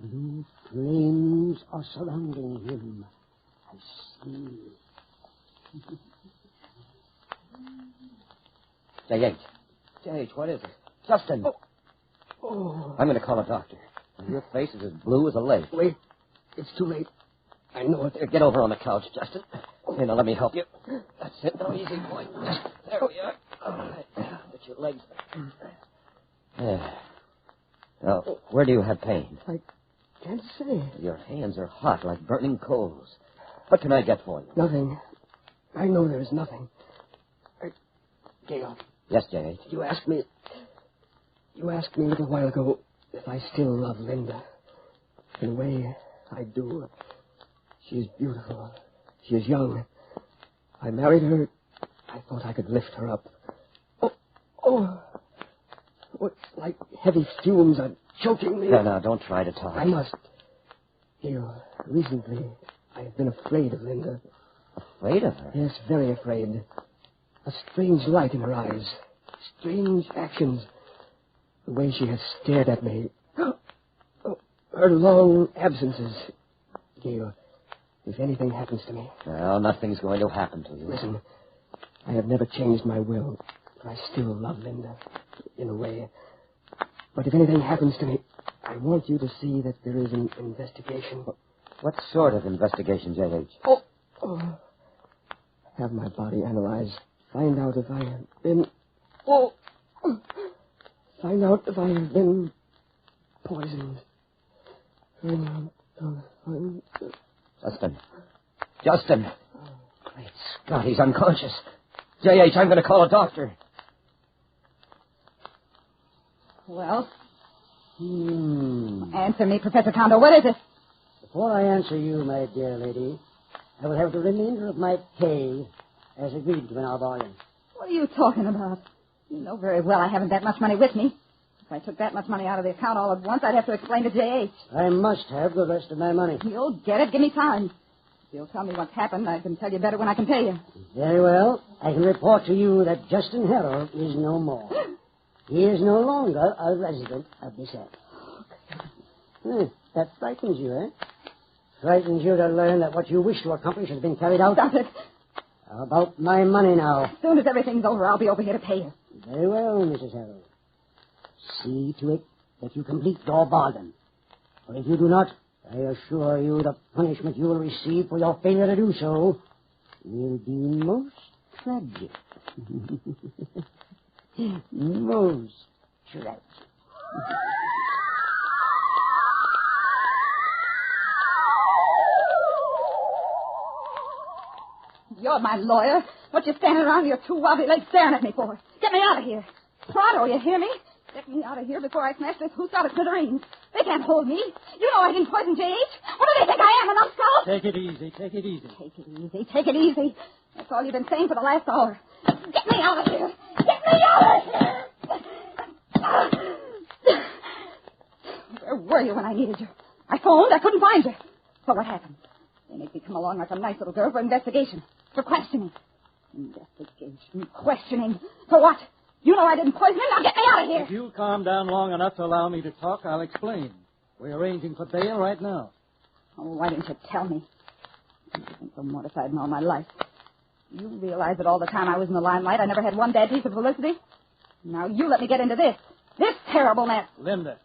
Blue flames are surrounding him. I see. J.H., what is it? Justin. Oh. Oh. I'm going to call a doctor. Your face is as blue as a lake. Wait. It's too late. I know it. Here, get over on the couch, Justin. Here, now let me help you. That's it. Now, easy, boy. There we are. All right. Get your legs. There. Now, where do you have pain? I can't say. Your hands are hot like burning coals. What can I get for you? Nothing. I know there is nothing. Gale. Yes, J.H. You asked me a little while ago if I still love Linda. In a way, I do. She is beautiful. She is young. I married her. I thought I could lift her up. Oh, it's like heavy fumes are choking me. Now, don't try to talk. I must. Gale, recently, I have been afraid of Linda. Afraid of her? Yes, very afraid. A strange light in her eyes. Strange actions. The way she has stared at me. Her long absences. Gale, if anything happens to me... Well, nothing's going to happen to you. Listen, I have never changed my will. I still love Linda, in a way. But if anything happens to me, I want you to see that there is an investigation. What sort of investigation, J.H.? Have my body analyzed. Find out if I have been... Find out if I have been poisoned. Justin. Great Scott, he's unconscious. J.H., I'm going to call a doctor. Well? Answer me, Professor Condor. What is it? Before I answer you, my dear lady, I will have the remainder of my pay as agreed to in our bargain. What are you talking about? You know very well I haven't that much money with me. If I took that much money out of the account all at once, I'd have to explain to J.H. I must have the rest of my money. You'll get it. Give me time. If you'll tell me what's happened, I can tell you better when I can pay you. Very well. I can report to you that Justin Harold is no more. He is no longer a resident of this earth. That frightens you, eh? Frightens you to learn that what you wish to accomplish has been carried out? Stop it. How about my money now? As soon as everything's over, I'll be over here to pay you. Very well, Mrs. Harold. See to it that you complete your bargain. For if you do not, I assure you the punishment you will receive for your failure to do so will be most tragic. Most tragic. You're my lawyer. What you standing around with your two wobbly legs staring at me for? Get me out of here. Pronto, you hear me? Get me out of here before I smash this hoose out of smithereens. They can't hold me. You know I didn't poison J.H. What do they think I am, an upskull? Take it easy. Take it easy. Take it easy. Take it easy. That's all you've been saying for the last hour. Get me out of here. Get me out of here. Where were you when I needed you? I phoned. I couldn't find you. So what happened? They make me come along like a nice little girl for investigation. For questioning. Investigation. Questioning. For what? You know I didn't poison him. Now get me out of here. If you'll calm down long enough to allow me to talk, I'll explain. We're arranging for bail right now. Oh, why didn't you tell me? I've been so mortified in all my life. You realize that all the time I was in the limelight, I never had one bad piece of publicity? Now you let me get into this. This terrible mess. Linda,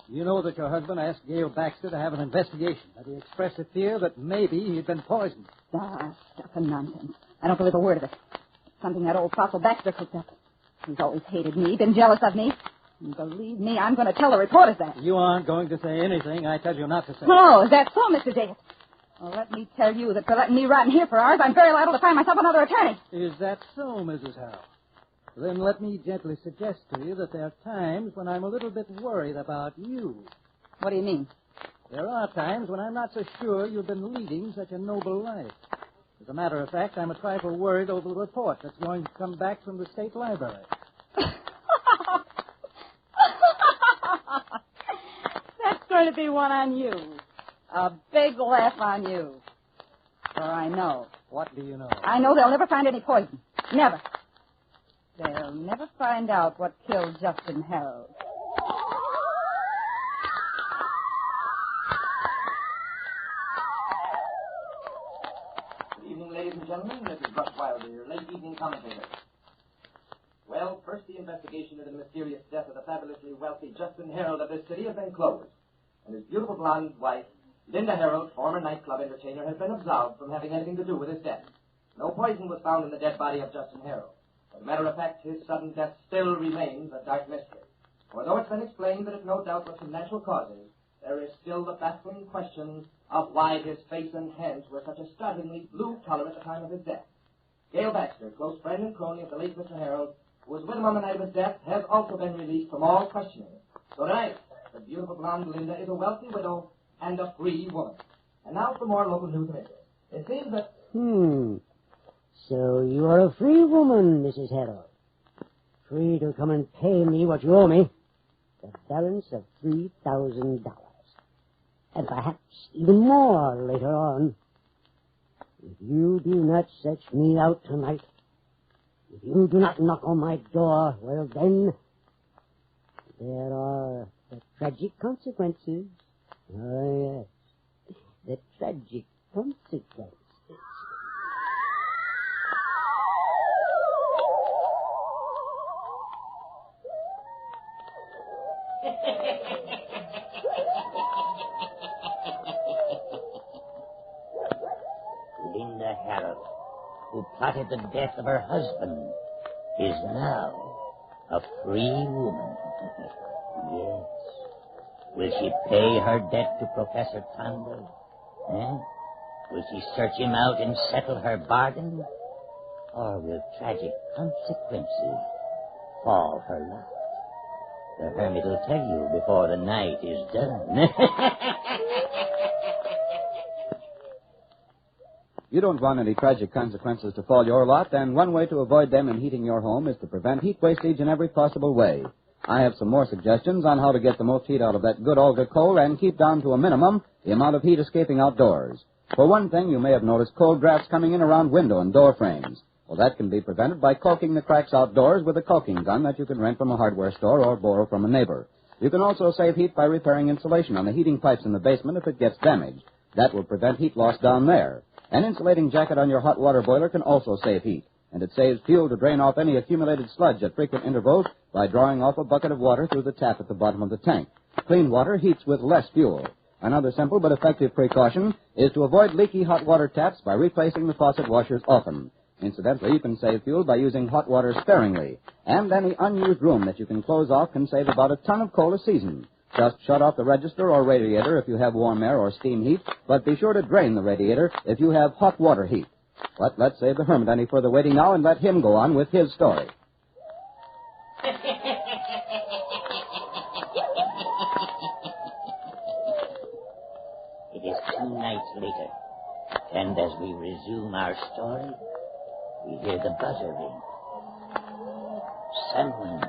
you know that your husband asked Gail Baxter to have an investigation, that he expressed a fear that maybe he'd been poisoned. Ah, stuff and nonsense. I don't believe a word of it. It's something that old fossil Baxter cooked up. He's always hated me, been jealous of me. And believe me, I'm going to tell the reporters that. You aren't going to say anything I tell you not to say. Oh, is that so, Mr. Davis? Well, let me tell you that for letting me rot in here for hours, I'm very liable to find myself another attorney. Is that so, Mrs. Harold? Then let me gently suggest to you that there are times when I'm a little bit worried about you. What do you mean? There are times when I'm not so sure you've been leading such a noble life. As a matter of fact, I'm a trifle worried over the report that's going to come back from the State Library. That's going to be one on you. A big laugh on you. For I know. What do you know? I know they'll never find any poison. Never. They'll never find out what killed Justin Harold. Good evening, ladies and gentlemen. This is Russ Wilder, your late evening commentator. Well, 12, first the investigation into the mysterious death of the fabulously wealthy Justin Harold of this city has been closed. And his beautiful blonde wife, Linda Harold, former nightclub entertainer, has been absolved from having anything to do with his death. No poison was found in the dead body of Justin Harold. As a matter of fact, his sudden death still remains a dark mystery. For though it's been explained that it no doubt was from natural causes, there is still the baffling question of why his face and hands were such a startlingly blue color at the time of his death. Gail Baxter, close friend and crony of the late Mr. Harold, who was with him on the night of his death, has also been released from all questioning. So tonight, the beautiful blonde Linda is a wealthy widow and a free woman. And now for more local news and interest. It seems that... So you are a free woman, Mrs. Harold. Free to come and pay me what you owe me. The balance of $3,000. And perhaps even more later on. If you do not search me out tonight, if you do not knock on my door, well then, there are the tragic consequences. Oh, yes. The tragic consequences. Linda Harold, who plotted the death of her husband, is now a free woman. Yes. Will she pay her debt to Professor Tondo? Will she search him out and settle her bargain? Or will tragic consequences fall her lot? The hermit will tell you before the night is done. You don't want any tragic consequences to fall your lot, then one way to avoid them in heating your home is to prevent heat wastage in every possible way. I have some more suggestions on how to get the most heat out of that good Olga coal and keep down to a minimum the amount of heat escaping outdoors. For one thing, you may have noticed cold drafts coming in around window and door frames. Well, that can be prevented by caulking the cracks outdoors with a caulking gun that you can rent from a hardware store or borrow from a neighbor. You can also save heat by repairing insulation on the heating pipes in the basement if it gets damaged. That will prevent heat loss down there. An insulating jacket on your hot water boiler can also save heat, and it saves fuel to drain off any accumulated sludge at frequent intervals by drawing off a bucket of water through the tap at the bottom of the tank. Clean water heats with less fuel. Another simple but effective precaution is to avoid leaky hot water taps by replacing the faucet washers often. Incidentally, you can save fuel by using hot water sparingly, and any unused room that you can close off can save about a ton of coal a season. Just shut off the register or radiator if you have warm air or steam heat, but be sure to drain the radiator if you have hot water heat. But let's save the hermit any further waiting now and let him go on with his story. It is 2 nights later, and as we resume our story, we hear the buzzer ring. Someone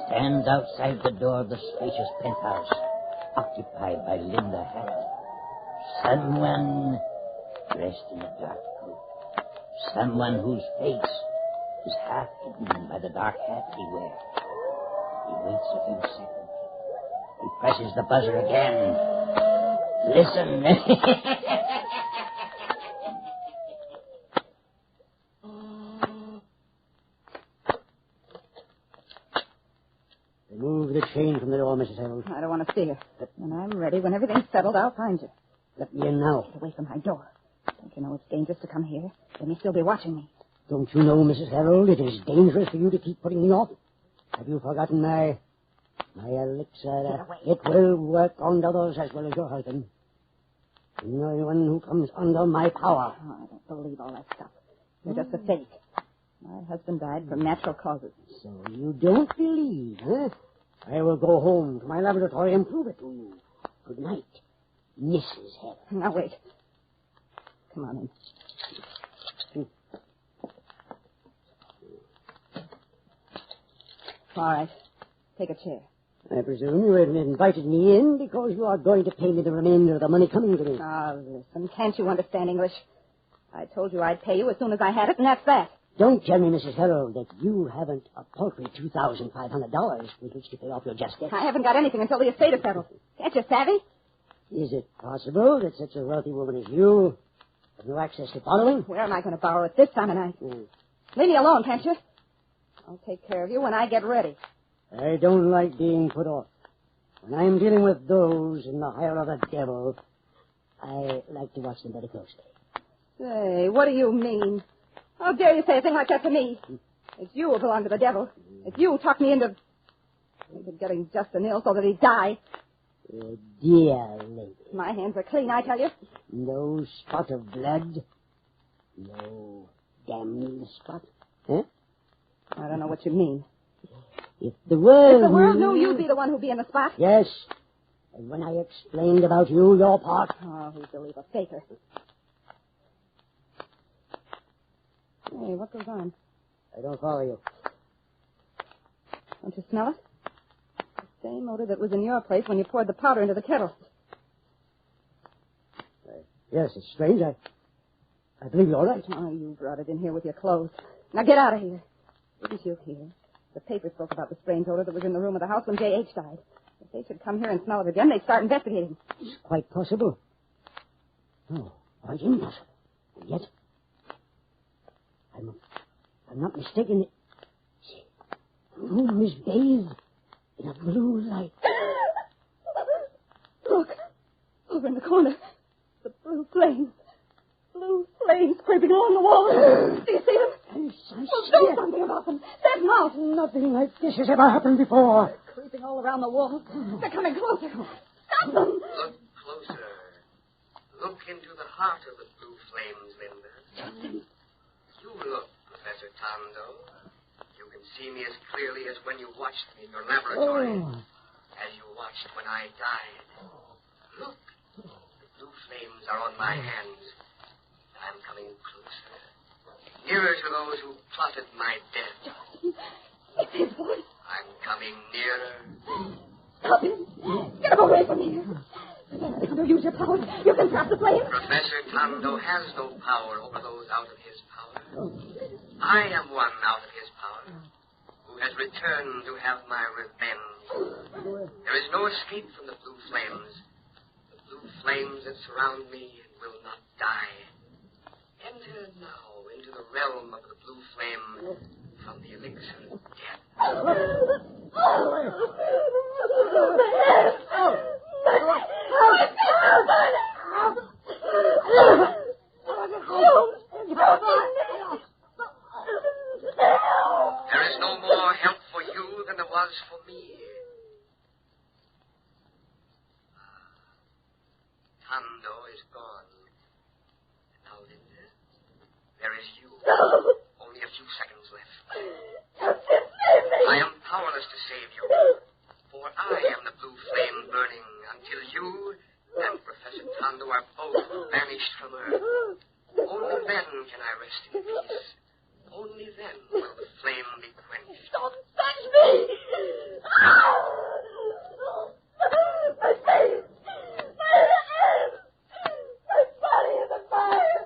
stands outside the door of the spacious penthouse occupied by Linda Harold. Someone dressed in a dark coat. Someone whose face is half hidden by the dark hat he wears. He waits a few seconds. He presses the buzzer again. Listen. Remove the chain from the door, Mrs. Harold. I don't want to see her. But when I'm ready, when everything's settled, I'll find you. Let me in now. Get away from my door. Don't you know it's dangerous to come here? They may still be watching me. Don't you know, Mrs. Harold, it is dangerous for you to keep putting me off? Have you forgotten my elixir? It will work on others as well as your husband. No one who comes under my power. Oh, I don't believe all that stuff. You're just a fake. My husband died from natural causes. So you don't believe, huh? I will go home to my laboratory and prove it to you. Good night, Mrs. Harold. Now, wait. Come on in. All right. Take a chair. I presume you have invited me in because you are going to pay me the remainder of the money coming to me. Oh, listen. Can't you understand English? I told you I'd pay you as soon as I had it, and that's that. Don't tell me, Mrs. Harold, that you haven't a paltry $2,500 with which to pay off your just debts. I haven't got anything until the estate is settled. Can't you savvy? Is it possible that such a wealthy woman as you has no access to borrowing? Where am I going to borrow at this time of night? Leave me alone, can't you? I'll take care of you when I get ready. I don't like being put off. When I'm dealing with those in the hire of the devil, I like to watch them very closely. Say, what do you mean? How dare you say a thing like that to me? It's you who belong to the devil. It's you who talked me into getting Justin ill so that he'd die. Dear lady. My hands are clean, I tell you. No spot of blood. No damned spot. Huh? I don't know what you mean. If the world... If the world knew you'd be the one who'd be in the spot. Yes. And when I explained about you, your part... Oh, who'd believe a faker? Hey, what goes on? I don't follow you. Don't you smell it? The same odor that was in your place when you poured the powder into the kettle. Yes, it's strange. I believe you're right. Oh, you brought it in here with your clothes. Now get out of here. Didn't you hear? The paper spoke about the strange odor that was in the room of the house when J.H. died. If they should come here and smell it again, they'd start investigating. It's quite possible. No, quite impossible. And yet, I'm not mistaken. See, the room is bathed in a blue light. Look, over in the corner, the blue flames. Blue flames creeping along the wall. Do you see them? Do something about them. Set them out. Nothing like this has ever happened before. They're creeping all around the wall. They're coming closer. Stop them. Look closer. Look into the heart of the blue flames, Linda. You look, Professor Tondo. You can see me as clearly as when you watched me in your laboratory. As you watched when I died. Look. The blue flames are on my hands. I'm coming closer. Nearer to those who plotted my death. It's his voice. I'm coming nearer. Stop him. Get him away from here. Tondo, use your power. You can trap the flame. Professor Tondo has no power over those out of his power. I am one out of his power who has returned to have my revenge. There is no escape from the blue flames. The blue flames that surround me will not die. Enter now into the realm of the blue flame from the elixir of death. There is no more help for you than there was for me. Tondo is gone. Now, Linda, there is you. Only a few seconds left. I am powerless to save you, for I am the blue flame burning until you and Professor Tondo are both banished from Earth. Only then can I rest in peace. Only then will the flame be quenched. Don't touch me! My face! My hands! My body is on fire!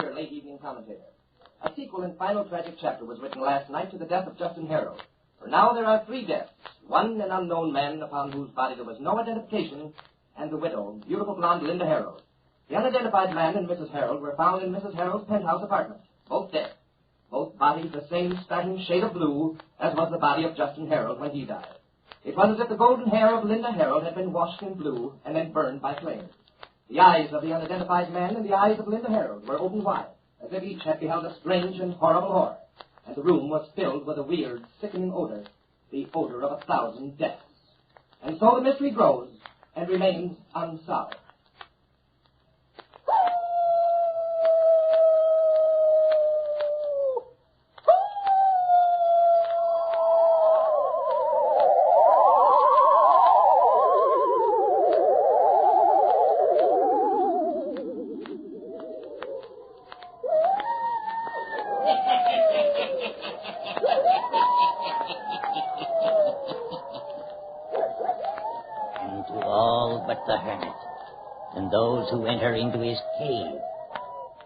Your late evening commentator. A sequel and final tragic chapter was written last night to the death of Justin Harold. For now there are 3 deaths. One, an unknown man upon whose body there was no identification, and the widow, beautiful blonde Linda Harold. The unidentified man and Mrs. Harold were found in Mrs. Harold's penthouse apartment, both dead. Both bodies the same starting shade of blue as was the body of Justin Harold when he died. It was as if the golden hair of Linda Harold had been washed in blue and then burned by flames. The eyes of the unidentified man and the eyes of Linda Harold were open wide, as if each had beheld a strange and horrible horror, and the room was filled with a weird, sickening odor, the odor of 1,000 deaths. And so the mystery grows and remains unsolved. all but the hermit and those who enter into his cave.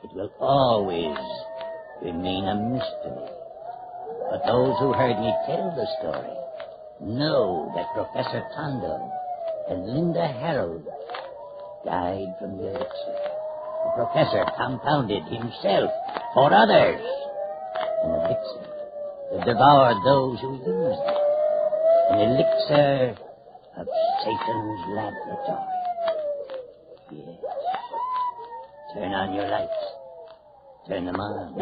It will always remain a mystery. But those who heard me tell the story know that Professor Tondo and Linda Harold died from the elixir. The professor compounded himself for others. An elixir that devoured those who used it. An elixir of Satan's laboratory. Yes. Turn on your lights. Turn them on.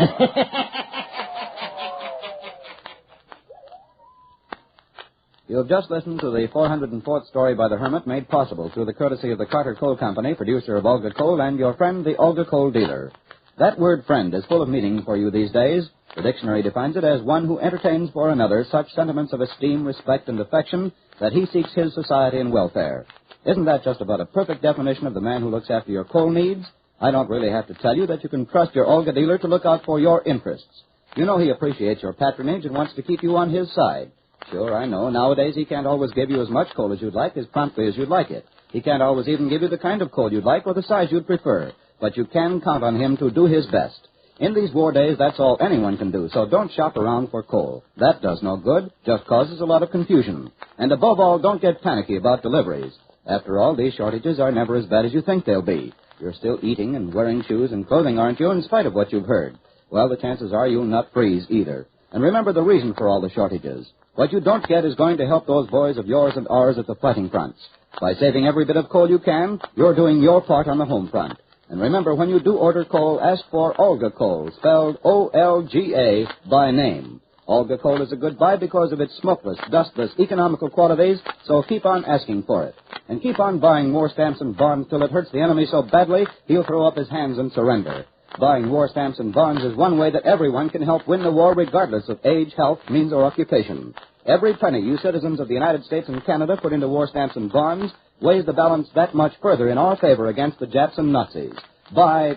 You have just listened to the 404th story by the Hermit, made possible through the courtesy of the Carter Coal Company, producer of Olga Coal, and your friend, the Olga Coal dealer. That word friend is full of meaning for you these days. The dictionary defines it as one who entertains for another such sentiments of esteem, respect, and affection that he seeks his society and welfare. Isn't that just about a perfect definition of the man who looks after your coal needs? I don't really have to tell you that you can trust your Olga dealer to look out for your interests. You know he appreciates your patronage and wants to keep you on his side. Sure, I know. Nowadays, he can't always give you as much coal as you'd like, as promptly as you'd like it. He can't always even give you the kind of coal you'd like or the size you'd prefer. But you can count on him to do his best. In these war days, that's all anyone can do, so don't shop around for coal. That does no good, just causes a lot of confusion. And above all, don't get panicky about deliveries. After all, these shortages are never as bad as you think they'll be. You're still eating and wearing shoes and clothing, aren't you, in spite of what you've heard? Well, the chances are you'll not freeze either. And remember the reason for all the shortages. What you don't get is going to help those boys of yours and ours at the fighting fronts. By saving every bit of coal you can, you're doing your part on the home front. And remember, when you do order coal, ask for Olga Coal, spelled O-L-G-A, by name. Olga Coal is a good buy because of its smokeless, dustless, economical qualities, so keep on asking for it. And keep on buying war stamps and bonds till it hurts the enemy so badly he'll throw up his hands and surrender. Buying war stamps and bonds is one way that everyone can help win the war regardless of age, health, means, or occupation. Every penny you citizens of the United States and Canada put into war stamps and bonds weighs the balance that much further in our favor against the Japs and Nazis. Buy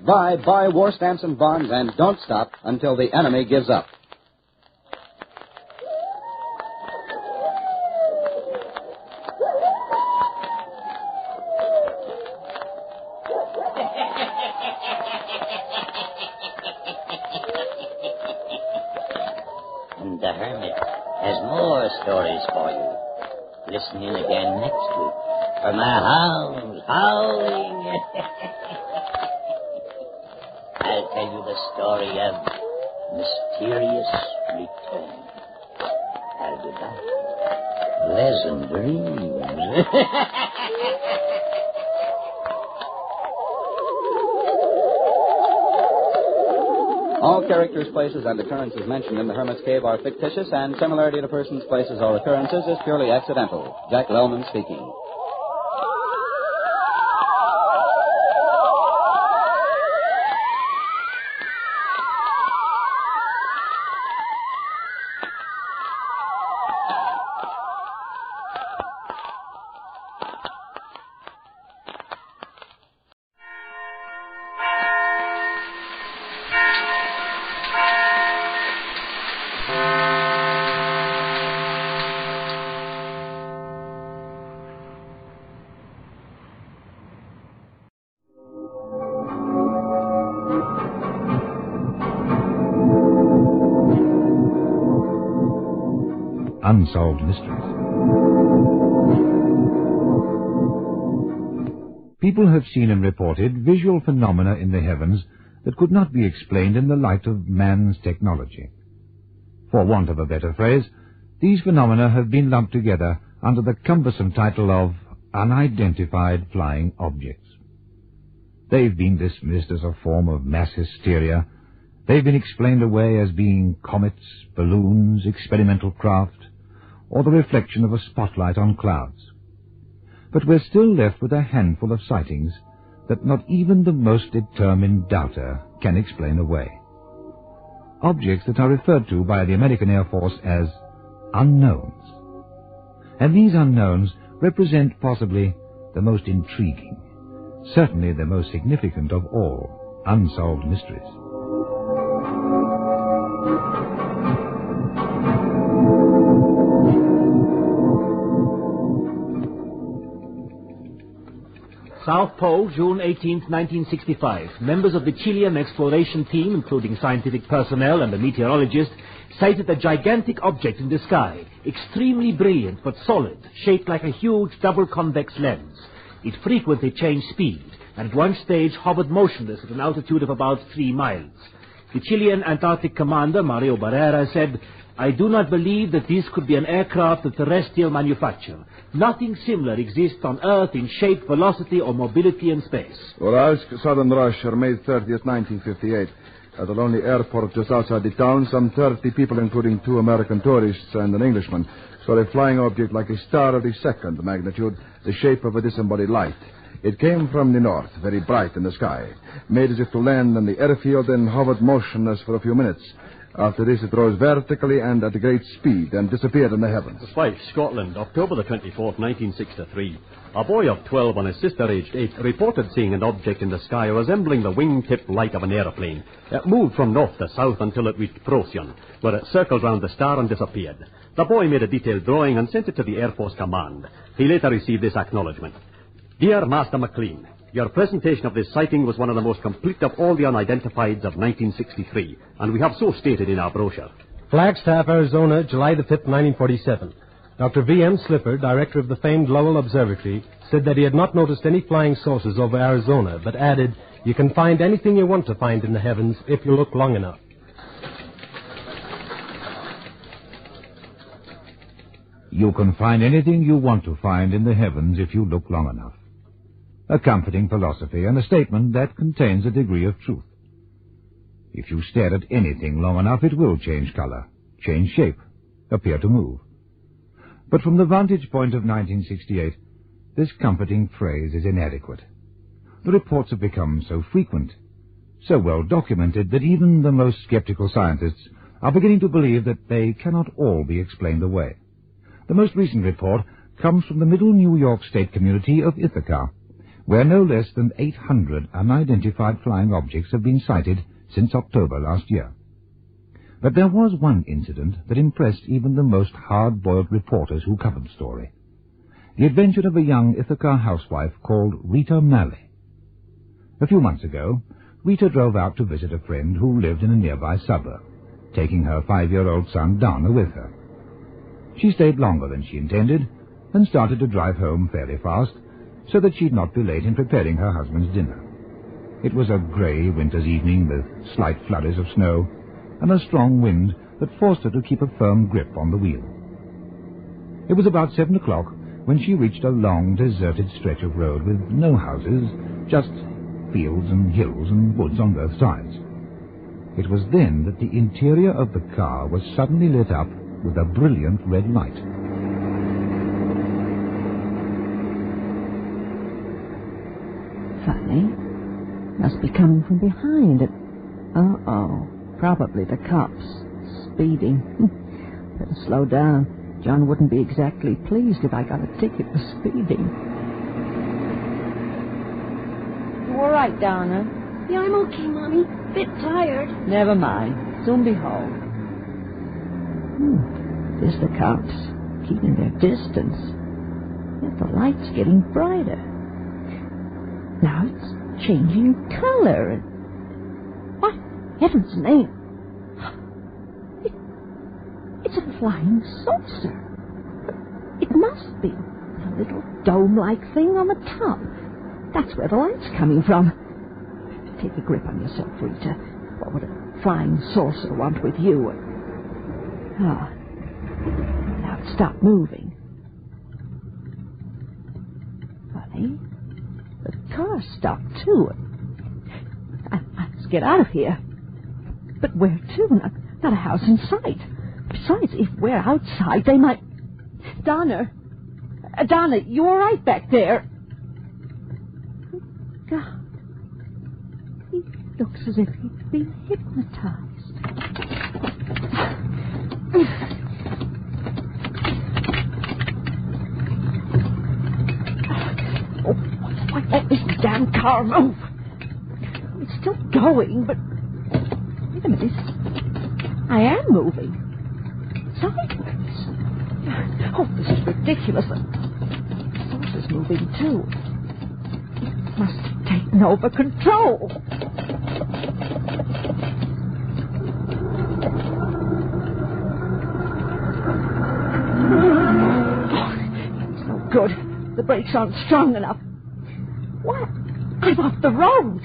war stamps and bonds, and don't stop until the enemy gives up. And the Hermit has more stories for you. Listen in again next week for my hounds howling. I'll tell you the story of Mysterious Return. I'll be back. Pleasant dreams. All characters, places, and occurrences mentioned in the Hermit's Cave are fictitious, and similarity to persons, places, or occurrences is purely accidental. Jack Lellman speaking. Unsolved Mysteries. People have seen and reported visual phenomena in the heavens that could not be explained in the light of man's technology. For want of a better phrase, these phenomena have been lumped together under the cumbersome title of unidentified flying objects. They've been dismissed as a form of mass hysteria. They've been explained away as being comets, balloons, experimental craft, or the reflection of a spotlight on clouds. But we're still left with a handful of sightings that not even the most determined doubter can explain away. Objects that are referred to by the American Air Force as unknowns. And these unknowns represent possibly the most intriguing, certainly the most significant of all unsolved mysteries. South Pole, June 18th, 1965. Members of the Chilean exploration team, including scientific personnel and a meteorologist, sighted a gigantic object in the sky, extremely brilliant but solid, shaped like a huge double-convex lens. It frequently changed speed, and at one stage hovered motionless at an altitude of about 3 miles. The Chilean Antarctic commander, Mario Barrera, said, "I do not believe that this could be an aircraft of terrestrial manufacture. Nothing similar exists on Earth in shape, velocity, or mobility in space." Uralsk, Southern Russia, May 30th, 1958. At a lonely airport just outside the town, some 30 people, including 2 American tourists and an Englishman, saw a flying object like a star of the second magnitude, the shape of a disembodied light. It came from the north, very bright in the sky, made as if to land on the airfield, and hovered motionless for a few minutes. After this, it rose vertically and at great speed and disappeared in the heavens. Fife, Scotland, October the 24th, 1963. A boy of 12 and his sister, aged 8, reported seeing an object in the sky resembling the wing-tip light of an aeroplane. It moved from north to south until it reached Procyon, where it circled round the star and disappeared. The boy made a detailed drawing and sent it to the Air Force Command. He later received this acknowledgement. "Dear Master McLean, your presentation of this sighting was one of the most complete of all the unidentifieds of 1963, and we have so stated in our brochure." Flagstaff, Arizona, July the 5th, 1947. Dr. V.M. Slipper, director of the famed Lowell Observatory, said that he had not noticed any flying saucers over Arizona, but added, "You can find anything you want to find in the heavens if you look long enough." You can find anything you want to find in the heavens if you look long enough. A comforting philosophy and a statement that contains a degree of truth. If you stare at anything long enough, it will change color, change shape, appear to move. But from the vantage point of 1968, this comforting phrase is inadequate. The reports have become so frequent, so well documented, that even the most skeptical scientists are beginning to believe that they cannot all be explained away. The most recent report comes from the middle New York state community of Ithaca, where no less than 800 unidentified flying objects have been sighted since October last year. But there was one incident that impressed even the most hard-boiled reporters who covered the story. The adventure of a young Ithaca housewife called Rita Malley. A few months ago, Rita drove out to visit a friend who lived in a nearby suburb, taking her 5-year-old son Dana with her. She stayed longer than she intended and started to drive home fairly fast so that she'd not be late in preparing her husband's dinner. It was a grey winter's evening with slight flurries of snow and a strong wind that forced her to keep a firm grip on the wheel. It was about 7 o'clock when she reached a long, deserted stretch of road with no houses, just fields and hills and woods on both sides. It was then that the interior of the car was suddenly lit up with a brilliant red light. Funny. Must be coming from behind it. Uh-oh. Probably the cops. Speeding. Better slow down. John wouldn't be exactly pleased if I got a ticket for speeding. You all right, Donna? Yeah, I'm okay, Mommy. Bit tired. Never mind. Soon be home. There's the cops. Keeping their distance. Yet the light's getting brighter. Now it's changing color. What? Heaven's name. It's a flying saucer. It must be. A little dome-like thing on the top. That's where the light's coming from. Take a grip on yourself, Rita. What would a flying saucer want with you? Ah. Now it stopped moving. Funny. The car stopped, too. I must get out of here. But where to? Not a house in sight. Besides, if we're outside, they might... Donna, you all right back there? God. He looks as if he'd been hypnotized. Oh, let this damn car move. It's still going, but... Wait a minute. I am moving. Sideways. Oh, this is ridiculous. The saucer's moving, too. must have taken over control. It's no good. The brakes aren't strong enough. What? I'm off the road.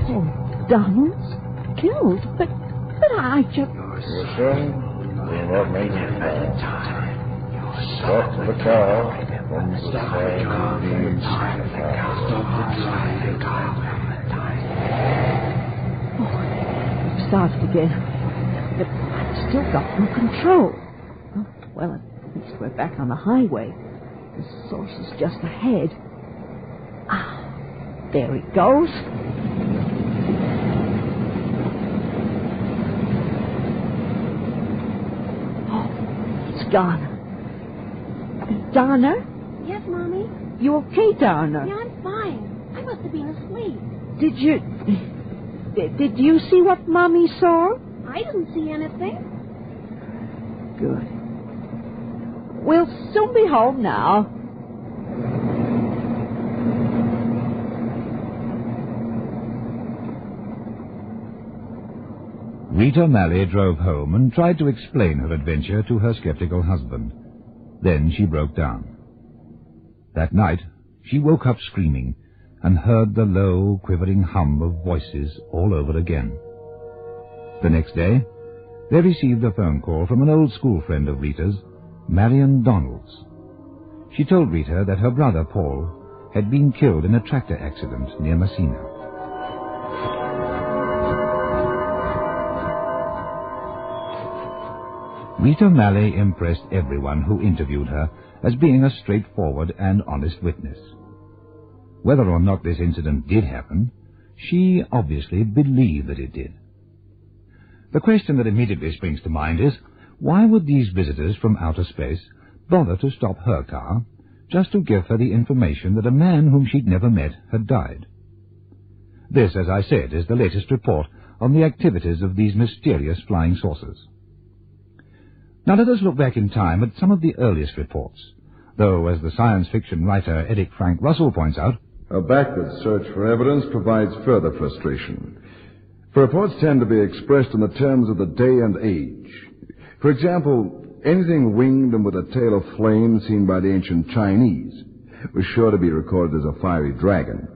Oh, Donald's killed, but I just... You're sure? We're not making it time. Stop the car. Started again. But I've still got no control. Oh, well, at least we're back on the highway. The source is just ahead. Ah, there it goes. Oh, it's gone. Donna? Yes, Mommy? You okay, Donna? Yeah, I'm fine. I must have been asleep. Did you see what Mommy saw? I didn't see anything. Good. We'll soon be home now. Rita Malley drove home and tried to explain her adventure to her skeptical husband. Then she broke down. That night, she woke up screaming and heard the low, quivering hum of voices all over again. The next day, they received a phone call from an old school friend of Rita's, Marion Donalds. She told Rita that her brother, Paul, had been killed in a tractor accident near Messina. Rita Malley impressed everyone who interviewed her as being a straightforward and honest witness. Whether or not this incident did happen, she obviously believed that it did. The question that immediately springs to mind is, why would these visitors from outer space bother to stop her car just to give her the information that a man whom she'd never met had died? This, as I said, is the latest report on the activities of these mysterious flying saucers. Now let us look back in time at some of the earliest reports, though, as the science fiction writer Eric Frank Russell points out, a backward search for evidence provides further frustration. For reports tend to be expressed in the terms of the day and age. For example, anything winged and with a tail of flame seen by the ancient Chinese was sure to be recorded as a fiery dragon.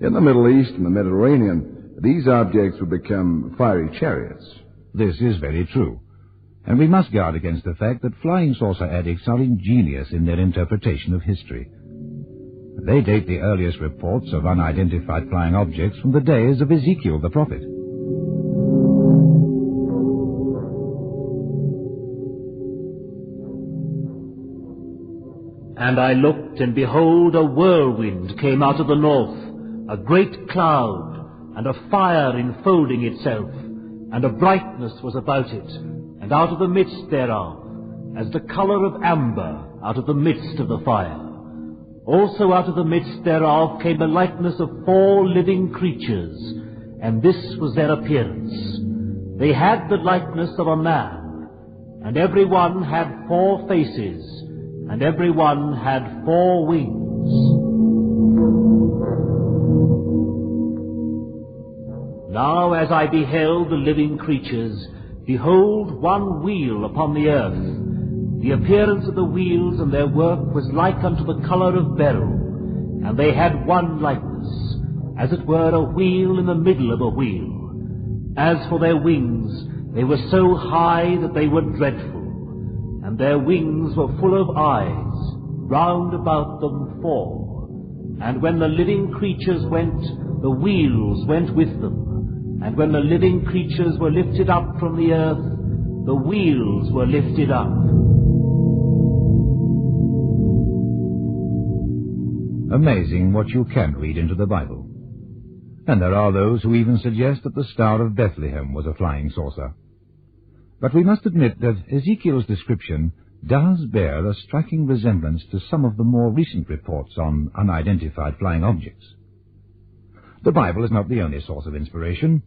In the Middle East and the Mediterranean, these objects would become fiery chariots. This is very true. And we must guard against the fact that flying saucer addicts are ingenious in their interpretation of history. They date the earliest reports of unidentified flying objects from the days of Ezekiel the prophet. And I looked, and behold, a whirlwind came out of the north, a great cloud, and a fire enfolding itself, and a brightness was about it, and out of the midst thereof, as the colour of amber out of the midst of the fire. Also out of the midst thereof came a likeness of 4 living creatures, and this was their appearance. They had the likeness of a man, and every one had 4 faces, and every one had 4 wings. Now as I beheld the living creatures, behold, one wheel upon the earth. The appearance of the wheels and their work was like unto the colour of beryl, and they had one likeness, as it were a wheel in the middle of a wheel. As for their wings, they were so high that they were dreadful, and their wings were full of eyes, round about them 4. And when the living creatures went, the wheels went with them. And when the living creatures were lifted up from the earth, the wheels were lifted up. Amazing what you can read into the Bible. And there are those who even suggest that the Star of Bethlehem was a flying saucer. But we must admit that Ezekiel's description does bear a striking resemblance to some of the more recent reports on unidentified flying objects. The Bible is not the only source of inspiration.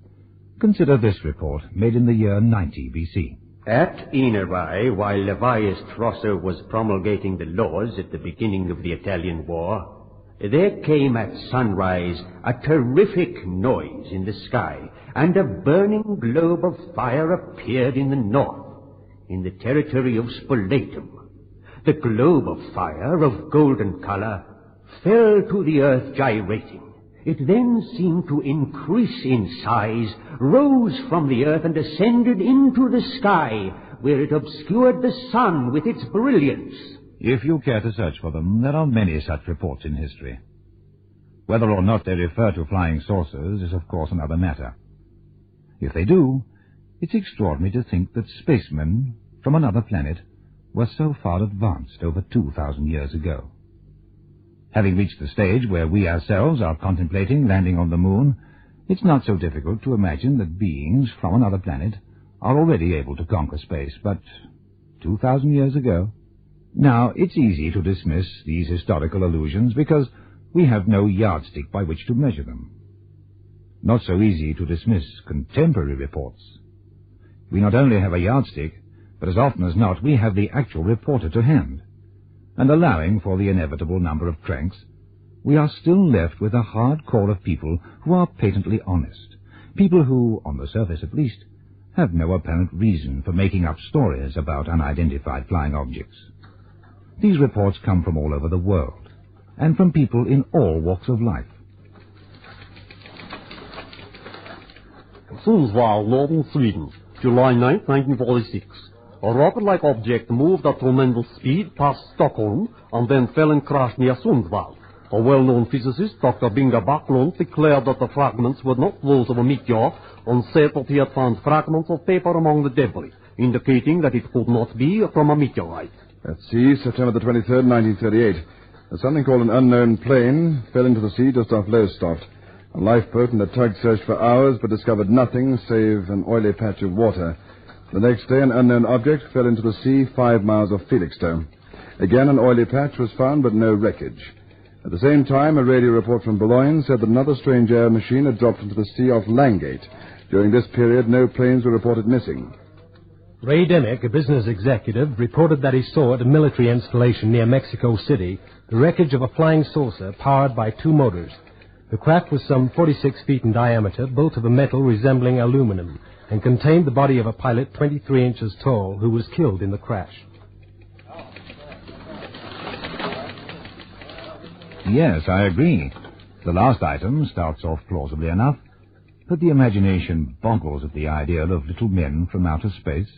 Consider this report, made in the year 90 B.C. At Nineveh, while Levius Strosser was promulgating the laws at the beginning of the Italian War, there came at sunrise a terrific noise in the sky, and a burning globe of fire appeared in the north, in the territory of Spoletum. The globe of fire, of golden color, fell to the earth gyrating. It then seemed to increase in size, rose from the earth, and ascended into the sky, where it obscured the sun with its brilliance. If you care to search for them, there are many such reports in history. Whether or not they refer to flying saucers is, of course, another matter. If they do, it's extraordinary to think that spacemen from another planet were so far advanced over 2,000 years ago. Having reached the stage where we ourselves are contemplating landing on the moon, it's not so difficult to imagine that beings from another planet are already able to conquer space, but 2,000 years ago? Now, it's easy to dismiss these historical allusions because we have no yardstick by which to measure them. Not so easy to dismiss contemporary reports. We not only have a yardstick, but as often as not we have the actual reporter to hand. And allowing for the inevitable number of cranks, we are still left with a hard core of people who are patently honest, people who, on the surface at least, have no apparent reason for making up stories about unidentified flying objects. These reports come from all over the world, and from people in all walks of life. Sundsvall, northern Sweden, July 9, 1946. A rocket-like object moved at tremendous speed past Stockholm and then fell and crashed near Sundsvall. A well-known physicist, Dr. Binga Backlund, declared that the fragments were not those of a meteor and said that he had found fragments of paper among the debris, indicating that it could not be from a meteorite. At sea, September the 23rd, 1938. Something called an unknown plane fell into the sea just off Lowestoft. A lifeboat and a tug searched for hours but discovered nothing save an oily patch of water. The next day, an unknown object fell into the sea 5 miles off Felixstowe. Again, an oily patch was found, but no wreckage. At the same time, a radio report from Boulogne said that another strange air machine had dropped into the sea off Langate. During this period, no planes were reported missing. Ray Demick, a business executive, reported that he saw at a military installation near Mexico City the wreckage of a flying saucer powered by 2 motors. The craft was some 46 feet in diameter, built of a metal resembling aluminum, and contained the body of a pilot 23 inches tall who was killed in the crash. Yes, I agree. The last item starts off plausibly enough, but the imagination boggles at the idea of little men from outer space,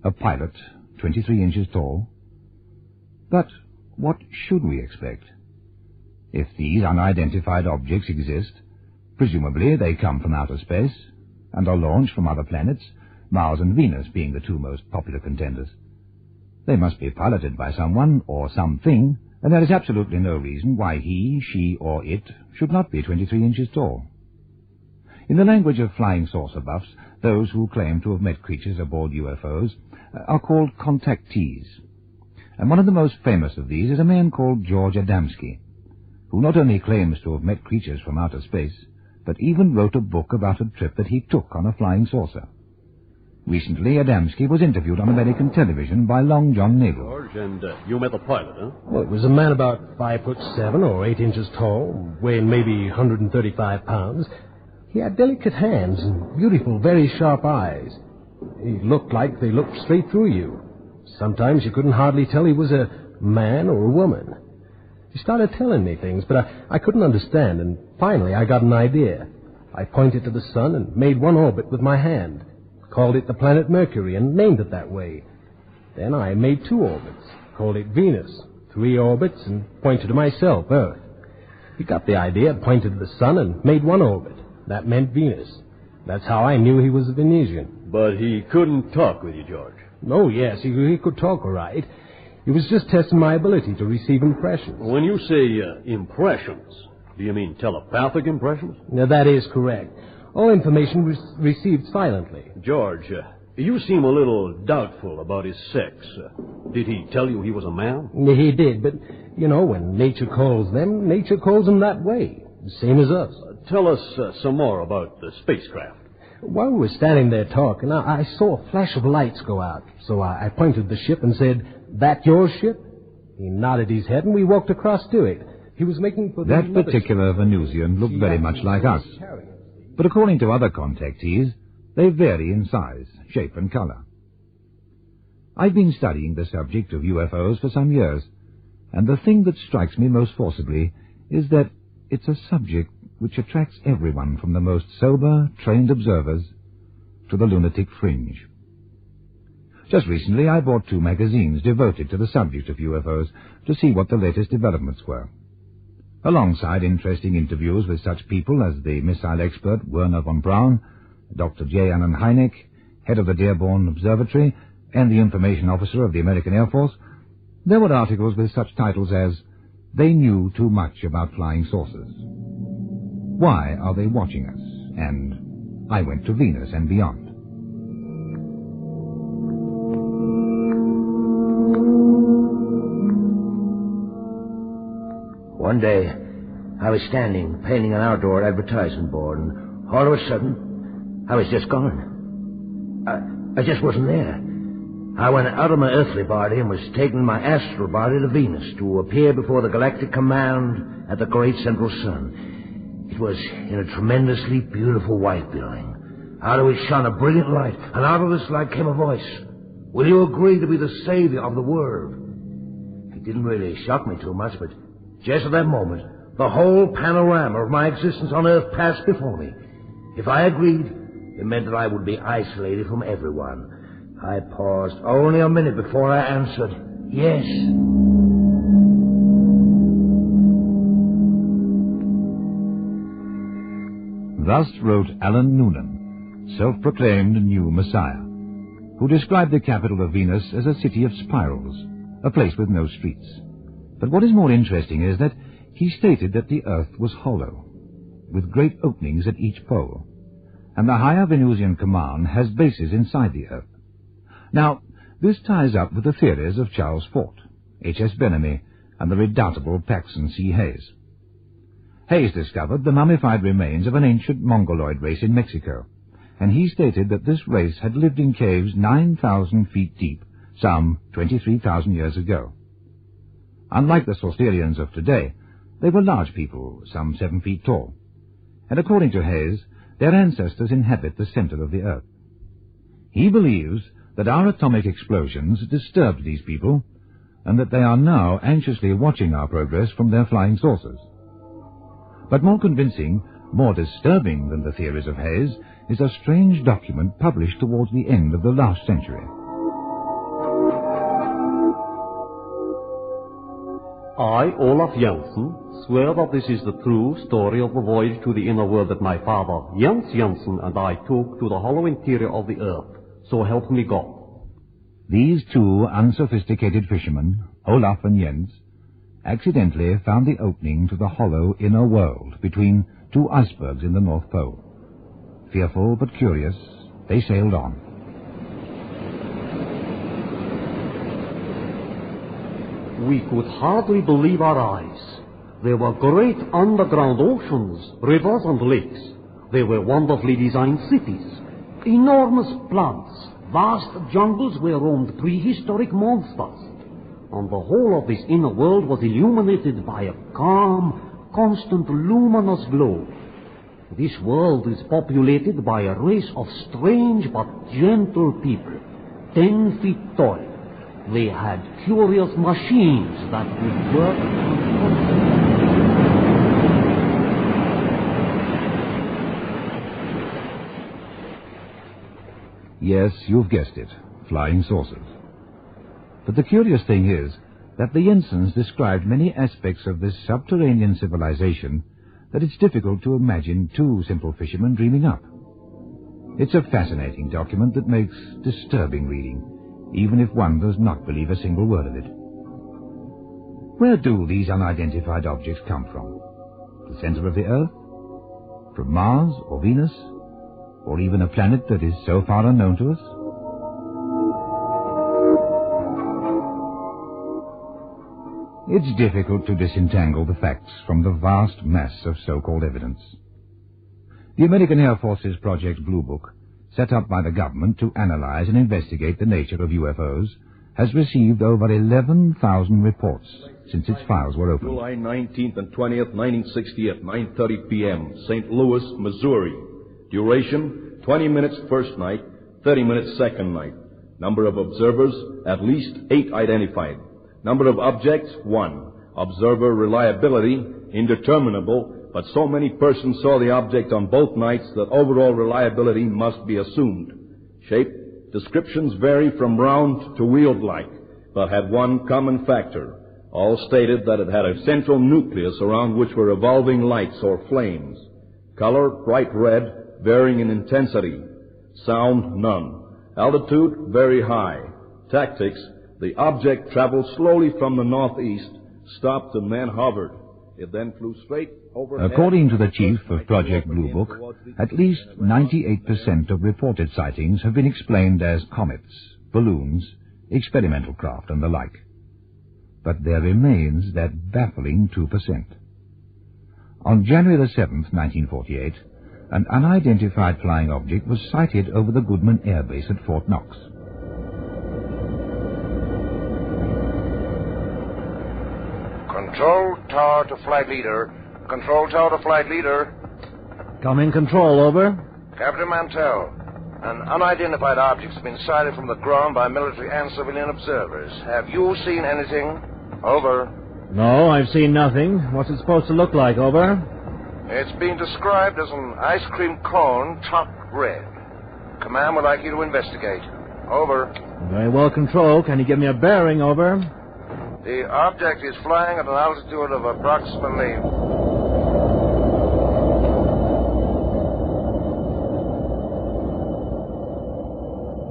a pilot 23 inches tall. But what should we expect? If these unidentified objects exist, presumably they come from outer space and are launched from other planets, Mars and Venus being the 2 most popular contenders. They must be piloted by someone or something, and there is absolutely no reason why he, she, or it should not be 23 inches tall. In the language of flying saucer buffs, those who claim to have met creatures aboard UFOs are called contactees. And one of the most famous of these is a man called George Adamski, who not only claims to have met creatures from outer space, but even wrote a book about a trip that he took on a flying saucer. Recently, Adamski was interviewed on American television by Long John Nagle. George, and you met the pilot, huh? Well, it was a man about 5'7" or 8 inches tall, weighing maybe 135 pounds. He had delicate hands and beautiful, very sharp eyes. He looked like they looked straight through you. Sometimes you couldn't hardly tell he was a man or a woman. He started telling me things, but I couldn't understand, and finally I got an idea. I pointed to the sun and made 1 orbit with my hand, called it the planet Mercury, and named it that way. Then I made 2 orbits, called it Venus, 3 orbits, and pointed to myself, Earth. He got the idea, pointed to the sun, and made 1 orbit. That meant Venus. That's how I knew he was a Venetian. But he couldn't talk with you, George. Oh, yes, he could talk all right. He was just testing my ability to receive impressions. When you say impressions, do you mean telepathic impressions? Now, that is correct. All information was received silently. George, You seem a little doubtful about his sex. Did he tell you he was a man? He did, but, when nature calls them that way. Same as us. Tell us some more about the spacecraft. While we were standing there talking, I saw a flash of lights go out. So I pointed the ship and said, "That your ship?" He nodded his head and we walked across to it. He was making for that particular Venusian looked very much like us. But according to other contactees, they vary in size, shape, and color. I've been studying the subject of UFOs for some years, and the thing that strikes me most forcibly is that it's a subject which attracts everyone from the most sober, trained observers to the lunatic fringe. Just recently, I bought 2 magazines devoted to the subject of UFOs to see what the latest developments were. Alongside interesting interviews with such people as the missile expert Werner von Braun, Dr. J. Allen Hynek, head of the Dearborn Observatory, and the information officer of the American Air Force, there were articles with such titles as, "They Knew Too Much About Flying Saucers," "Why Are They Watching Us?" and "I Went to Venus and Beyond." One day, I was standing painting an outdoor advertisement board, and all of a sudden, I was just gone. I just wasn't there. I went out of my earthly body and was taking my astral body to Venus to appear before the galactic command at the great central sun. It was in a tremendously beautiful white building. Out of which shone a brilliant light, and out of this light came a voice. "Will you agree to be the savior of the world?" It didn't really shock me too much, but just at that moment, the whole panorama of my existence on Earth passed before me. If I agreed, it meant that I would be isolated from everyone. I paused only a minute before I answered, "Yes." Thus wrote Alan Noonan, self-proclaimed new messiah, who described the capital of Venus as a city of spirals, a place with no streets. But what is more interesting is that he stated that the Earth was hollow, with great openings at each pole, and the higher Venusian command has bases inside the Earth. Now, this ties up with the theories of Charles Fort, H.S. Bellamy, and the redoubtable Paxson C. Hayes. Hayes discovered the mummified remains of an ancient Mongoloid race in Mexico, and he stated that this race had lived in caves 9,000 feet deep, some 23,000 years ago. Unlike the Sausterians of today, they were large people, some 7 feet tall, and according to Hayes, their ancestors inhabit the center of the Earth. He believes that our atomic explosions disturbed these people, and that they are now anxiously watching our progress from their flying saucers. But more convincing, more disturbing than the theories of Hayes, is a strange document published towards the end of the last century. I, Olaf Janssen, swear that this is the true story of the voyage to the inner world that my father, Jens Janssen, and I took to the hollow interior of the earth. So help me God. These 2 unsophisticated fishermen, Olaf and Jens, accidentally found the opening to the hollow inner world between 2 icebergs in the North Pole. Fearful but curious, they sailed on. We could hardly believe our eyes. There were great underground oceans, rivers and lakes. There were wonderfully designed cities, enormous plants, vast jungles where roamed prehistoric monsters. And the whole of this inner world was illuminated by a calm, constant, luminous glow. This world is populated by a race of strange but gentle people, 10 feet tall. They had curious machines that would work. Yes, you've guessed it, flying saucers. But the curious thing is that the Jensens described many aspects of this subterranean civilization that it's difficult to imagine 2 simple fishermen dreaming up. It's a fascinating document that makes disturbing reading, even if one does not believe a single word of it. Where do these unidentified objects come from? The center of the Earth? From Mars or Venus? Or even a planet that is so far unknown to us? It's difficult to disentangle the facts from the vast mass of so-called evidence. The American Air Force's Project Blue Book, set up by the government to analyze and investigate the nature of UFOs, has received over 11,000 reports since its files were opened. July 19th and 20th, 1960 at 9:30 p.m., St. Louis, Missouri. Duration, 20 minutes first night, 30 minutes second night. Number of observers, at least 8 identified. Number of objects, 1. Observer reliability, indeterminable, but so many persons saw the object on both nights that overall reliability must be assumed. Shape, descriptions vary from round to wheeled-like, but had one common factor. All stated that it had a central nucleus around which were revolving lights or flames. Color, bright red, varying in intensity. Sound, none. Altitude, very high. Tactics, the object traveled slowly from the northeast, stopped and then hovered. It then flew straight overhead. According to the chief of Project Blue Book, at least 98% of reported sightings have been explained as comets, balloons, experimental craft, and the like. But there remains that baffling 2%. On January the 7th, 1948, an unidentified flying object was sighted over the Goodman Air Base at Fort Knox. Control tower to flight leader. Control tower to flight leader. Come in control, over. Captain Mantell, an unidentified object has been sighted from the ground by military and civilian observers. Have you seen anything? Over. No, I've seen nothing. What's it supposed to look like, over? It's been described as an ice cream cone topped red. Command would like you to investigate. Over. Very well, control. Can you give me a bearing, over? The object is flying at an altitude of approximately...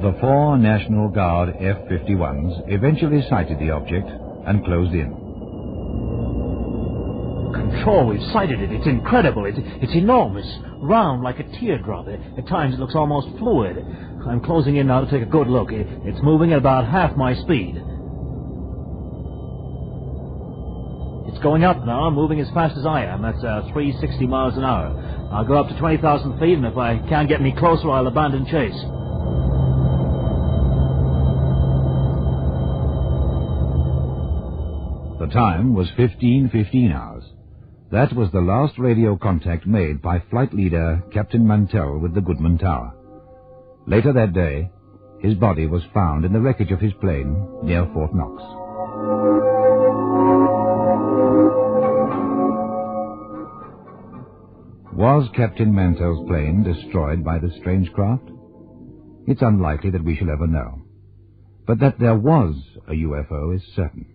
The 4 National Guard F-51s eventually sighted the object and closed in. Control, we've sighted it. It's incredible. It's enormous. Round like a teardrop. At times it looks almost fluid. I'm closing in now to take a good look. It's moving at about half my speed. It's going up now, moving as fast as I am. That's 360 miles an hour. I'll go up to 20,000 feet, and if I can't get any closer, I'll abandon chase. The time was 15:15 hours. That was the last radio contact made by flight leader Captain Mantell with the Goodman Tower. Later that day, his body was found in the wreckage of his plane near Fort Knox. Was Captain Mantell's plane destroyed by the strange craft? It's unlikely that we shall ever know. But that there was a UFO is certain.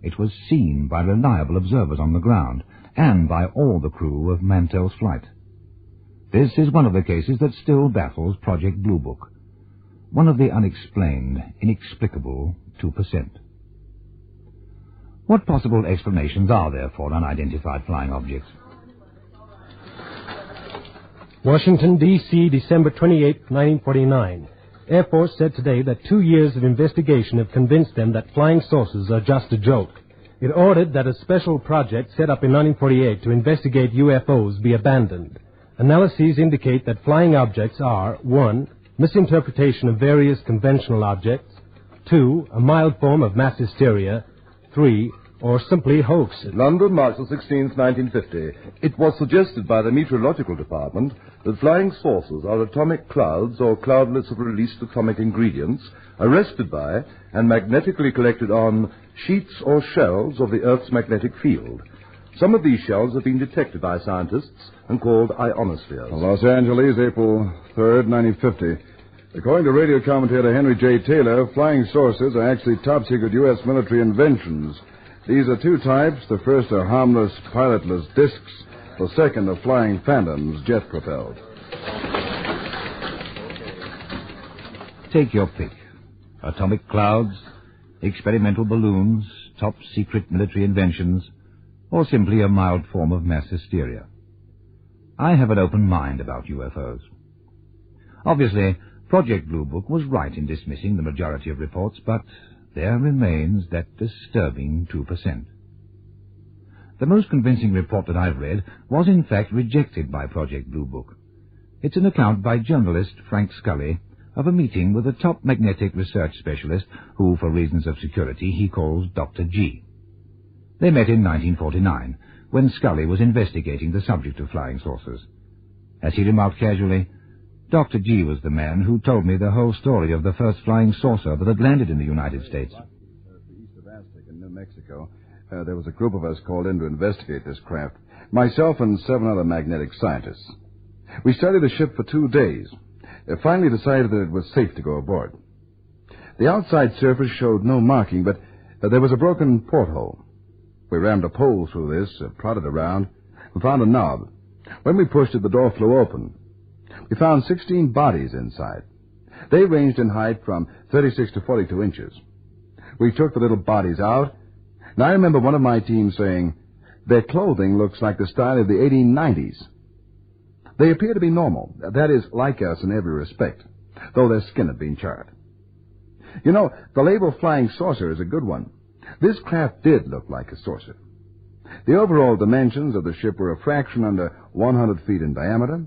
It was seen by reliable observers on the ground and by all the crew of Mantell's flight. This is one of the cases that still baffles Project Blue Book. One of the unexplained, inexplicable 2%. What possible explanations are there for unidentified flying objects? Washington, D.C., December 28, 1949. Air Force said today that 2 years of investigation have convinced them that flying saucers are just a joke. It ordered that a special project set up in 1948 to investigate UFOs be abandoned. Analyses indicate that flying objects are 1. Misinterpretation of various conventional objects, 2. A mild form of mass hysteria, 3. Or simply hoax. London, March the 16th, 1950. It was suggested by the Meteorological Department that flying saucers are atomic clouds or cloudlets of released atomic ingredients arrested by and magnetically collected on sheets or shells of the Earth's magnetic field. Some of these shells have been detected by scientists and called ionospheres. Los Angeles, April 3rd, 1950. According to radio commentator Henry J. Taylor, flying saucers are actually top-secret U.S. military inventions. These are 2 types. The first are harmless, pilotless discs. The second are flying phantoms, jet-propelled. Take your pick. Atomic clouds, experimental balloons, top-secret military inventions, or simply a mild form of mass hysteria. I have an open mind about UFOs. Obviously, Project Blue Book was right in dismissing the majority of reports, but there remains that disturbing 2%. The most convincing report that I've read was in fact rejected by Project Blue Book. It's an account by journalist Frank Scully of a meeting with a top magnetic research specialist who, for reasons of security, he calls Dr. G. They met in 1949, when Scully was investigating the subject of flying saucers. As he remarked casually, Dr. G was the man who told me the whole story of the first flying saucer that had landed in the United States. East of Aztec in New Mexico, there was a group of us called in to investigate this craft, myself and 7 other magnetic scientists. We studied the ship for 2 days. Finally decided that it was safe to go aboard. The outside surface showed no marking, but there was a broken porthole. We rammed a pole through this, prodded around, and found a knob. When we pushed it, the door flew open. We found 16 bodies inside. They ranged in height from 36 to 42 inches. We took the little bodies out, and I remember one of my team saying, "Their clothing looks like the style of the 1890s. They appear to be normal, that is, like us in every respect, though their skin had been charred. You know, the label flying saucer is a good one. This craft did look like a saucer. The overall dimensions of the ship were a fraction under 100 feet in diameter.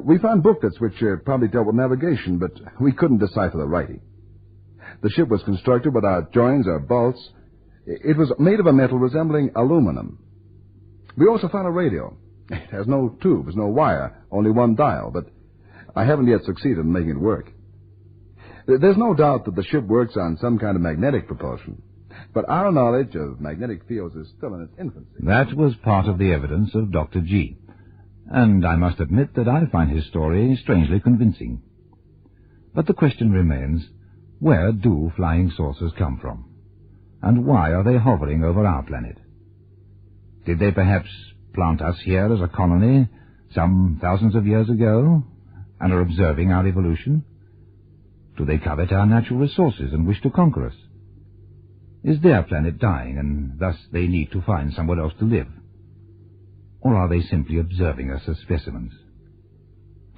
We found booklets which probably dealt with navigation, but we couldn't decipher the writing. The ship was constructed without joins or bolts. It was made of a metal resembling aluminum. We also found a radio. It has no tubes, no wire, only one dial, but I haven't yet succeeded in making it work. There's no doubt that the ship works on some kind of magnetic propulsion, but our knowledge of magnetic fields is still in its infancy." That was part of the evidence of Dr. G, and I must admit that I find his story strangely convincing. But the question remains, where do flying saucers come from? And why are they hovering over our planet? Did they perhaps plant us here as a colony some thousands of years ago and are observing our evolution? Do they covet our natural resources and wish to conquer us? Is their planet dying and thus they need to find somewhere else to live? Or are they simply observing us as specimens?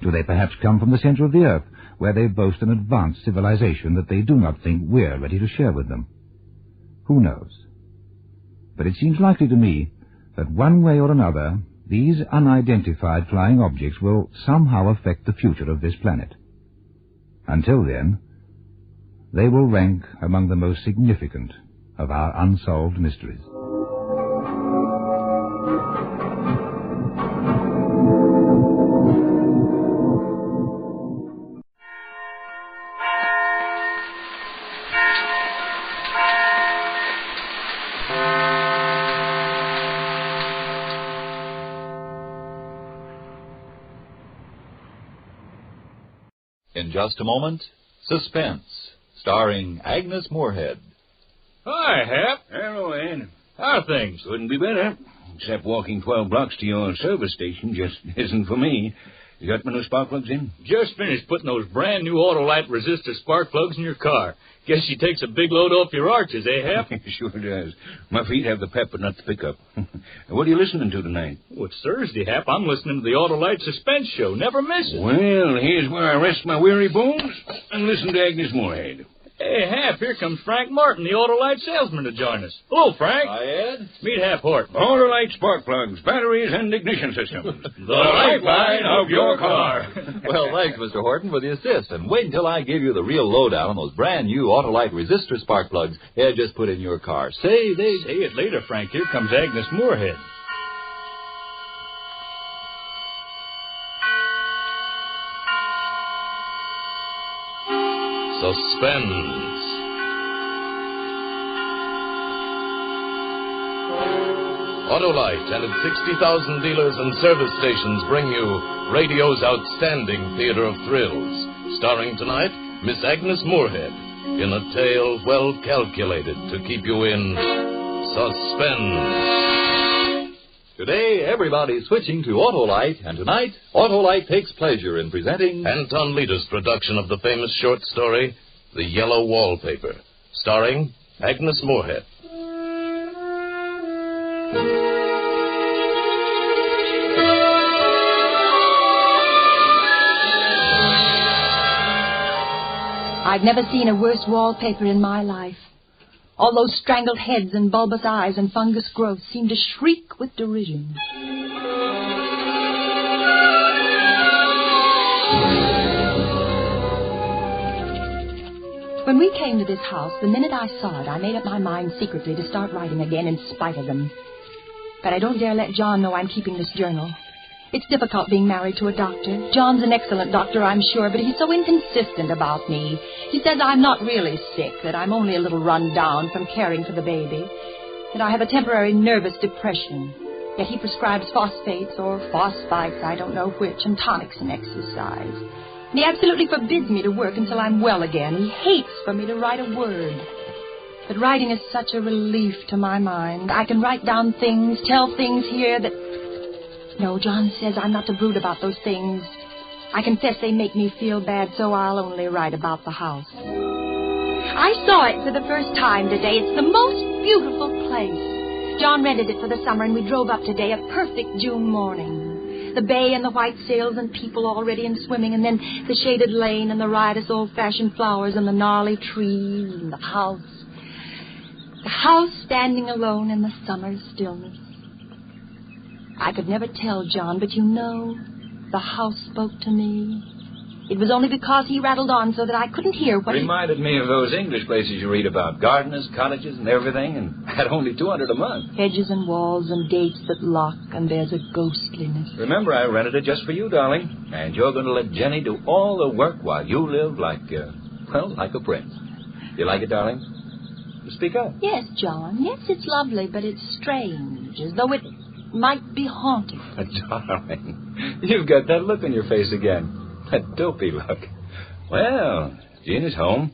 Do they perhaps come from the center of the earth, where they boast an advanced civilization that they do not think we're ready to share with them? Who knows? But it seems likely to me that one way or another, these unidentified flying objects will somehow affect the future of this planet. Until then, they will rank among the most significant of our unsolved mysteries. In just a moment, Suspense, starring Agnes Moorehead. Hi, Hap. Hello, Ed. How are things? Couldn't be better. Except walking 12 blocks to your service station just isn't for me. You got my new spark plugs in? Just finished putting those brand new Autolite resistor spark plugs in your car. Guess she takes a big load off your arches, eh, Hap? Sure does. My feet have the pep, but not the pickup. What are you listening to tonight? Oh, it's Thursday, Hap. I'm listening to the Autolite Suspense show. Never miss it. Well, here's where I rest my weary bones and listen to Agnes Moorehead. Hey, Hap, here comes Frank Martin, the Autolite salesman, to join us. Hello, Frank. Hi, Ed. Meet Hap Horton. Autolite spark plugs, batteries, and ignition systems. The lifeline of your car. Well, thanks, Mr. Horton, for the assist. And wait until I give you the real lowdown on those brand new Autolite resistor spark plugs Ed just put in your car. Say it later, Frank. Here comes Agnes Moorehead. Suspense. Autolite and its 60,000 dealers and service stations bring you radio's outstanding theater of thrills. Starring tonight, Miss Agnes Moorehead, in a tale well calculated to keep you in suspense. Today, everybody's switching to Autolite, and tonight, Autolite takes pleasure in presenting Anton Lita's production of the famous short story, The Yellow Wallpaper, starring Agnes Moorehead. I've never seen a worse wallpaper in my life. All those strangled heads and bulbous eyes and fungus growths seemed to shriek with derision. When we came to this house, the minute I saw it, I made up my mind secretly to start writing again in spite of them. But I don't dare let John know I'm keeping this journal. It's difficult being married to a doctor. John's an excellent doctor, I'm sure, but he's so inconsistent about me. He says I'm not really sick, that I'm only a little run down from caring for the baby, that I have a temporary nervous depression. Yet he prescribes phosphates or phosphites, I don't know which, and tonics and exercise. And he absolutely forbids me to work until I'm well again. He hates for me to write a word. But writing is such a relief to my mind. I can write down things, tell things here that... No, John says I'm not to brood about those things. I confess they make me feel bad, so I'll only write about the house. I saw it for the first time today. It's the most beautiful place. John rented it for the summer, and we drove up today, a perfect June morning. The bay and the white sails and people already in swimming, and then the shaded lane and the riotous old-fashioned flowers and the gnarly trees and the house. The house standing alone in the summer stillness. I could never tell John, but you know, the house spoke to me. It was only because he rattled on so that I couldn't hear what Reminded me of those English places you read about. Gardeners, cottages, and everything, and at only $200 a month. Hedges and walls and gates that lock, and there's a ghostliness. Remember, I rented it just for you, darling. And you're going to let Jenny do all the work while you live like a prince. You like it, darling? Speak up. Yes, John. Yes, it's lovely, but it's strange, as though it might be haunted. Darling, you've got that look on your face again. That dopey look. Well, Jean is home,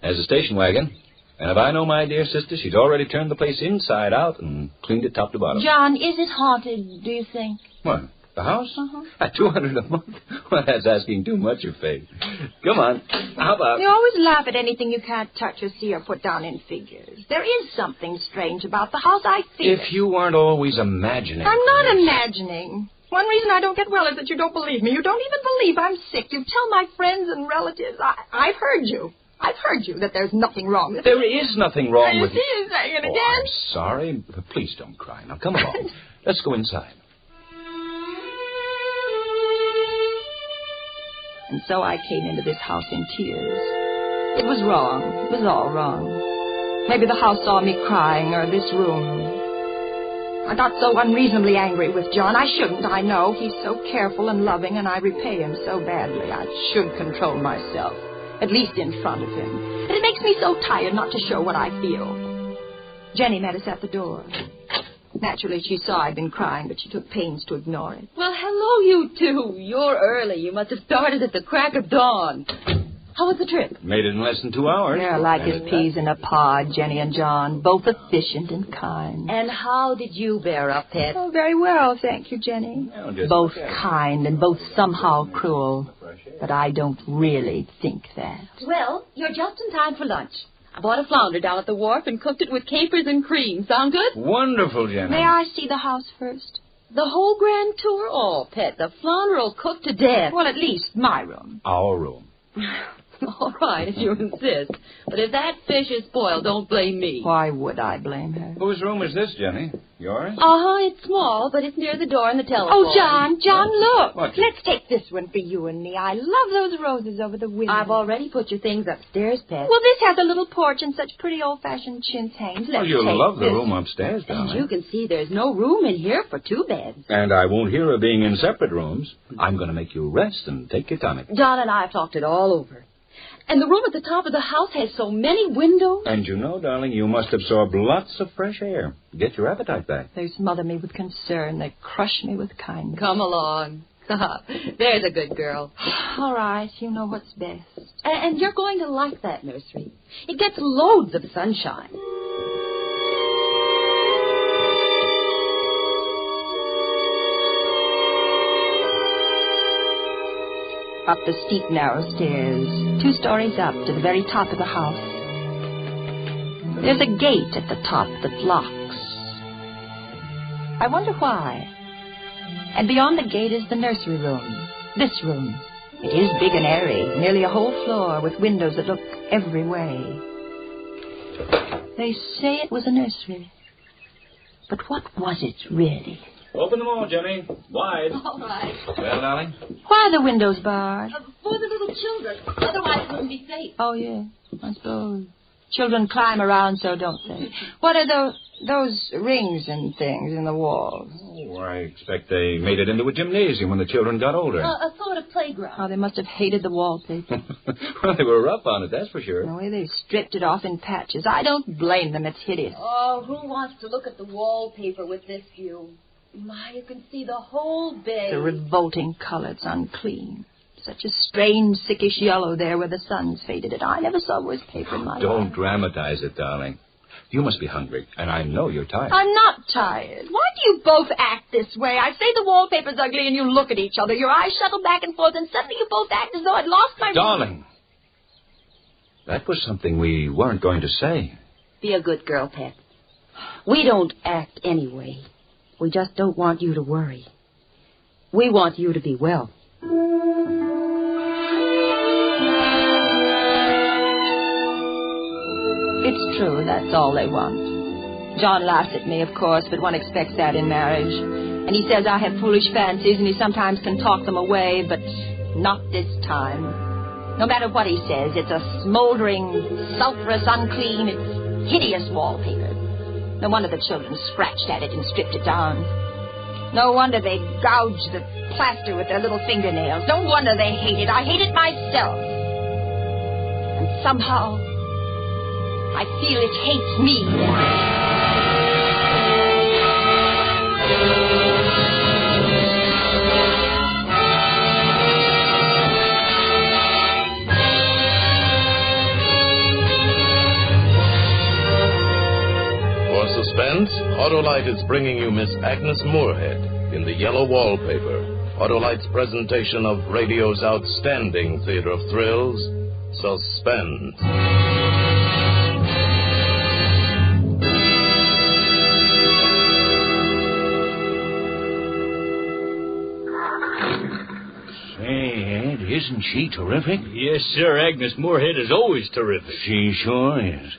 has a station wagon, and if I know my dear sister, she's already turned the place inside out and cleaned it top to bottom. John, is it haunted, do you think? What, the house? Uh-huh. At $200 a month? Well, that's asking too much of Faith. Come on, how about... You always laugh at anything you can't touch or see or put down in figures. There is something strange about the house, I feel. If you weren't always imagining... I'm not imagining. One reason I don't get well is that you don't believe me. You don't even believe I'm sick. You tell my friends and relatives. I've heard you. I've heard you that there's nothing wrong with There is nothing wrong with you. You saying it again? I'm sorry. Please don't cry. Now, come along. Let's go inside. And so I came into this house in tears. It was wrong. It was all wrong. Maybe the house saw me crying, or this room. I got so unreasonably angry with John. I shouldn't, I know. He's so careful and loving, and I repay him so badly. I should control myself, at least in front of him. And it makes me so tired not to show what I feel. Jenny met us at the door. Naturally, she saw I'd been crying, but she took pains to ignore it. Well, hello, you two. You're early. You must have started at the crack of dawn. How was the trip? Made it in less than 2 hours. They're like as peas in a pod, Jenny and John, both efficient and kind. And how did you bear up, Pet? Oh, very well, thank you, Jenny. Both kind and both somehow cruel. But I don't really think that. Well, you're just in time for lunch. I bought a flounder down at the wharf and cooked it with capers and cream. Sound good? Wonderful, Jenny. May I see the house first? The whole grand tour? Oh, Pet, the flounder will cook to death. Well, at least my room. Our room. All right, if you insist. But if that fish is spoiled, don't blame me. Why would I blame her? Whose room is this, Jenny? Yours? It's small, but it's near the door and the telephone. Oh, John, look. What? Let's take this one for you and me. I love those roses over the window. I've already put your things upstairs, Pet. Well, this has a little porch and such pretty old-fashioned chintz hangings. Let's You'll take love the this. room upstairs, darling. As you can see, there's no room in here for 2 beds. And I won't hear of being in separate rooms. I'm going to make you rest and take your tonic. John and I have talked it all over. And the room at the top of the house has so many windows. And you know, darling, you must absorb lots of fresh air. Get your appetite back. They smother me with concern. They crush me with kindness. Come along. There's a good girl. All right, you know what's best. And you're going to like that nursery. It gets loads of sunshine. Up the steep, narrow stairs, 2 stories up to the very top of the house. There's a gate at the top that locks. I wonder why. And beyond the gate is the nursery room. This room. It is big and airy, nearly a whole floor with windows that look every way. They say it was a nursery. But what was it, really? Open them all, Jenny. Wide. All right. Well, darling? Why are the windows barred? For the little children. Otherwise it wouldn't be safe. Oh, yeah, I suppose. Children climb around so, don't they? What are those rings and things in the walls? Oh, I expect they made it into a gymnasium when the children got older. A sort of playground. Oh, they must have hated the wallpaper. Well, they were rough on it, that's for sure. The way they stripped it off in patches. I don't blame them. It's hideous. Oh, who wants to look at the wallpaper with this view? My, you can see the whole bay. The revolting color. It's unclean. Such a strange, sickish yellow there where the sun's faded it. I never saw worse paper in my life. Don't dramatize it, darling. You must be hungry, and I know you're tired. I'm not tired. Why do you both act this way? I say the wallpaper's ugly, and you look at each other. Your eyes shuttle back and forth, and suddenly you both act as though I'd lost my... Darling, that was something we weren't going to say. Be a good girl, Pet. We don't act anyway. We just don't want you to worry. We want you to be well. It's true, that's all they want. John laughs at me, of course, but one expects that in marriage. And he says I have foolish fancies, and he sometimes can talk them away, but not this time. No matter what he says, it's a smoldering, sulphurous, unclean, it's hideous wallpaper. No wonder the children scratched at it and stripped it down. No wonder they gouged the plaster with their little fingernails. No wonder they hate it. I hate it myself. And somehow, I feel it hates me. Suspense, Autolite is bringing you Miss Agnes Moorehead in the yellow wallpaper. Autolite's presentation of radio's outstanding theater of thrills, Suspense. Say, Ed, isn't she terrific? Yes, sir. Agnes Moorehead is always terrific. She sure is.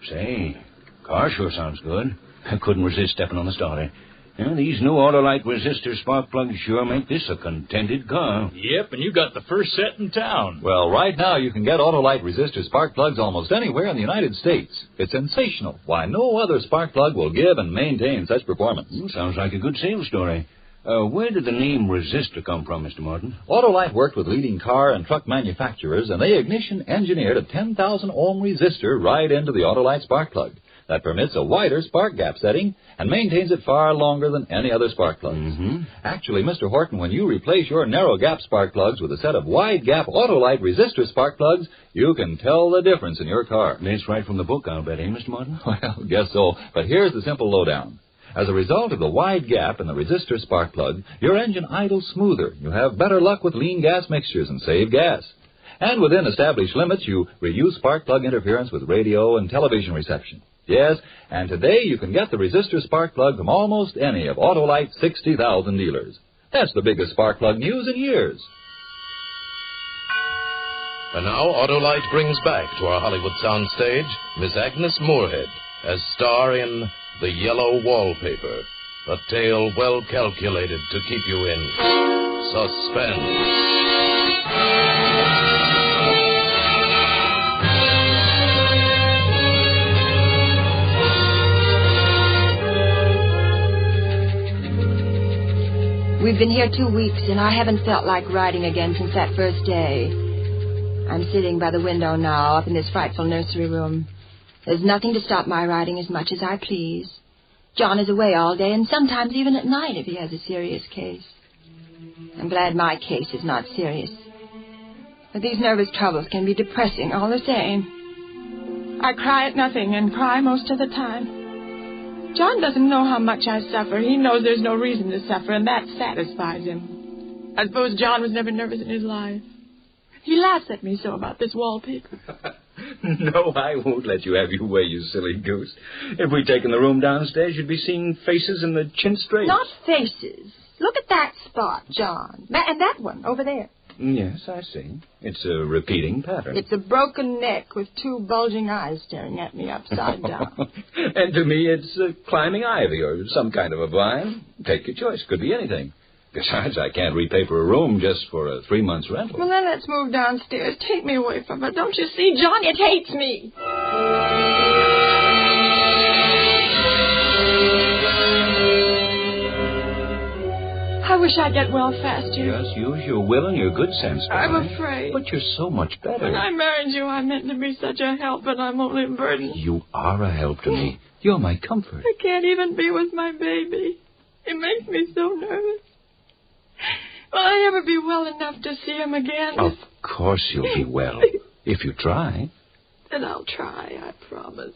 Say, car sure sounds good. I couldn't resist stepping on the starter. Yeah, these new Autolite resistor spark plugs sure make this a contented car. Yep, and you got the first set in town. Well, right now you can get Autolite resistor spark plugs almost anywhere in the United States. It's sensational. Why, no other spark plug will give and maintain such performance. Sounds like a good sales story. Where did the name resistor come from, Mr. Martin? Autolite worked with leading car and truck manufacturers, and they ignition engineered a 10,000 ohm resistor right into the Autolite spark plug. That permits a wider spark gap setting and maintains it far longer than any other spark plugs. Mm-hmm. Actually, Mr. Horton, when you replace your narrow gap spark plugs with a set of wide gap Autolite resistor spark plugs, you can tell the difference in your car. That's right from the book, I'll bet, Mr. Martin? Well, guess so. But here's the simple lowdown. As a result of the wide gap in the resistor spark plug, your engine idles smoother. You have better luck with lean gas mixtures and save gas. And within established limits, you reduce spark plug interference with radio and television reception. Yes, and today you can get the resistor spark plug from almost any of Autolite's 60,000 dealers. That's the biggest spark plug news in years. And now Autolite brings back to our Hollywood soundstage Miss Agnes Moorehead as star in The Yellow Wallpaper, a tale well calculated to keep you in suspense. We've been here 2 weeks, and I haven't felt like writing again since that first day. I'm sitting by the window now, up in this frightful nursery room. There's nothing to stop my writing as much as I please. John is away all day, and sometimes even at night if he has a serious case. I'm glad my case is not serious. But these nervous troubles can be depressing all the same. I cry at nothing and cry most of the time. John doesn't know how much I suffer. He knows there's no reason to suffer, and that satisfies him. I suppose John was never nervous in his life. He laughs at me so about this wallpaper. No, I won't let you have your way, you silly goose. If we'd taken the room downstairs, you'd be seeing faces in the chintz drapes. Not faces. Look at that spot, John. And that one over there. Yes, I see. It's a repeating pattern. It's a broken neck with two bulging eyes staring at me upside down. And to me, it's climbing ivy or some kind of a vine. Take your choice. Could be anything. Besides, I can't repaper a room just for a 3 months' rental. Well, then let's move downstairs. Take me away from her. Don't you see, John? It hates me. I wish I'd get well faster. Just use your will and your good sense, I'm darling. afraid. But you're so much better. When I married you, I meant to be such a help, and I'm only a burden. You are a help to me. You're my comfort. I can't even be with my baby. It makes me so nervous. Will I ever be well enough to see him again? Of course you'll be well. If you try. Then I'll try, I promise.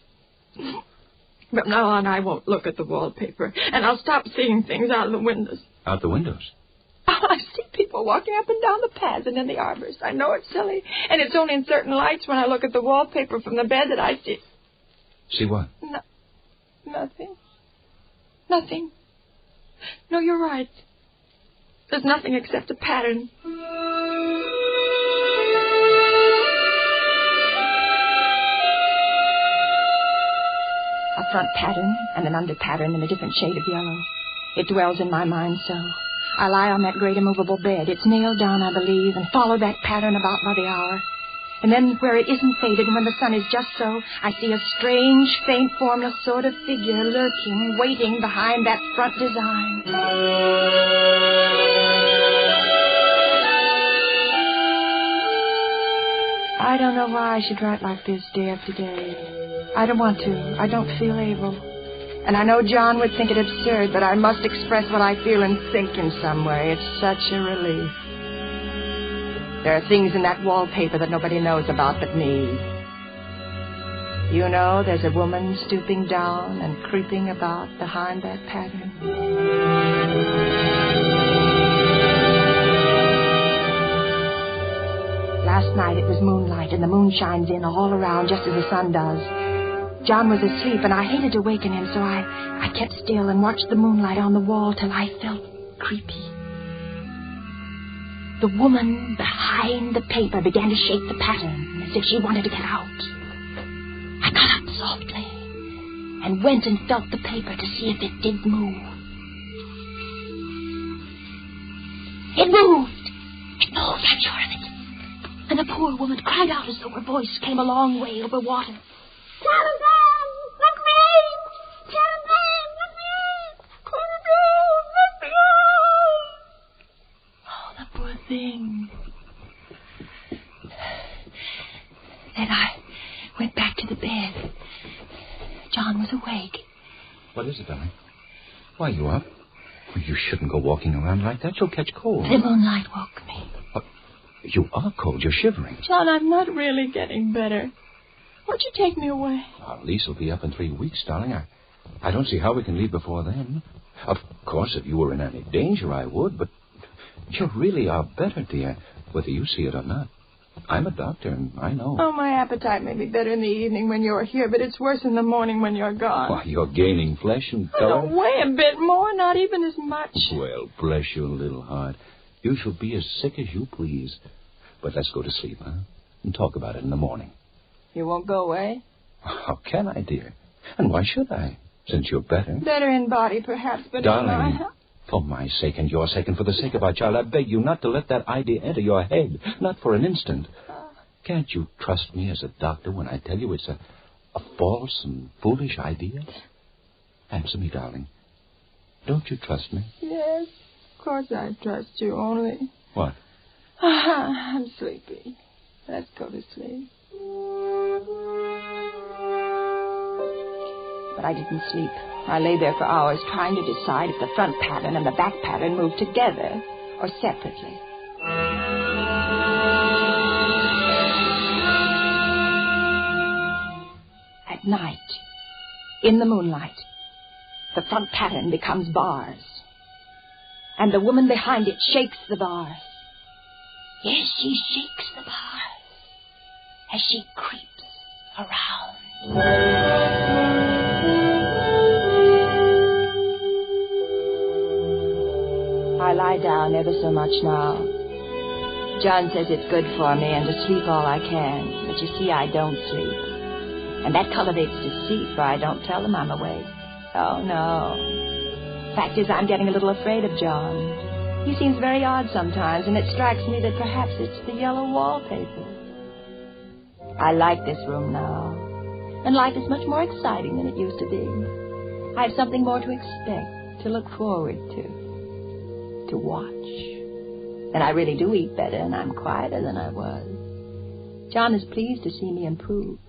From now on, I won't look at the wallpaper, and I'll stop seeing things out of the windows. Out the windows? I see people walking up and down the paths and in the arbors. I know it's silly, and it's only in certain lights when I look at the wallpaper from the bed that I see. See what? Nothing. Nothing. No, you're right. There's nothing except a pattern. A front pattern and an under pattern in a different shade of yellow. It dwells in my mind so. I lie on that great immovable bed. It's nailed down, I believe, and follow that pattern about by the hour. And then where it isn't faded and when the sun is just so, I see a strange, faint, formless sort of figure lurking, waiting behind that front design. I don't know why I should write like this day after day. I don't want to. I don't feel able. And I know John would think it absurd, but I must express what I feel and think in some way. It's such a relief. There are things in that wallpaper that nobody knows about but me. You know, there's a woman stooping down and creeping about behind that pattern. Last night it was moonlight, and the moon shines in all around just as the sun does. John was asleep, and I hated to waken him, so I kept still and watched the moonlight on the wall till I felt creepy. The woman behind the paper began to shake the pattern as if she wanted to get out. I got up softly and went and felt the paper to see if it did move. It moved! It moved, I'm sure of it. And the poor woman cried out as though her voice came a long way over water. Caliban, let me in! Caliban, let me in! Caliban, let me in! Oh, the poor thing. Then I went back to the bed. John was awake. What is it, darling? Why are you up? Well, you shouldn't go walking around like that. You'll catch cold. The moonlight woke me. You are cold. You're shivering. John, I'm not really getting better. Won't you take me away? Our lease will be up in 3 weeks, darling. I don't see how we can leave before then. Of course, if you were in any danger, I would, but you really are better, dear, whether you see it or not. I'm a doctor, and I know. Oh, my appetite may be better in the evening when you're here, but it's worse in the morning when you're gone. Why, you're gaining flesh and color. I don't weigh a bit more, not even as much. Well, bless your little heart. You shall be as sick as you please. But let's go to sleep, huh? And talk about it in the morning. You won't go away? How can I, dear? And why should I, since you're better? Better in body, perhaps, but darling, in my health. For my sake and your sake and for the sake of our child, I beg you not to let that idea enter your head. Not for an instant. Can't you trust me as a doctor when I tell you it's a false and foolish idea? Answer me, darling. Don't you trust me? Yes, of course I trust you, only... What? I'm sleepy. Let's go to sleep. But I didn't sleep. I lay there for hours trying to decide if the front pattern and the back pattern moved together or separately. At night, in the moonlight, the front pattern becomes bars. And the woman behind it shakes the bars. Yes, she shakes the bars as she creeps around. I lie down ever so much now. John says it's good for me and to sleep all I can. But you see, I don't sleep. And that cultivates deceit, for I don't tell him I'm awake. Oh, no. Fact is, I'm getting a little afraid of John. He seems very odd sometimes, and it strikes me that perhaps it's the yellow wallpaper. I like this room now. And life is much more exciting than it used to be. I have something more to expect, to look forward to watch. And I really do eat better, and I'm quieter than I was. John is pleased to see me improve.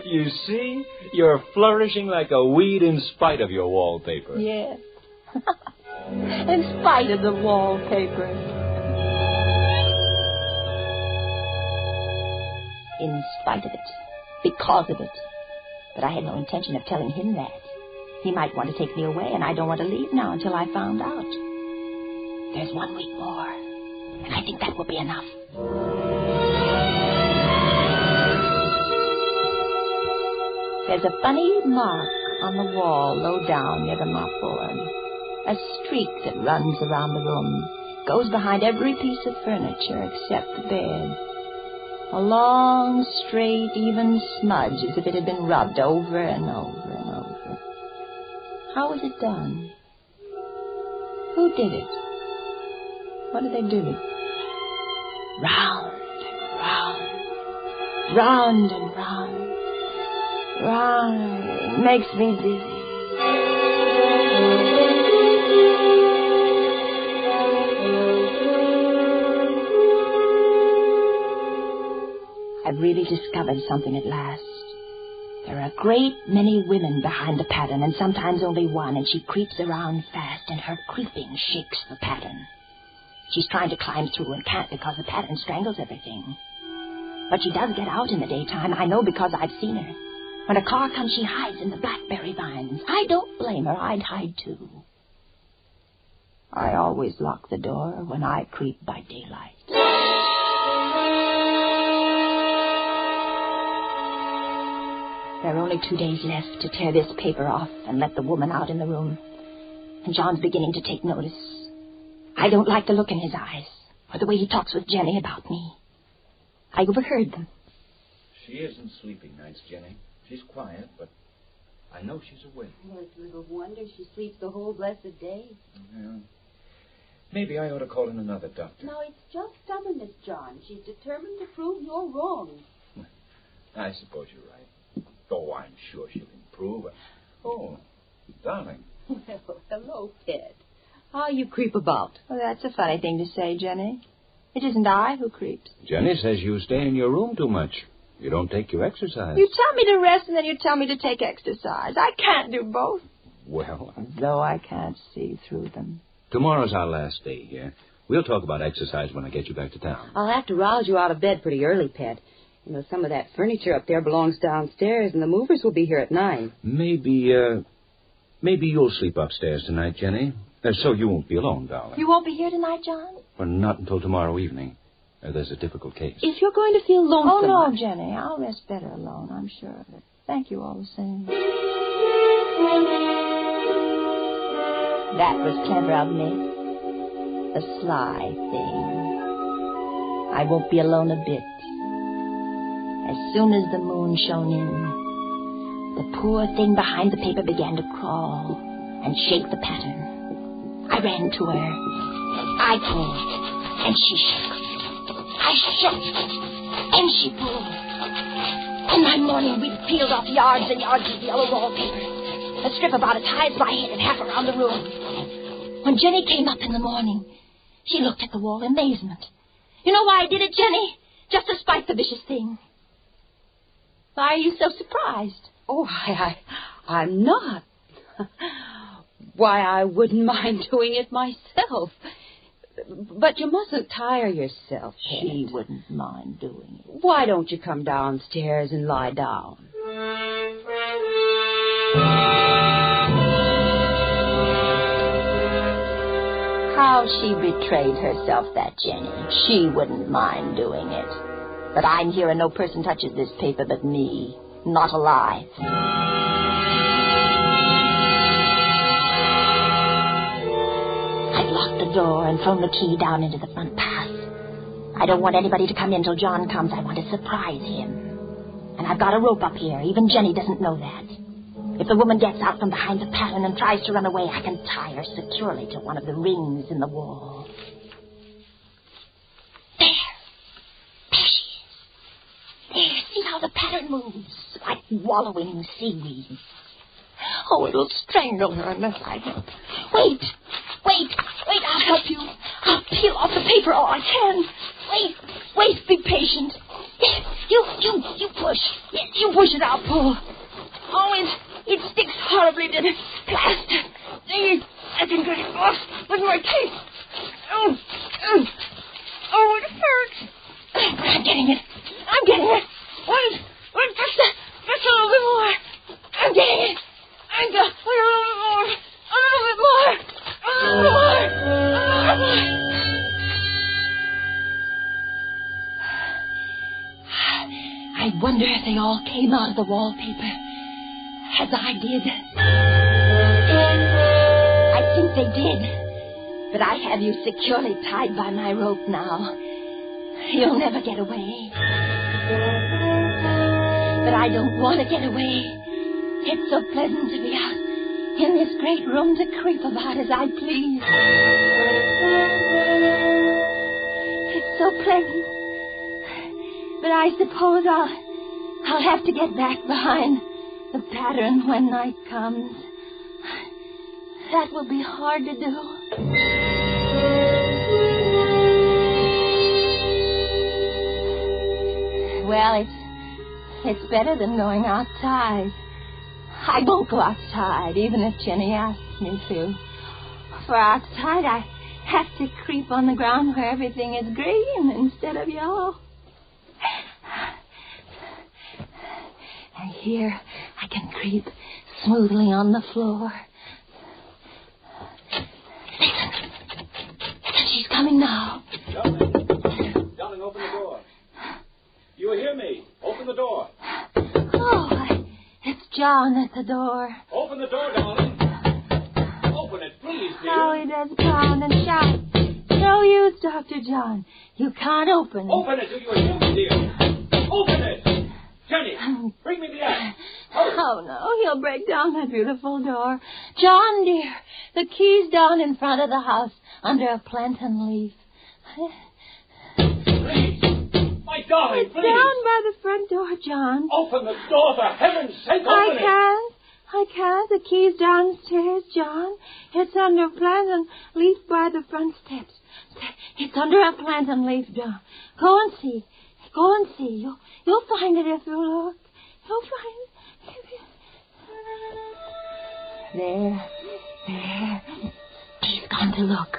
You see? You're flourishing like a weed in spite of your wallpaper. Yes. In spite of the wallpaper. In spite of it. Because of it. But I had no intention of telling him that. He might want to take me away, and I don't want to leave now until I found out. There's 1 week more, and I think that will be enough. There's a funny mark on the wall low down near the mopboard. A streak that runs around the room, goes behind every piece of furniture except the bed. A long, straight, even smudge, as if it had been rubbed over and over and over. How was it done? Who did it? What did they do? Round and round. Round and round. Round. It makes me dizzy. I've really discovered something at last. There are a great many women behind the pattern, and sometimes only one, and she creeps around fast, and her creeping shakes the pattern. She's trying to climb through and can't because the pattern strangles everything. But she does get out in the daytime. I know because I've seen her. When a car comes, she hides in the blackberry vines. I don't blame her. I'd hide, too. I always lock the door when I creep by daylight. There are only 2 days left to tear this paper off and let the woman out in the room. And John's beginning to take notice. I don't like the look in his eyes, or the way he talks with Jenny about me. I overheard them. She isn't sleeping nights, Jenny. She's quiet, but I know she's awake. Well, it's little wonder she sleeps the whole blessed day. Well, maybe I ought to call in another doctor. No, it's just stubbornness, John. She's determined to prove you're wrong. I suppose you're right. Oh, I'm sure she'll improve. Oh, darling. Well, hello, Ted. How you creep about? Well, that's a funny thing to say, Jenny. It isn't I who creeps. Jenny says you stay in your room too much. You don't take your exercise. You tell me to rest, and then you tell me to take exercise. I can't do both. Well, though I can't see through them. Tomorrow's our last day here. We'll talk about exercise when I get you back to town. I'll have to rouse you out of bed pretty early, Pet. You know, some of that furniture up there belongs downstairs, and the movers will be here at 9. Maybe you'll sleep upstairs tonight, Jenny. So you won't be alone, darling. You won't be here tonight, John? Well, not until tomorrow evening. There's a difficult case. If you're going to feel lonesome... Oh, no, Jenny. I'll rest better alone, I'm sure of it. Thank you all the same. That was clever of me. A sly thing. I won't be alone a bit. As soon as the moon shone in, the poor thing behind the paper began to crawl and shake the pattern. I ran to her. I pulled, and she shook. I shook, and she pulled. And my morning we'd peeled off yards and yards of yellow wallpaper, a strip about as high as my head and half around the room. When Jenny came up in the morning, she looked at the wall in amazement. You know why I did it, Jenny? Just to spite the vicious thing. Why are you so surprised? Oh, I'm not. Why, I wouldn't mind doing it myself. But you mustn't tire yourself, Ted. She wouldn't mind doing it. Why don't you come downstairs and lie down? How she betrayed herself, that Jenny. She wouldn't mind doing it. But I'm here and no person touches this paper but me. Not alive. I've locked the door and thrown the key down into the front path. I don't want anybody to come in till John comes. I want to surprise him. And I've got a rope up here. Even Jenny doesn't know that. If the woman gets out from behind the pattern and tries to run away, I can tie her securely to one of the rings in the wall. There she is. There, see how the pattern moves, like wallowing seaweed. Oh, it'll strangle her unless I help. Wait, I'll help you. I'll peel off the paper all I can. Wait, be patient. You push. You push it, I'll pull. Oh, it sticks horribly to the plaster. I can get it off with my teeth. Oh, it hurts. But I'm getting it. Wait, just a little bit more. I'm getting it. A little bit more. I wonder if they all came out of the wallpaper, as I did. I think they did, but I have you securely tied by my rope now. You'll never get away. But I don't want to get away. It's so pleasant to be out in this great room to creep about as I please. It's so pleasant. But I suppose I'll have to get back behind the pattern when night comes. That will be hard to do. Well, it's better than going outside. I won't go outside, even if Jenny asks me to. For outside, I have to creep on the ground where everything is green instead of yellow. And here, I can creep smoothly on the floor. Listen, she's coming now. Darling, open the door. You hear me? Open the door. Oh, it's John at the door. Open the door, darling. Open it, please, dear. How he does pound and shout. No use, Dr. John. You can't open it. Open it, do you hear me, dear? Open it! Jenny, bring me the axe. Oh, no, he'll break down that beautiful door. John, dear, the key's down in front of the house under a plantain leaf. My darling, please. Down by the front door, John. Open the door, for heaven's sake, open it. I can't. The key's downstairs, John. It's under a plantain leaf by the front steps. It's under a plantain leaf, John. Go and see. You'll find it if you look. You'll find it. There. He's gone to look.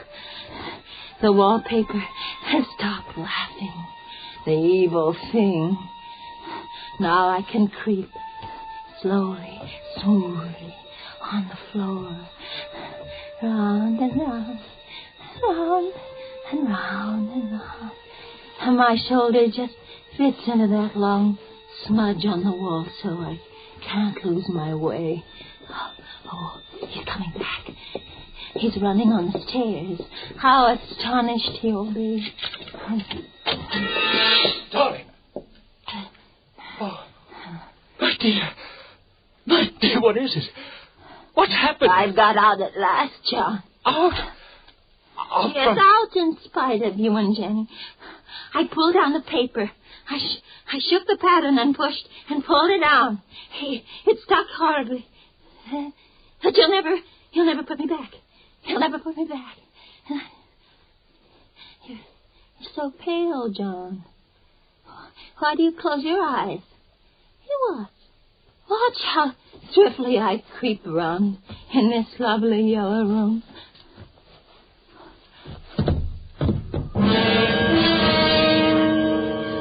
The wallpaper has stopped laughing. The evil thing. Now I can creep slowly, smoothly on the floor. Round and round, round and round and round. And my shoulder just fits into that long smudge on the wall so I can't lose my way. Oh, he's coming back. He's running on the stairs. How astonished he'll be. Darling. Oh, my dear, what is it? What's happened? I've got out at last, John. Out? Yes, out in spite of you and Jenny. I pulled down the paper. I shook the pattern and pushed and pulled it down. It stuck horribly. But you'll never put me back. You'll never put me back. You're so pale, John. Why do you close your eyes? Watch how swiftly I creep around in this lovely yellow room.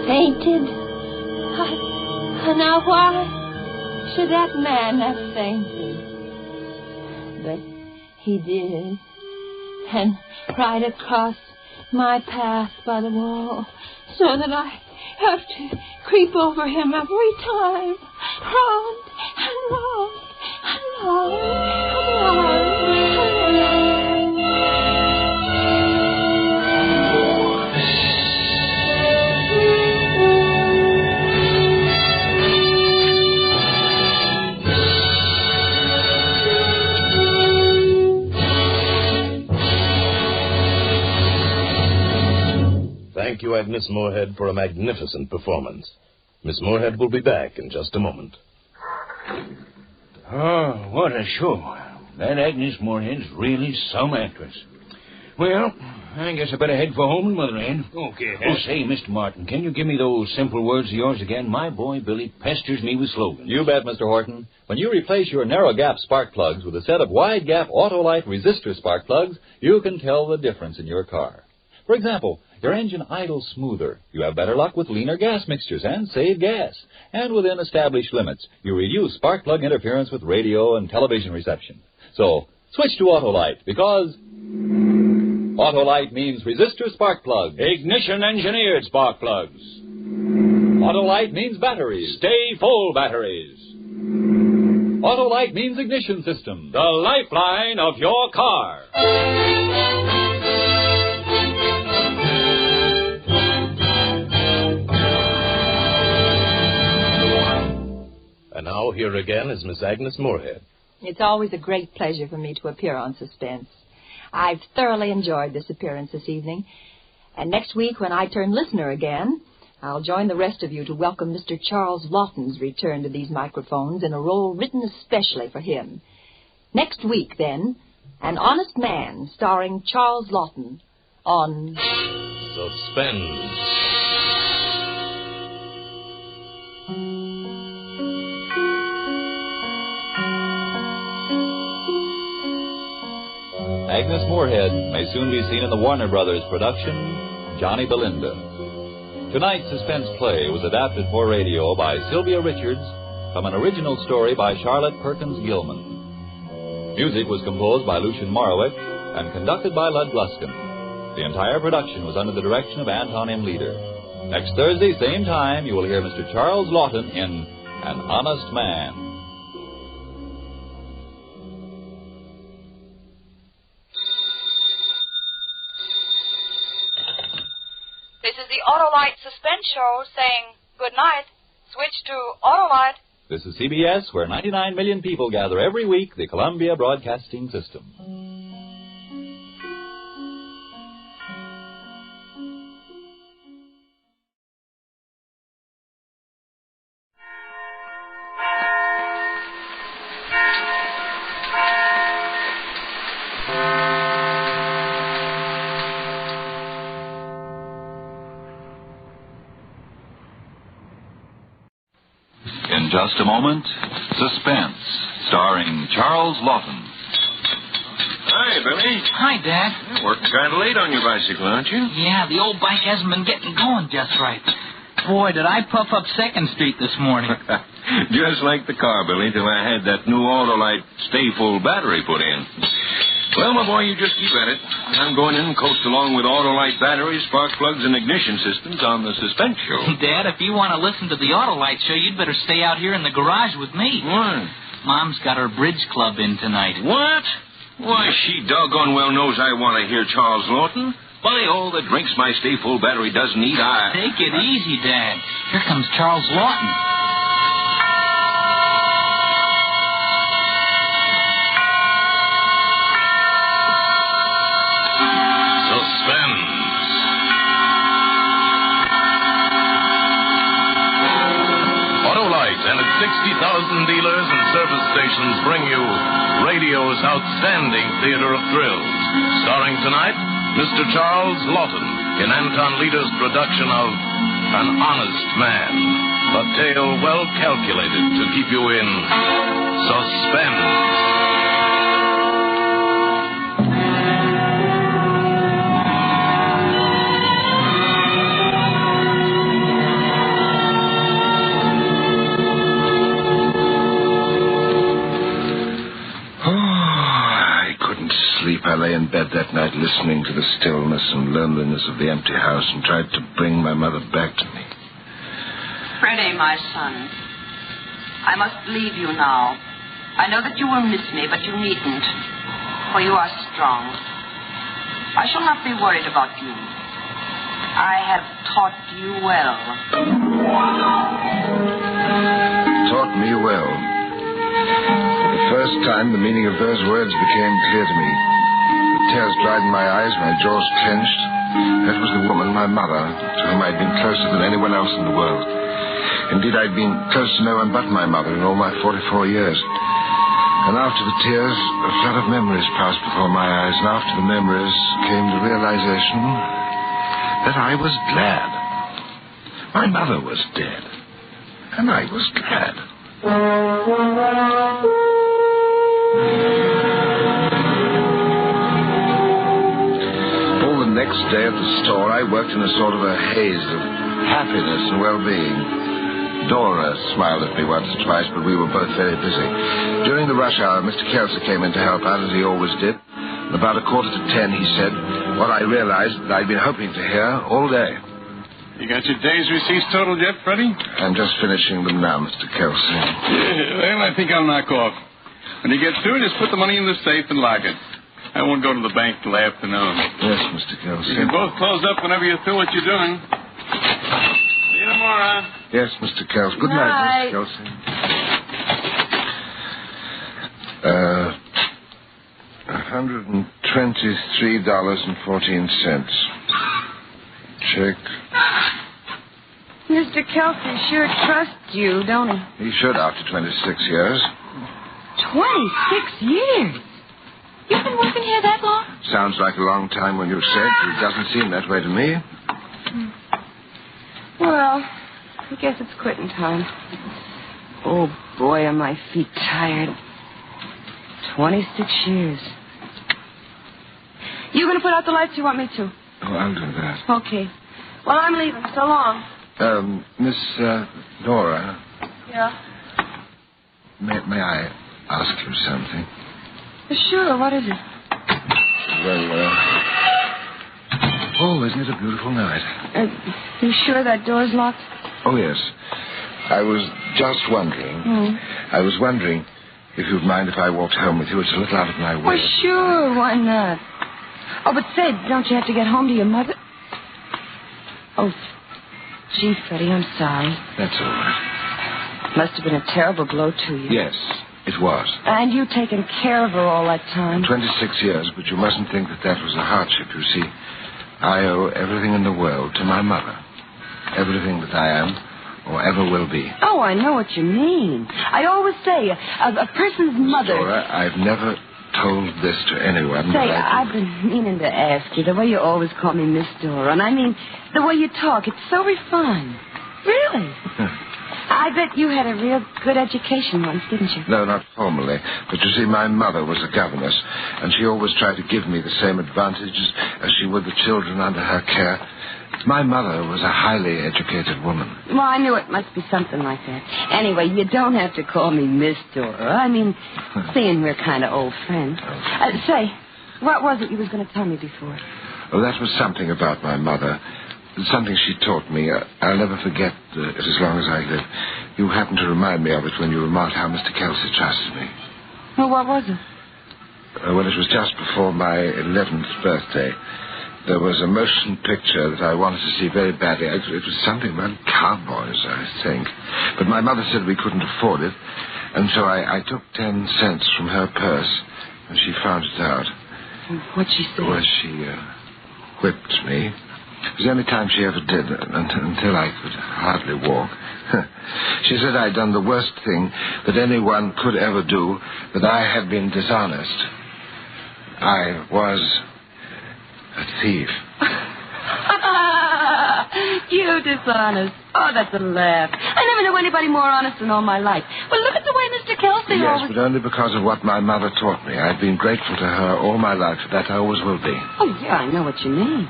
Fainted? Now why should that man have fainted? But he did. And right across my path by the wall, so that I have to creep over him every time. Round and round and round and round and round. you, Agnes Moorehead, for a magnificent performance. Miss Moorehead will be back in just a moment. Oh, what a show. That Agnes Moorehead's really some actress. Well, I guess I better head for home and Mother Ann. Okay. Oh, say, Mr. Martin, can you give me those simple words of yours again? My boy Billy pesters me with slogans. You bet, Mr. Horton. When you replace your narrow-gap spark plugs with a set of wide-gap Autolite resistor spark plugs, you can tell the difference in your car. For example, your engine idles smoother. You have better luck with leaner gas mixtures and save gas. And within established limits, you reduce spark plug interference with radio and television reception. So, switch to Autolite, because Autolite means resistor spark plugs. Ignition-engineered spark plugs. Autolite means batteries. Stay full batteries. Autolite means ignition system. The lifeline of your car. And now here again is Miss Agnes Moorehead. It's always a great pleasure for me to appear on Suspense. I've thoroughly enjoyed this appearance this evening. And next week, when I turn listener again, I'll join the rest of you to welcome Mr. Charles Lawton's return to these microphones in a role written especially for him. Next week, then, An Honest Man, starring Charles Lawton, on Suspense. Agnes Moorehead may soon be seen in the Warner Brothers production, Johnny Belinda. Tonight's suspense play was adapted for radio by Sylvia Richards from an original story by Charlotte Perkins Gilman. Music was composed by Lucien Morawick and conducted by Lud Gluskin. The entire production was under the direction of Anton M. Leader. Next Thursday, same time, you will hear Mr. Charles Lawton in An Honest Man. This is the Autolite Suspense Show saying good night. Switch to Autolite. This is CBS, where 99 million people gather every week, the Columbia Broadcasting System. In just a moment, Suspense, starring Charles Lawton. Hi, Billy. Hi, Dad. You're working kind of late on your bicycle, aren't you? Yeah, the old bike hasn't been getting going just right. Boy, did I puff up 2nd Street this morning. Just like the car, Billy, till I had that new Autolite Stay Full battery put in. Well, my boy, you just keep at it. I'm going in and coast along with Autolite batteries, spark plugs, and ignition systems on the Suspense Show. Dad, if you want to listen to the Autolite show, you'd better stay out here in the garage with me. Why? Mom's got her bridge club in tonight. What? Why, she doggone well knows I want to hear Charles Lawton. By all the drinks my Stay Full battery doesn't need, Take it easy, Dad. Here comes Charles Lawton. And its 60,000 dealers and service stations bring you radio's outstanding theater of thrills. Starring tonight, Mr. Charles Lawton in Anton Leader's production of An Honest Man. A tale well calculated to keep you in suspense. I lay in bed that night listening to the stillness and loneliness of the empty house and tried to bring my mother back to me. Freddie, my son, I must leave you now. I know that you will miss me, but you needn't, for you are strong. I shall not be worried about you. I have taught you well. Taught me well. For the first time, the meaning of those words became clear to me. Tears dried in my eyes, my jaws clenched. That was the woman, my mother, to whom I'd been closer than anyone else in the world. Indeed, I'd been close to no one but my mother in all my 44 years. And after the tears, a flood of memories passed before my eyes, and after the memories came the realization that I was glad. My mother was dead, and I was glad. All the next day at the store, I worked in a sort of a haze of happiness and well-being. Dora smiled at me once or twice, but we were both very busy. During the rush hour, Mr. Kelser came in to help out, as he always did. And about 9:45, he said what I realized that I'd been hoping to hear all day. You got your day's receipts totaled yet, Freddie? I'm just finishing them now, Mr. Kelser. Yeah, well, I think I'll knock off. When you get through, just put the money in the safe and lock it. I won't go to the bank till afternoon. Yes, Mr. Kelser. You can both close up whenever you're through what you're doing. See you tomorrow. Yes, Mr. Kelser. Good night, Mr. Kelser. $123.14. Check. Mr. Kelsey sure trusts you, don't he? He should after 26 years. 26 years? You've been working here that long? Sounds like a long time when you said, but it doesn't seem that way to me. Well, I guess it's quitting time. Oh, boy, are my feet tired. 26 years. You going to put out the lights? You want me to? Oh, I'll do that. Okay. Well, I'm leaving. So long. Miss Dora. Yeah? May I ask you something? Sure. What is it? Well, oh, isn't it a beautiful night? You sure that door's locked? Oh, yes. I was just wondering. I was wondering if you'd mind if I walked home with you. It's a little out of my way. Well, sure. Why not? Oh, but say, don't you have to get home to your mother? Oh, gee, Freddie, I'm sorry. That's all right. Must have been a terrible blow to you. Yes, it was. And you taken care of her all that time. 26 years, but you mustn't think that was a hardship, you see. I owe everything in the world to my mother. Everything that I am or ever will be. Oh, I know what you mean. I always say a person's mother... Dora, I've never told this to anyone. Say, I've been meaning to ask you, the way you always call me Miss Dora, and I mean, the way you talk, it's so refined. Really? I bet you had a real good education once, didn't you? No, not formally. But you see, my mother was a governess, and she always tried to give me the same advantages as she would the children under her care. My mother was a highly educated woman. Well, I knew it must be something like that. Anyway, you don't have to call me Miss Dora. I mean, seeing we're kind of old friends. Say, what was it you was going to tell me before? Oh, that was something about my mother. Something she taught me. I'll never forget it as long as I live. You happened to remind me of it when you remarked how Mr. Kelsey trusted me. Well, what was it? Well, it was just before my 11th birthday. There was a motion picture that I wanted to see very badly. It was something about cowboys, I think. But my mother said we couldn't afford it, and so I took 10 cents from her purse, and she found it out. What'd she say? Well, she whipped me. It was the only time she ever did, until I could hardly walk. She said I'd done the worst thing that anyone could ever do, that I had been dishonest. I was a thief. You dishonest. Oh, that's a laugh. I never knew anybody more honest in all my life. Well, look at the way Mr. Kelsey Yes, always... but only because of what my mother taught me. I've been grateful to her all my life. That I always will be. Oh, yeah, I know what you mean.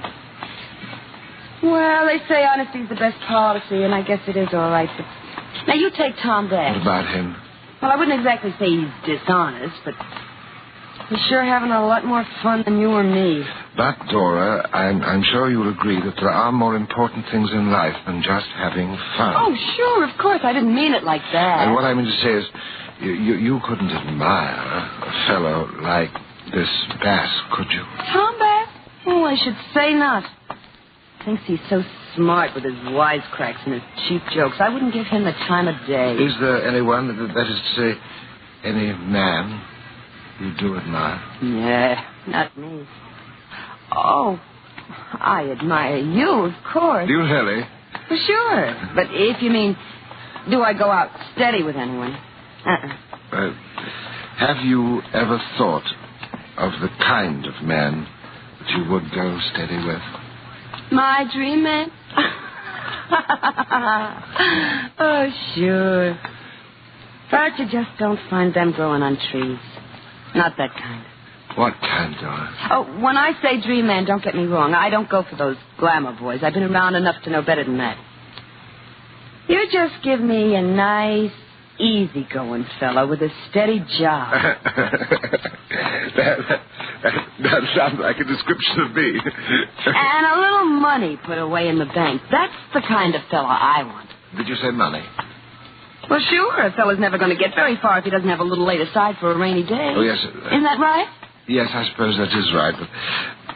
Well, they say honesty's the best policy, and I guess it is all right. But now, you take Tom back. What about him? Well, I wouldn't exactly say he's dishonest, but he's sure having a lot more fun than you or me. But, Dora, I'm sure you'll agree that there are more important things in life than just having fun. Oh, sure, of course. I didn't mean it like that. And what I mean to say is, you couldn't admire a fellow like this Bass, could you? Tom Bass? Oh, I should say not. Thinks he's so smart with his wisecracks and his cheap jokes. I wouldn't give him the time of day. Is there anyone, that is to say, any man you do admire? Nah, not me. Oh, I admire you, of course. Do you really? For sure. But if you mean, do I go out steady with anyone? Have you ever thought of the kind of man that you would go steady with? My dream man? Oh, sure. But you just don't find them growing on trees. Not that kind. What kind, Dora? Oh, when I say dream man, don't get me wrong. I don't go for those glamour boys. I've been around enough to know better than that. You just give me a nice, easy-going fellow with a steady job. that sounds like a description of me. And a little money put away in the bank. That's the kind of fella I want. Did you say money? Well, sure. A fella's never going to get very far if he doesn't have a little laid aside for a rainy day. Oh, yes. Isn't that right? Yes, I suppose that is right.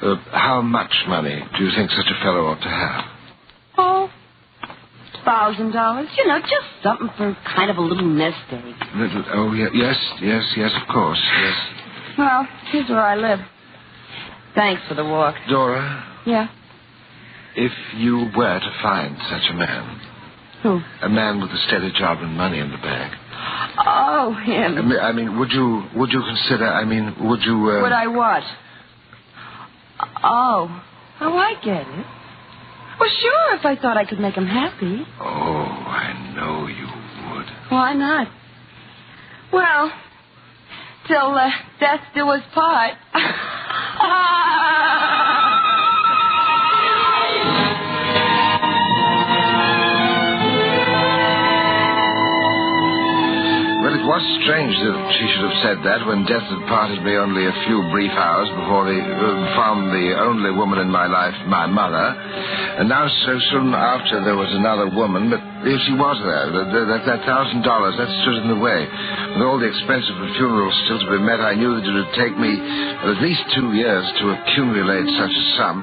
But how much money do you think such a fellow ought to have? Oh, $1,000. You know, just something for kind of a little nest egg. Yes, of course, yes. Well, here's where I live. Thanks for the walk. Dora? Yeah? If you were to find such a man... Who? A man with a steady job and money in the bank. Oh, him. I mean, would you consider, would you... Would I what? Oh, I get it. Well, sure, if I thought I could make him happy. Oh, I know you would. Why not? Well, till death do us part. Well, it was strange that she should have said that when death had parted me only a few brief hours before they found the only woman in my life, my mother. And now so soon after there was another woman, but if she was there, that $1,000, that stood in the way. With all the expense of the funeral still to be met, I knew that it would take me at least 2 years to accumulate such a sum.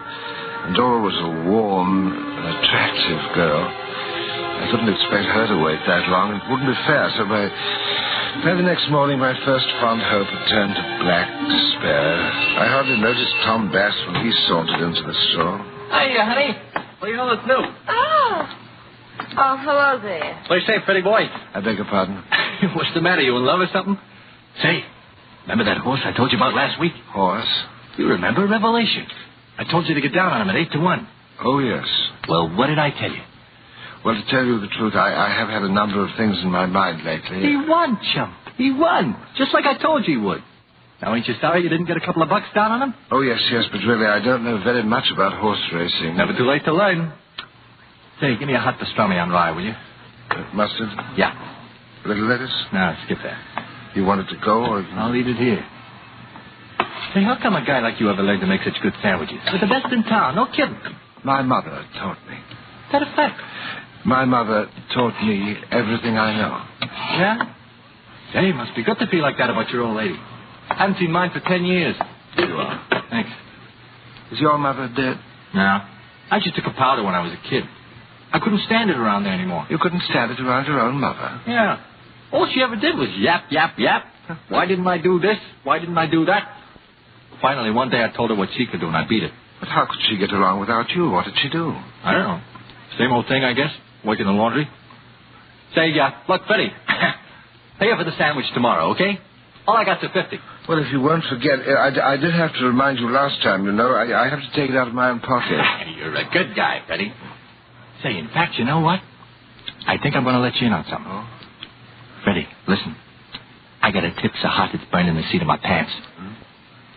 And Dora was a warm and attractive girl. I couldn't expect her to wait that long. It wouldn't be fair. So by the next morning, my first fond hope had turned to black despair. I hardly noticed Tom Bass when he sauntered into the store. Hiya, honey. What do you know that's new? Oh, hello there. What do you say, pretty boy? I beg your pardon? What's the matter? You in love or something? Say, remember that horse I told you about last week? Horse? You remember? Revelation. I told you to get down on him at 8-1. Oh, yes. Well, what did I tell you? Well, to tell you the truth, I have had a number of things in my mind lately. He won, chump. He won. Just like I told you he would. Now, ain't you sorry you didn't get a couple of bucks down on him? Oh, yes, but really, I don't know very much about horse racing. Never too late to learn. Say, give me a hot pastrami on rye, will you? Mustard? Yeah. A little lettuce? No, skip that. You want it to go, or... I'll leave it here. Say, how come a guy like you ever learned to make such good sandwiches? They're the best in town, no kidding. My mother taught me. Is that a fact? My mother taught me everything I know. Yeah? Say, it must be good to feel like that about your old lady. I haven't seen mine for 10 years. Here you are. Thanks. Is your mother dead? No. I just took a powder when I was a kid. I couldn't stand it around there anymore. You couldn't stand it around your own mother? Yeah. All she ever did was yap, yap, yap. Why didn't I do this? Why didn't I do that? Finally, one day I told her what she could do, and I beat it. But how could she get along without you? What did she do? I don't know. Same old thing, I guess. Work in the laundry. Say, look, Freddie. Pay her for the sandwich tomorrow, okay? All I got's a 50. Well, if you won't forget, I did have to remind you last time, you know. I have to take it out of my own pocket. You're a good guy, Freddie. Say, in fact, you know what? I think I'm going to let you in on something. Oh? Freddie, listen. I got a tip so hot it's burning the seat of my pants.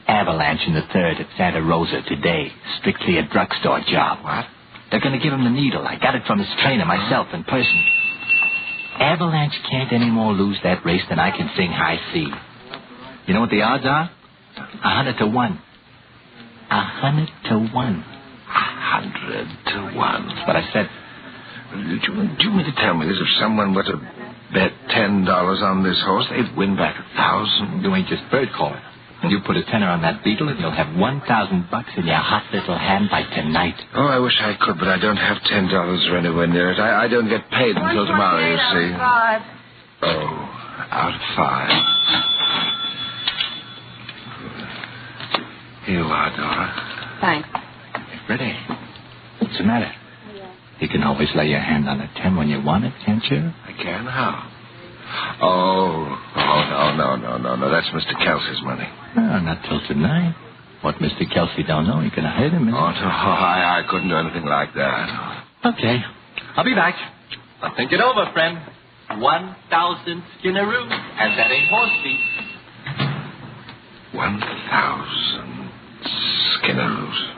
Avalanche in the 3rd at Santa Rosa today. Strictly a drugstore job. What? They're going to give him the needle. I got it from his trainer myself in person. Avalanche can't any more lose that race than I can sing High C. You know what the odds are? 100 to 1. 100 to 1. 100 to 1. That's what I said. Do you mean to tell me this? If someone were to bet $10 on this horse, they'd win back 1,000? You ain't just bird calling. You put a tenner on that beetle, and you'll have $1,000 in your hot little hand by tonight. Oh, I wish I could, but I don't have $10 or anywhere near it. I don't get paid until tomorrow, you see. Out of 5. Oh, out of 5. Here you are, Dora. Thanks. Freddie, what's the matter? You can always lay your hand on a 10 when you want it, can't you? I can? How? No. That's Mr. Kelsey's money. Oh, not till tonight. What Mr. Kelsey don't know, he can hide him. I couldn't do anything like that. Okay. I'll be back. But think it over, friend. 1,000 Skinnaroos, and that ain't horse feet. 1,000 Skinnaroos.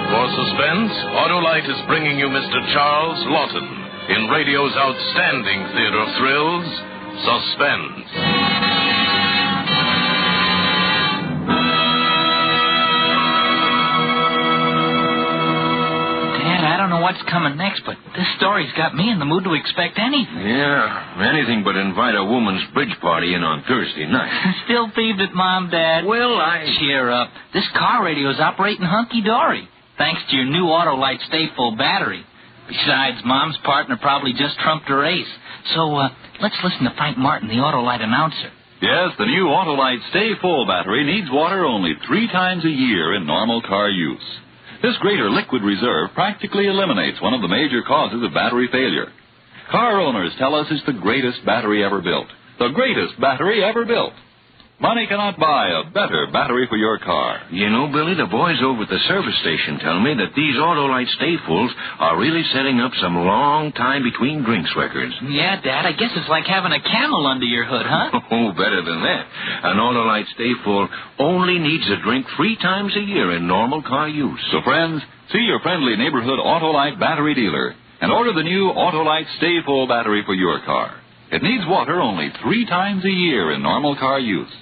For Suspense, Autolite is bringing you Mr. Charles Lawton in radio's outstanding theater of thrills, Suspense. Dad, I don't know what's coming next, but this story's got me in the mood to expect anything. Yeah, anything but invite a woman's bridge party in on Thursday night. Still peeved at Mom, Dad? Well, Cheer up. This car radio's operating hunky-dory, thanks to your new Autolite Stay Full battery. Besides, Mom's partner probably just trumped her ace. So, let's listen to Frank Martin, the Autolite announcer. Yes, the new Autolite Stay Full battery needs water only 3 times a year in normal car use. This greater liquid reserve practically eliminates one of the major causes of battery failure. Car owners tell us it's the greatest battery ever built. The greatest battery ever built. Money cannot buy a better battery for your car. You know, Billy, the boys over at the service station tell me that these Autolite Stay-Fulls are really setting up some long time between drinks records. Yeah, Dad, I guess it's like having a camel under your hood, huh? Oh, better than that. An Autolite Stay-Full only needs a drink 3 times a year in normal car use. So, friends, see your friendly neighborhood Autolite battery dealer and order the new Autolite Stay Full battery for your car. It needs water only 3 times a year in normal car use.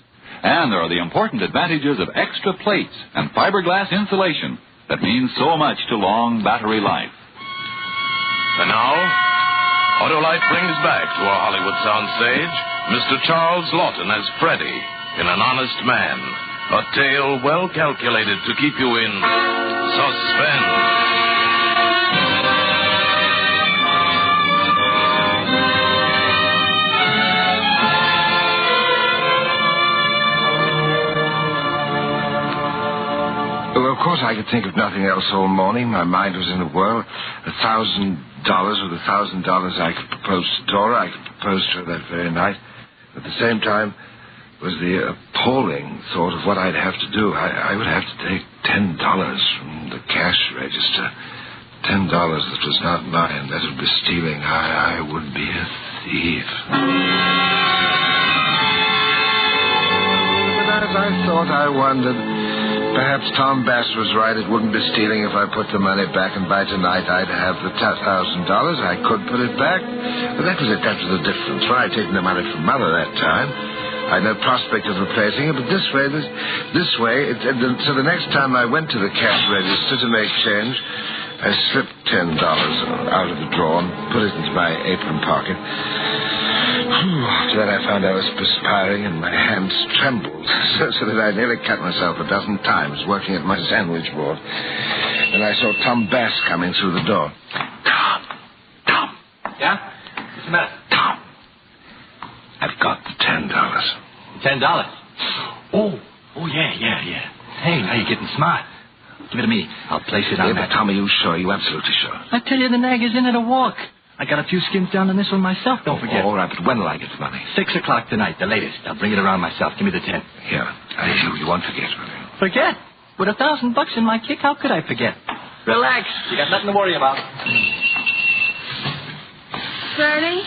And there are the important advantages of extra plates and fiberglass insulation that means so much to long battery life. And now, Autolite brings back to our Hollywood soundstage Mr. Charles Lawton as Freddie in An Honest Man, a tale well calculated to keep you in suspense. Well, of course, I could think of nothing else all morning. My mind was in a whirl. $1,000 with $1,000 I could propose to Dora. I could propose to her that very night. At the same time was the appalling thought of what I'd have to do. I would have to take $10 from the cash register. $10 that was not mine. That would be stealing. I would be a thief. But as I thought, I wondered. Perhaps Tom Bass was right. It wouldn't be stealing if I put the money back, and by tonight I'd have the $1,000. I could put it back. But that was it. That was the difference. For I'd taken the money from Mother that time. I had no prospect of replacing it, but this way, so the next time I went to the cash register to make change, I slipped $10 out of the drawer and put it into my apron pocket. After that, I found I was perspiring and my hands trembled, so that I nearly cut myself a dozen times working at my sandwich board. And I saw Tom Bass coming through the door. Tom. Yeah? What's the matter? Tom. I've got the $10. $10? Oh, yeah. Hey, now you're getting smart. Give it to me. I'll place it on that. But Tom, are you sure? Are you absolutely sure? I tell you, the nag is in at a walk. I got a few skins down on this one myself, don't forget. All right, but when will I get the money? 6 o'clock tonight, the latest. I'll bring it around myself. Give me the 10. Here. You won't forget, will you? Forget? With $1,000 in my kick, how could I forget? Relax. You got nothing to worry about. Freddie?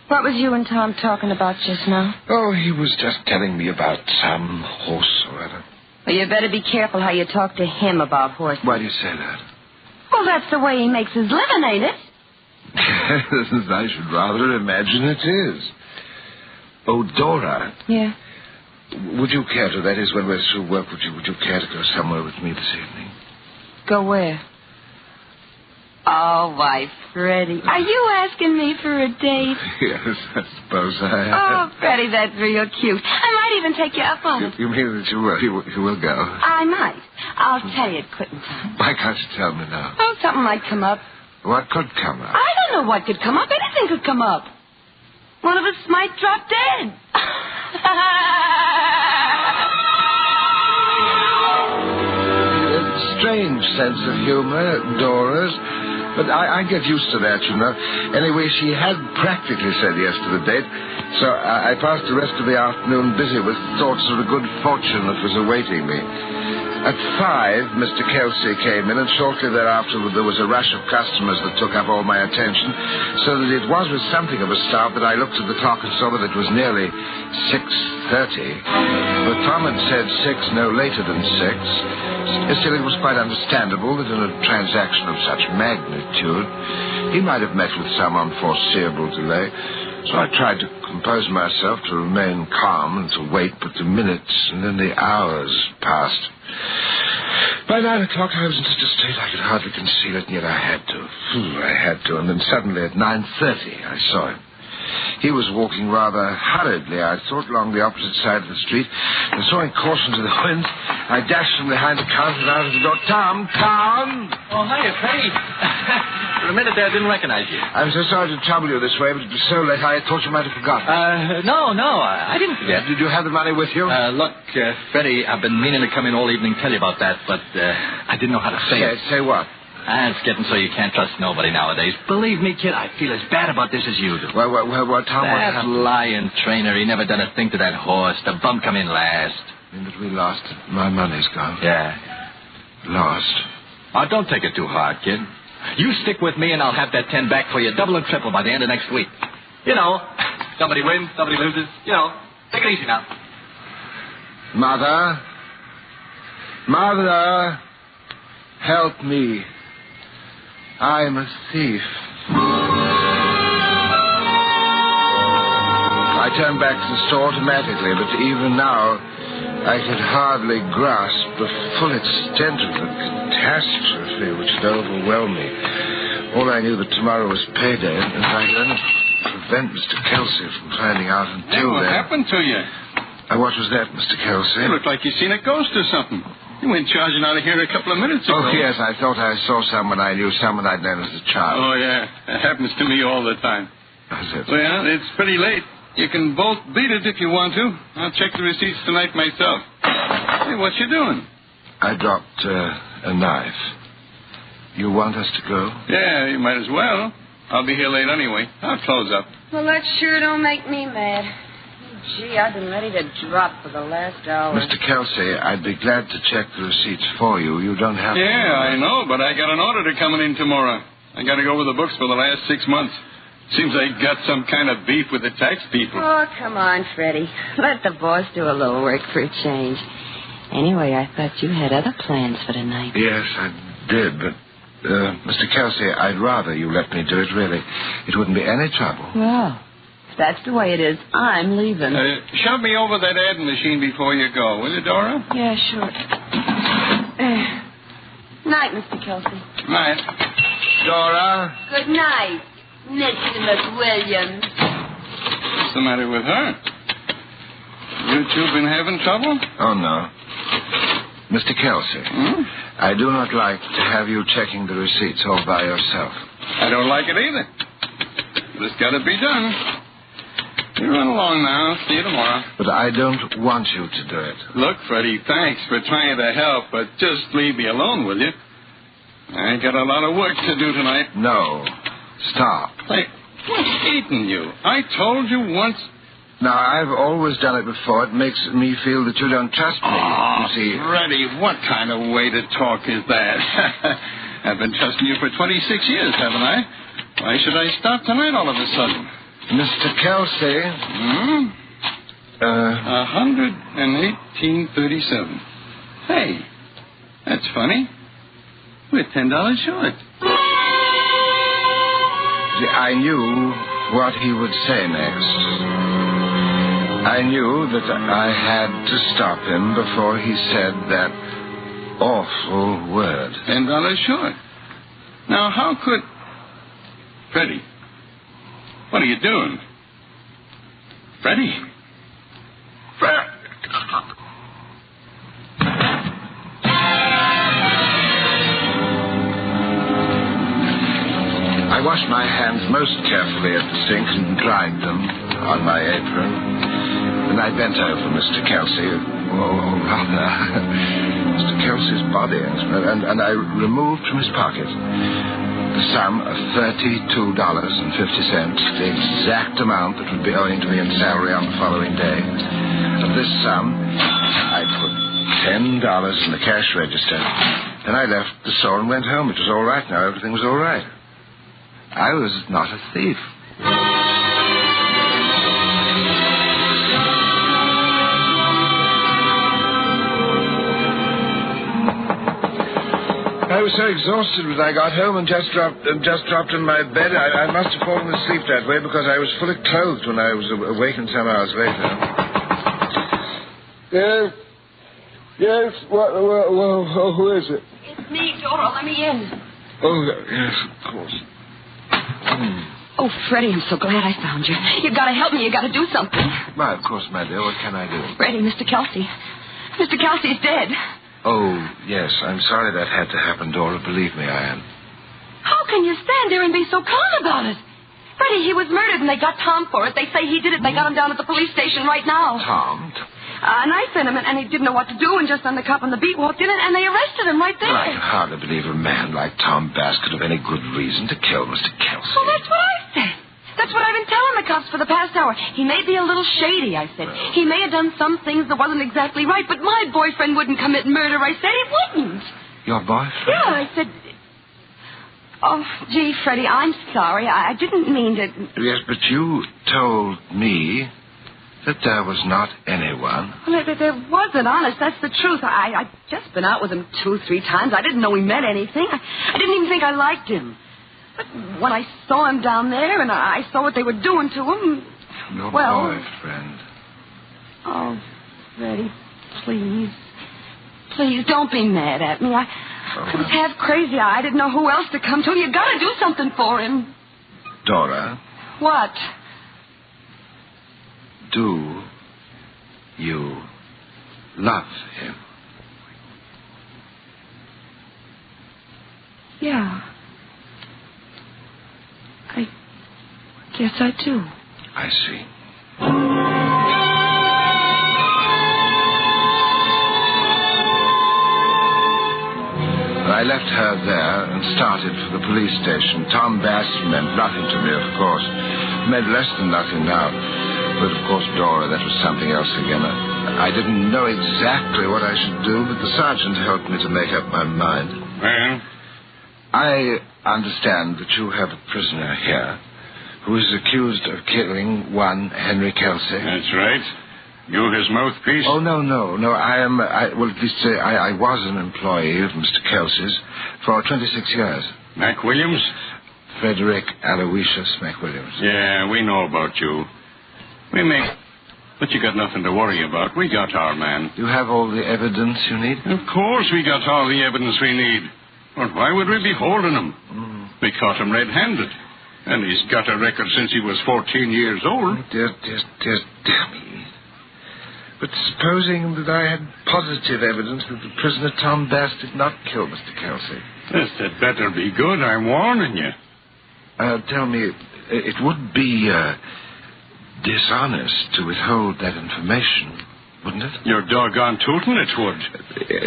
What was you and Tom talking about just now? Oh, he was just telling me about some horse or other. Well, you better be careful how you talk to him about horses. Why do you say that? Well, that's the way he makes his living, ain't it? I should rather imagine it is. Oh, Dora. Yeah? Would you care to, that is, when we're through work, would you care to go somewhere with me this evening? Go where? Oh, why, Freddie. Are you asking me for a date? Yes, I suppose I am. Oh, Freddie, that's real cute. I might even take you up on it. You mean that you will go? I might. I'll tell you at quitting time. Why can't you tell me now? Oh, something might come up. What could come up? I don't know what could come up. Anything could come up. One of us might drop dead. Strange sense of humor, Dora's. But I get used to that, you know. Anyway, she had practically said yes to the date, so I passed the rest of the afternoon busy with thoughts of the good fortune that was awaiting me. At 5, Mr. Kelsey came in, and shortly thereafter there was a rush of customers that took up all my attention, so that it was with something of a start that I looked at the clock and saw that it was nearly 6:30. But Tom had said 6 no later than 6. Still, it was quite understandable that in a transaction of such magnitude, he might have met with some unforeseeable delay. So I tried to compose myself to remain calm and to wait, but the minutes and then the hours passed. By 9 o'clock, I was in such a state I could hardly conceal it, and yet I had to. And then suddenly at 9:30, I saw him. He was walking rather hurriedly, I thought, along the opposite side of the street, and throwing caution to the wind, I dashed from behind the counter and out of the door. Tom! Oh, hiya, Freddie. For a minute there, I didn't recognize you. I'm so sorry to trouble you this way, but it was so late I thought you might have forgotten. No, I didn't forget. Did you have the money with you? Look, Freddie, I've been meaning to come in all evening and tell you about that, but I didn't know how to say it. Say what? It's getting so you can't trust nobody nowadays. Believe me, kid, I feel as bad about this as you do. Well, Tom, what that happened? lying trainer, he never done a thing to that horse. The bum come in last. Mean that we lost it. My money's gone. Yeah. Lost. Oh, don't take it too hard, kid. You stick with me and I'll have that 10 back for you, double and triple by the end of next week. You know, somebody wins, somebody loses. You know, take it easy now. Mother, help me. I'm a thief. I turned back to the store automatically, but even now I could hardly grasp the full extent of the catastrophe which had overwhelmed me. All I knew that tomorrow was payday, and if I could only prevent Mr. Kelsey from finding out until what then... What happened to you? What was that, Mr. Kelsey? You looked like you seen a ghost or something. You went charging out of here a couple of minutes ago. Oh, yes, I thought I saw someone I knew, someone I'd known as a child. Oh, yeah. That happens to me all the time. Is it? Well, it's pretty late. You can both beat it if you want to. I'll check the receipts tonight myself. Hey, what you doing? I dropped a knife. You want us to go? Yeah, you might as well. I'll be here late anyway. I'll close up. Well, that sure don't make me mad. Gee, I've been ready to drop for the last hour. Mr. Kelsey, I'd be glad to check the receipts for you. You don't have to. Yeah, I know, but I got an auditor coming in tomorrow. I got to go over the books for the last 6 months. Seems I got some kind of beef with the tax people. Oh, come on, Freddie. Let the boss do a little work for a change. Anyway, I thought you had other plans for tonight. Yes, I did, but, Mr. Kelsey, I'd rather you let me do it, really. It wouldn't be any trouble. Well, if that's the way it is, I'm leaving. Shove me over that adding machine before you go, will you, Dora? Yeah, sure. Night, Mr. Kelsey. Night. Dora? Good night, Mr. McWilliams. What's the matter with her? You two been having trouble? Oh, no. Mr. Kelsey, I do not like to have you checking the receipts all by yourself. I don't like it either. But it's got to be done. You run along now. See you tomorrow. But I don't want you to do it. Look, Freddie, thanks for trying to help, but just leave me alone, will you? I got a lot of work to do tonight. No. Stop. Hey, what's eating you? I told you once... Now, I've always done it before. It makes me feel that you don't trust me. You see... Freddie, what kind of way to talk is that? I've been trusting you for 26 years, haven't I? Why should I stop tonight all of a sudden? Mr. Kelsey. 118.37. Hey, that's funny. We're $10 short. See, I knew what he would say next. I knew that I had to stop him before he said that awful word. $10 short. Now, how could... Freddie, what are you doing? Freddie? most carefully at the sink and dried them on my apron. Then I bent over Mr. Kelsey, or rather, Mr. Kelsey's body, and I removed from his pocket the sum of $32.50, the exact amount that would be owing to me in salary on the following day. Of this sum, I put $10 in the cash register. Then I left the store and went home. It was all right now. Everything was all right. I was not a thief. I was so exhausted when I got home and just dropped in my bed. I must have fallen asleep that way because I was fully clothed when I was awakened some hours later. Yes. Who is it? It's me, Dora. Let me in. Oh, yes, of course. Oh, Freddie, I'm so glad I found you. You've got to help me. You've got to do something. Why, of course, my dear. What can I do? Freddie, Mr. Kelsey. Mr. Kelsey's dead. Oh, yes. I'm sorry that had to happen, Dora. Believe me, I am. How can you stand there and be so calm about it? Freddie, he was murdered and they got Tom for it. They say he did it. They got him down at the police station right now. Tom? And I sent him, and he didn't know what to do, and just then the cop on the beat walked in, and they arrested him right there. Well, I can hardly believe a man like Tom Bass could have any good reason to kill Mr. Kelsey. Well, that's what I said. That's what I've been telling the cops for the past hour. He may be a little shady, I said. He may have done some things that wasn't exactly right, but my boyfriend wouldn't commit murder. I said he wouldn't. Your boyfriend? Yeah, I said... Oh, gee, Freddie, I'm sorry. I didn't mean to... Yes, but you told me that there was not anyone. Well, there wasn't, honest. That's the truth. I'd just been out with him 2-3 times. I didn't know he meant anything. I didn't even think I liked him. But when I saw him down there and I saw what they were doing to him... Your boyfriend. Oh, Freddie, please. Please, don't be mad at me. I was half crazy. I didn't know who else to come to. You got to do something for him. Dora. What? Do you love him? Yeah. I guess I do. I see. I left her there and started for the police station. Tom Bass meant nothing to me, of course. Meant less than nothing now. But, of course, Dora, that was something else again. I didn't know exactly what I should do, but the sergeant helped me to make up my mind. Well? I understand that you have a prisoner here who is accused of killing one Henry Kelsey. That's right. You his mouthpiece? Oh, no. I was an employee of Mr. Kelsey's for 26 years. Mac Williams? Frederick Aloysius McWilliams. Yeah, we know about you. But you got nothing to worry about. We got our man. You have all the evidence you need? Of course we got all the evidence we need. But why would we be holding him? We caught him red-handed. And he's got a record since he was 14 years old. Dear me. But supposing that I had positive evidence that the prisoner Tom Bass did not kill Mr. Kelsey. This had better be good, I'm warning you. Tell me, it would be dishonest to withhold that information, wouldn't it? You're doggone tootin' it would.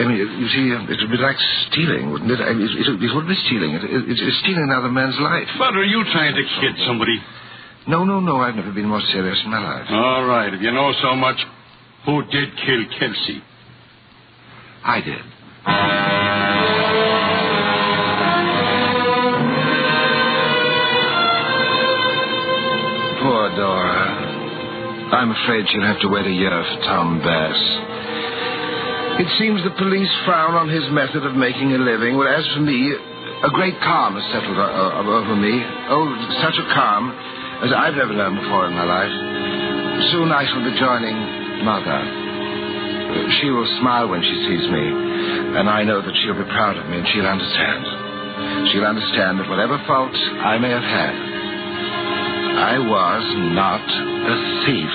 I mean, you see, it would be like stealing, wouldn't it? I mean, it would be stealing. It's stealing another man's life. But are you trying to kid somebody? No. I've never been more serious in my life. All right, if you know so much, who did kill Kelsey? I did. Poor Dora. I'm afraid she'll have to wait a year for Tom Bass. It seems the police frown on his method of making a living. Well, as for me, a great calm has settled over me. Oh, such a calm as I've never known before in my life. Soon I shall be joining Mother. She will smile when she sees me, and I know that she'll be proud of me, and she'll understand. She'll understand that whatever faults I may have had, I was not a thief.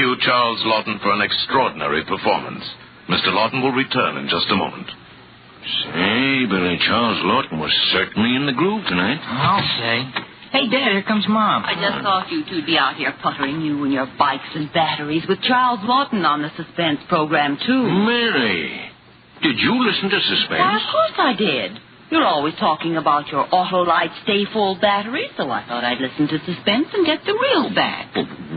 you, Charles Lawton, for an extraordinary performance. Mr. Lawton will return in just a moment. Say, Billy, Charles Lawton was certainly in the groove tonight. I'll say. Hey, Dad, here comes Mom. I just thought you two'd be out here puttering, you and your bikes and batteries, with Charles Lawton on the Suspense program, too. Mary, did you listen to Suspense? Why, of course I did. You're always talking about your Autolite stay-full batteries, so I thought I'd listen to Suspense and get the real bag.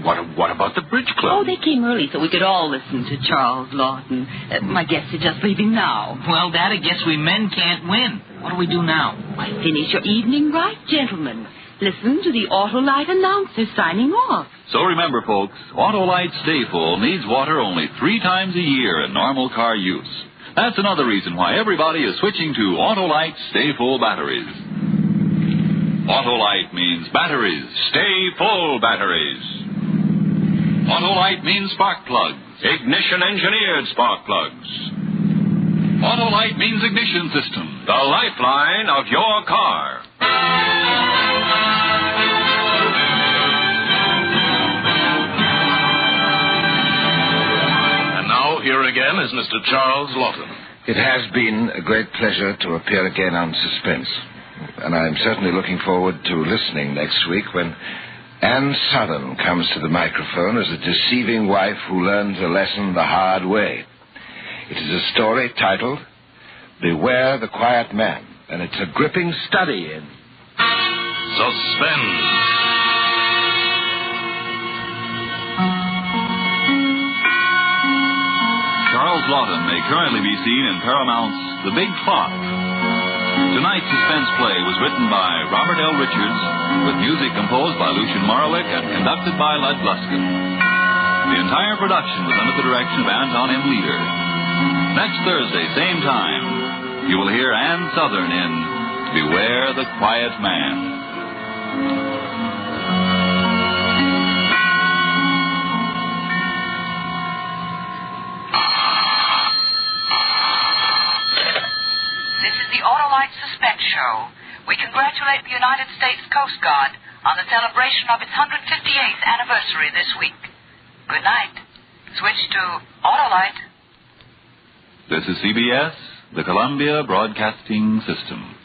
Well, what about the Bridge Club? Oh, they came early so we could all listen to Charles Lawton. My guests are just leaving now. Well, Dad, I guess we men can't win. What do we do now? Why, finish your evening right, gentlemen. Listen to the Autolite announcer signing off. So remember, folks, Autolite Stay Full needs water only 3 times a year in normal car use. That's another reason why everybody is switching to Autolite Stay Full batteries. Autolite means batteries. Stay full batteries. Autolite means spark plugs. Ignition-engineered spark plugs. Autolite means ignition system. The lifeline of your car. Here again is Mr. Charles Lawton. It has been a great pleasure to appear again on Suspense. And I'm certainly looking forward to listening next week when Anne Southern comes to the microphone as a deceiving wife who learns a lesson the hard way. It is a story titled Beware the Quiet Man, and it's a gripping study in Suspense. Charles Lawton may currently be seen in Paramount's The Big Clock. Tonight's suspense play was written by Robert L. Richards, with music composed by Lucien Moraweck and conducted by Lud Gluskin. The entire production was under the direction of Anton M. Leader. Next Thursday, same time, you will hear Anne Southern in Beware the Quiet Man. Autolite Suspense Show. We congratulate the United States Coast Guard on the celebration of its 158th anniversary this week. Good night. Switch to Autolite. This is CBS, the Columbia Broadcasting System.